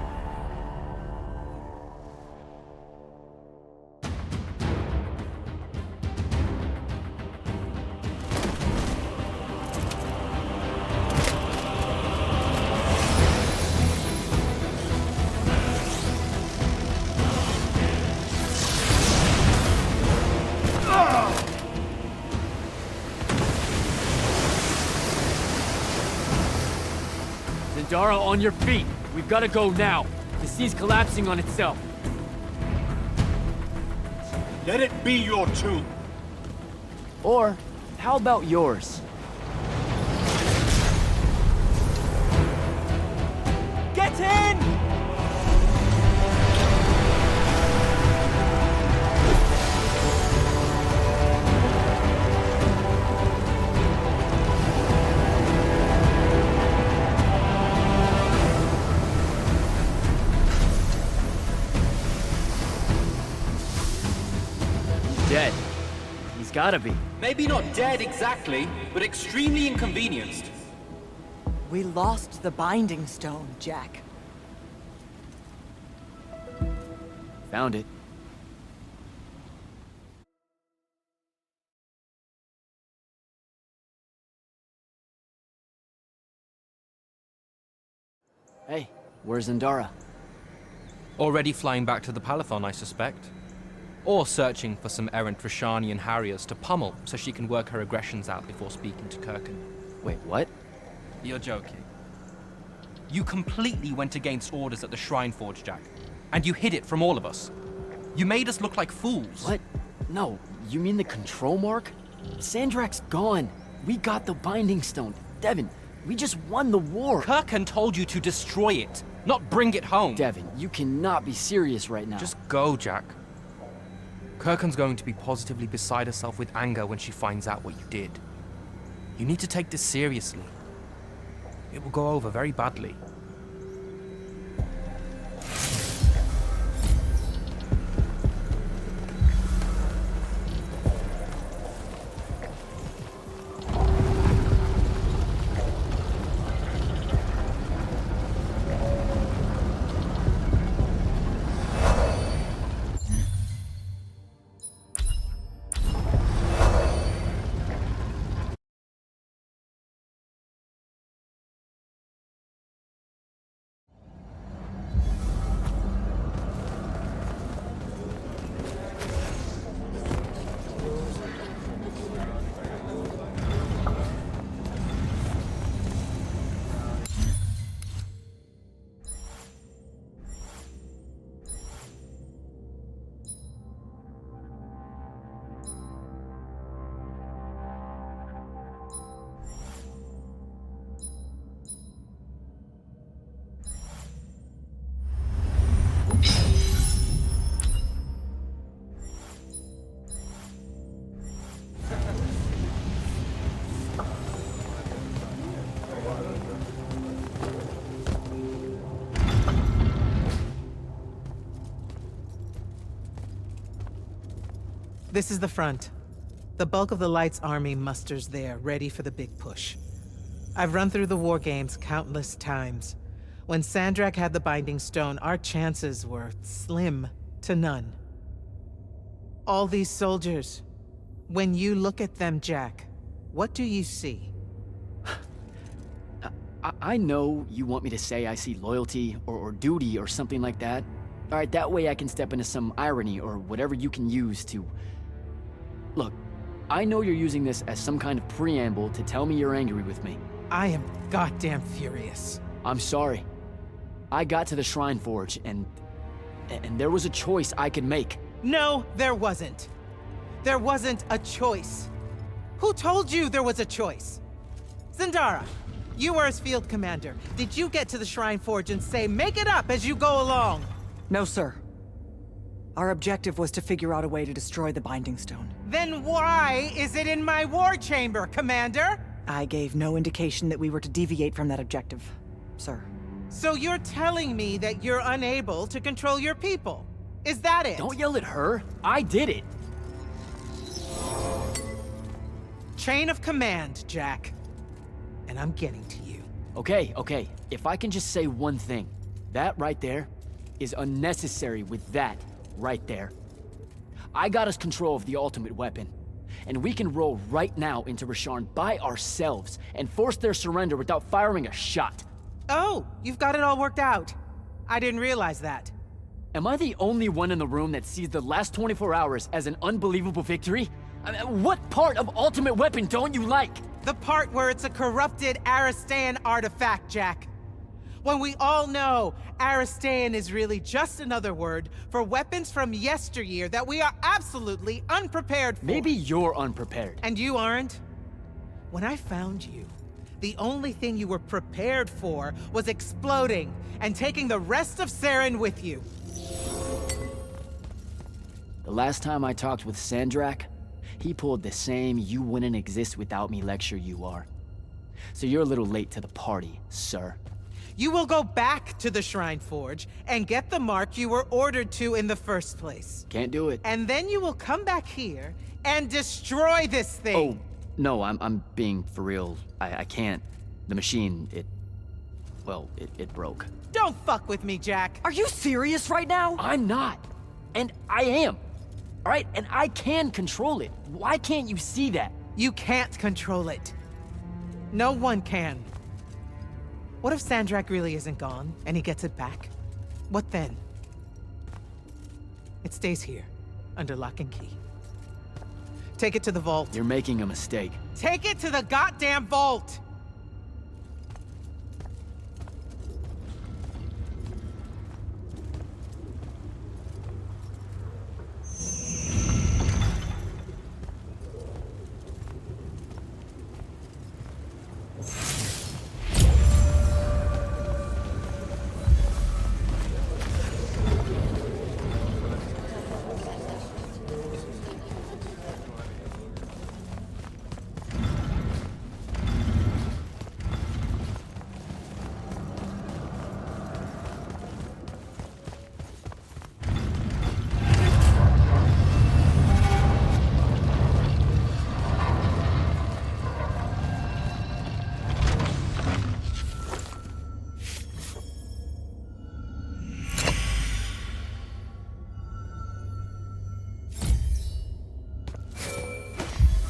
[SPEAKER 9] Zendara, on your feet! We've gotta go now! The sea's collapsing on itself!
[SPEAKER 5] Let it be your tomb!
[SPEAKER 2] Or, how about yours?
[SPEAKER 9] Get in!
[SPEAKER 2] Dead. He's gotta be.
[SPEAKER 16] Maybe not dead exactly, but extremely inconvenienced.
[SPEAKER 14] We lost the Binding Stone, Jack.
[SPEAKER 2] Found it. Hey, where's Zendara?
[SPEAKER 19] Already flying back to the Palathon, I suspect. Or searching for some errant Rashanian Harriers to pummel so she can work her aggressions out before speaking to Kirkin.
[SPEAKER 2] Wait, what?
[SPEAKER 19] You're joking. You completely went against orders at the Shrine Forge, Jack. And you hid it from all of us. You made us look like fools.
[SPEAKER 2] What? No, you mean the control mark? Sandrak's gone. We got the Binding Stone. Devin, we just won the war.
[SPEAKER 19] Kirkin told you to destroy it, not bring it home.
[SPEAKER 2] Devin, you cannot be serious right now.
[SPEAKER 19] Just go, Jack. Kirkin's going to be positively beside herself with anger when she finds out what you did. You need to take this seriously. It will go over very badly.
[SPEAKER 10] This is the front. The bulk of the Light's army musters there, ready for the big push. I've run through the war games countless times. When Sandrak had the Binding Stone, our chances were slim to none. All these soldiers, when you look at them, Jack, what do you see?
[SPEAKER 2] I know you want me to say I see loyalty or duty or something like that. All right, that way I can step into some irony or whatever you can use to... Look, I know you're using this as some kind of preamble to tell me you're angry with me.
[SPEAKER 10] I am goddamn furious.
[SPEAKER 2] I'm sorry. I got to the Shrine Forge and there was a choice I could make.
[SPEAKER 10] No, there wasn't. There wasn't a choice. Who told you there was a choice? Zendara, you were as field commander. Did you get to the Shrine Forge and say, make it up as you go along?
[SPEAKER 14] No, sir. Our objective was to figure out a way to destroy the Binding Stone.
[SPEAKER 10] Then why is it in my war chamber, Commander?
[SPEAKER 14] I gave no indication that we were to deviate from that objective, sir.
[SPEAKER 10] So you're telling me that you're unable to control your people? Is that it?
[SPEAKER 2] Don't yell at her. I did it.
[SPEAKER 10] Chain of command, Jack. And I'm getting to you.
[SPEAKER 2] Okay. If I can just say one thing. That right there is unnecessary with that right there. I got us control of the ultimate weapon. And we can roll right now into Rasharn by ourselves and force their surrender without firing a shot.
[SPEAKER 10] Oh, you've got it all worked out. I didn't realize that.
[SPEAKER 2] Am I the only one in the room that sees the last 24 hours as an unbelievable victory? I mean, what part of Ultimate Weapon don't you like?
[SPEAKER 10] The part where it's a corrupted Aristean artifact, Jack. When we all know Aristean is really just another word for weapons from yesteryear that we are absolutely unprepared for.
[SPEAKER 2] Maybe you're unprepared.
[SPEAKER 10] And you aren't? When I found you, the only thing you were prepared for was exploding and taking the rest of Saren with you.
[SPEAKER 2] The last time I talked with Sandrak, he pulled the same "you wouldn't exist without me" lecture you are. So you're a little late to the party, sir.
[SPEAKER 10] You will go back to the Shrine Forge and get the mark you were ordered to in the first place.
[SPEAKER 2] Can't do it.
[SPEAKER 10] And then you will come back here and destroy this thing.
[SPEAKER 2] Oh, no, I'm being for real. I can't. The machine, it broke.
[SPEAKER 10] Don't fuck with me, Jack.
[SPEAKER 14] Are you serious right now?
[SPEAKER 2] I'm not. And I am. All right, and I can control it. Why can't you see that?
[SPEAKER 10] You can't control it. No one can. What if Sandrak really isn't gone, and he gets it back? What then? It stays here, under lock and key. Take it to the vault.
[SPEAKER 2] You're making a mistake.
[SPEAKER 10] Take it to the goddamn vault!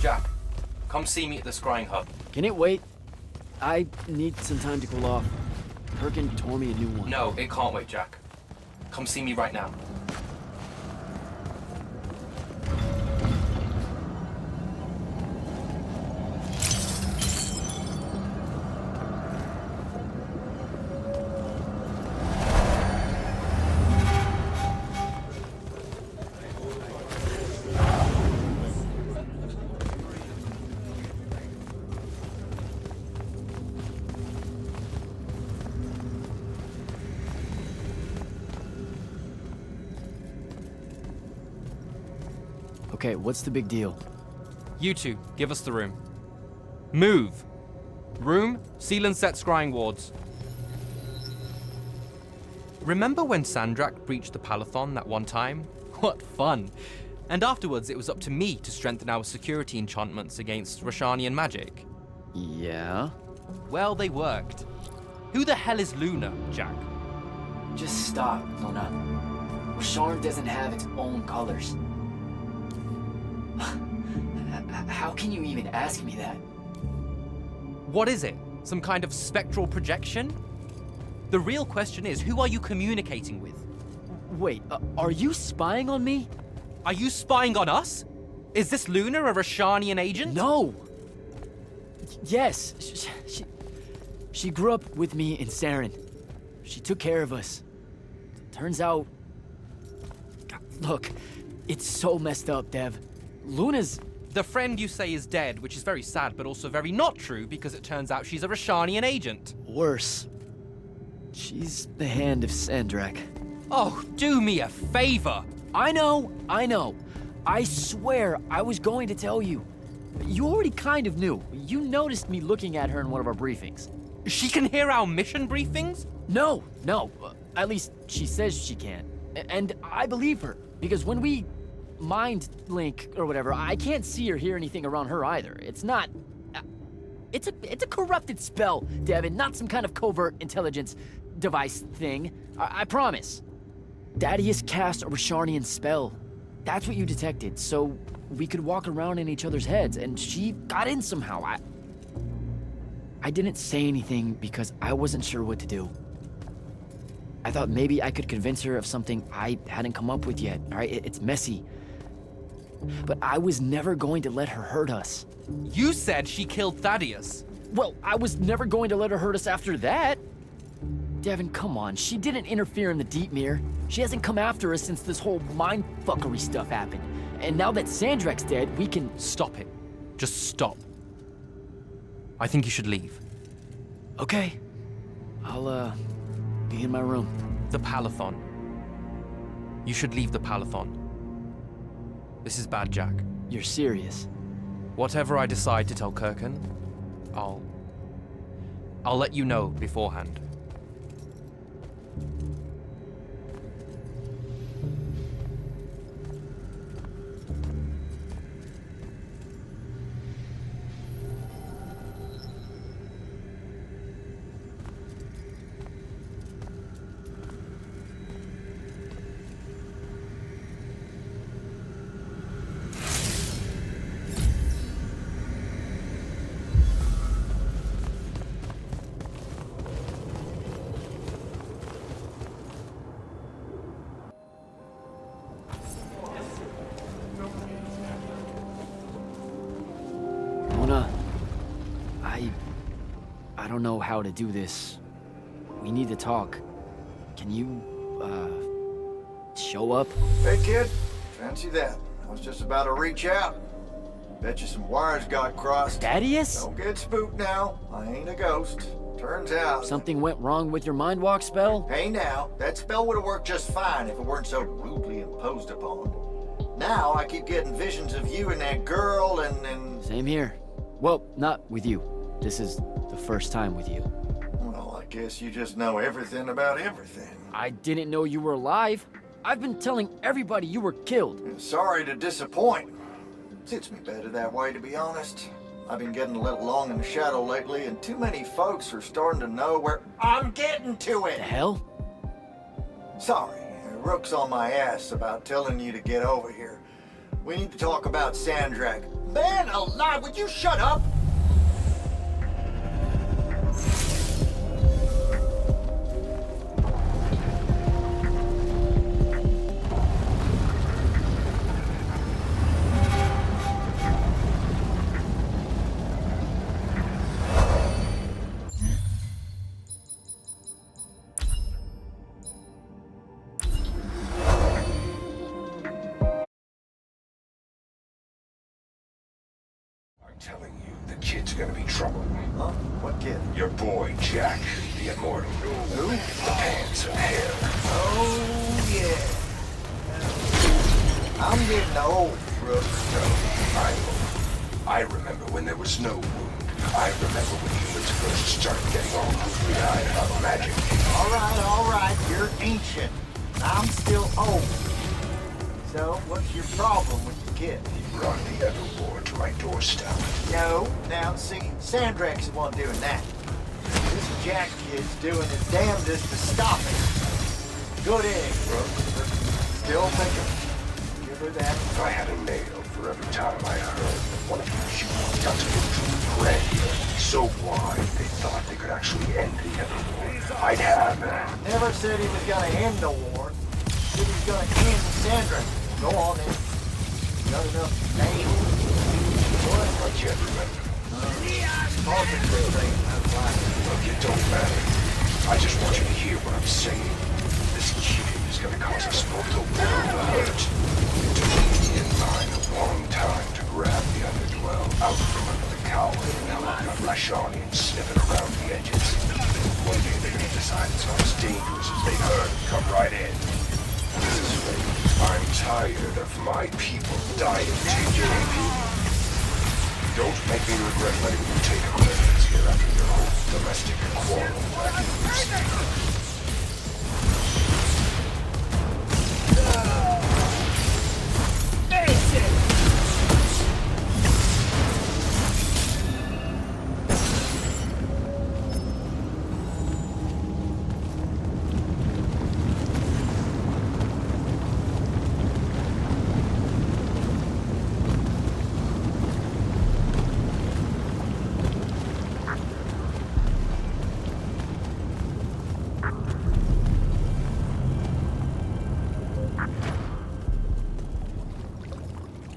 [SPEAKER 16] Jack, come see me at the scrying hub.
[SPEAKER 2] Can it wait? I need some time to cool off. Perkin tore me a new one.
[SPEAKER 16] No, it can't wait, Jack. Come see me right now.
[SPEAKER 2] Okay, what's the big deal?
[SPEAKER 19] You two, give us the room. Move! Room, seal and set scrying wards. Remember when Sandrak breached the Palathon that one time? What fun! And afterwards, it was up to me to strengthen our security enchantments against Roshanian magic.
[SPEAKER 2] Yeah?
[SPEAKER 19] Well, they worked. Who the hell is Luna, Jack?
[SPEAKER 2] Just stop, Luna. Roshan doesn't have its own colors. How can you even ask me that?
[SPEAKER 19] What is it? Some kind of spectral projection? The real question is, who are you communicating with?
[SPEAKER 2] Wait, are you spying on me?
[SPEAKER 19] Are you spying on us? Is this Luna a Roshanian agent?
[SPEAKER 2] No! Yes, she grew up with me in Saren. She took care of us. Turns out... Look, it's so messed up, Dev. Luna's...
[SPEAKER 19] The friend you say is dead, which is very sad, but also very not true, because it turns out she's a Roshanian agent.
[SPEAKER 2] Worse. She's the hand of Sandrak.
[SPEAKER 19] Oh, do me a favor!
[SPEAKER 2] I know. I swear I was going to tell you. You already kind of knew. You noticed me looking at her in one of our briefings.
[SPEAKER 19] She can hear our mission briefings?
[SPEAKER 2] No. At least she says she can. And I believe her, because when we mind link or whatever, I can't see or hear anything around her either. It's not... It's a corrupted spell, Devin, not some kind of covert intelligence device thing. I promise. Thaddeus cast a Rosharnian spell. That's what you detected, so we could walk around in each other's heads, and she got in somehow. I didn't say anything because I wasn't sure what to do. I thought maybe I could convince her of something I hadn't come up with yet, all right? It's messy. But I was never going to let her hurt us.
[SPEAKER 19] You said she killed Thaddeus.
[SPEAKER 2] Well, I was never going to let her hurt us after that. Devin, come on. She didn't interfere in the Deep Mirror. She hasn't come after us since this whole mindfuckery stuff happened. And now that Sandrak's dead, we can...
[SPEAKER 19] Stop it. Just stop. I think you should leave.
[SPEAKER 2] Okay. I'll, be in my room.
[SPEAKER 19] The Palathon. You should leave the Palathon. This is bad, Jack.
[SPEAKER 2] You're serious?
[SPEAKER 19] Whatever I decide to tell Kirkan, I'll let you know beforehand.
[SPEAKER 2] I don't know how to do this. We need to talk. Can you, show up?
[SPEAKER 1] Hey, kid. Fancy that. I was just about to reach out. Bet you some wires got crossed.
[SPEAKER 2] Thaddeus?
[SPEAKER 1] Don't get spooked now. I ain't a ghost. Turns out...
[SPEAKER 2] Something went wrong with your mind walk spell?
[SPEAKER 1] Hey now, that spell would have worked just fine if it weren't so rudely imposed upon. Now I keep getting visions of you and that girl and...
[SPEAKER 2] Same here. Well, not with you. This is the first time with you.
[SPEAKER 1] Well, I guess you just know everything about everything.
[SPEAKER 2] I didn't know you were alive. I've been telling everybody you were killed.
[SPEAKER 1] Sorry to disappoint. Suits me better that way, to be honest. I've been getting a little long in the shadow lately, and too many folks are starting to know where I'm getting to it.
[SPEAKER 2] The hell?
[SPEAKER 1] Sorry, Rook's on my ass about telling you to get over here. We need to talk about Sandrak. Man alive, would you shut up?
[SPEAKER 21] Telling you, the kid's gonna be trouble.
[SPEAKER 1] Huh? What kid?
[SPEAKER 21] Your boy, Jack, the Immortal.
[SPEAKER 1] Who?
[SPEAKER 21] The pants of hair.
[SPEAKER 1] Oh, yeah. I'm getting old, Brooks.
[SPEAKER 21] I remember when there was no wound. I remember when humans first started getting all googly-eyed about magic.
[SPEAKER 1] All right, you're ancient. I'm still old. So, what's your problem with the kid?
[SPEAKER 21] He brought the Evermore to my doorstep.
[SPEAKER 1] No. Now, see, Sandrak's the one doing that. This Jack kid's doing his damnedest to stop it. Good egg, Brooke. But still thinking. Give her that.
[SPEAKER 21] If I had a nail for every time I heard that one of you humans got to control grandeur so wide they thought they could actually end the Evermore, I'd have.
[SPEAKER 1] Never said he was gonna end the war. Said he was gonna end Sandrak. Go on then. Got enough names?
[SPEAKER 21] What? I can't remember.
[SPEAKER 1] Talking this thing, that's why.
[SPEAKER 21] Look, it don't matter. I just want you to hear what I'm saying. This kid is gonna cause us both a world of hurt. It took me in line a long time to grab the Underdwell out from under the cowl, and now I've got Rashanians sniffing around the edges. One day they're gonna decide it's not as dangerous as they heard and come right in. This is fate. I'm tired of my people dying to you. Don't make me regret letting you take up residence here after your whole domestic quarrel back in Lucy.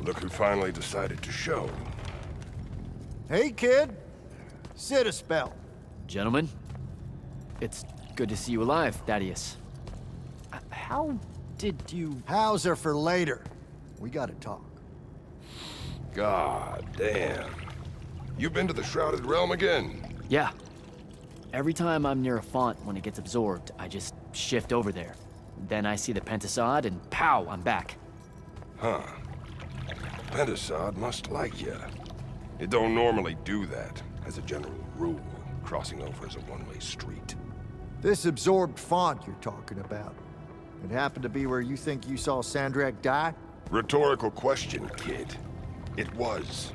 [SPEAKER 21] Look who finally decided to show.
[SPEAKER 1] Hey, kid. Sit a spell.
[SPEAKER 2] Gentlemen, it's good to see you alive, Thaddeus. How did you...
[SPEAKER 1] Hows are for later. We gotta talk.
[SPEAKER 21] God damn. You've been to the Shrouded Realm again?
[SPEAKER 2] Yeah. Every time I'm near a font when it gets absorbed, I just shift over there. Then I see the Pentasod and pow, I'm back.
[SPEAKER 21] Huh. Pentasod must like you. It don't normally do that. As a general rule, crossing over is a one-way street.
[SPEAKER 1] This absorbed font you're talking about, it happened to be where you think you saw Sandrak die?
[SPEAKER 21] Rhetorical question, kid. It was.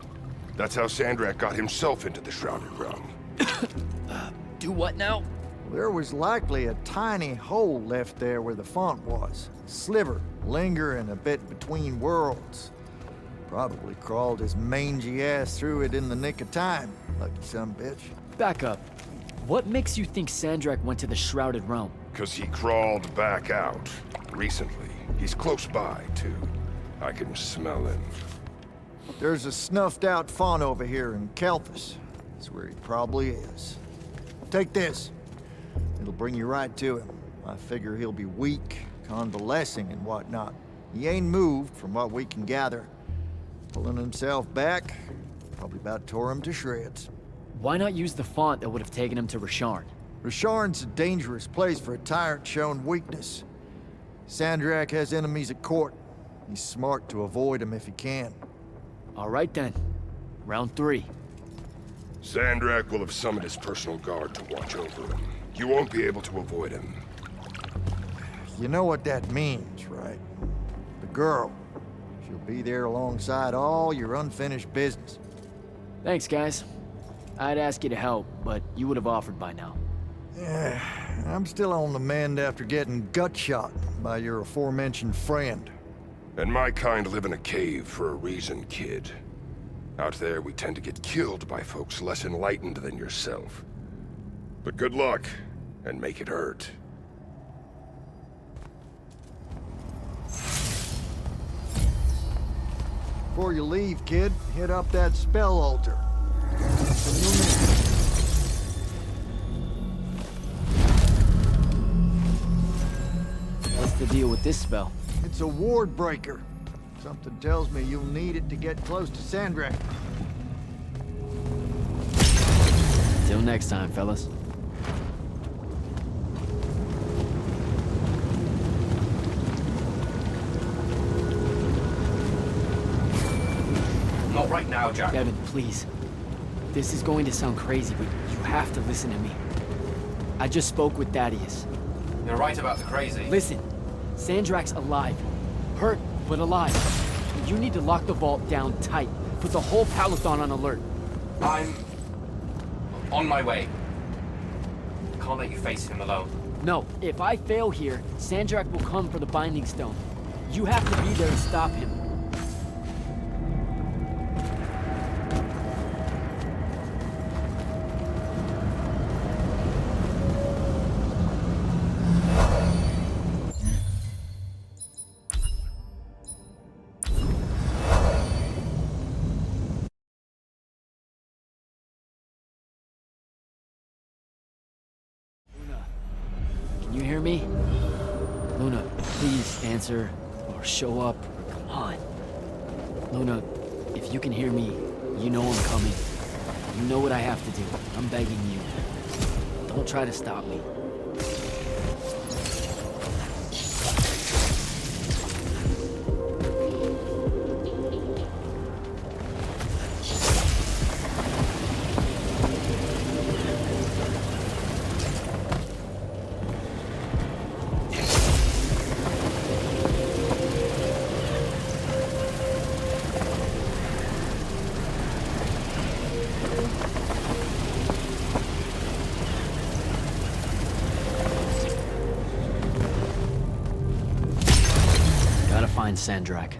[SPEAKER 21] That's how Sandrak got himself into the Shrouded Realm.
[SPEAKER 2] Do what now?
[SPEAKER 1] There was likely a tiny hole left there where the font was. Sliver, lingering a bit between worlds. Probably crawled his mangy ass through it in the nick of time. Lucky son bitch.
[SPEAKER 2] Back up. What makes you think Sandrak went to the Shrouded Realm?
[SPEAKER 21] 'Cause he crawled back out. Recently. He's close by, too. I can smell him.
[SPEAKER 1] There's a snuffed out font over here in Kelthus. That's where he probably is. Take this. It'll bring you right to him. I figure he'll be weak, convalescing and whatnot. He ain't moved, from what we can gather. Pulling himself back, probably about tore him to shreds.
[SPEAKER 2] Why not use the font that would have taken him to Rasharn?
[SPEAKER 1] Rasharn's a dangerous place for a tyrant showing weakness. Sandrak has enemies at court. He's smart to avoid them if he can.
[SPEAKER 2] All right then. Round 3.
[SPEAKER 21] Sandrak will have summoned his personal guard to watch over him. You won't be able to avoid him.
[SPEAKER 1] You know what that means, right? The girl. She'll be there alongside all your unfinished business.
[SPEAKER 2] Thanks, guys. I'd ask you to help, but you would have offered by now.
[SPEAKER 1] Yeah, I'm still on the mend after getting gut-shot by your aforementioned friend.
[SPEAKER 21] And my kind live in a cave for a reason, kid. Out there, we tend to get killed by folks less enlightened than yourself. But good luck, and make it hurt.
[SPEAKER 1] Before you leave, kid, hit up that spell altar.
[SPEAKER 2] What's the deal with this spell?
[SPEAKER 1] It's a ward breaker. Something tells me you'll need it to get close to Sandrak.
[SPEAKER 2] Till next time, fellas.
[SPEAKER 16] Not right now, Jack.
[SPEAKER 2] Devin, please. This is going to sound crazy, but you have to listen to me. I just spoke with Thaddeus.
[SPEAKER 16] You're right about the crazy.
[SPEAKER 2] Listen, Sandrak's alive. Hurt,
[SPEAKER 9] but alive. You need to lock the vault down tight. Put the whole Palathon on alert.
[SPEAKER 16] I'm on my way. Can't let you face him alone.
[SPEAKER 9] No, if I fail here, Sandrak will come for the Binding Stone. You have to be there to stop him. Can you hear me? Luna, please answer, or show up, or come on. Luna, if you can hear me, you know I'm coming. You know what I have to do. I'm begging you. Don't try to stop me. Find Sandrak.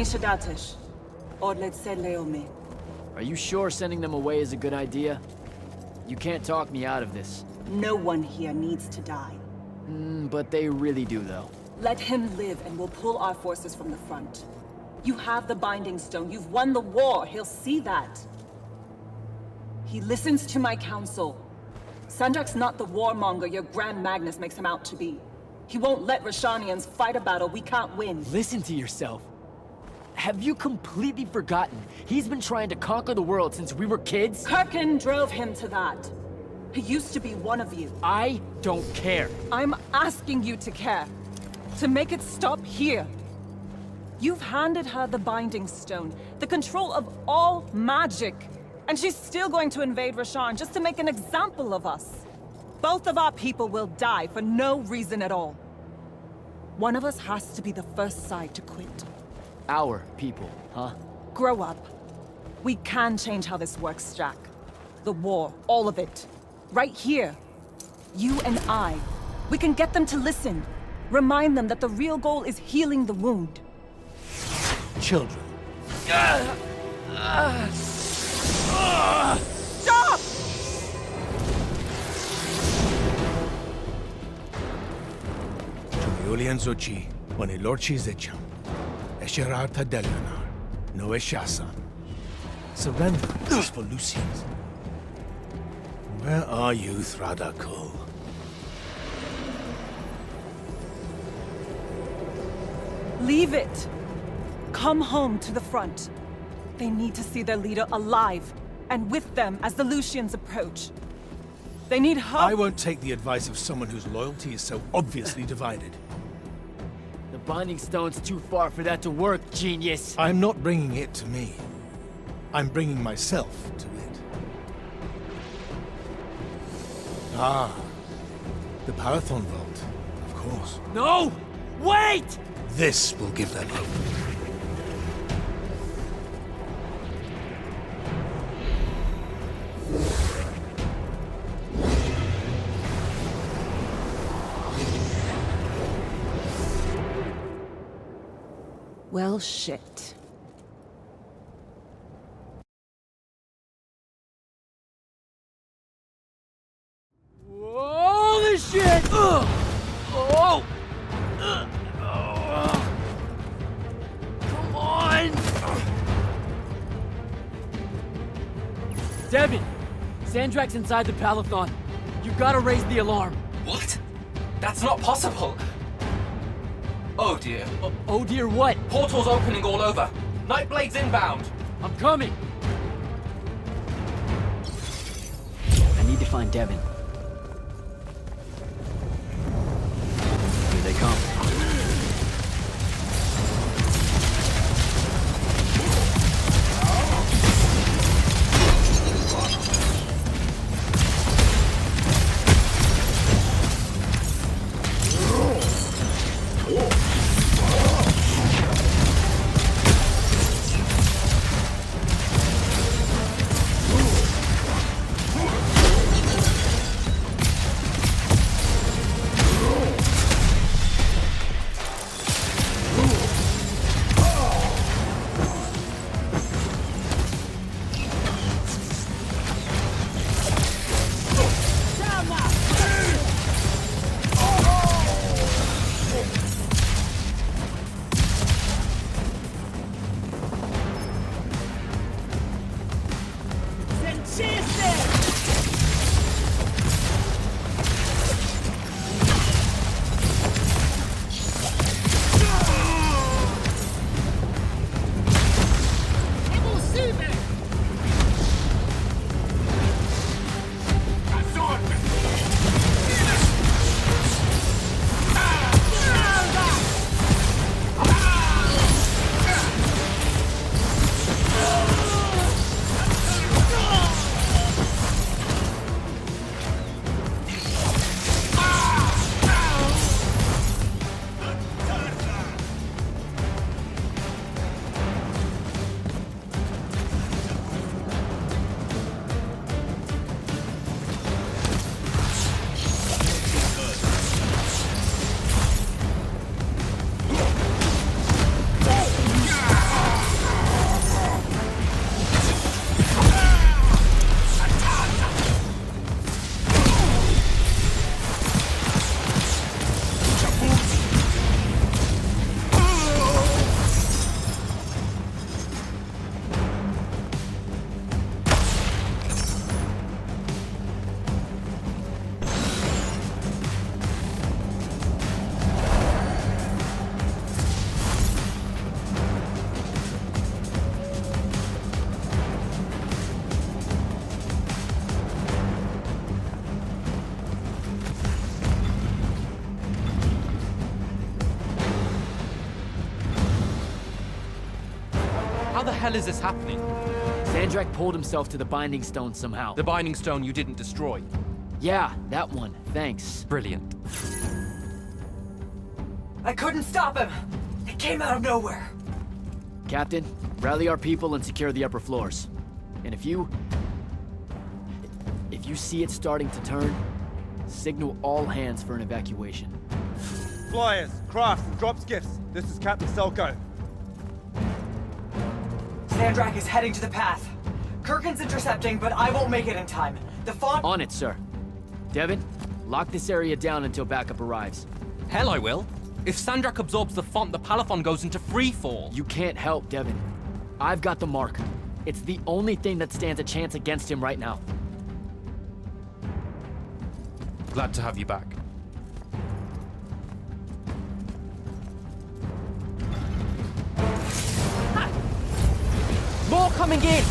[SPEAKER 3] Ani Shadatish. Odlet said Leome.
[SPEAKER 2] Are you sure sending them away is a good idea? You can't talk me out of this.
[SPEAKER 3] No one here needs to die.
[SPEAKER 2] But they really do, though.
[SPEAKER 3] Let him live and we'll pull our forces from the front. You have the Binding Stone. You've won the war. He'll see that. He listens to my counsel. Sandrak's not the warmonger your Grand Magnus makes him out to be. He won't let Rashanians fight a battle we can't win.
[SPEAKER 2] Listen to yourself. Have you completely forgotten? He's been trying to conquer the world since we were kids?
[SPEAKER 3] Kirkin drove him to that. He used to be one of you.
[SPEAKER 2] I don't care.
[SPEAKER 3] I'm asking you to care. To make it stop here. You've handed her the Binding Stone, the control of all magic. And she's still going to invade Rasharn just to make an example of us. Both of our people will die for no reason at all. One of us has to be the first side to quit.
[SPEAKER 2] Our people, huh?
[SPEAKER 3] Grow up. We can change how this works, Jack. The war, all of it. Right here. You and I. We can get them to listen. Remind them that the real goal is healing the wound.
[SPEAKER 5] Children.
[SPEAKER 3] Stop!
[SPEAKER 5] Julian Zochi, when Lorchi Zecham, Esherar Tadelianar, no Eshasan. Surrender is for Lucians. Where are you, Thradakul?
[SPEAKER 3] Leave it. Come home to the front. They need to see their leader alive, and with them as the Lucians approach. They need hope.
[SPEAKER 5] I won't take the advice of someone whose loyalty is so obviously divided.
[SPEAKER 2] The Binding Stone's too far for that to work, genius.
[SPEAKER 5] I'm not bringing it to me. I'm bringing myself to it. Ah, the Palathon Vault, of course.
[SPEAKER 2] No! Wait!
[SPEAKER 5] This will give them hope.
[SPEAKER 3] Well, shit.
[SPEAKER 2] Holy shit! Oh! Come on! Devin! Sandrak's inside the Palathon. You gotta raise the alarm.
[SPEAKER 16] What? That's not possible. Oh dear.
[SPEAKER 2] Oh dear what?
[SPEAKER 16] Portals opening all over. Nightblade's inbound.
[SPEAKER 2] I'm coming. I need to find Devin. Here they come.
[SPEAKER 19] hell is this happening?
[SPEAKER 2] Sandrak pulled himself to the Binding Stone somehow.
[SPEAKER 19] The Binding Stone you didn't destroy.
[SPEAKER 2] Yeah, that one. Thanks.
[SPEAKER 19] Brilliant.
[SPEAKER 14] I couldn't stop him! It came out of nowhere!
[SPEAKER 2] Captain, rally our people and secure the upper floors. And if you see it starting to turn, signal all hands for an evacuation.
[SPEAKER 8] Flyers, crafts, and drop skiffs. This is Captain Selko.
[SPEAKER 14] Sandrak is heading to the path. Kirkin's intercepting, but I won't make it in time. The font—
[SPEAKER 2] On it, sir. Devin, lock this area down until backup arrives.
[SPEAKER 19] Hell I will. If Sandrak absorbs the font, the Palathon goes into freefall.
[SPEAKER 2] You can't help, Devin. I've got the mark. It's the only thing that stands a chance against him right now.
[SPEAKER 19] Glad to have you back.
[SPEAKER 2] More coming in!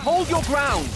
[SPEAKER 19] Hold your ground!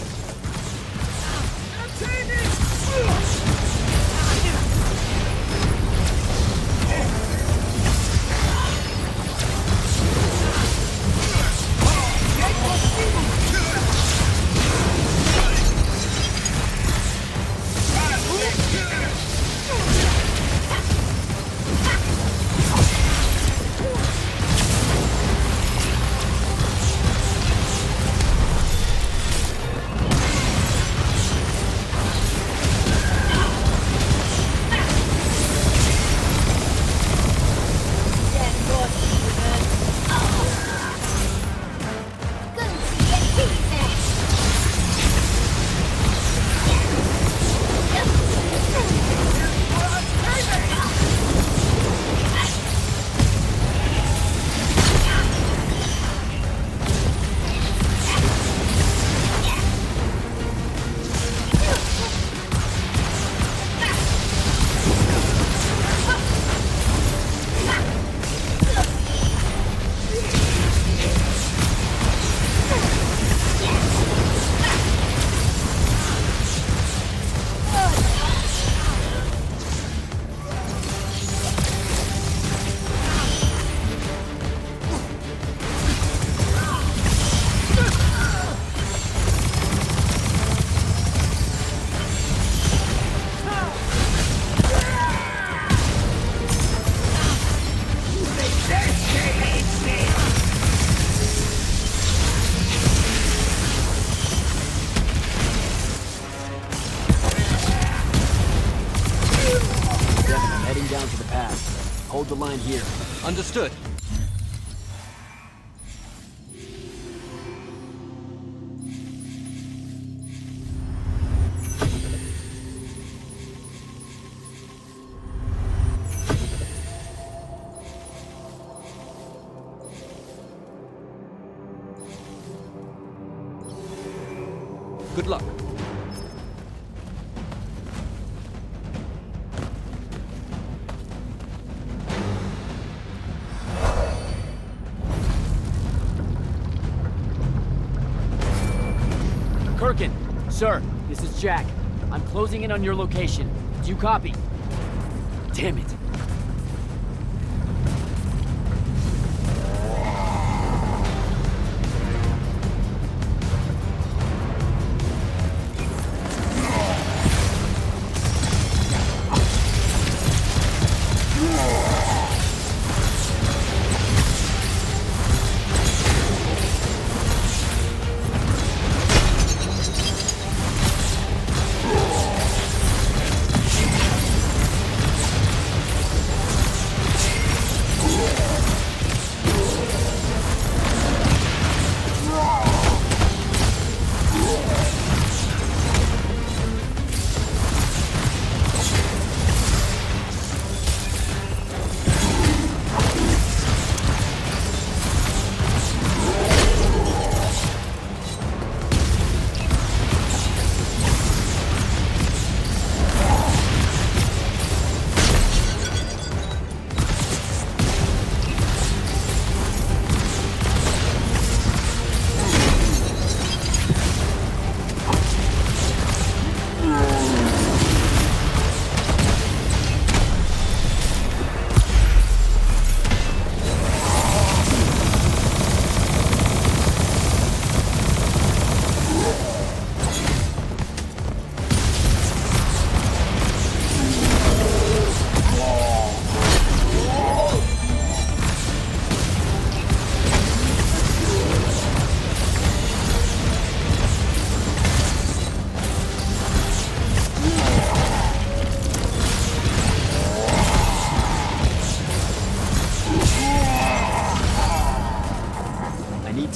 [SPEAKER 2] Down to the path. Hold the line here.
[SPEAKER 19] Understood. Good luck.
[SPEAKER 2] Kirkin, sir, this is Jack. I'm closing in on your location. Do you copy? Damn it.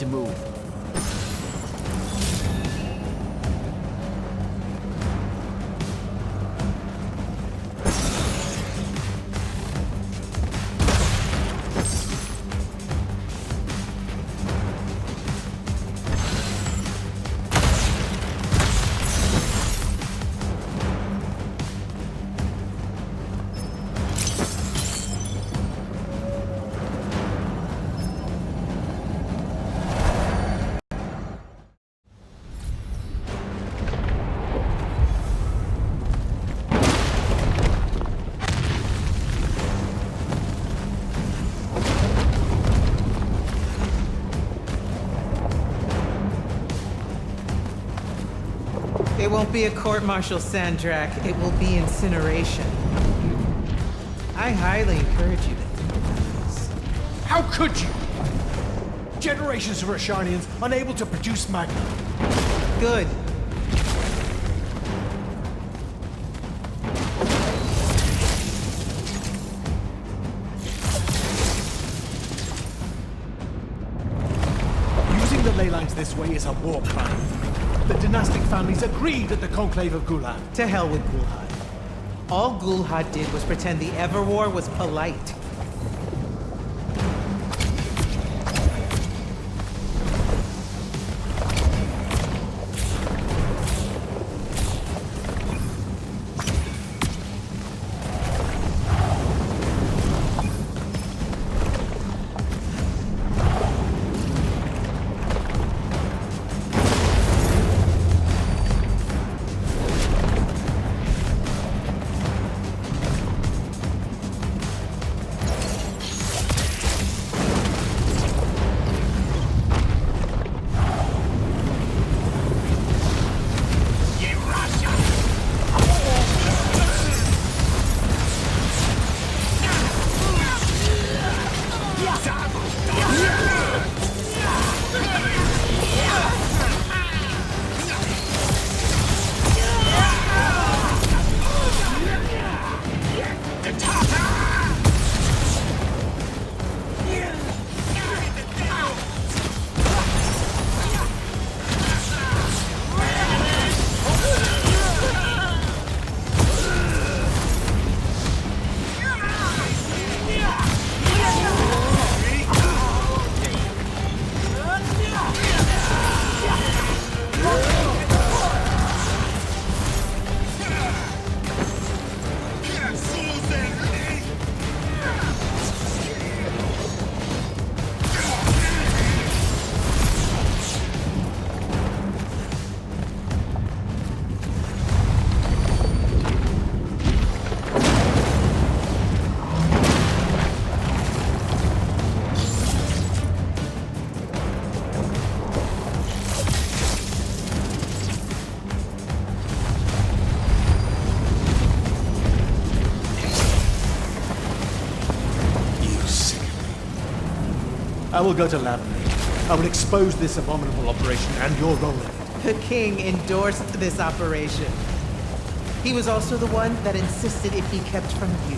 [SPEAKER 2] to move.
[SPEAKER 10] It won't be a court-martial, Sandrak. It will be incineration. I highly encourage you to do this.
[SPEAKER 5] How could you? Generations of Rashanians unable to produce magna.
[SPEAKER 10] Good.
[SPEAKER 5] Using the ley lines this way is a war crime. The dynastic families agreed at the Conclave of Gulad.
[SPEAKER 10] To hell with Gulhad. All Gulhad did was pretend the Everwar was polite.
[SPEAKER 5] I will go to Lavender. I will expose this abominable operation and your role in it.
[SPEAKER 10] The king endorsed this operation. He was also the one that insisted it be kept from you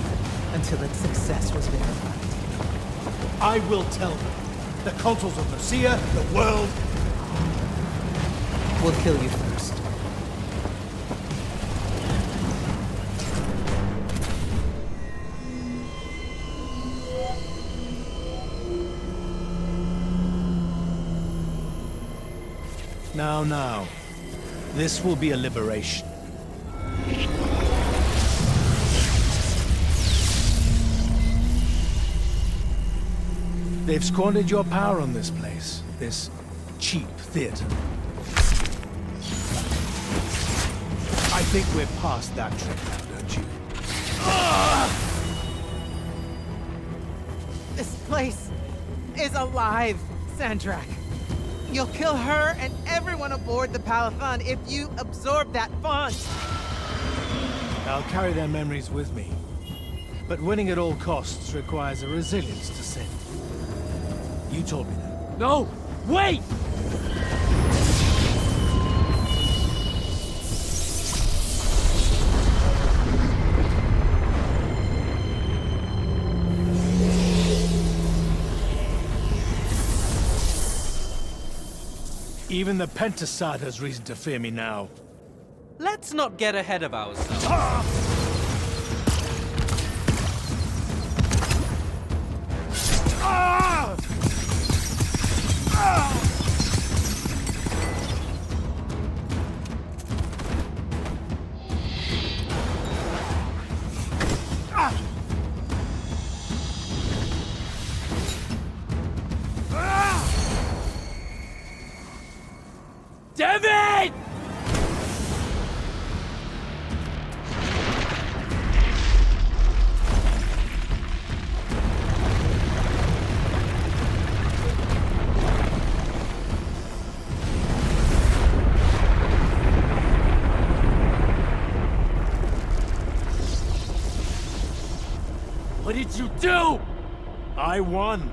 [SPEAKER 10] until its success was verified.
[SPEAKER 5] I will tell them. The consuls of Lucia, the world.
[SPEAKER 10] We'll kill you first.
[SPEAKER 5] Now. This will be a liberation. They've squandered your power on this place. This cheap theater. I think we're past that trick now, don't you?
[SPEAKER 10] This place is alive, Sandrak. You'll kill her and everyone aboard the Palathon if you absorb that font.
[SPEAKER 5] I'll carry their memories with me. But winning at all costs requires a resilience to sin. You told me that.
[SPEAKER 2] No! Wait!
[SPEAKER 5] Even the Pentasad has reason to fear me now.
[SPEAKER 13] Let's not get ahead of ourselves.
[SPEAKER 2] Devin! What did you do?
[SPEAKER 5] I won.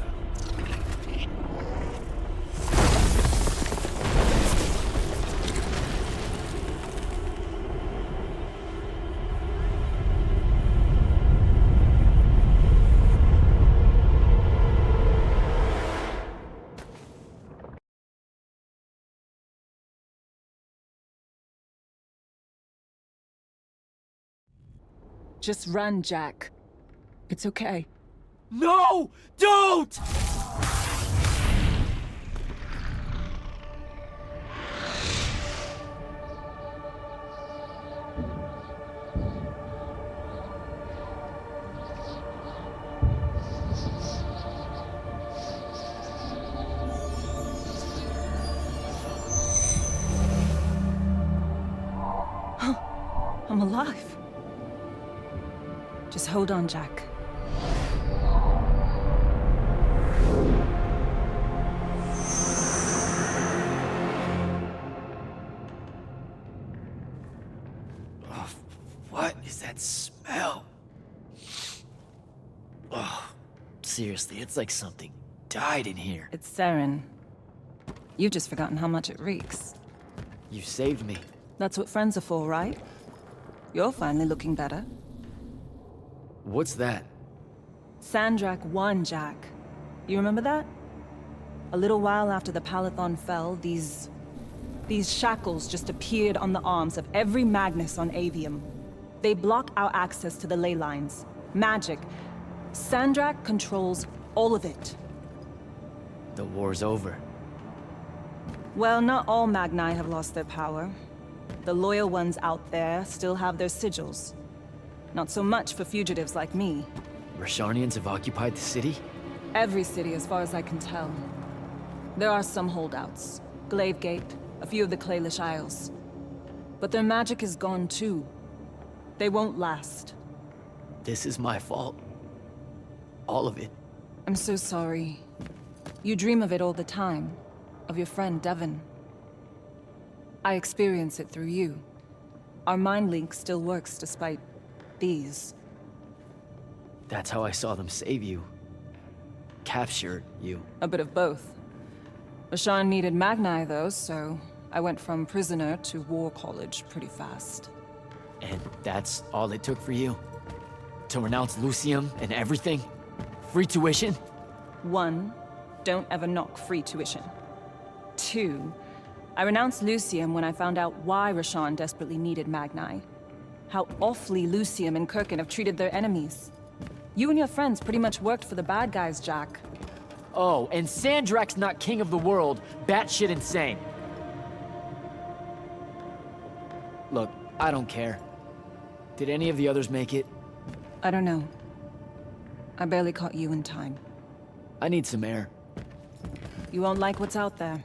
[SPEAKER 3] Just run, Jack. It's okay.
[SPEAKER 2] No! Don't!
[SPEAKER 3] I'm alive. Just hold on, Jack.
[SPEAKER 2] What is that smell? Oh, seriously, it's like something died in here.
[SPEAKER 3] It's sarin. You've just forgotten how much it reeks.
[SPEAKER 2] You saved me.
[SPEAKER 3] That's what friends are for, right? You're finally looking better.
[SPEAKER 2] What's that?
[SPEAKER 3] Sandrak won, Jack. You remember that? A little while after the Palathon fell, these shackles just appeared on the arms of every Magnus on Aveum. They block our access to the ley lines. Magic. Sandrak controls all of it.
[SPEAKER 2] The war's over.
[SPEAKER 3] Well, not all Magni have lost their power. The loyal ones out there still have their sigils. Not so much for fugitives like me.
[SPEAKER 2] Rasharnians have occupied the city?
[SPEAKER 3] Every city, as far as I can tell. There are some holdouts. Glavegate, a few of the Claylish Isles. But their magic is gone too. They won't last.
[SPEAKER 2] This is my fault. All of it.
[SPEAKER 3] I'm so sorry. You dream of it all the time. Of your friend, Devin. I experience it through you. Our mind link still works despite these.
[SPEAKER 2] That's how I saw them save you. Capture you.
[SPEAKER 3] A bit of both. Rasharn needed Magni, though, so I went from prisoner to war college pretty fast.
[SPEAKER 2] And that's all it took for you? To renounce Lucium and everything? Free tuition?
[SPEAKER 3] 1, don't ever knock free tuition. 2, I renounced Lucium when I found out why Rasharn desperately needed Magni. How awfully Lucium and Kirkin have treated their enemies. You and your friends pretty much worked for the bad guys, Jack.
[SPEAKER 2] Oh, and Sandrak's not king of the world. Batshit insane. Look, I don't care. Did any of the others make it?
[SPEAKER 3] I don't know. I barely caught you in time.
[SPEAKER 2] I need some air.
[SPEAKER 3] You won't like what's out there.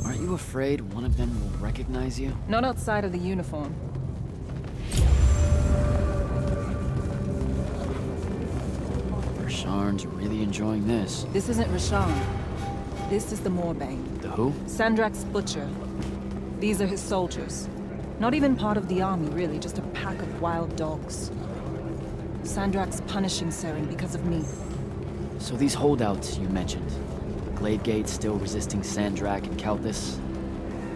[SPEAKER 2] Aren't you afraid one of them will recognize you?
[SPEAKER 3] Not outside of the uniform.
[SPEAKER 2] Rasharn's really enjoying this.
[SPEAKER 3] This isn't Rasharn. This is the Moorbane.
[SPEAKER 2] The who?
[SPEAKER 3] Sandrak's butcher. These are his soldiers. Not even part of the army, really, just a pack of wild dogs. Sandrak's punishing Saren because of me.
[SPEAKER 2] So these holdouts you mentioned, Glavegate still resisting Sandrak and Kalthus?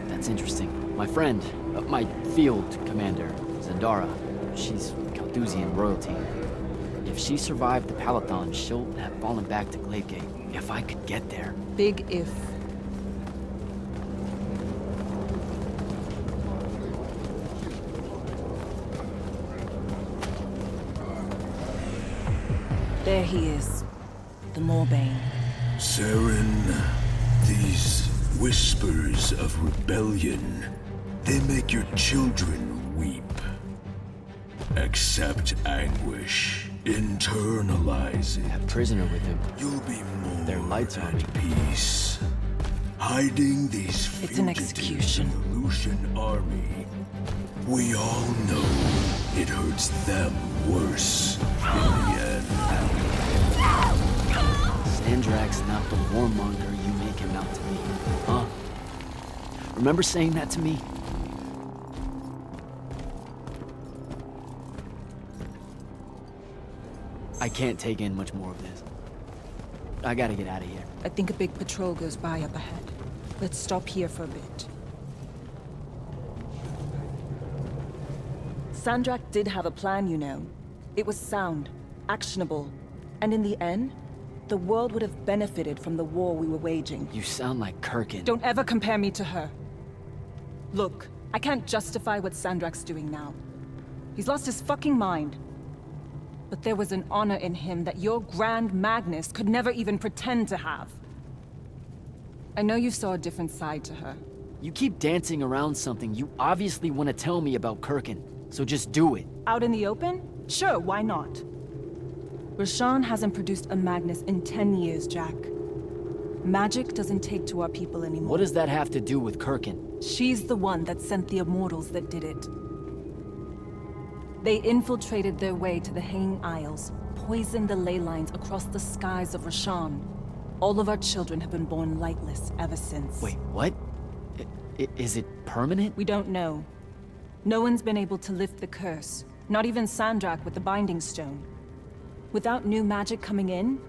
[SPEAKER 2] That's interesting. My friend, my field commander, Zendara, she's Kalthusian royalty. If she survived the Palathon, she'll have fallen back to Glavegate. If I could get there.
[SPEAKER 3] Big if. There he is. The Moorbane.
[SPEAKER 17] Saren, these whispers of rebellion, they make your children weep. Accept anguish. Internalize it.
[SPEAKER 2] That prisoner with him.
[SPEAKER 17] You'll be more
[SPEAKER 2] Their lights on
[SPEAKER 17] at peace. Hiding these
[SPEAKER 3] It's an
[SPEAKER 17] fugitives
[SPEAKER 3] execution.
[SPEAKER 17] in the Lucian army. We all know it hurts them worse in the end.
[SPEAKER 2] Sandrak's not the warmonger you make him out to be, huh? Remember saying that to me? I can't take in much more of this. I gotta get out of here.
[SPEAKER 3] I think a big patrol goes by up ahead. Let's stop here for a bit. Sandrak did have a plan, you know. It was sound, actionable, and in the end, the world would have benefited from the war we were waging.
[SPEAKER 2] You sound like Kirkin.
[SPEAKER 3] Don't ever compare me to her. Look, I can't justify what Sandrak's doing now. He's lost his fucking mind. But there was an honor in him that your Grand Magnus could never even pretend to have. I know you saw a different side to her.
[SPEAKER 2] You keep dancing around something. You obviously want to tell me about Kirkin, so just do it.
[SPEAKER 3] Out in the open? Sure, why not? Rashawn hasn't produced a Magnus in 10 years, Jack. Magic doesn't take to our people anymore.
[SPEAKER 2] What does that have to do with Kirkin?
[SPEAKER 3] She's the one that sent the Immortals that did it. They infiltrated their way to the Hanging Isles, poisoned the ley lines across the skies of Rashawn. All of our children have been born lightless ever since.
[SPEAKER 2] Wait, what? Is it permanent?
[SPEAKER 3] We don't know. No one's been able to lift the curse, not even Sandrak with the Binding Stone. Without new magic coming in,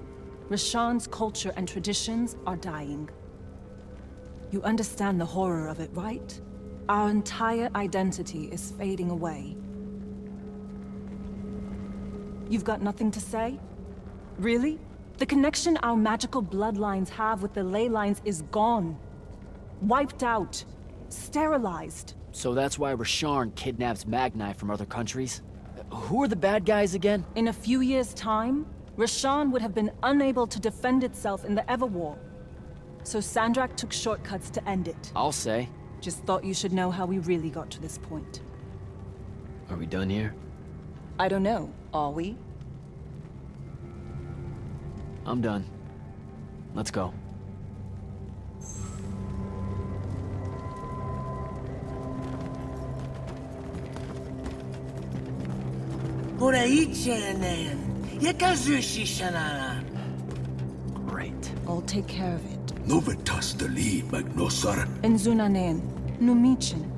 [SPEAKER 3] Rashawn's culture and traditions are dying. You understand the horror of it, right? Our entire identity is fading away. You've got nothing to say? Really? The connection our magical bloodlines have with the ley lines is gone. Wiped out. Sterilized.
[SPEAKER 2] So that's why Rasharn kidnaps Magni from other countries? Who are the bad guys again?
[SPEAKER 3] In a few years' time, Rashawn would have been unable to defend itself in the Everwar. So Sandrak took shortcuts to end it.
[SPEAKER 2] I'll say.
[SPEAKER 3] Just thought you should know how we really got to this point.
[SPEAKER 2] Are we done here?
[SPEAKER 3] I don't know. Are we?
[SPEAKER 2] I'm done. Let's go. Great.
[SPEAKER 3] I'll take care of it.
[SPEAKER 17] Novitas deli magnosar.
[SPEAKER 3] Enzunanen, numichin,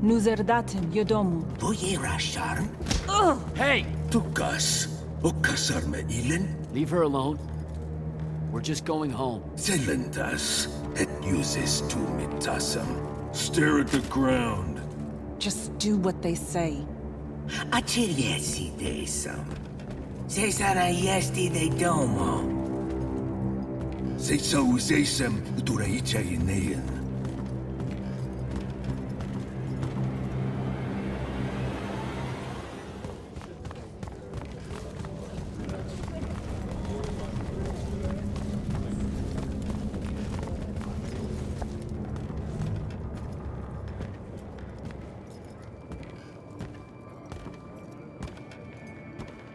[SPEAKER 3] nuzerdatin yodomu.
[SPEAKER 17] Boye rasharn.
[SPEAKER 3] Ugh!
[SPEAKER 2] Hey!
[SPEAKER 17] Tukas. Okasar me ilin.
[SPEAKER 2] Leave her alone. We're just going home.
[SPEAKER 17] Zelentas. Et uses tu mitasam. Stare at the ground.
[SPEAKER 3] Just do what they say.
[SPEAKER 15] Achiriesi desam. Cesara yesti de domo.
[SPEAKER 17] Sesa usesam duraicha inean.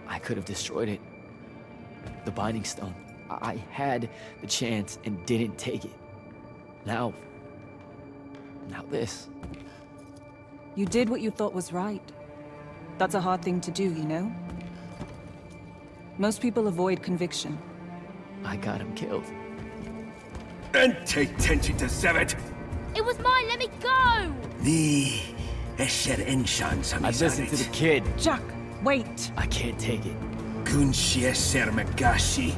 [SPEAKER 2] I could have destroyed it. The Binding Stone. I had the chance and didn't take it. Now this.
[SPEAKER 3] You did what you thought was right. That's a hard thing to do, you know? Most people avoid conviction.
[SPEAKER 2] I got him killed.
[SPEAKER 17] And take tenchi to Sevet.
[SPEAKER 6] It was mine, let me go!
[SPEAKER 15] The Esher Enshan
[SPEAKER 2] I listened to the kid.
[SPEAKER 3] Jack, wait!
[SPEAKER 2] I can't take it.
[SPEAKER 15] Kunshi Esher Magashi.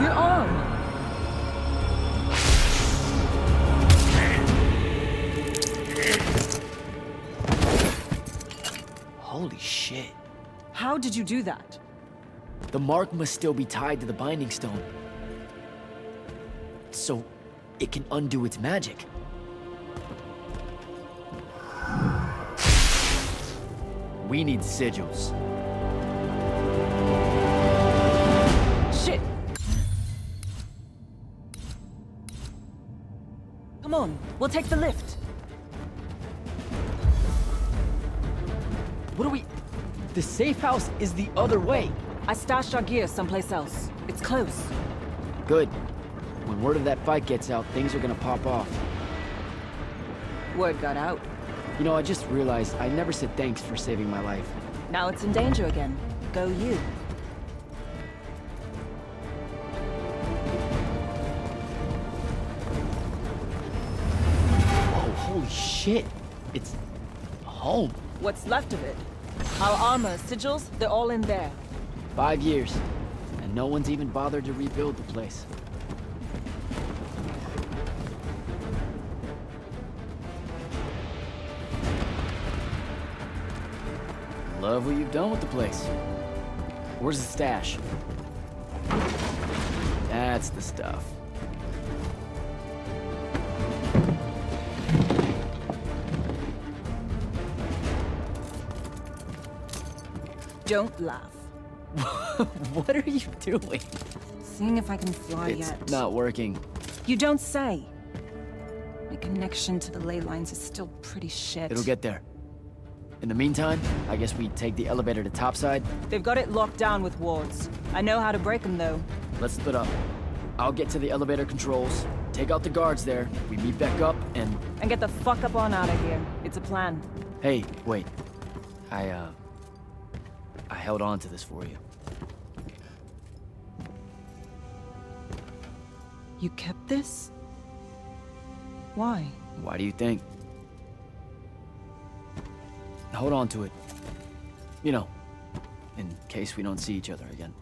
[SPEAKER 3] Your arm!
[SPEAKER 2] Holy shit.
[SPEAKER 3] How did you do that?
[SPEAKER 2] The mark must still be tied to the binding stone. So, it can undo its magic. We need sigils.
[SPEAKER 3] Shit! Come on, we'll take the lift.
[SPEAKER 2] What do we... The safe house is the other way.
[SPEAKER 3] I stashed our gear someplace else. It's close.
[SPEAKER 2] Good. When word of that fight gets out, things are gonna pop off.
[SPEAKER 3] Word got out.
[SPEAKER 2] You know, I just realized I never said thanks for saving my life.
[SPEAKER 3] Now it's in danger again. Go you.
[SPEAKER 2] Whoa, holy shit. It's... home.
[SPEAKER 3] What's left of it? Our armor, sigils, they're all in there.
[SPEAKER 2] 5 years. And no one's even bothered to rebuild the place. Love what you've done with the place. Where's the stash? That's the stuff.
[SPEAKER 3] Don't laugh.
[SPEAKER 2] What are you doing?
[SPEAKER 3] Seeing if I can fly yet.
[SPEAKER 2] It's not working.
[SPEAKER 3] You don't say. My connection to the ley lines is still pretty shit.
[SPEAKER 2] It'll get there. In the meantime, I guess we take the elevator to topside.
[SPEAKER 3] They've got it locked down with wards. I know how to break them, though.
[SPEAKER 2] Let's split up. I'll get to the elevator controls, take out the guards there, we meet back up, and...
[SPEAKER 3] And get the fuck up on out of here. It's a plan.
[SPEAKER 2] Hey, wait. I held on to this for you.
[SPEAKER 3] You kept this? Why?
[SPEAKER 2] Why do you think? Hold on to it. You know, in case we don't see each other again.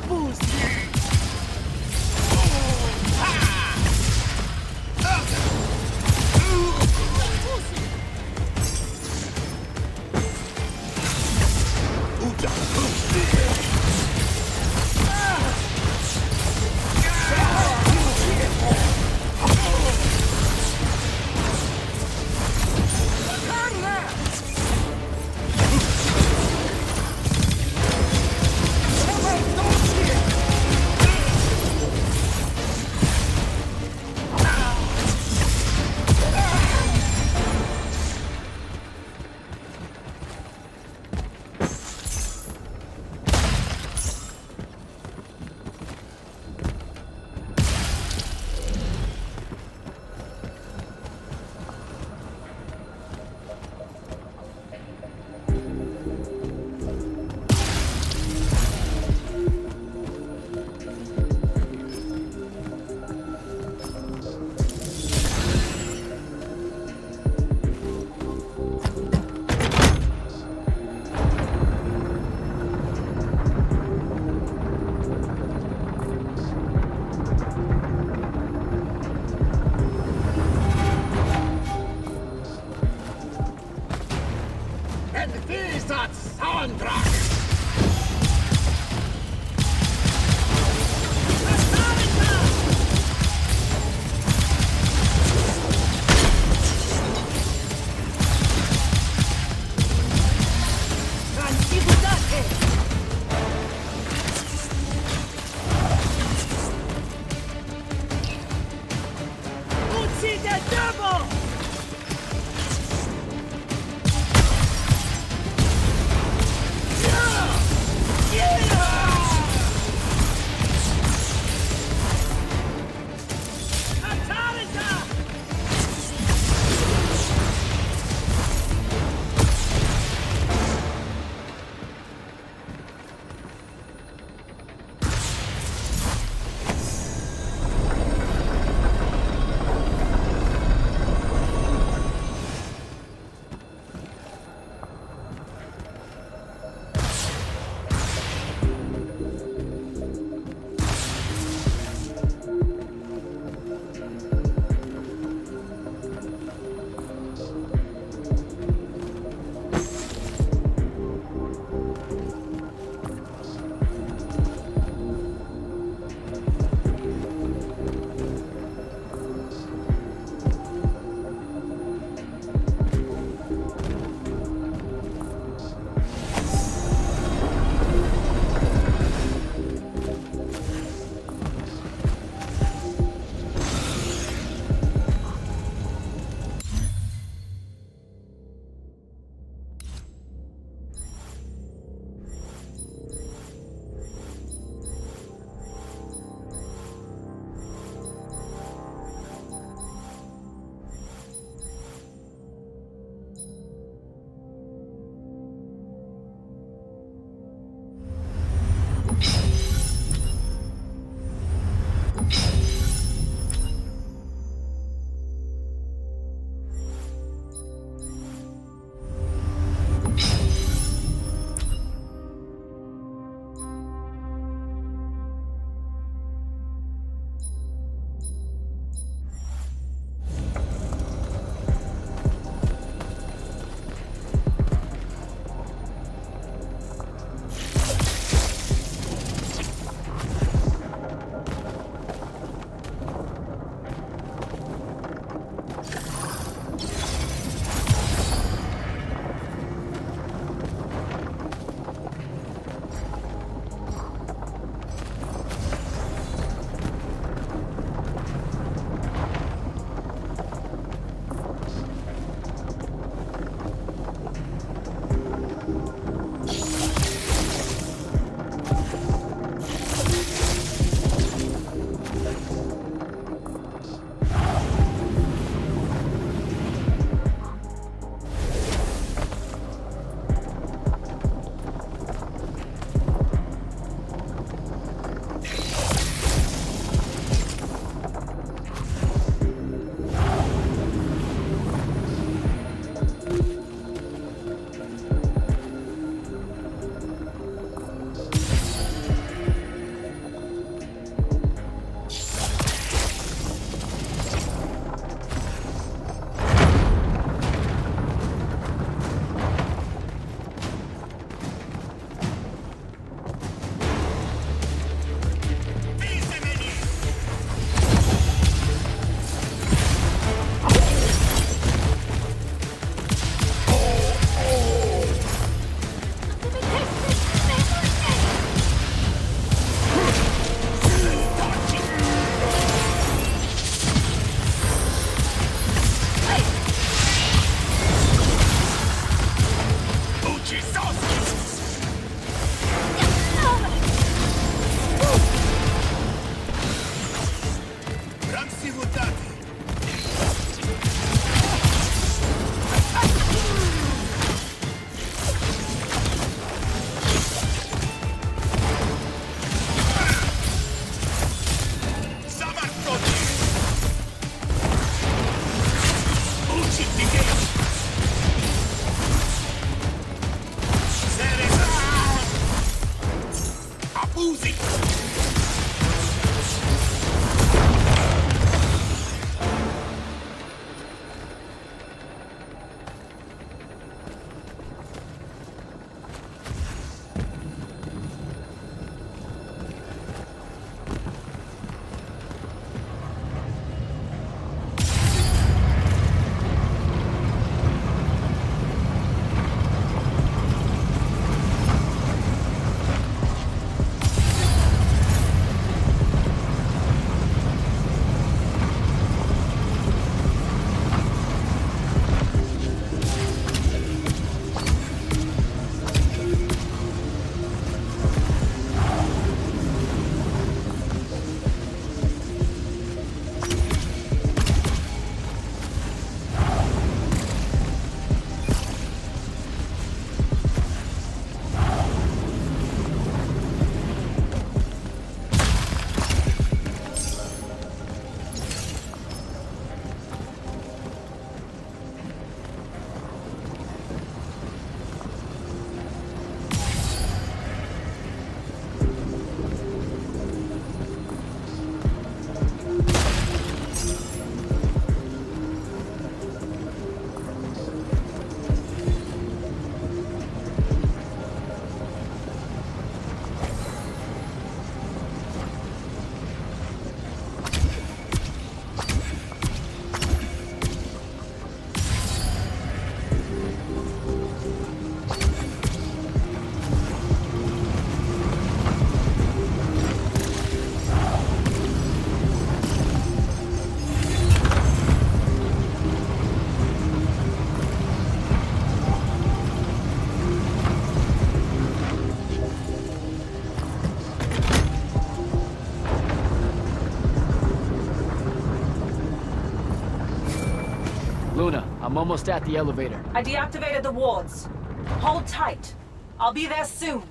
[SPEAKER 8] Yeah!
[SPEAKER 2] I'm almost at the elevator.
[SPEAKER 3] I deactivated the wards. Hold tight. I'll be there soon.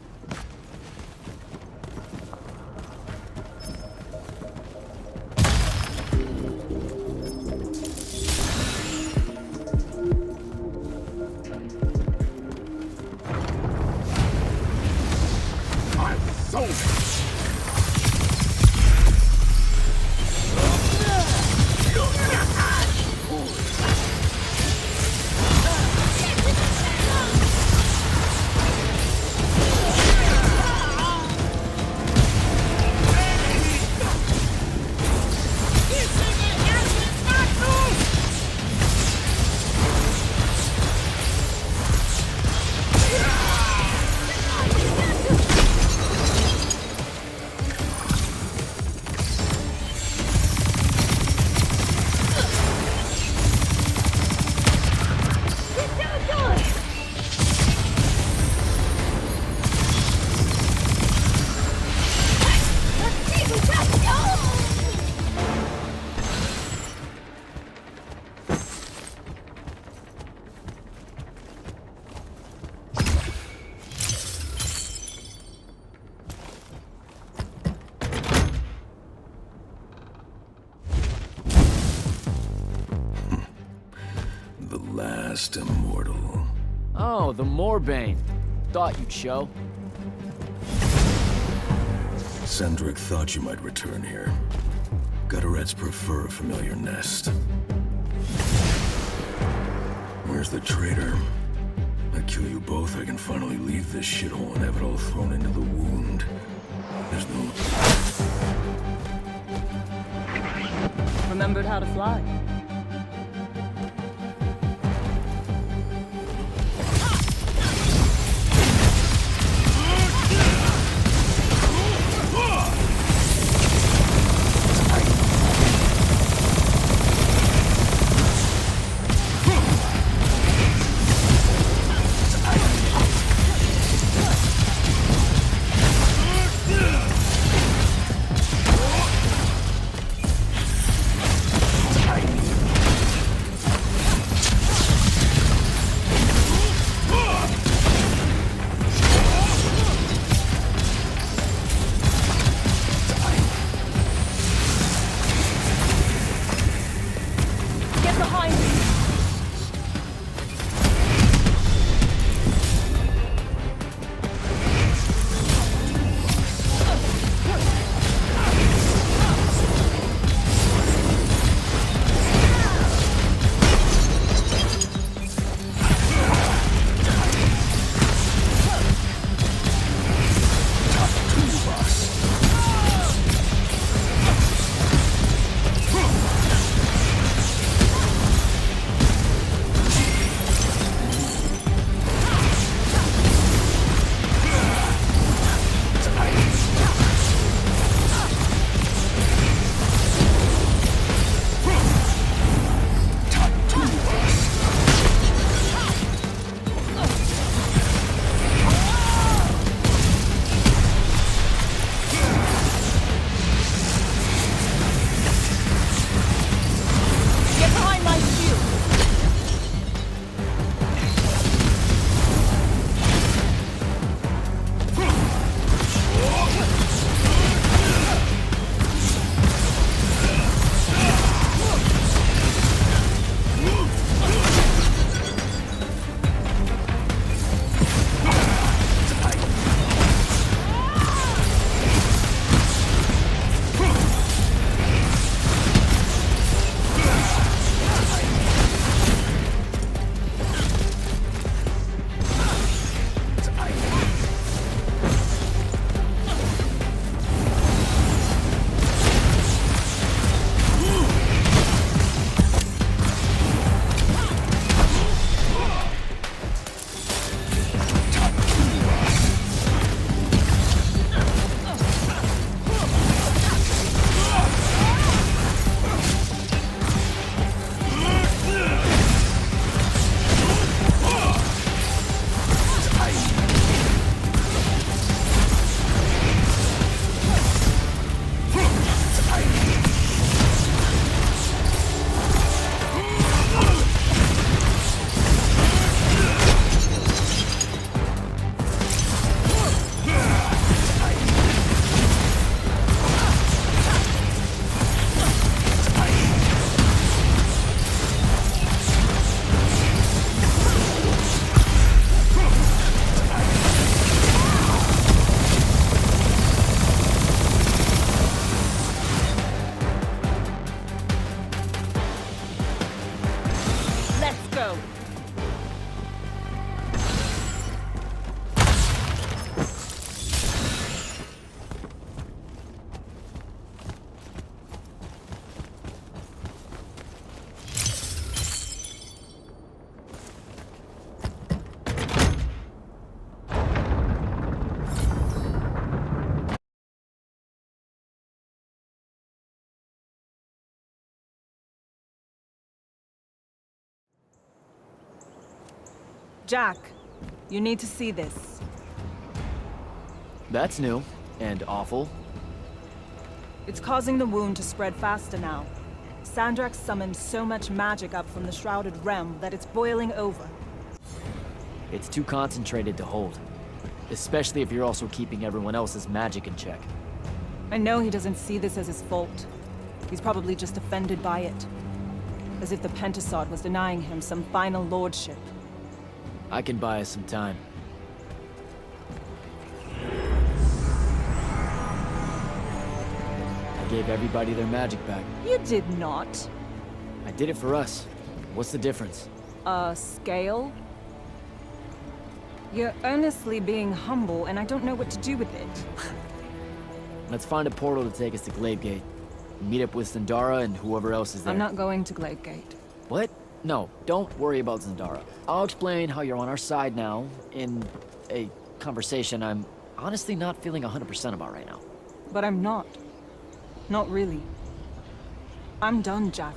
[SPEAKER 17] Last immortal.
[SPEAKER 2] Oh, the Moorbane. Thought you'd show.
[SPEAKER 17] Sendrick thought you might return here. Gutterets prefer a familiar nest. Where's the traitor? I kill you both, I can finally leave this shithole and have it all thrown into the wound. There's no...
[SPEAKER 3] Remembered how to fly.
[SPEAKER 17] Tiny.
[SPEAKER 3] Jack, you need to see this.
[SPEAKER 2] That's new. And awful.
[SPEAKER 3] It's causing the wound to spread faster now. Sandrak summoned so much magic up from the Shrouded Realm that it's boiling over.
[SPEAKER 2] It's too concentrated to hold. Especially if you're also keeping everyone else's magic in check.
[SPEAKER 3] I know he doesn't see this as his fault. He's probably just offended by it. As if the Pentasod was denying him some final lordship.
[SPEAKER 2] I can buy us some time. I gave everybody their magic back.
[SPEAKER 3] You did not.
[SPEAKER 2] I did it for us. What's the difference?
[SPEAKER 3] Scale? You're earnestly being humble, and I don't know what to do with it.
[SPEAKER 2] Let's find a portal to take us to Glavegate. Meet up with Zendara and whoever else is there.
[SPEAKER 3] I'm not going to Glavegate.
[SPEAKER 2] What? No, don't worry about Zendara. I'll explain how you're on our side now in a conversation I'm honestly not feeling 100% about right now.
[SPEAKER 3] But I'm not. Not really. I'm done, Jack.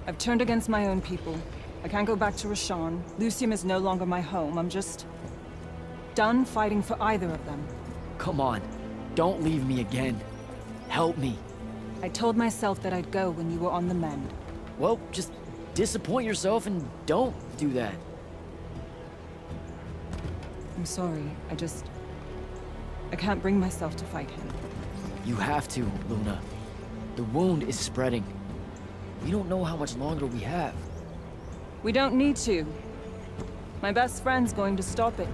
[SPEAKER 3] I've turned against my own people. I can't go back to Rasharn. Lucium is no longer my home. I'm just done fighting for either of them.
[SPEAKER 2] Come on. Don't leave me again. Help me.
[SPEAKER 3] I told myself that I'd go when you were on the mend.
[SPEAKER 2] Well, just disappoint yourself and don't do that.
[SPEAKER 3] I'm sorry. I can't bring myself to fight him.
[SPEAKER 2] You have to, Luna. The wound is spreading. We don't know how much longer we have.
[SPEAKER 3] We don't need to. My best friend's going to stop it.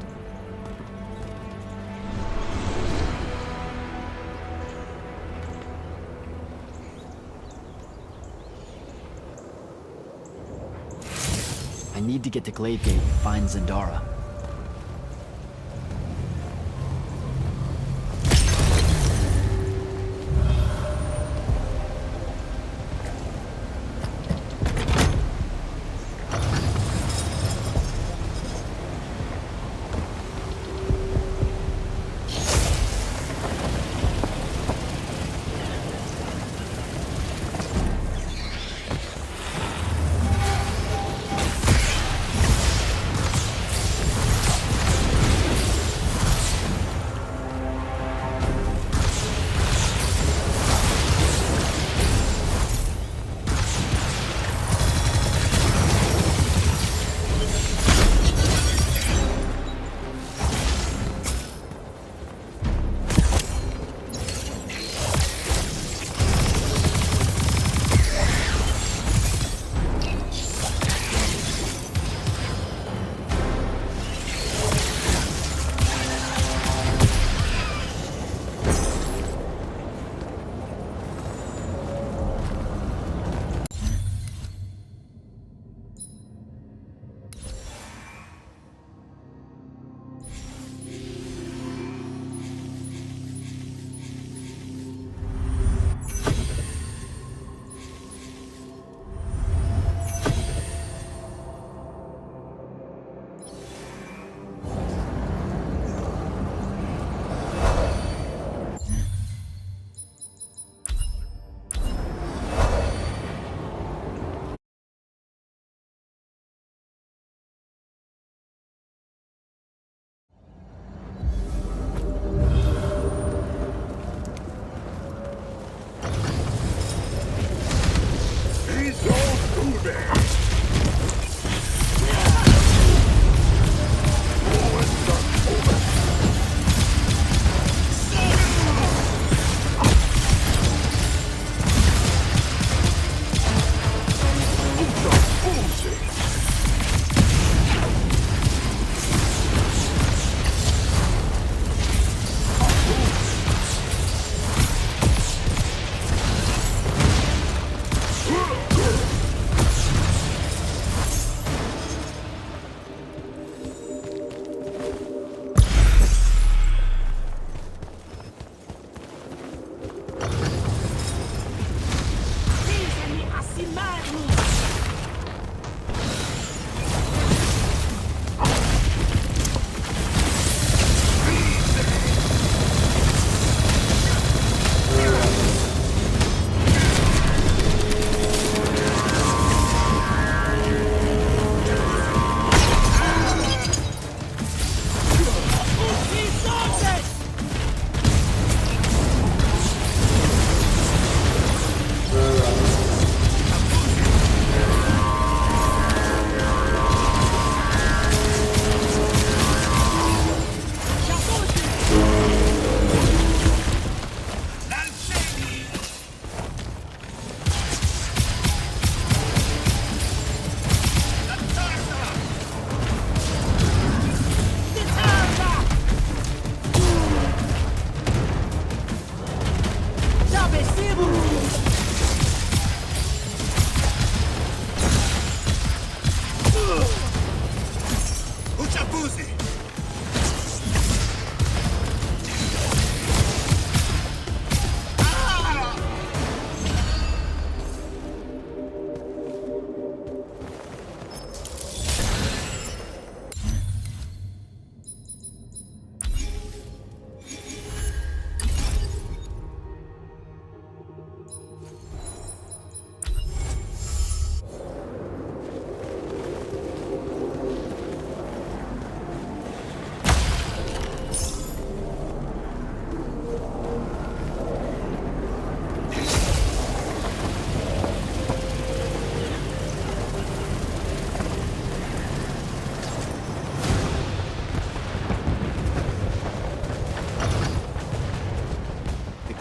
[SPEAKER 2] I need to get to Glavegate and find Zendara.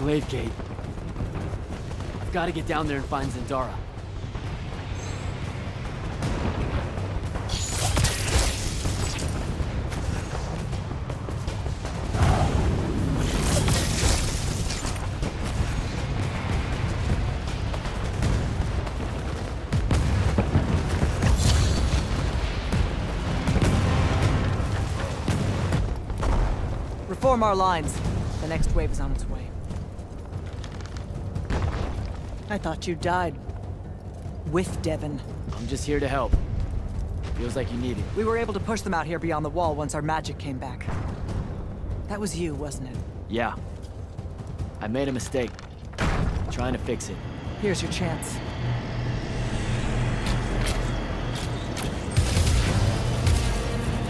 [SPEAKER 2] glaive gate. I've got to get down there and find Zendara.
[SPEAKER 14] Reform our lines. The next wave is on its way. I thought you died. With Devon.
[SPEAKER 2] I'm just here to help. Feels like you need it.
[SPEAKER 14] We were able to push them out here beyond the wall once our magic came back. That was you, wasn't it?
[SPEAKER 2] Yeah. I made a mistake. Trying to fix it.
[SPEAKER 14] Here's your chance.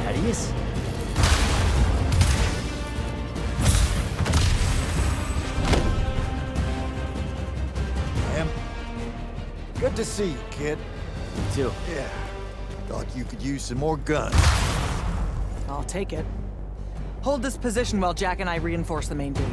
[SPEAKER 2] Thaddeus?
[SPEAKER 1] Good to see you, kid.
[SPEAKER 2] You too.
[SPEAKER 1] Yeah. Thought you could use some more guns.
[SPEAKER 14] I'll take it. Hold this position while Jack and I reinforce the main gate.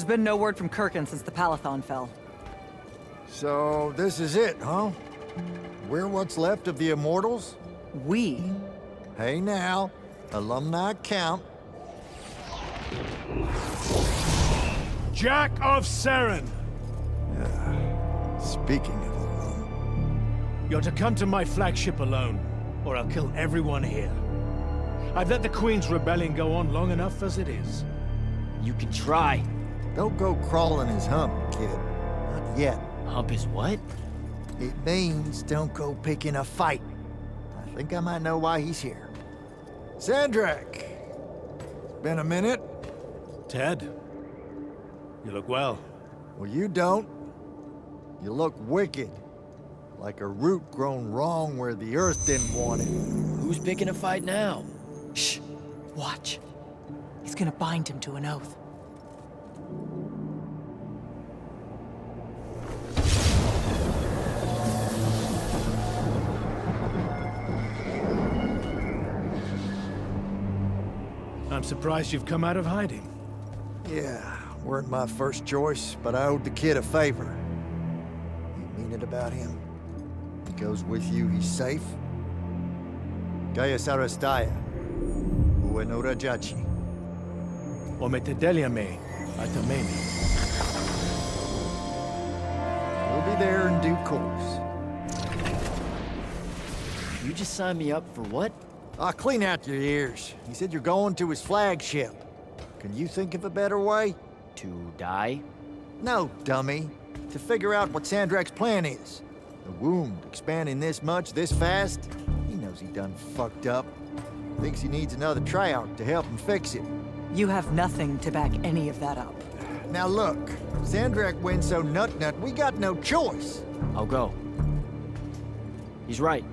[SPEAKER 14] There's been no word from Kirkin since the Palathon fell.
[SPEAKER 1] So, this is it, huh? We're what's left of the Immortals?
[SPEAKER 14] We?
[SPEAKER 1] Hey now, alumni count.
[SPEAKER 5] Jack of Saren!
[SPEAKER 1] Speaking of alone...
[SPEAKER 5] You're to come to my flagship alone, or I'll kill everyone here. I've let the Queen's rebellion go on long enough as it is.
[SPEAKER 2] You can try.
[SPEAKER 1] Don't go crawling his hump, kid. Not yet.
[SPEAKER 2] Hump his what?
[SPEAKER 1] It means don't go picking a fight. I think I might know why he's here. Sandrak! It's been a minute.
[SPEAKER 5] Ted, you look well.
[SPEAKER 1] Well, you don't. You look wicked. Like a root grown wrong where the earth didn't want it.
[SPEAKER 2] Who's picking a fight now?
[SPEAKER 14] Shh. Watch. He's gonna bind him to an oath.
[SPEAKER 5] I'm surprised you've come out of hiding.
[SPEAKER 1] Yeah, weren't my first choice, but I owed the kid a favor. You mean it about him? He goes with you, he's safe? Gaia Sarastaya. Ueno Rajachi.
[SPEAKER 5] Ometedeliame, Atamemi.
[SPEAKER 1] We'll be there in due course.
[SPEAKER 2] You just signed me up for what?
[SPEAKER 1] I'll clean out your ears. He said you're going to his flagship. Can you think of a better way?
[SPEAKER 2] To die?
[SPEAKER 1] No, dummy. To figure out what Sandrak's plan is. The wound expanding this much, this fast? He knows he done fucked up. Thinks he needs another tryout to help him fix it.
[SPEAKER 14] You have nothing to back any of that up.
[SPEAKER 1] Now look, Sandrak wins so nut-nut, we got no choice.
[SPEAKER 2] I'll go. He's right.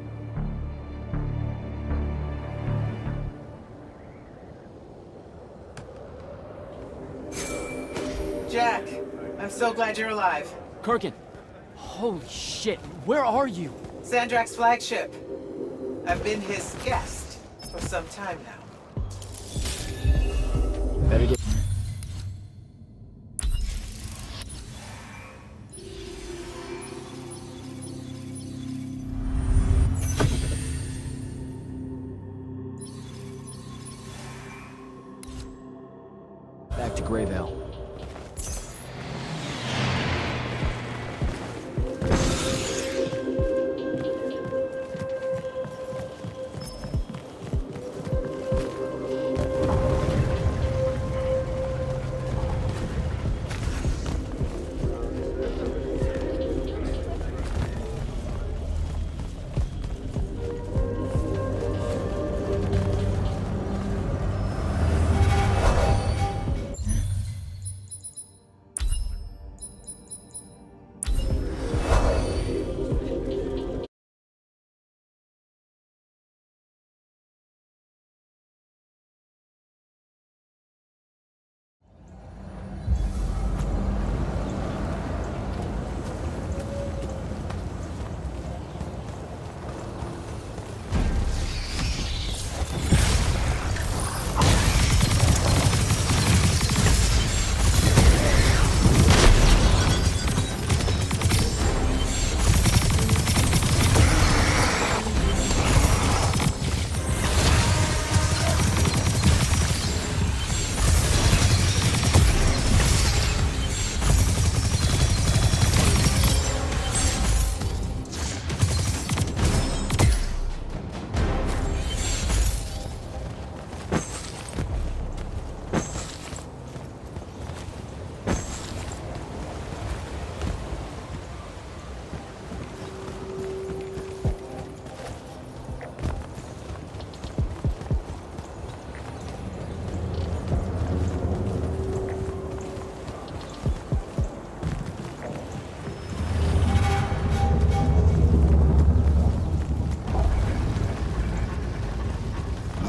[SPEAKER 10] Jack, I'm so glad you're alive.
[SPEAKER 2] Kirkin! Holy shit, where are you?
[SPEAKER 10] Sandrak's flagship. I've been his guest for some time now.
[SPEAKER 2] Better get... Back to Greyvale.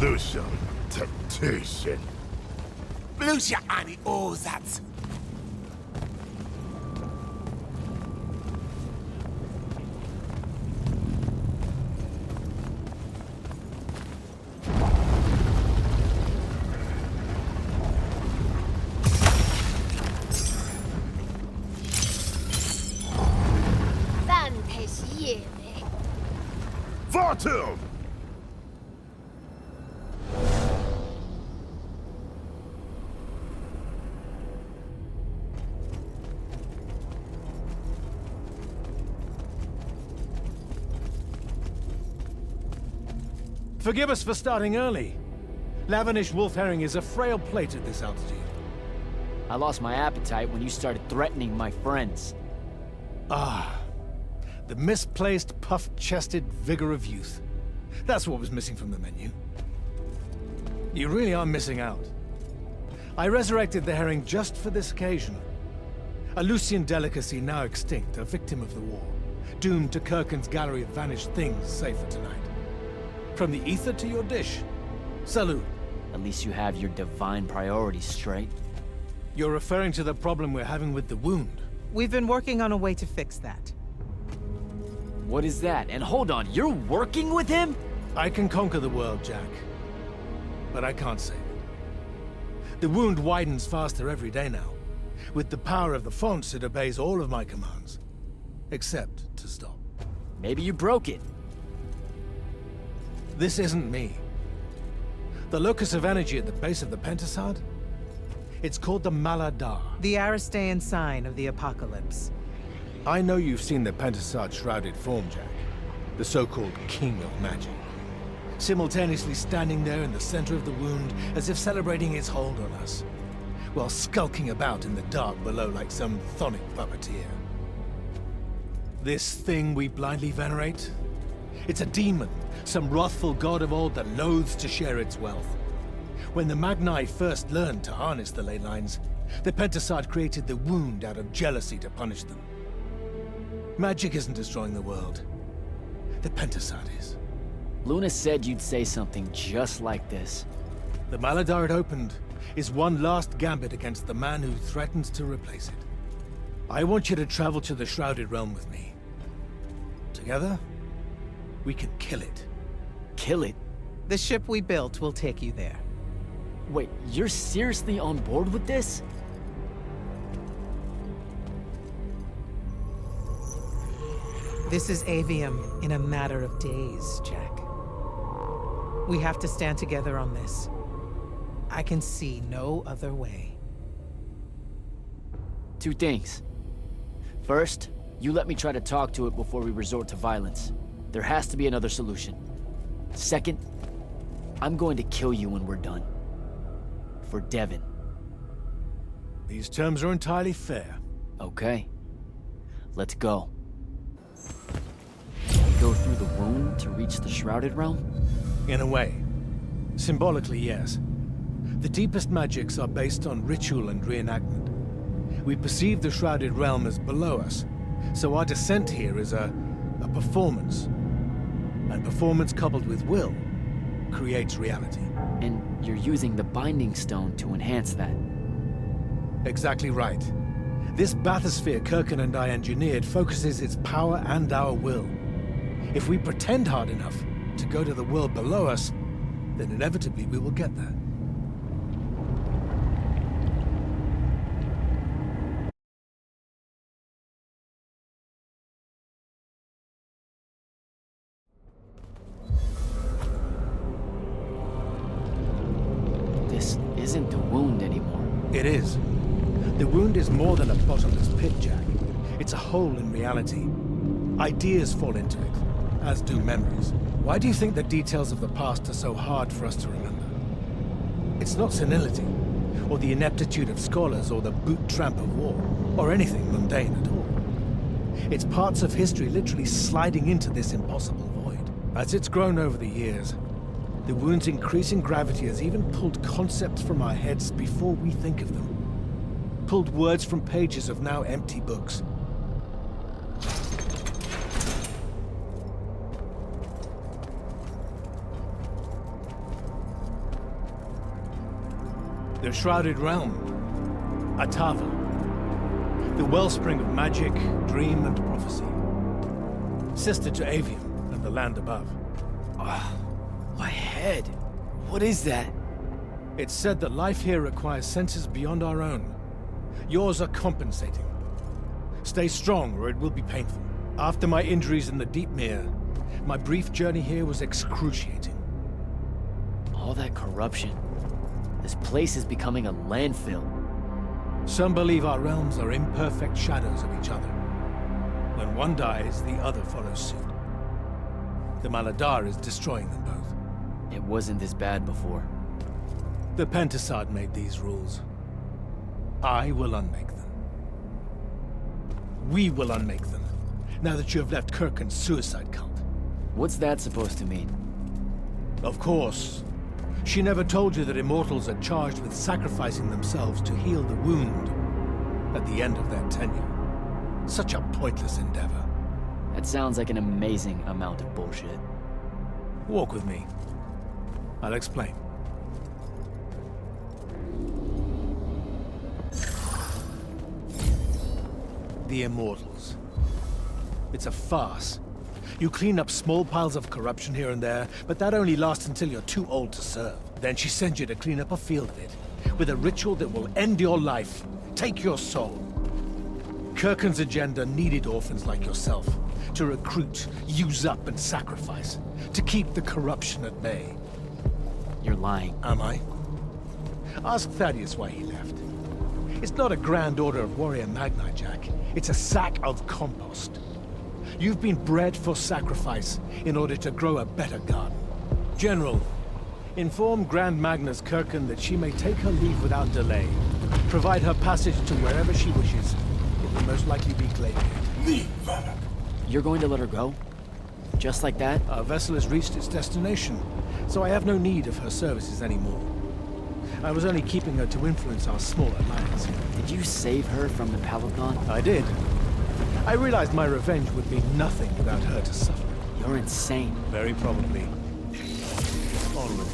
[SPEAKER 17] Lucia, temptation.
[SPEAKER 15] Lucia ani ozat.
[SPEAKER 21] Atum!
[SPEAKER 5] Forgive us for starting early. Lavenish wolf herring is a frail plate at this altitude.
[SPEAKER 2] I lost my appetite when you started threatening my friends.
[SPEAKER 5] Ah, the misplaced, puff-chested vigor of youth. That's what was missing from the menu. You really are missing out. I resurrected the herring just for this occasion. A Lucian delicacy now extinct, a victim of the war, doomed to Kirkin's gallery of vanished things, save for tonight. From the ether to your dish. Salute.
[SPEAKER 2] At least you have your divine priorities straight.
[SPEAKER 5] You're referring to the problem we're having with the wound.
[SPEAKER 10] We've been working on a way to fix that.
[SPEAKER 2] What is that? And hold on, you're working with him?
[SPEAKER 5] I can conquer the world, Jack. But I can't save it. The wound widens faster every day now. With the power of the fonts, it obeys all of my commands. Except to stop.
[SPEAKER 2] Maybe you broke it.
[SPEAKER 5] This isn't me. The locus of energy at the base of the Pentasad? It's called the Maladar.
[SPEAKER 10] The Aristean sign of the apocalypse.
[SPEAKER 5] I know you've seen the Pentasad shrouded form, Jack. The so-called King of Magic. Simultaneously standing there in the center of the wound as if celebrating its hold on us, while skulking about in the dark below like some chthonic puppeteer. This thing we blindly venerate? It's a demon, some wrathful god of old that loathes to share its wealth. When the Magni first learned to harness the ley lines, the Pentasad created the wound out of jealousy to punish them. Magic isn't destroying the world. The Pentasad is.
[SPEAKER 2] Luna said you'd say something just like this.
[SPEAKER 5] The Maladar it opened is one last gambit against the man who threatens to replace it. I want you to travel to the Shrouded Realm with me. Together, we can kill it.
[SPEAKER 2] Kill it?
[SPEAKER 10] The ship we built will take you there.
[SPEAKER 2] Wait, you're seriously on board with this?
[SPEAKER 10] This is Aveum in a matter of days, Jack. We have to stand together on this. I can see no other way.
[SPEAKER 2] Two things. First, you let me try to talk to it before we resort to violence. There has to be another solution. Second, I'm going to kill you when we're done. For Devon.
[SPEAKER 5] These terms are entirely fair.
[SPEAKER 2] Okay. Let's go. Go through the wound to reach the Shrouded Realm?
[SPEAKER 5] In a way. Symbolically, yes. The deepest magics are based on ritual and reenactment. We perceive the Shrouded Realm as below us, so our descent here is a performance. And performance coupled with will creates reality.
[SPEAKER 2] And you're using the Binding Stone to enhance that.
[SPEAKER 5] Exactly right. This bathysphere Kirkin and I engineered focuses its power and our will. If we pretend hard enough to go to the world below us, then inevitably we will get there.
[SPEAKER 2] This isn't the wound anymore.
[SPEAKER 5] It is. The wound is more than a bottomless pit, Jack. It's a hole in reality. Ideas fall into it, as do memories. Why do you think the details of the past are so hard for us to remember? It's not senility, or the ineptitude of scholars, or the boot tramp of war, or anything mundane at all. It's parts of history literally sliding into this impossible void. As it's grown over the years, the wound's increasing gravity has even pulled concepts from our heads before we think of them. Pulled words from pages of now empty books. The Shrouded Realm. Atava. The wellspring of magic, dream, and prophecy. Sister to Aveum and the land above.
[SPEAKER 2] My head. What is that?
[SPEAKER 5] It's said that life here requires senses beyond our own. Yours are compensating. Stay strong, or it will be painful. After my injuries in the Deep Mere, My brief journey here was excruciating.
[SPEAKER 9] All that corruption. This place is becoming a landfill.
[SPEAKER 5] Some believe our realms are imperfect shadows of each other. When one dies, the other follows suit. The Maladar is destroying them both.
[SPEAKER 9] It wasn't this bad before.
[SPEAKER 5] The Pentasad made these rules. I will unmake them. We will unmake them, now that you have left Kirken's suicide cult.
[SPEAKER 9] What's that supposed to mean?
[SPEAKER 5] Of course. She never told you that immortals are charged with sacrificing themselves to heal the wound at the end of their tenure. Such a pointless endeavor.
[SPEAKER 9] That sounds like an amazing amount of bullshit.
[SPEAKER 5] Walk with me. I'll explain. The Immortals. It's a farce. You clean up small piles of corruption here and there, but that only lasts until you're too old to serve. Then she sends you to clean up a field of it, with a ritual that will end your life, take your soul. Kirken's agenda needed orphans like yourself, to recruit, use up, and sacrifice, to keep the corruption at bay.
[SPEAKER 9] You're lying.
[SPEAKER 5] Am I? Ask Thaddeus why he left. It's not a grand order of warrior magni, Jack. It's a sack of compost. You've been bred for sacrifice in order to grow a better garden. General, inform Grand Magnus Kirken that she may take her leave without delay. Provide her passage to wherever she wishes. It will most likely be Glavier.
[SPEAKER 17] Leave, Vanak.
[SPEAKER 9] You're going to let her go? Just like that?
[SPEAKER 5] Our vessel has reached its destination, so I have no need of her services anymore. I was only keeping her to influence our small alliance.
[SPEAKER 9] Did you save her from the Paladon?
[SPEAKER 5] I did. I realized my revenge would mean nothing without her to suffer.
[SPEAKER 9] You're insane.
[SPEAKER 5] Very probably. Onward.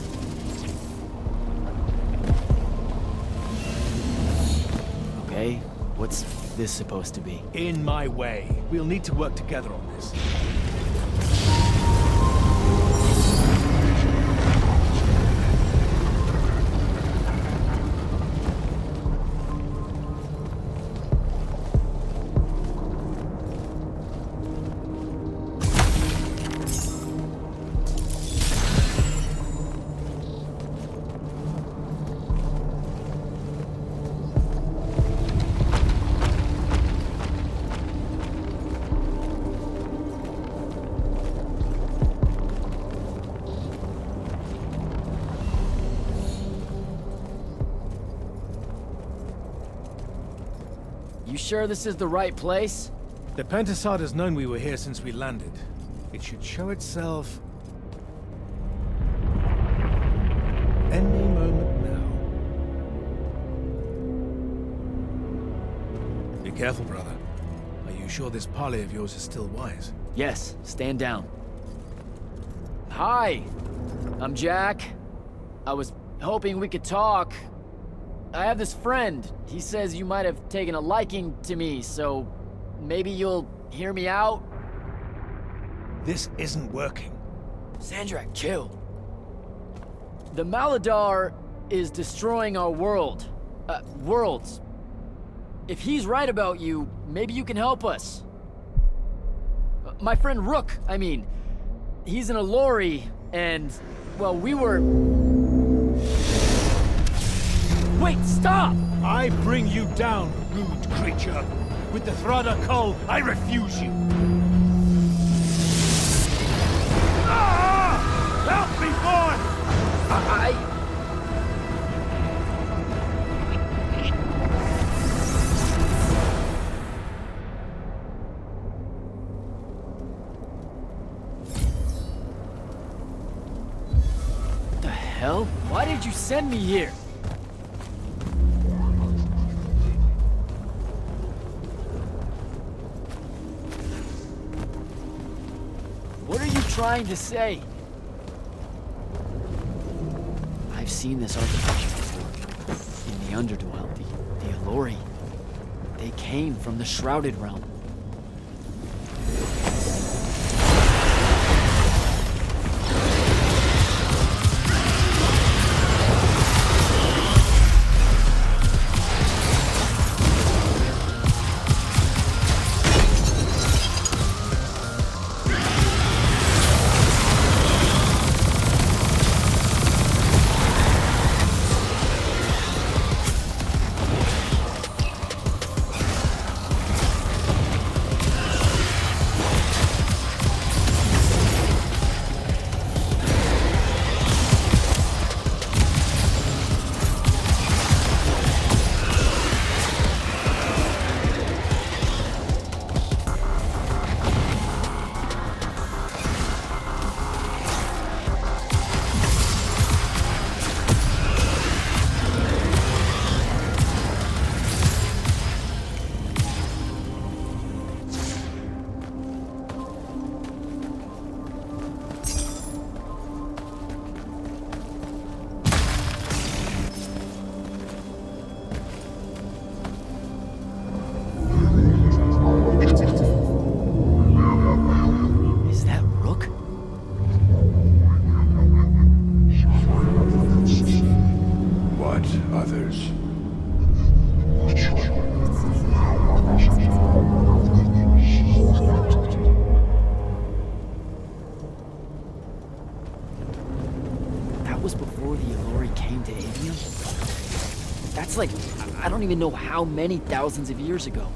[SPEAKER 9] Okay, what's this supposed to be?
[SPEAKER 5] In my way. We'll need to work together on this.
[SPEAKER 9] You sure this is the right place?
[SPEAKER 5] The Pentasad has known we were here since we landed. It should show itself any moment now. Be careful, brother. Are you sure this parley of yours is still wise?
[SPEAKER 9] Yes, stand down. Hi, I'm Jack. I was hoping we could talk. I have this friend. He says you might have taken a liking to me, so maybe you'll hear me out?
[SPEAKER 5] This isn't working.
[SPEAKER 9] Sandra, chill. The Maladar is destroying our world. Worlds. If he's right about you, maybe you can help us. My friend Rook, I mean. He's an Allori, and, well, we were... Wait, stop!
[SPEAKER 5] I bring you down, rude creature. With the Thrada Cull, I refuse you. Ah! Help me, boy!
[SPEAKER 9] What the hell? Why did you send me here? What are you trying to say? I've seen this architecture before. In the Underdwell, the Allori. They came from the Shrouded Realm.
[SPEAKER 2] I don't even know how many thousands of years ago.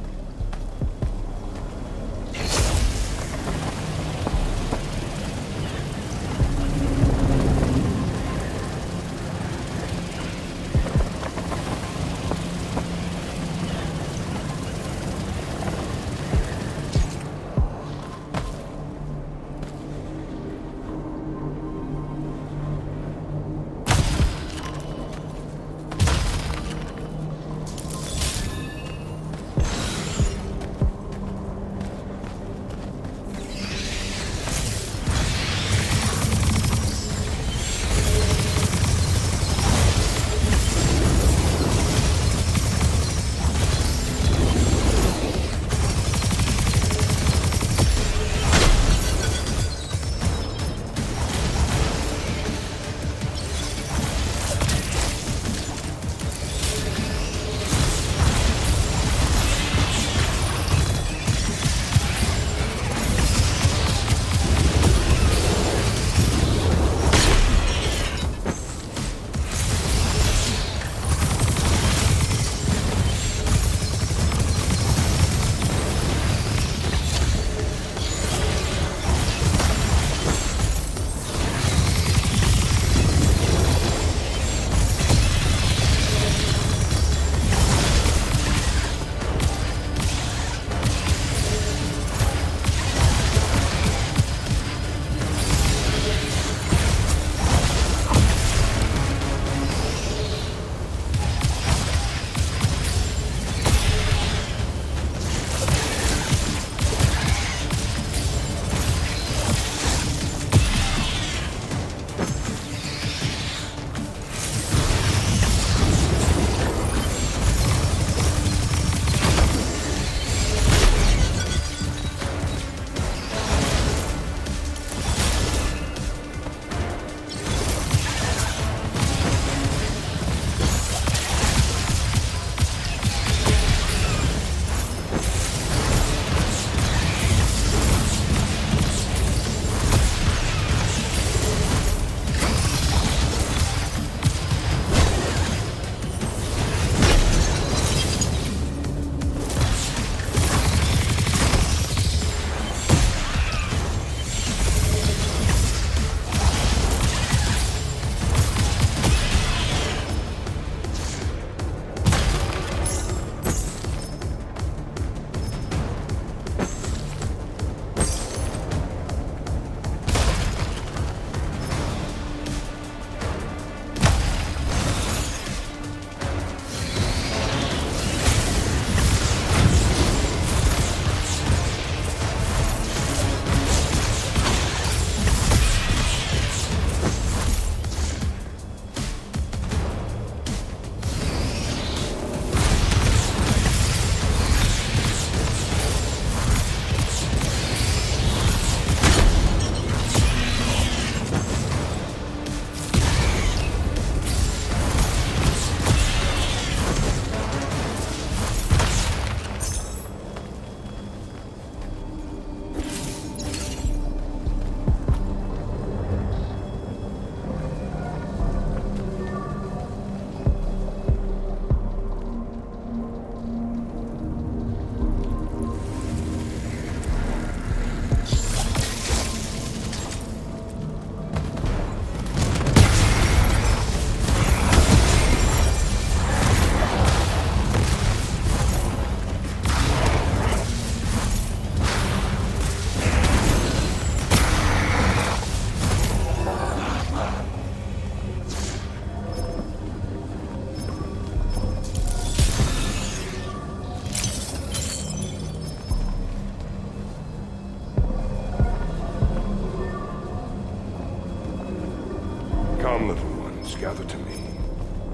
[SPEAKER 21] Come, little ones, gather to me.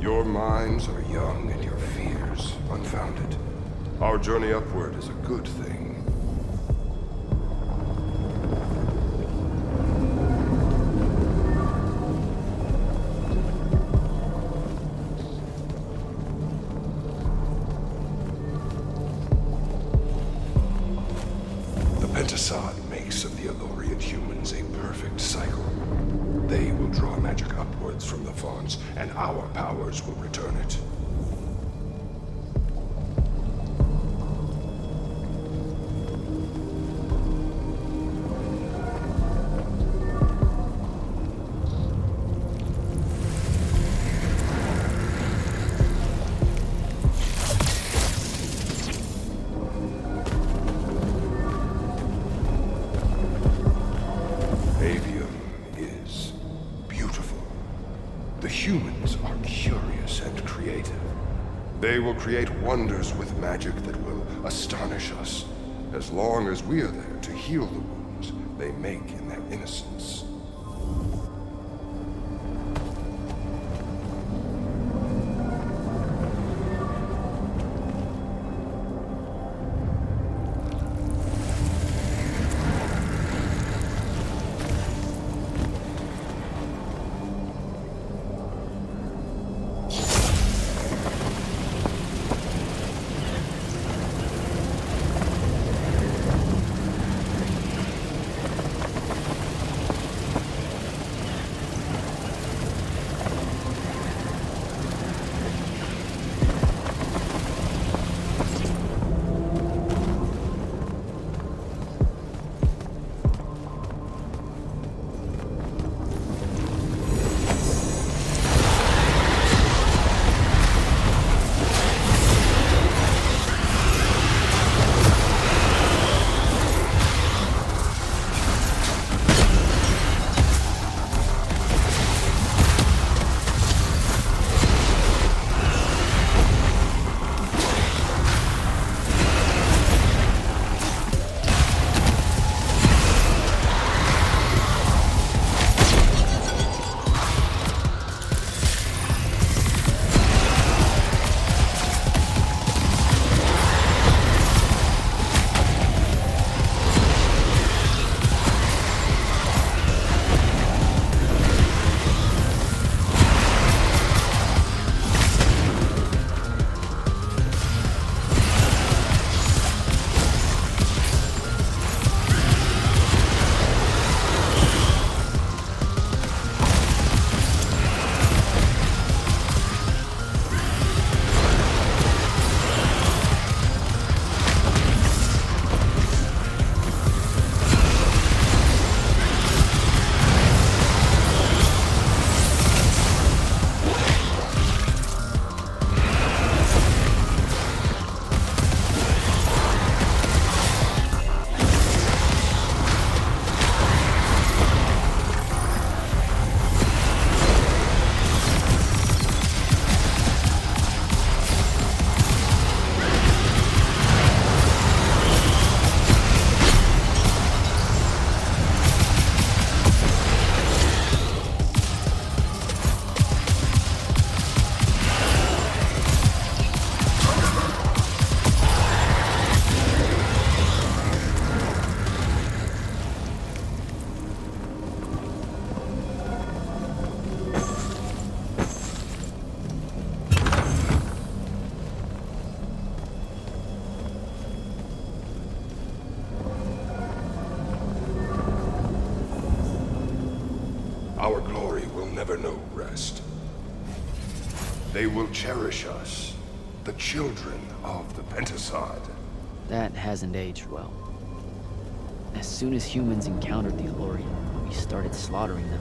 [SPEAKER 21] Your minds are young and your fears unfounded. Our journey upward is a good thing. The Pentasod makes of the Elorian humans a perfect cycle. They will draw magic upwards from the fawns, and our powers will return it. They will create wonders with magic that will astonish us, as long as we are there to heal the wounds they make in their innocence. Our glory will never know rest. They will cherish us, the children of the Pentasod.
[SPEAKER 2] That hasn't aged well. As soon as humans encountered the Alluri, we started slaughtering them.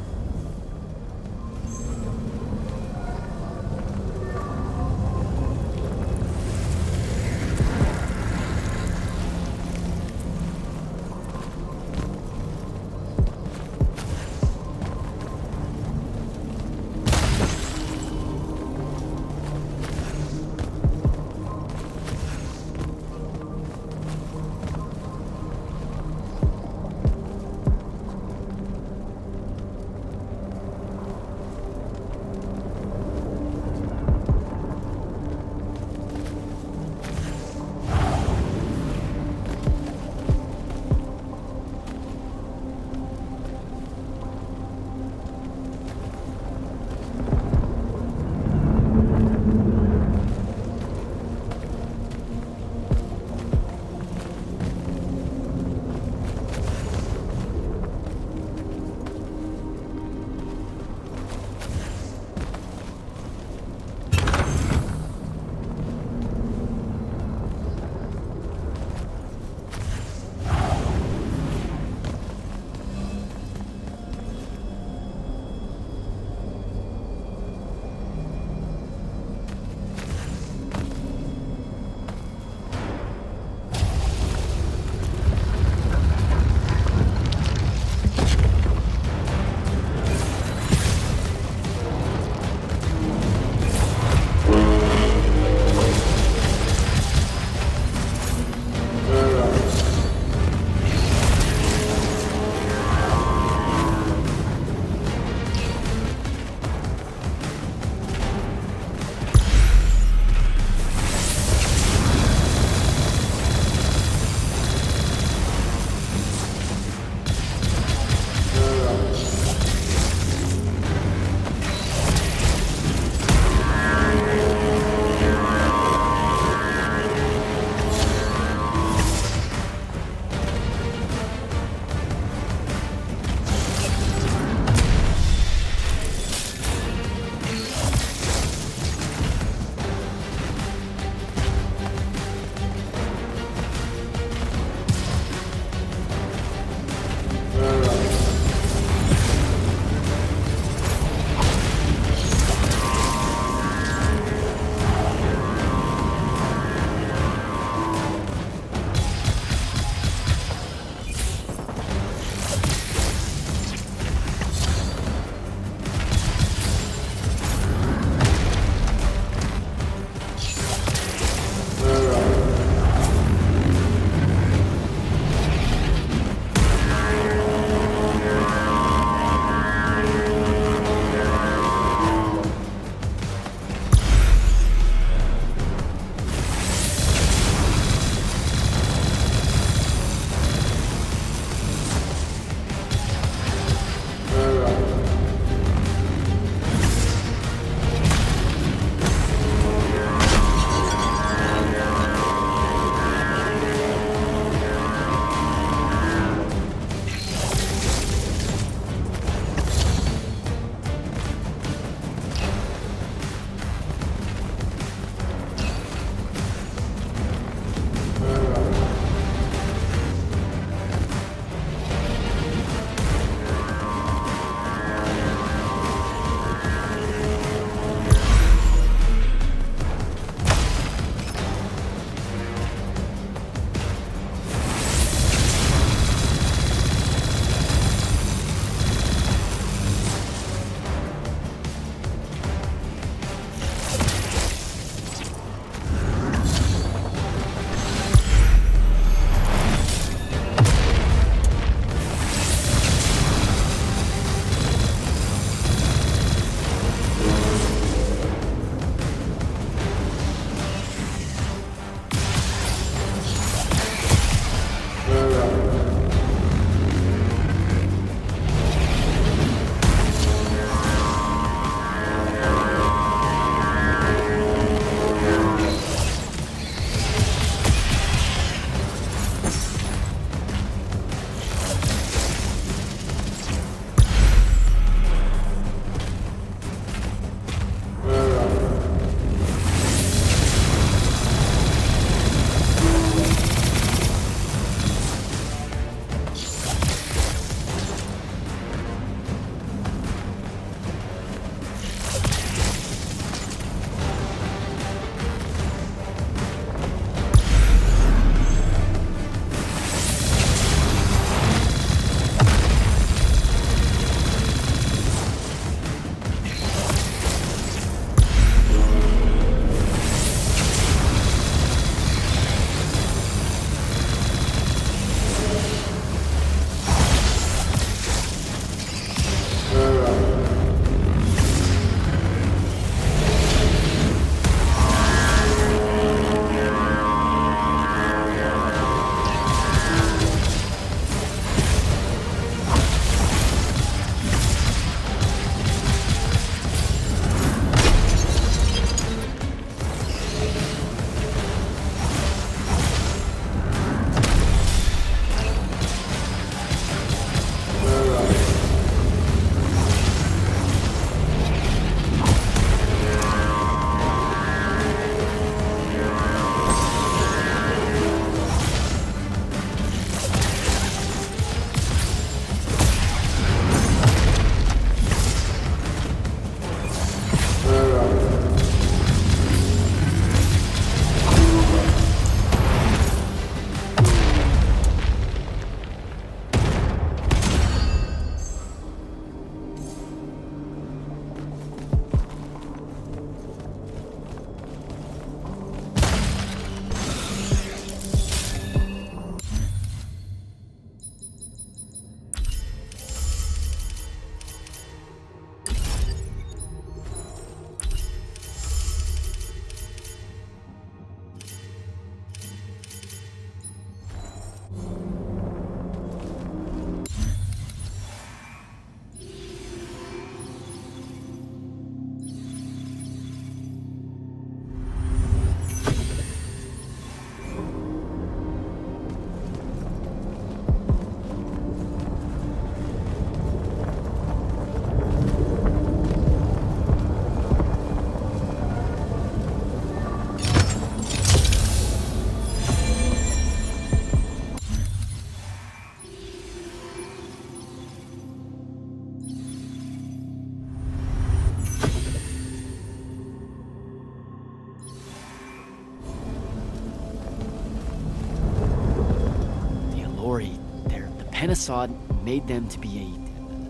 [SPEAKER 2] Penasod made them to be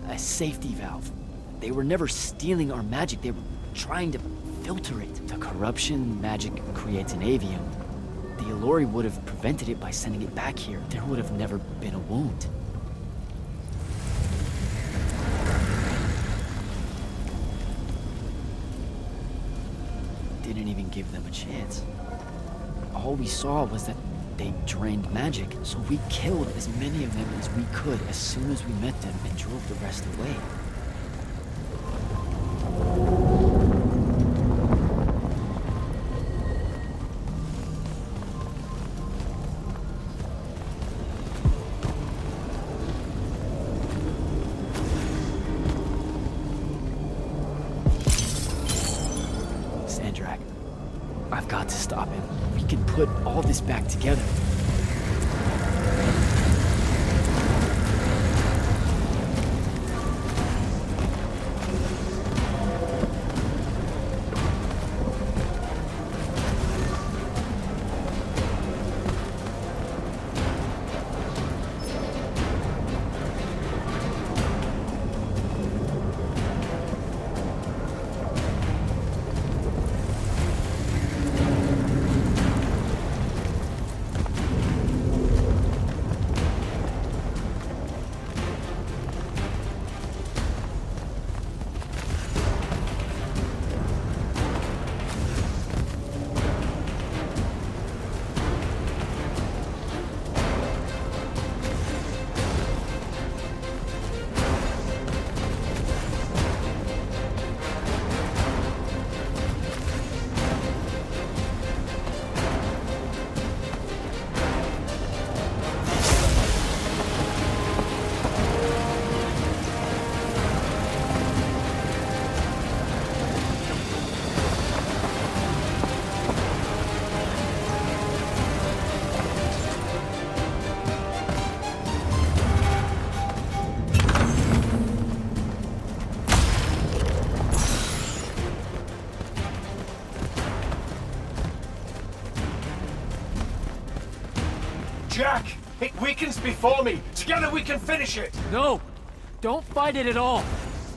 [SPEAKER 2] a safety valve. They were never stealing our magic, they were trying to filter it. The corruption magic creates in Aveum, the Elori would have prevented it by sending it back here. There would have never been a wound. Didn't even give them a chance. All we saw was that they drained magic, so we killed as many of them as we could as soon as we met them and drove the rest away. Sandrak, I've got to stop him. We can put all this back together.
[SPEAKER 8] Jack! It weakens before me! Together we can finish it!
[SPEAKER 2] No! Don't fight it at all!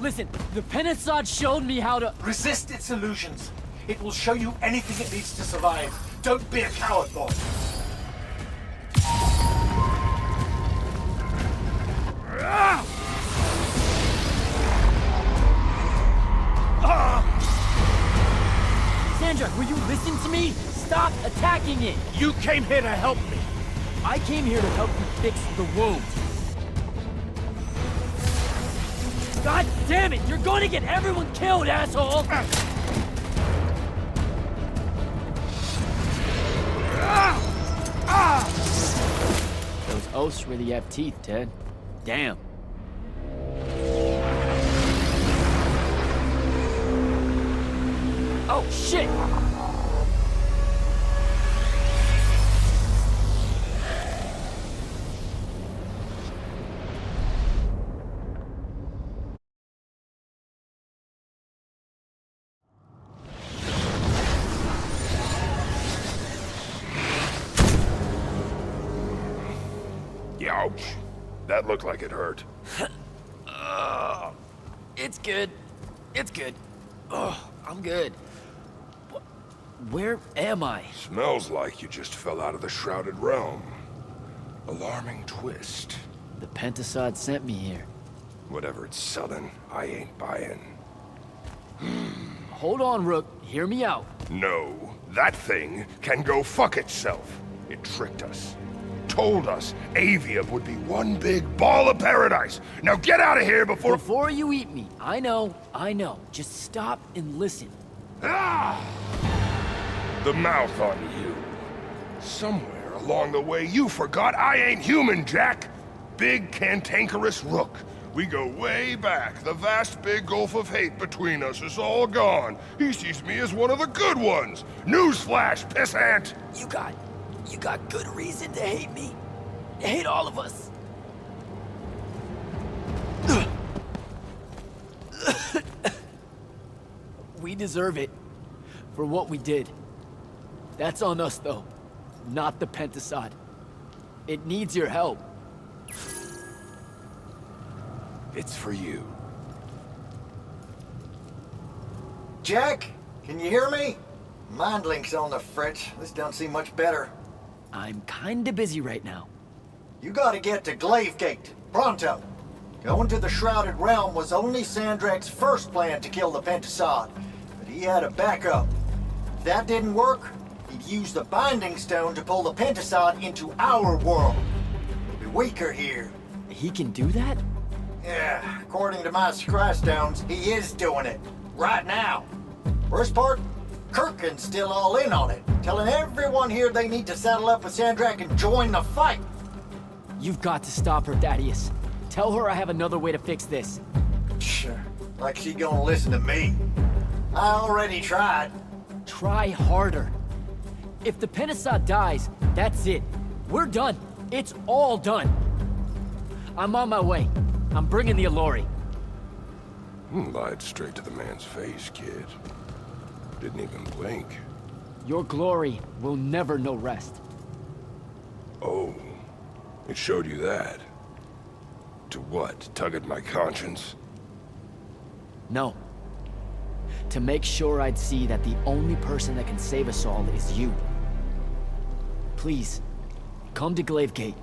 [SPEAKER 2] Listen, the Penasod showed me how to—
[SPEAKER 8] Resist its illusions. It will show you anything it needs to survive. Don't be a coward, boy.
[SPEAKER 2] Sandra, will you listen to me? Stop attacking it!
[SPEAKER 8] You came here to help me.
[SPEAKER 2] I came here to help you fix the wound. God damn it! You're going to get everyone killed, asshole! Those oaths really have teeth, Ted. Damn. Oh, shit!
[SPEAKER 21] Ouch. That looked like it hurt.
[SPEAKER 2] It's good. It's good. Oh, I'm good. Where am I?
[SPEAKER 21] Smells like you just fell out of the Shrouded Realm. Alarming twist.
[SPEAKER 2] The Pentasod sent me here.
[SPEAKER 21] Whatever it's selling, I ain't buying.
[SPEAKER 2] Hold on, Rook. Hear me out.
[SPEAKER 21] No, that thing can go fuck itself. It tricked us. Told us Aveum would be one big ball of paradise. Now get out of here before—
[SPEAKER 2] Before you eat me. I know. Just stop and listen.
[SPEAKER 21] Ah! The mouth on you. Somewhere along the way you forgot I ain't human, Jack. Big cantankerous Rook. We go way back. The vast big gulf of hate between us is all gone. He sees me as one of the good ones. Newsflash, pissant!
[SPEAKER 2] You got good reason to hate me. Hate all of us. We deserve it for what we did. That's on us, though, not the Pentasod. It needs your help.
[SPEAKER 21] It's for you.
[SPEAKER 1] Jack, can you hear me? Mind link's on the fritz. This don't seem much better.
[SPEAKER 2] I'm kinda busy right now.
[SPEAKER 1] You gotta get to Glavegate, pronto. Going to the Shrouded Realm was only Sandrak's first plan to kill the Pentasod, but he had a backup. If that didn't work, he'd use the Binding Stone to pull the Pentasod into our world. He'll be weaker here.
[SPEAKER 2] He can do that?
[SPEAKER 1] Yeah, according to my Scry Stones, he is doing it. Right now. Worst part? Kirkin's still all in on it, telling everyone here they need to saddle up with Sandrak and join the fight.
[SPEAKER 2] You've got to stop her, Thaddeus. Tell her I have another way to fix this.
[SPEAKER 1] Sure. Like she gonna listen to me. I already tried.
[SPEAKER 2] Try harder. If the Pentasod dies, that's it. We're done. It's all done. I'm on my way. I'm bringing the Allori.
[SPEAKER 21] Lied straight to the man's face, kid. Didn't even blink.
[SPEAKER 2] Your glory will never know rest.
[SPEAKER 21] Oh, it showed you that. To what? Tug at my conscience?
[SPEAKER 2] No. To make sure I'd see that the only person that can save us all is you. Please, come to Glavegate.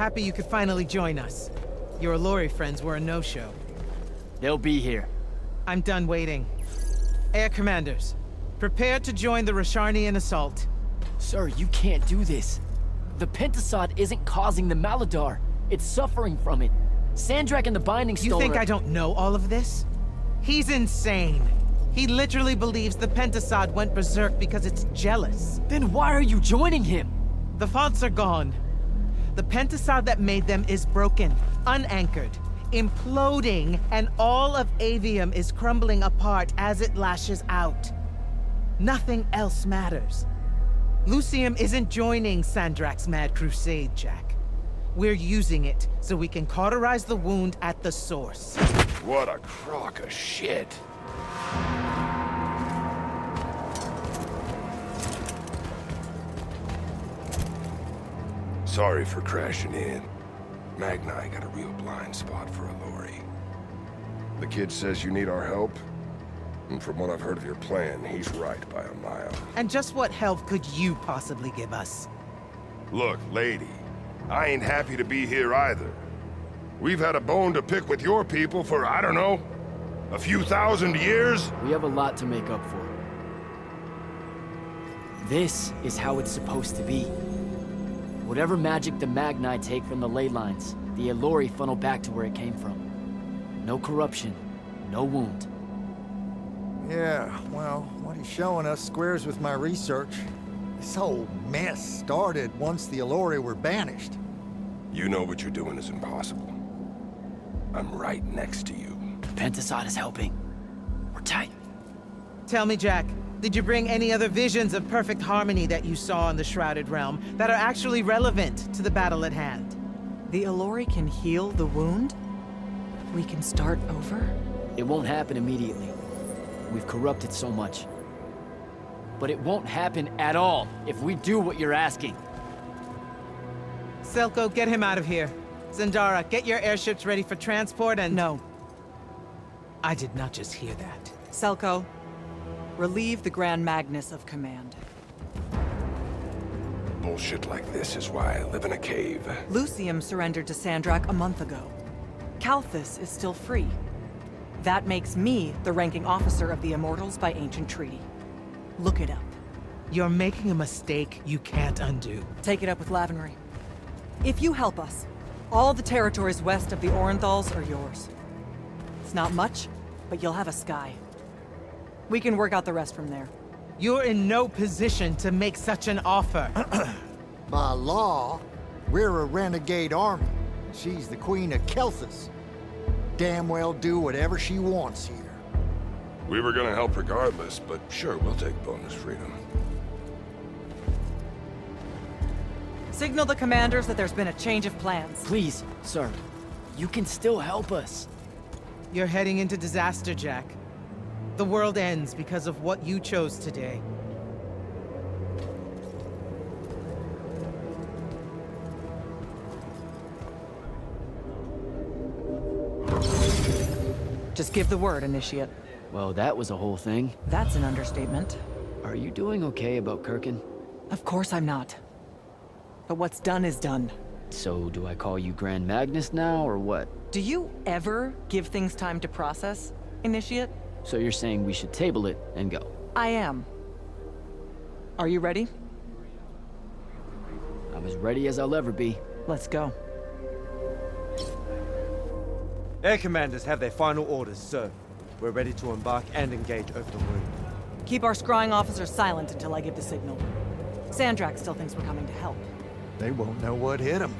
[SPEAKER 10] Happy you could finally join us. Your Allori friends were a no-show.
[SPEAKER 2] They'll be here.
[SPEAKER 10] I'm done waiting. Air Commanders, prepare to join the Rasharnian assault.
[SPEAKER 2] Sir, you can't do this. The Pentasod isn't causing the Maladar. It's suffering from it. Sandrak and the Binding Stone
[SPEAKER 10] You think I don't know all of this? He's insane. He literally believes the Pentasod went berserk because it's jealous.
[SPEAKER 2] Then why are you joining him?
[SPEAKER 10] The fonts are gone. The Pentasod that made them is broken, unanchored, imploding, and all of Aveum is crumbling apart as it lashes out. Nothing else matters. Lucium isn't joining Sandrak's mad crusade, Jack. We're using it so we can cauterize the wound at the source.
[SPEAKER 21] What a crock of shit. Sorry for crashing in. Magni got a real blind spot for Allori. The kid says you need our help, and from what I've heard of your plan, he's right by a mile.
[SPEAKER 10] And just what help could you possibly give us?
[SPEAKER 21] Look, lady, I ain't happy to be here either. We've had a bone to pick with your people for, I don't know, a few thousand years?
[SPEAKER 2] We have a lot to make up for. This is how it's supposed to be. Whatever magic the Magni take from the ley lines, the Allori funnel back to where it came from. No corruption, no wound.
[SPEAKER 1] Yeah, well, what he's showing us squares with my research. This whole mess started once the Allori were banished.
[SPEAKER 21] You know what you're doing is impossible. I'm right next to you.
[SPEAKER 2] Pentasod is helping. We're tight.
[SPEAKER 10] Tell me, Jack, did you bring any other visions of perfect harmony that you saw in the Shrouded Realm that are actually relevant to the battle at hand?
[SPEAKER 14] The Allori can heal the wound? We can start over?
[SPEAKER 2] It won't happen immediately. We've corrupted so much. But it won't happen at all if we do what you're asking.
[SPEAKER 10] Selko, get him out of here. Zendara, get your airships ready for transport and—
[SPEAKER 14] No.
[SPEAKER 10] I did not just hear that.
[SPEAKER 14] Selko, relieve the Grand Magnus of command.
[SPEAKER 21] Bullshit like this is why I live in a cave.
[SPEAKER 14] Lucium surrendered to Sandrak a month ago. Kalthus is still free. That makes me the ranking officer of the Immortals by ancient treaty. Look it up.
[SPEAKER 10] You're making a mistake you can't undo.
[SPEAKER 14] Take it up with Lavenry. If you help us, all the territories west of the Orenthals are yours. It's not much, but you'll have a sky. We can work out the rest from there.
[SPEAKER 10] You're in no position to make such an offer.
[SPEAKER 1] By law, we're a renegade army. She's the Queen of Kelthus. Damn well do whatever she wants here.
[SPEAKER 21] We were gonna help regardless, but sure, we'll take bonus freedom.
[SPEAKER 14] Signal the commanders that there's been a change of plans.
[SPEAKER 2] Please, sir. You can still help us.
[SPEAKER 10] You're heading into disaster, Jack. The world ends because of what you chose today.
[SPEAKER 14] Just give the word, Initiate.
[SPEAKER 2] Well, that was a whole thing.
[SPEAKER 14] That's an understatement.
[SPEAKER 2] Are you doing okay about Kirkin?
[SPEAKER 14] Of course I'm not. But what's done is done.
[SPEAKER 2] So, do I call you Grand Magnus now, or what?
[SPEAKER 14] Do you ever give things time to process, Initiate?
[SPEAKER 2] So you're saying we should table it and go?
[SPEAKER 14] I am. Are you ready?
[SPEAKER 2] I'm as ready as I'll ever be.
[SPEAKER 14] Let's go.
[SPEAKER 11] Air commanders have their final orders, sir. We're ready to embark and engage over the wound.
[SPEAKER 14] Keep our scrying officers silent until I give the signal. Sandrak still thinks we're coming to help.
[SPEAKER 1] They won't know what hit them.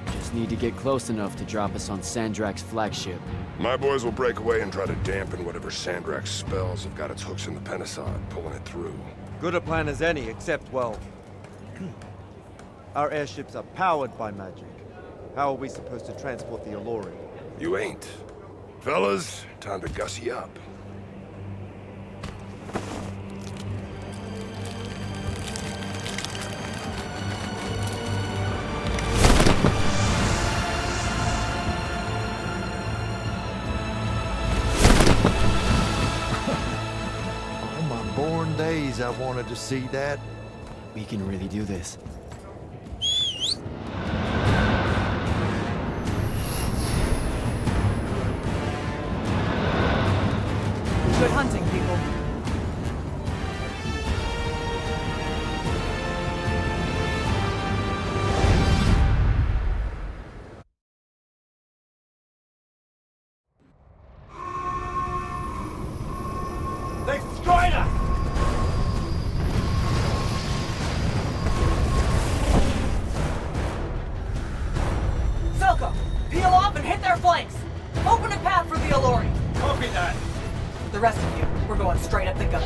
[SPEAKER 2] Just need to get close enough to drop us on Sandrak's flagship.
[SPEAKER 21] My boys will break away and try to dampen whatever Sandrak's spells have got its hooks in the Penasod, pulling it through.
[SPEAKER 11] Good a plan as any, except, well... our airships are powered by magic. How are we supposed to transport the Alluri?
[SPEAKER 21] You ain't. Fellas, time to gussy up.
[SPEAKER 1] On my born days, I wanted to see that.
[SPEAKER 2] We can really do this.
[SPEAKER 14] Good hunting, people.
[SPEAKER 8] They've destroyed us!
[SPEAKER 14] Selko, peel off and hit their flanks! Open a path for the Alluri!
[SPEAKER 8] Copy that!
[SPEAKER 14] The rest of you, we're going straight at the gun.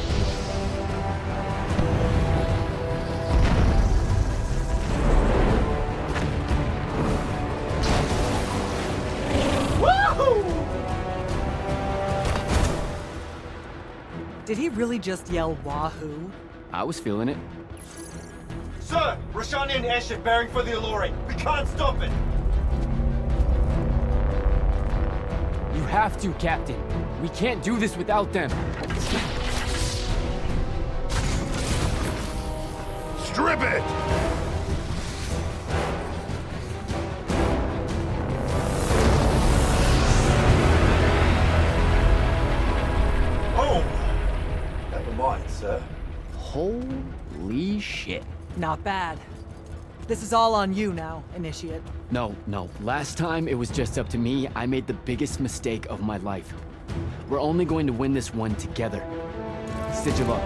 [SPEAKER 8] Woohoo!
[SPEAKER 14] Did he really just yell wahoo?
[SPEAKER 2] I was feeling it.
[SPEAKER 11] Sir! Roshanian airship bearing for the Alluri! We can't stop it!
[SPEAKER 2] You have to, Captain. We can't do this without them.
[SPEAKER 21] Strip it!
[SPEAKER 8] Oh! Never mind, sir.
[SPEAKER 2] Holy shit.
[SPEAKER 14] Not bad. This is all on you now, Initiate.
[SPEAKER 2] No. Last time it was just up to me. I made the biggest mistake of my life. We're only going to win this one together. Sigil up.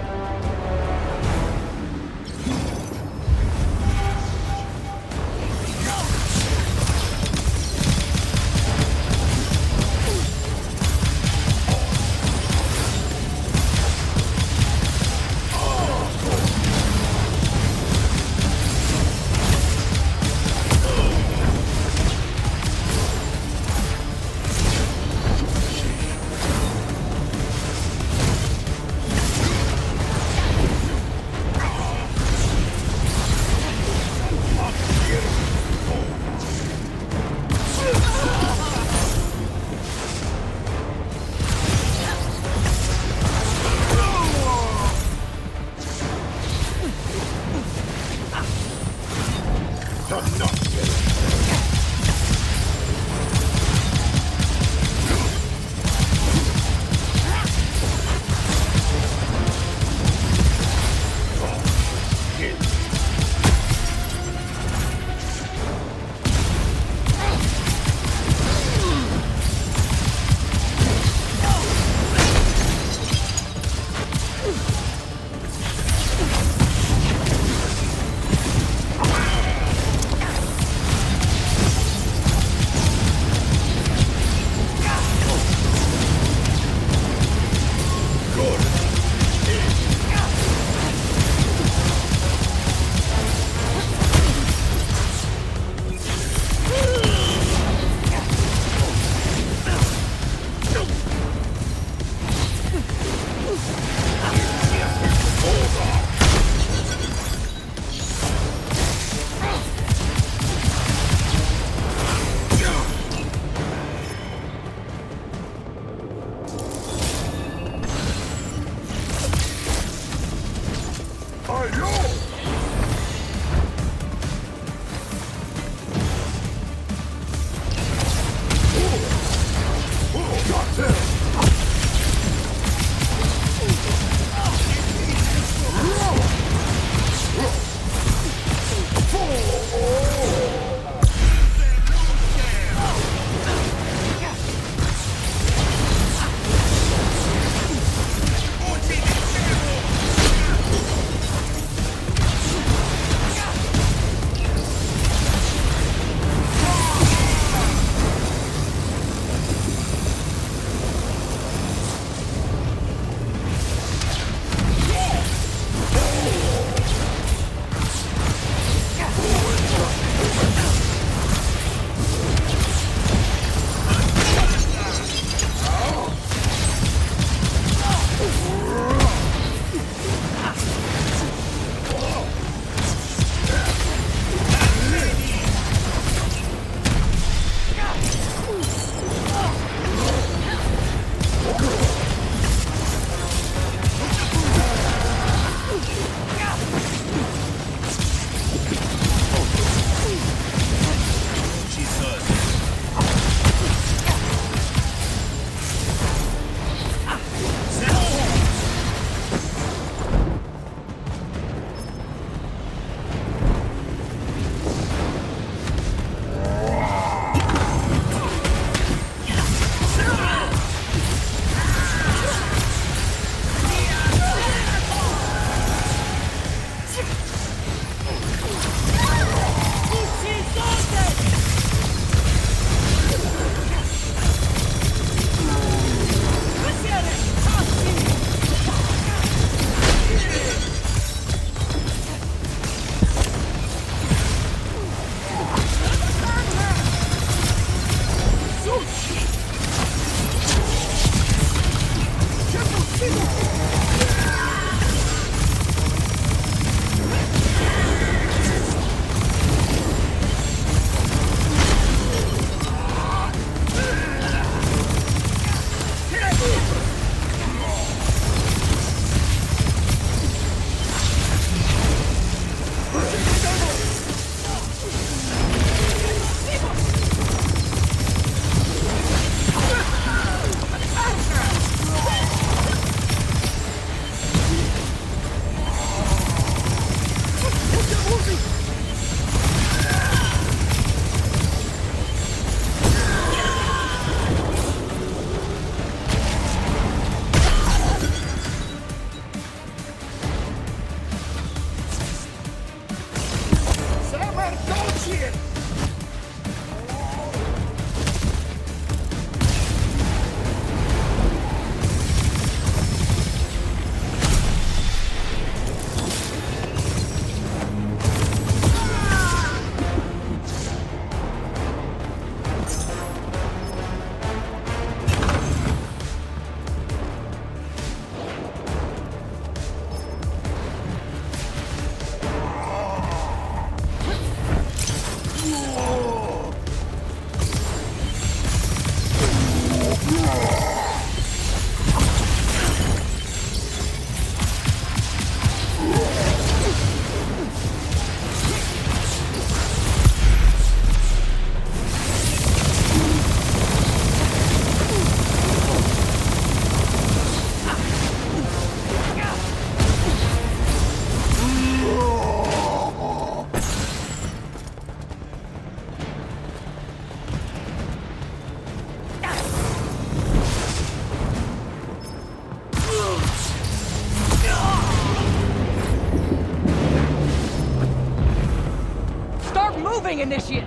[SPEAKER 7] Initiate!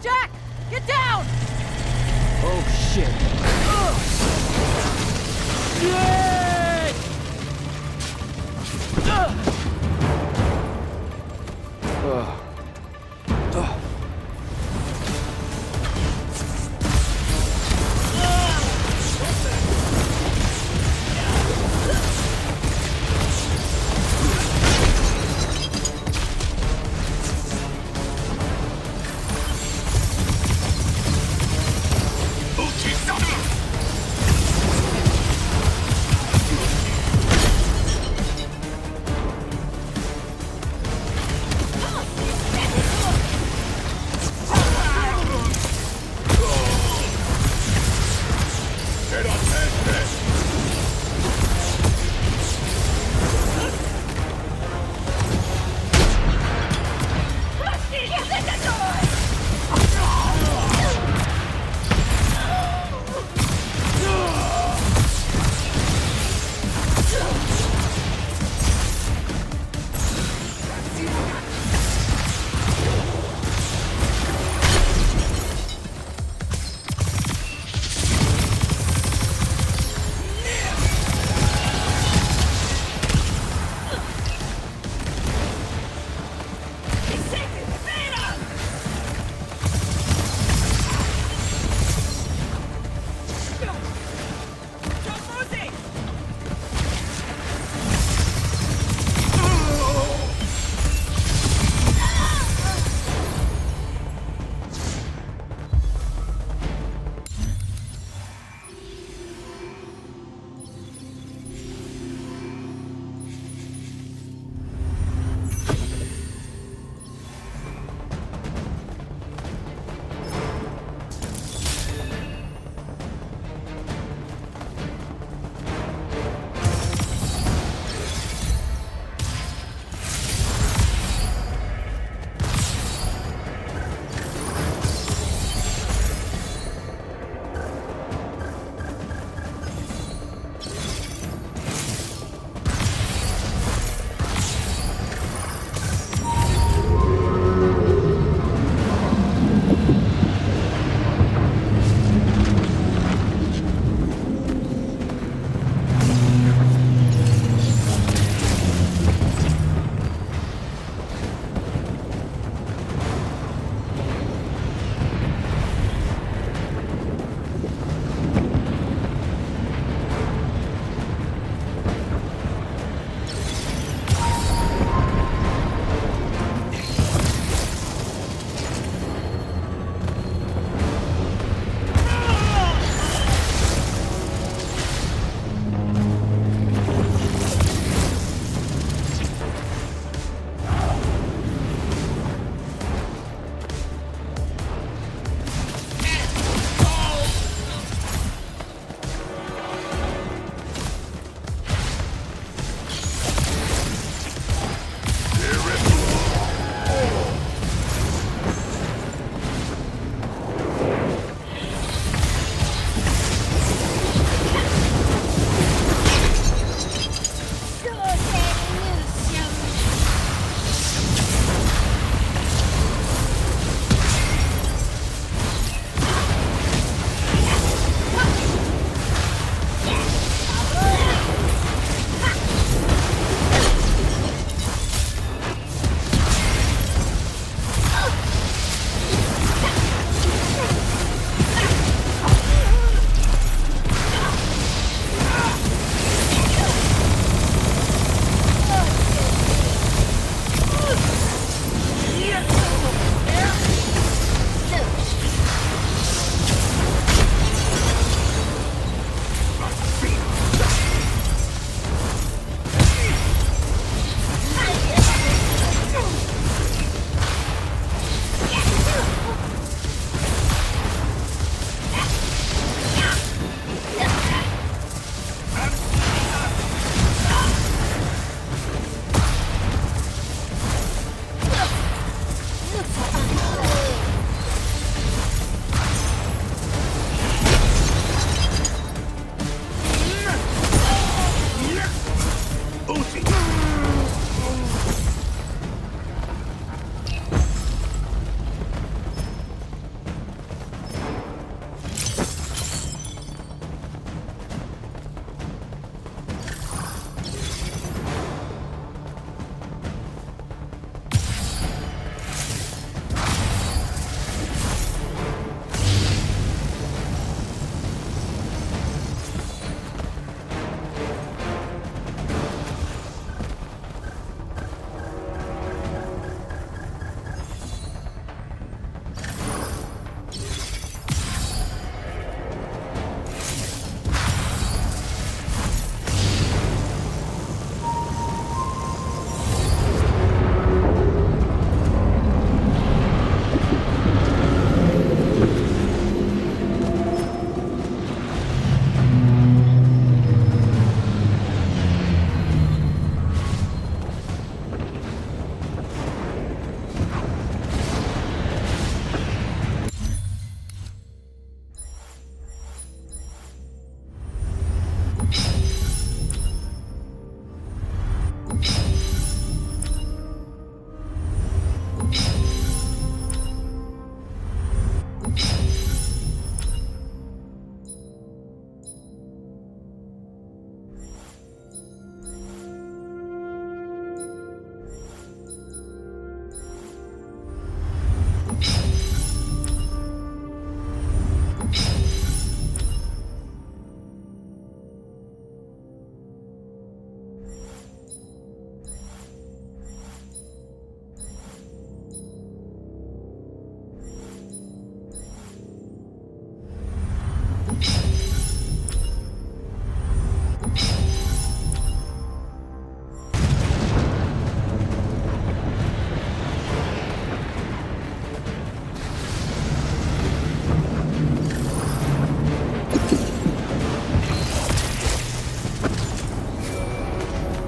[SPEAKER 7] Jack! Get down!
[SPEAKER 2] Oh, shit.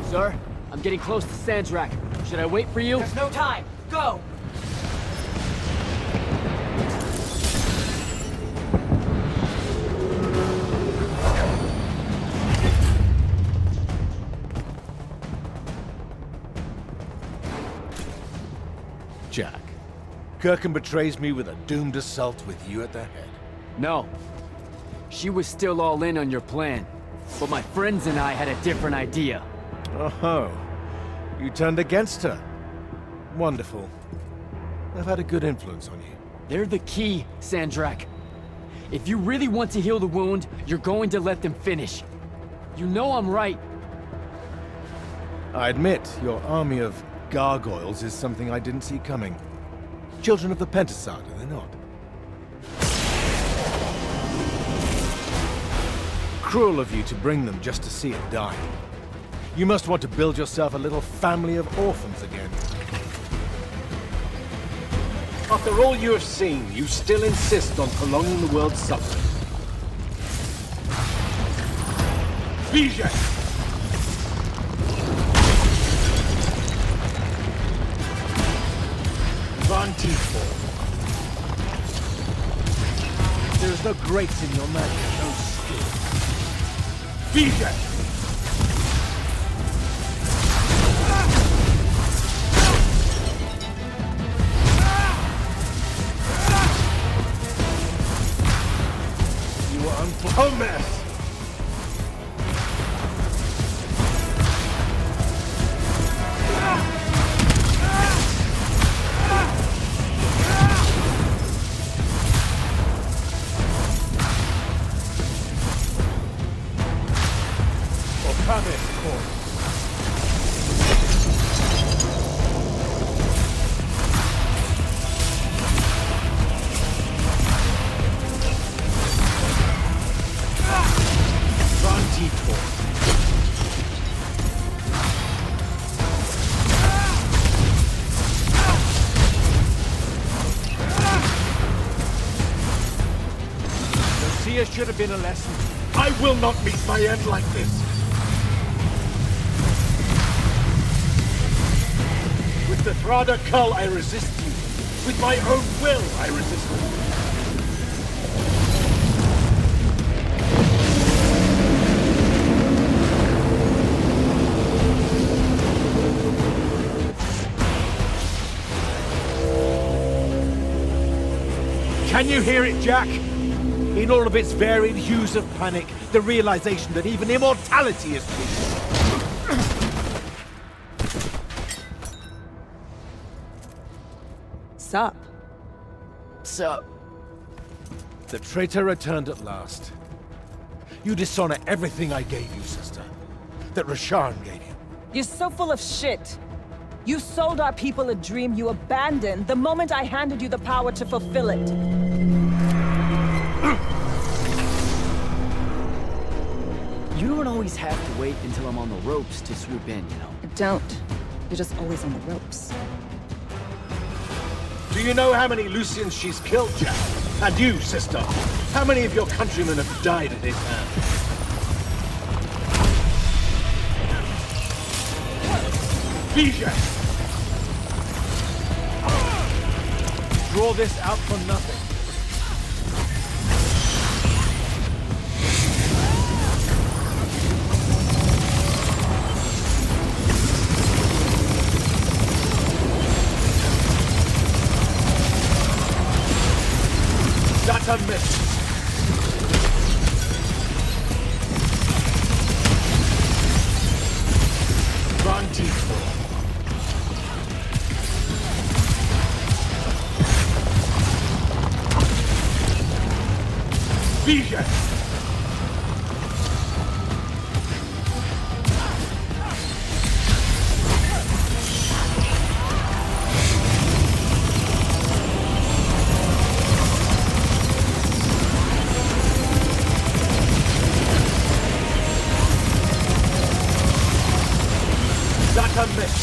[SPEAKER 9] Sir, I'm getting close to Sandrak. Should I wait for you?
[SPEAKER 14] There's no time. Go!
[SPEAKER 5] Jack, Kirkham betrays me with a doomed assault with you at the head.
[SPEAKER 9] No. She was still all in on your plan. But my friends and I had a different idea.
[SPEAKER 5] Oh, you turned against her. Wonderful. I've had a good influence on you.
[SPEAKER 9] They're the key, Sandrak. If you really want to heal the wound, you're going to let them finish. You know I'm right.
[SPEAKER 5] I admit, your army of gargoyles is something I didn't see coming. Children of the Pentasad, are they not? Cruel of you to bring them just to see it die. You must want to build yourself a little family of orphans again. After all you have seen, you still insist on prolonging the world's suffering. Vision! There is no grace in your magic, no skill. Vision! You are unfortunate! Should have been a lesson. I will not meet my end like this. With the Thrada Cull, I resist you. With my own will, I resist you. Can you hear it, Jack? In all of its varied hues of panic, the realization that even immortality is true.
[SPEAKER 3] Sup?
[SPEAKER 9] Sup?
[SPEAKER 5] The traitor returned at last. You dishonor everything I gave you, sister. That Rasharn gave you.
[SPEAKER 3] You're so full of shit. You sold our people a dream you abandoned the moment I handed you the power to fulfill it.
[SPEAKER 9] You don't always have to wait until I'm on the ropes to swoop in, you know?
[SPEAKER 3] Don't. You're just always on the ropes.
[SPEAKER 5] Do you know how many Lucians she's killed, Jack? And you, sister? How many of your countrymen have died at his hands? Vision! Draw this out for nothing. That's a miss. Run, T4. Vision! That's a miss.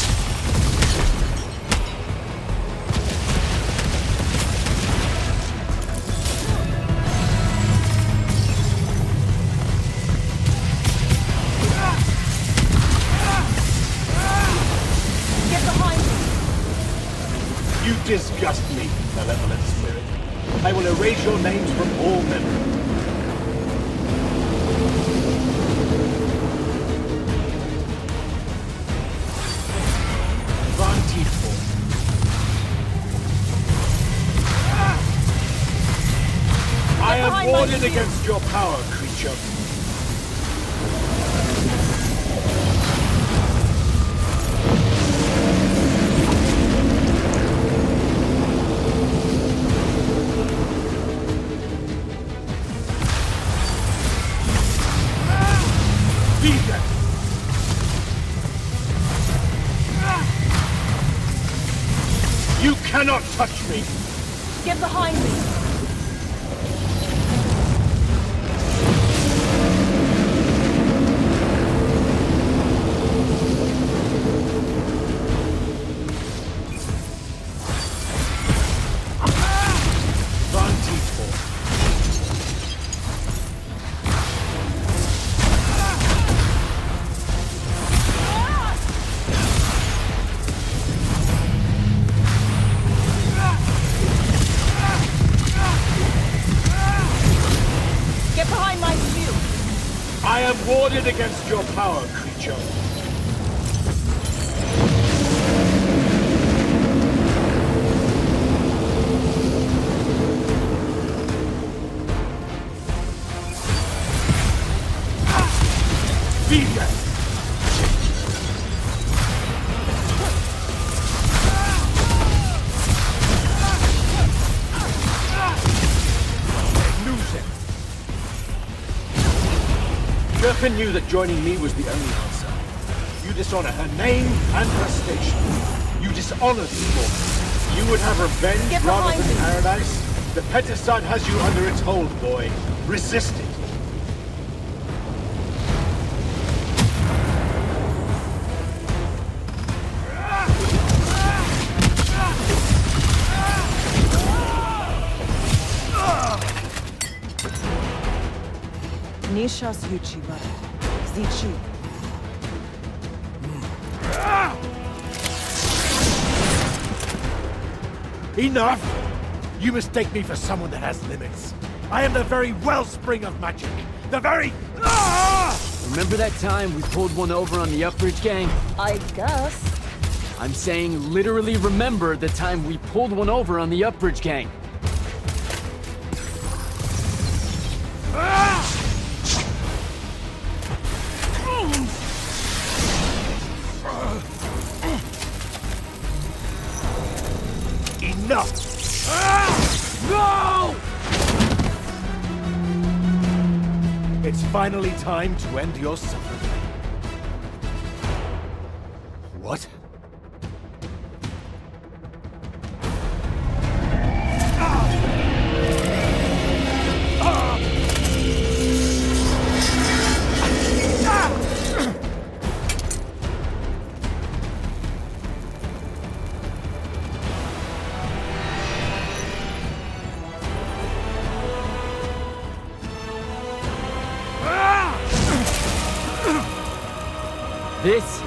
[SPEAKER 5] disgust me, malevolent spirit. I will erase your names from all memory. I am warded against your power, creature. You cannot touch me!
[SPEAKER 3] Get behind me!
[SPEAKER 5] I am warded against your power, creature. Be dead! Durkan knew that joining me was the only answer. You dishonor her name and her station. You dishonor this woman. You would have revenge rather than paradise? The Petisad has you under its hold, boy. Resist it.
[SPEAKER 12] Nishas Yuchiba. Zichi.
[SPEAKER 5] Enough! You mistake me for someone that has limits. I am the very wellspring of magic. The very...
[SPEAKER 9] Remember that time we pulled one over on the Upbridge gang?
[SPEAKER 3] I guess.
[SPEAKER 9] I'm saying literally remember the time we pulled one over on the Upbridge gang.
[SPEAKER 5] Enough! No! It's finally time to end your suffering. What?
[SPEAKER 9] This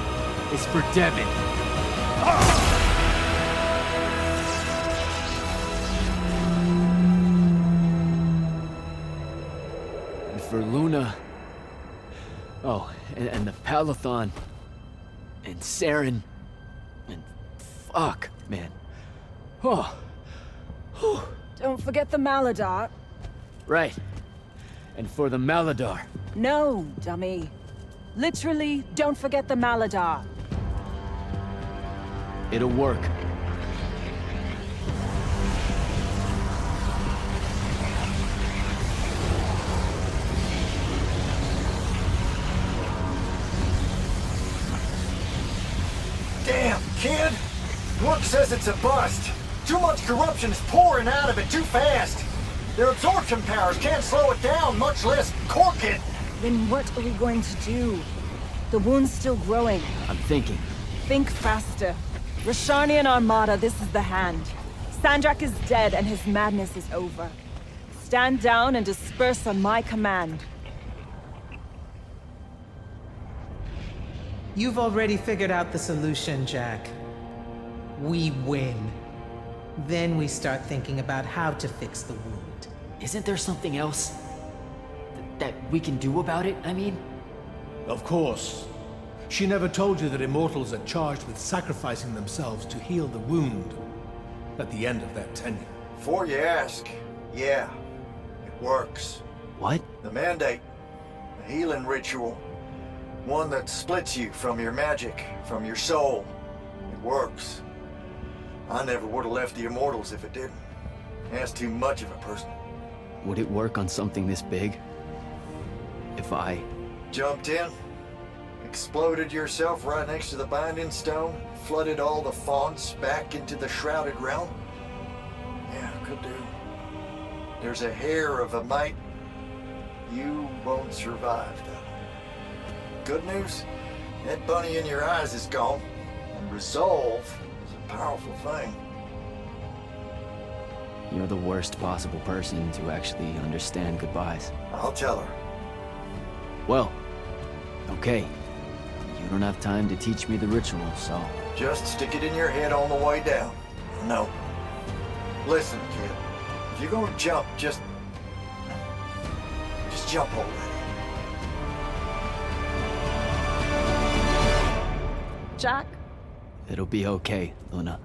[SPEAKER 9] is for Devin. And for Luna. Oh, and the Palathon. And Saren. And fuck, man. Oh.
[SPEAKER 3] Don't forget the Maladar.
[SPEAKER 9] Right. And for the Maladar.
[SPEAKER 3] No, dummy. Literally, don't forget the Maladar.
[SPEAKER 9] It'll work.
[SPEAKER 1] Damn, kid! Look says it's a bust. Too much corruption is pouring out of it too fast. Their absorption powers can't slow it down, much less cork it.
[SPEAKER 3] Then what are we going to do? The wound's still growing.
[SPEAKER 9] I'm thinking.
[SPEAKER 3] Think faster. Rosharnian Armada, this is the hand. Sandrak is dead and his madness is over. Stand down and disperse on my command.
[SPEAKER 10] You've already figured out the solution, Jack. We win. Then we start thinking about how to fix the wound.
[SPEAKER 2] Isn't there something else that we can do about it, I mean?
[SPEAKER 5] Of course. She never told you that immortals are charged with sacrificing themselves to heal the wound at the end of their tenure.
[SPEAKER 1] Before you ask, yeah, it works.
[SPEAKER 2] What?
[SPEAKER 1] The Mandate. A healing ritual. One that splits you from your magic, from your soul. It works. I never would have left the Immortals if it didn't. That's too much of a person.
[SPEAKER 2] Would it work on something this big? If I...
[SPEAKER 1] Jumped in, exploded yourself right next to the Binding Stone, flooded all the fonts back into the Shrouded Realm? Yeah, could do. There's a hair of a mite. You won't survive, though. Good news? That bunny in your eyes is gone. And resolve is a powerful thing.
[SPEAKER 2] You're the worst possible person to actually understand goodbyes.
[SPEAKER 1] I'll tell her.
[SPEAKER 2] Well, okay. You don't have time to teach me the ritual, so...
[SPEAKER 1] Just stick it in your head on the way down. No. Listen, kid. If you're gonna jump, just jump already.
[SPEAKER 3] Jack?
[SPEAKER 2] It'll be okay, Luna.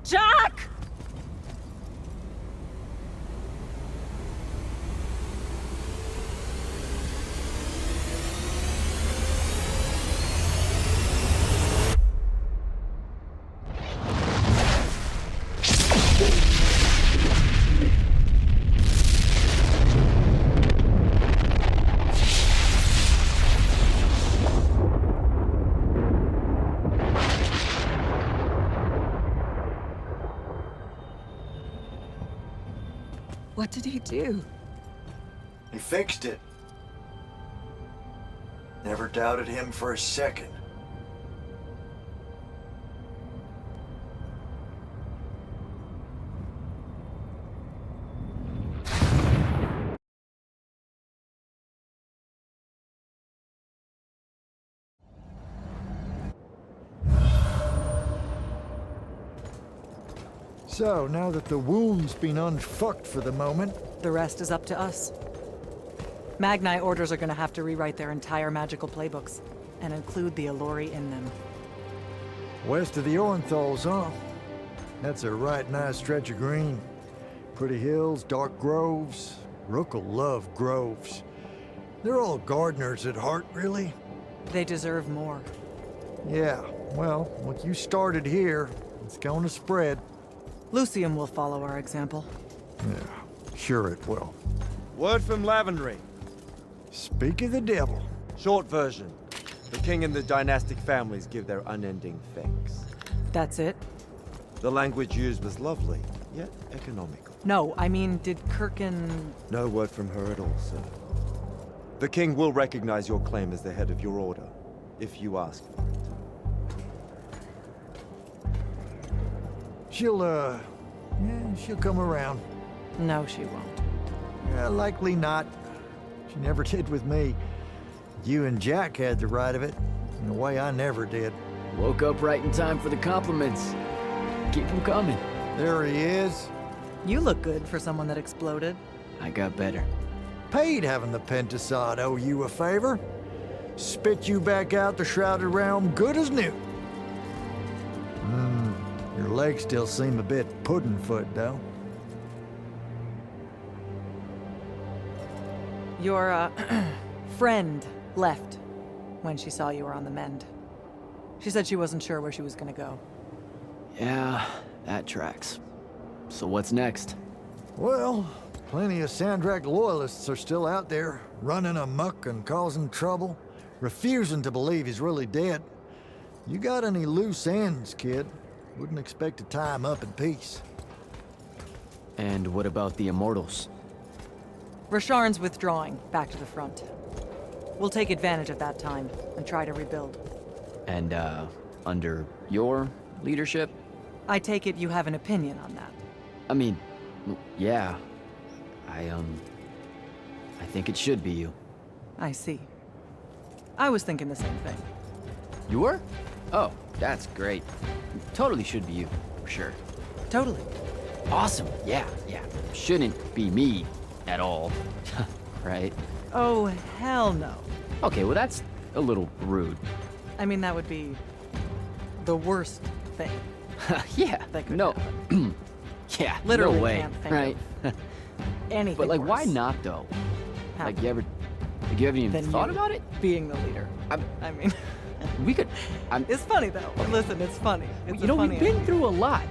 [SPEAKER 3] Jack! What did he do?
[SPEAKER 1] He fixed it. Never doubted him for a second. So, now that the wound's been unfucked for the moment...
[SPEAKER 14] The rest is up to us. Magni orders are gonna have to rewrite their entire magical playbooks, and include the Alluri in them.
[SPEAKER 1] West of the Orenthals, huh? That's a right nice stretch of green. Pretty hills, dark groves. Rook'll love groves. They're all gardeners at heart, really.
[SPEAKER 14] They deserve more.
[SPEAKER 1] Yeah, well, what you started here, it's gonna spread.
[SPEAKER 14] Lucium will follow our example.
[SPEAKER 1] Yeah, sure it will.
[SPEAKER 11] Word from Lavenry.
[SPEAKER 1] Speak of the devil.
[SPEAKER 11] Short version. The king and the dynastic families give their unending thanks.
[SPEAKER 14] That's it?
[SPEAKER 11] The language used was lovely, yet economical.
[SPEAKER 14] No, I mean, did Kirkin...
[SPEAKER 11] No word from her at all, sir. The king will recognize your claim as the head of your order, if you ask for it.
[SPEAKER 1] She'll come around.
[SPEAKER 14] No, she won't.
[SPEAKER 1] Yeah, likely not. She never did with me. You and Jack had the right of it, in a way I never did.
[SPEAKER 2] Woke up right in time for the compliments. Keep them coming.
[SPEAKER 1] There he is.
[SPEAKER 14] You look good for someone that exploded.
[SPEAKER 2] I got better.
[SPEAKER 1] Paid having the Pentasod owe you a favor. Spit you back out the Shrouded Realm good as new. Your legs still seem a bit pudding-foot, though.
[SPEAKER 14] Your, friend left when she saw you were on the mend. She said she wasn't sure where she was gonna go.
[SPEAKER 2] Yeah, that tracks. So what's next?
[SPEAKER 1] Well, plenty of Sandrak loyalists are still out there, running amok and causing trouble, refusing to believe he's really dead. You got any loose ends, kid? Wouldn't expect to tie him up in peace.
[SPEAKER 2] And what about the Immortals?
[SPEAKER 14] Rasharn's withdrawing back to the front. We'll take advantage of that time and try to rebuild.
[SPEAKER 2] And, under your leadership?
[SPEAKER 14] I take it you have an opinion on that.
[SPEAKER 2] I mean, yeah. I think it should be you.
[SPEAKER 14] I see. I was thinking the same thing.
[SPEAKER 2] You were? Oh, that's great. Totally should be you, for sure.
[SPEAKER 14] Totally.
[SPEAKER 2] Awesome. Yeah. Shouldn't be me at all. Right?
[SPEAKER 14] Oh, hell no.
[SPEAKER 2] Okay, well that's a little rude.
[SPEAKER 14] I mean, that would be the worst thing.
[SPEAKER 2] Yeah.
[SPEAKER 14] That could
[SPEAKER 2] no.
[SPEAKER 14] happen.
[SPEAKER 2] Yeah.
[SPEAKER 14] Literally
[SPEAKER 2] no way.
[SPEAKER 14] can't think
[SPEAKER 2] Right?
[SPEAKER 14] Anything
[SPEAKER 2] But like,
[SPEAKER 14] worse.
[SPEAKER 2] why not though?
[SPEAKER 14] How?
[SPEAKER 2] Like, you haven't even
[SPEAKER 14] Than
[SPEAKER 2] thought
[SPEAKER 14] you
[SPEAKER 2] about it?
[SPEAKER 14] Being the leader. I mean,
[SPEAKER 2] we could.
[SPEAKER 14] it's funny though. Listen, it's funny. It's
[SPEAKER 2] You know, we've been through a lot.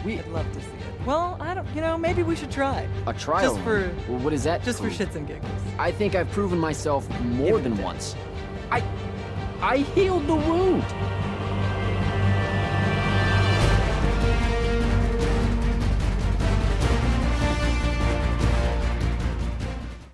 [SPEAKER 14] I'd love to see it. Well, I don't. You know, maybe we should try.
[SPEAKER 2] A trial.
[SPEAKER 14] Just for.
[SPEAKER 2] Well, what is that?
[SPEAKER 14] Just for
[SPEAKER 2] prove?
[SPEAKER 14] shits and giggles.
[SPEAKER 2] I think I've proven myself more than once. I healed the wound.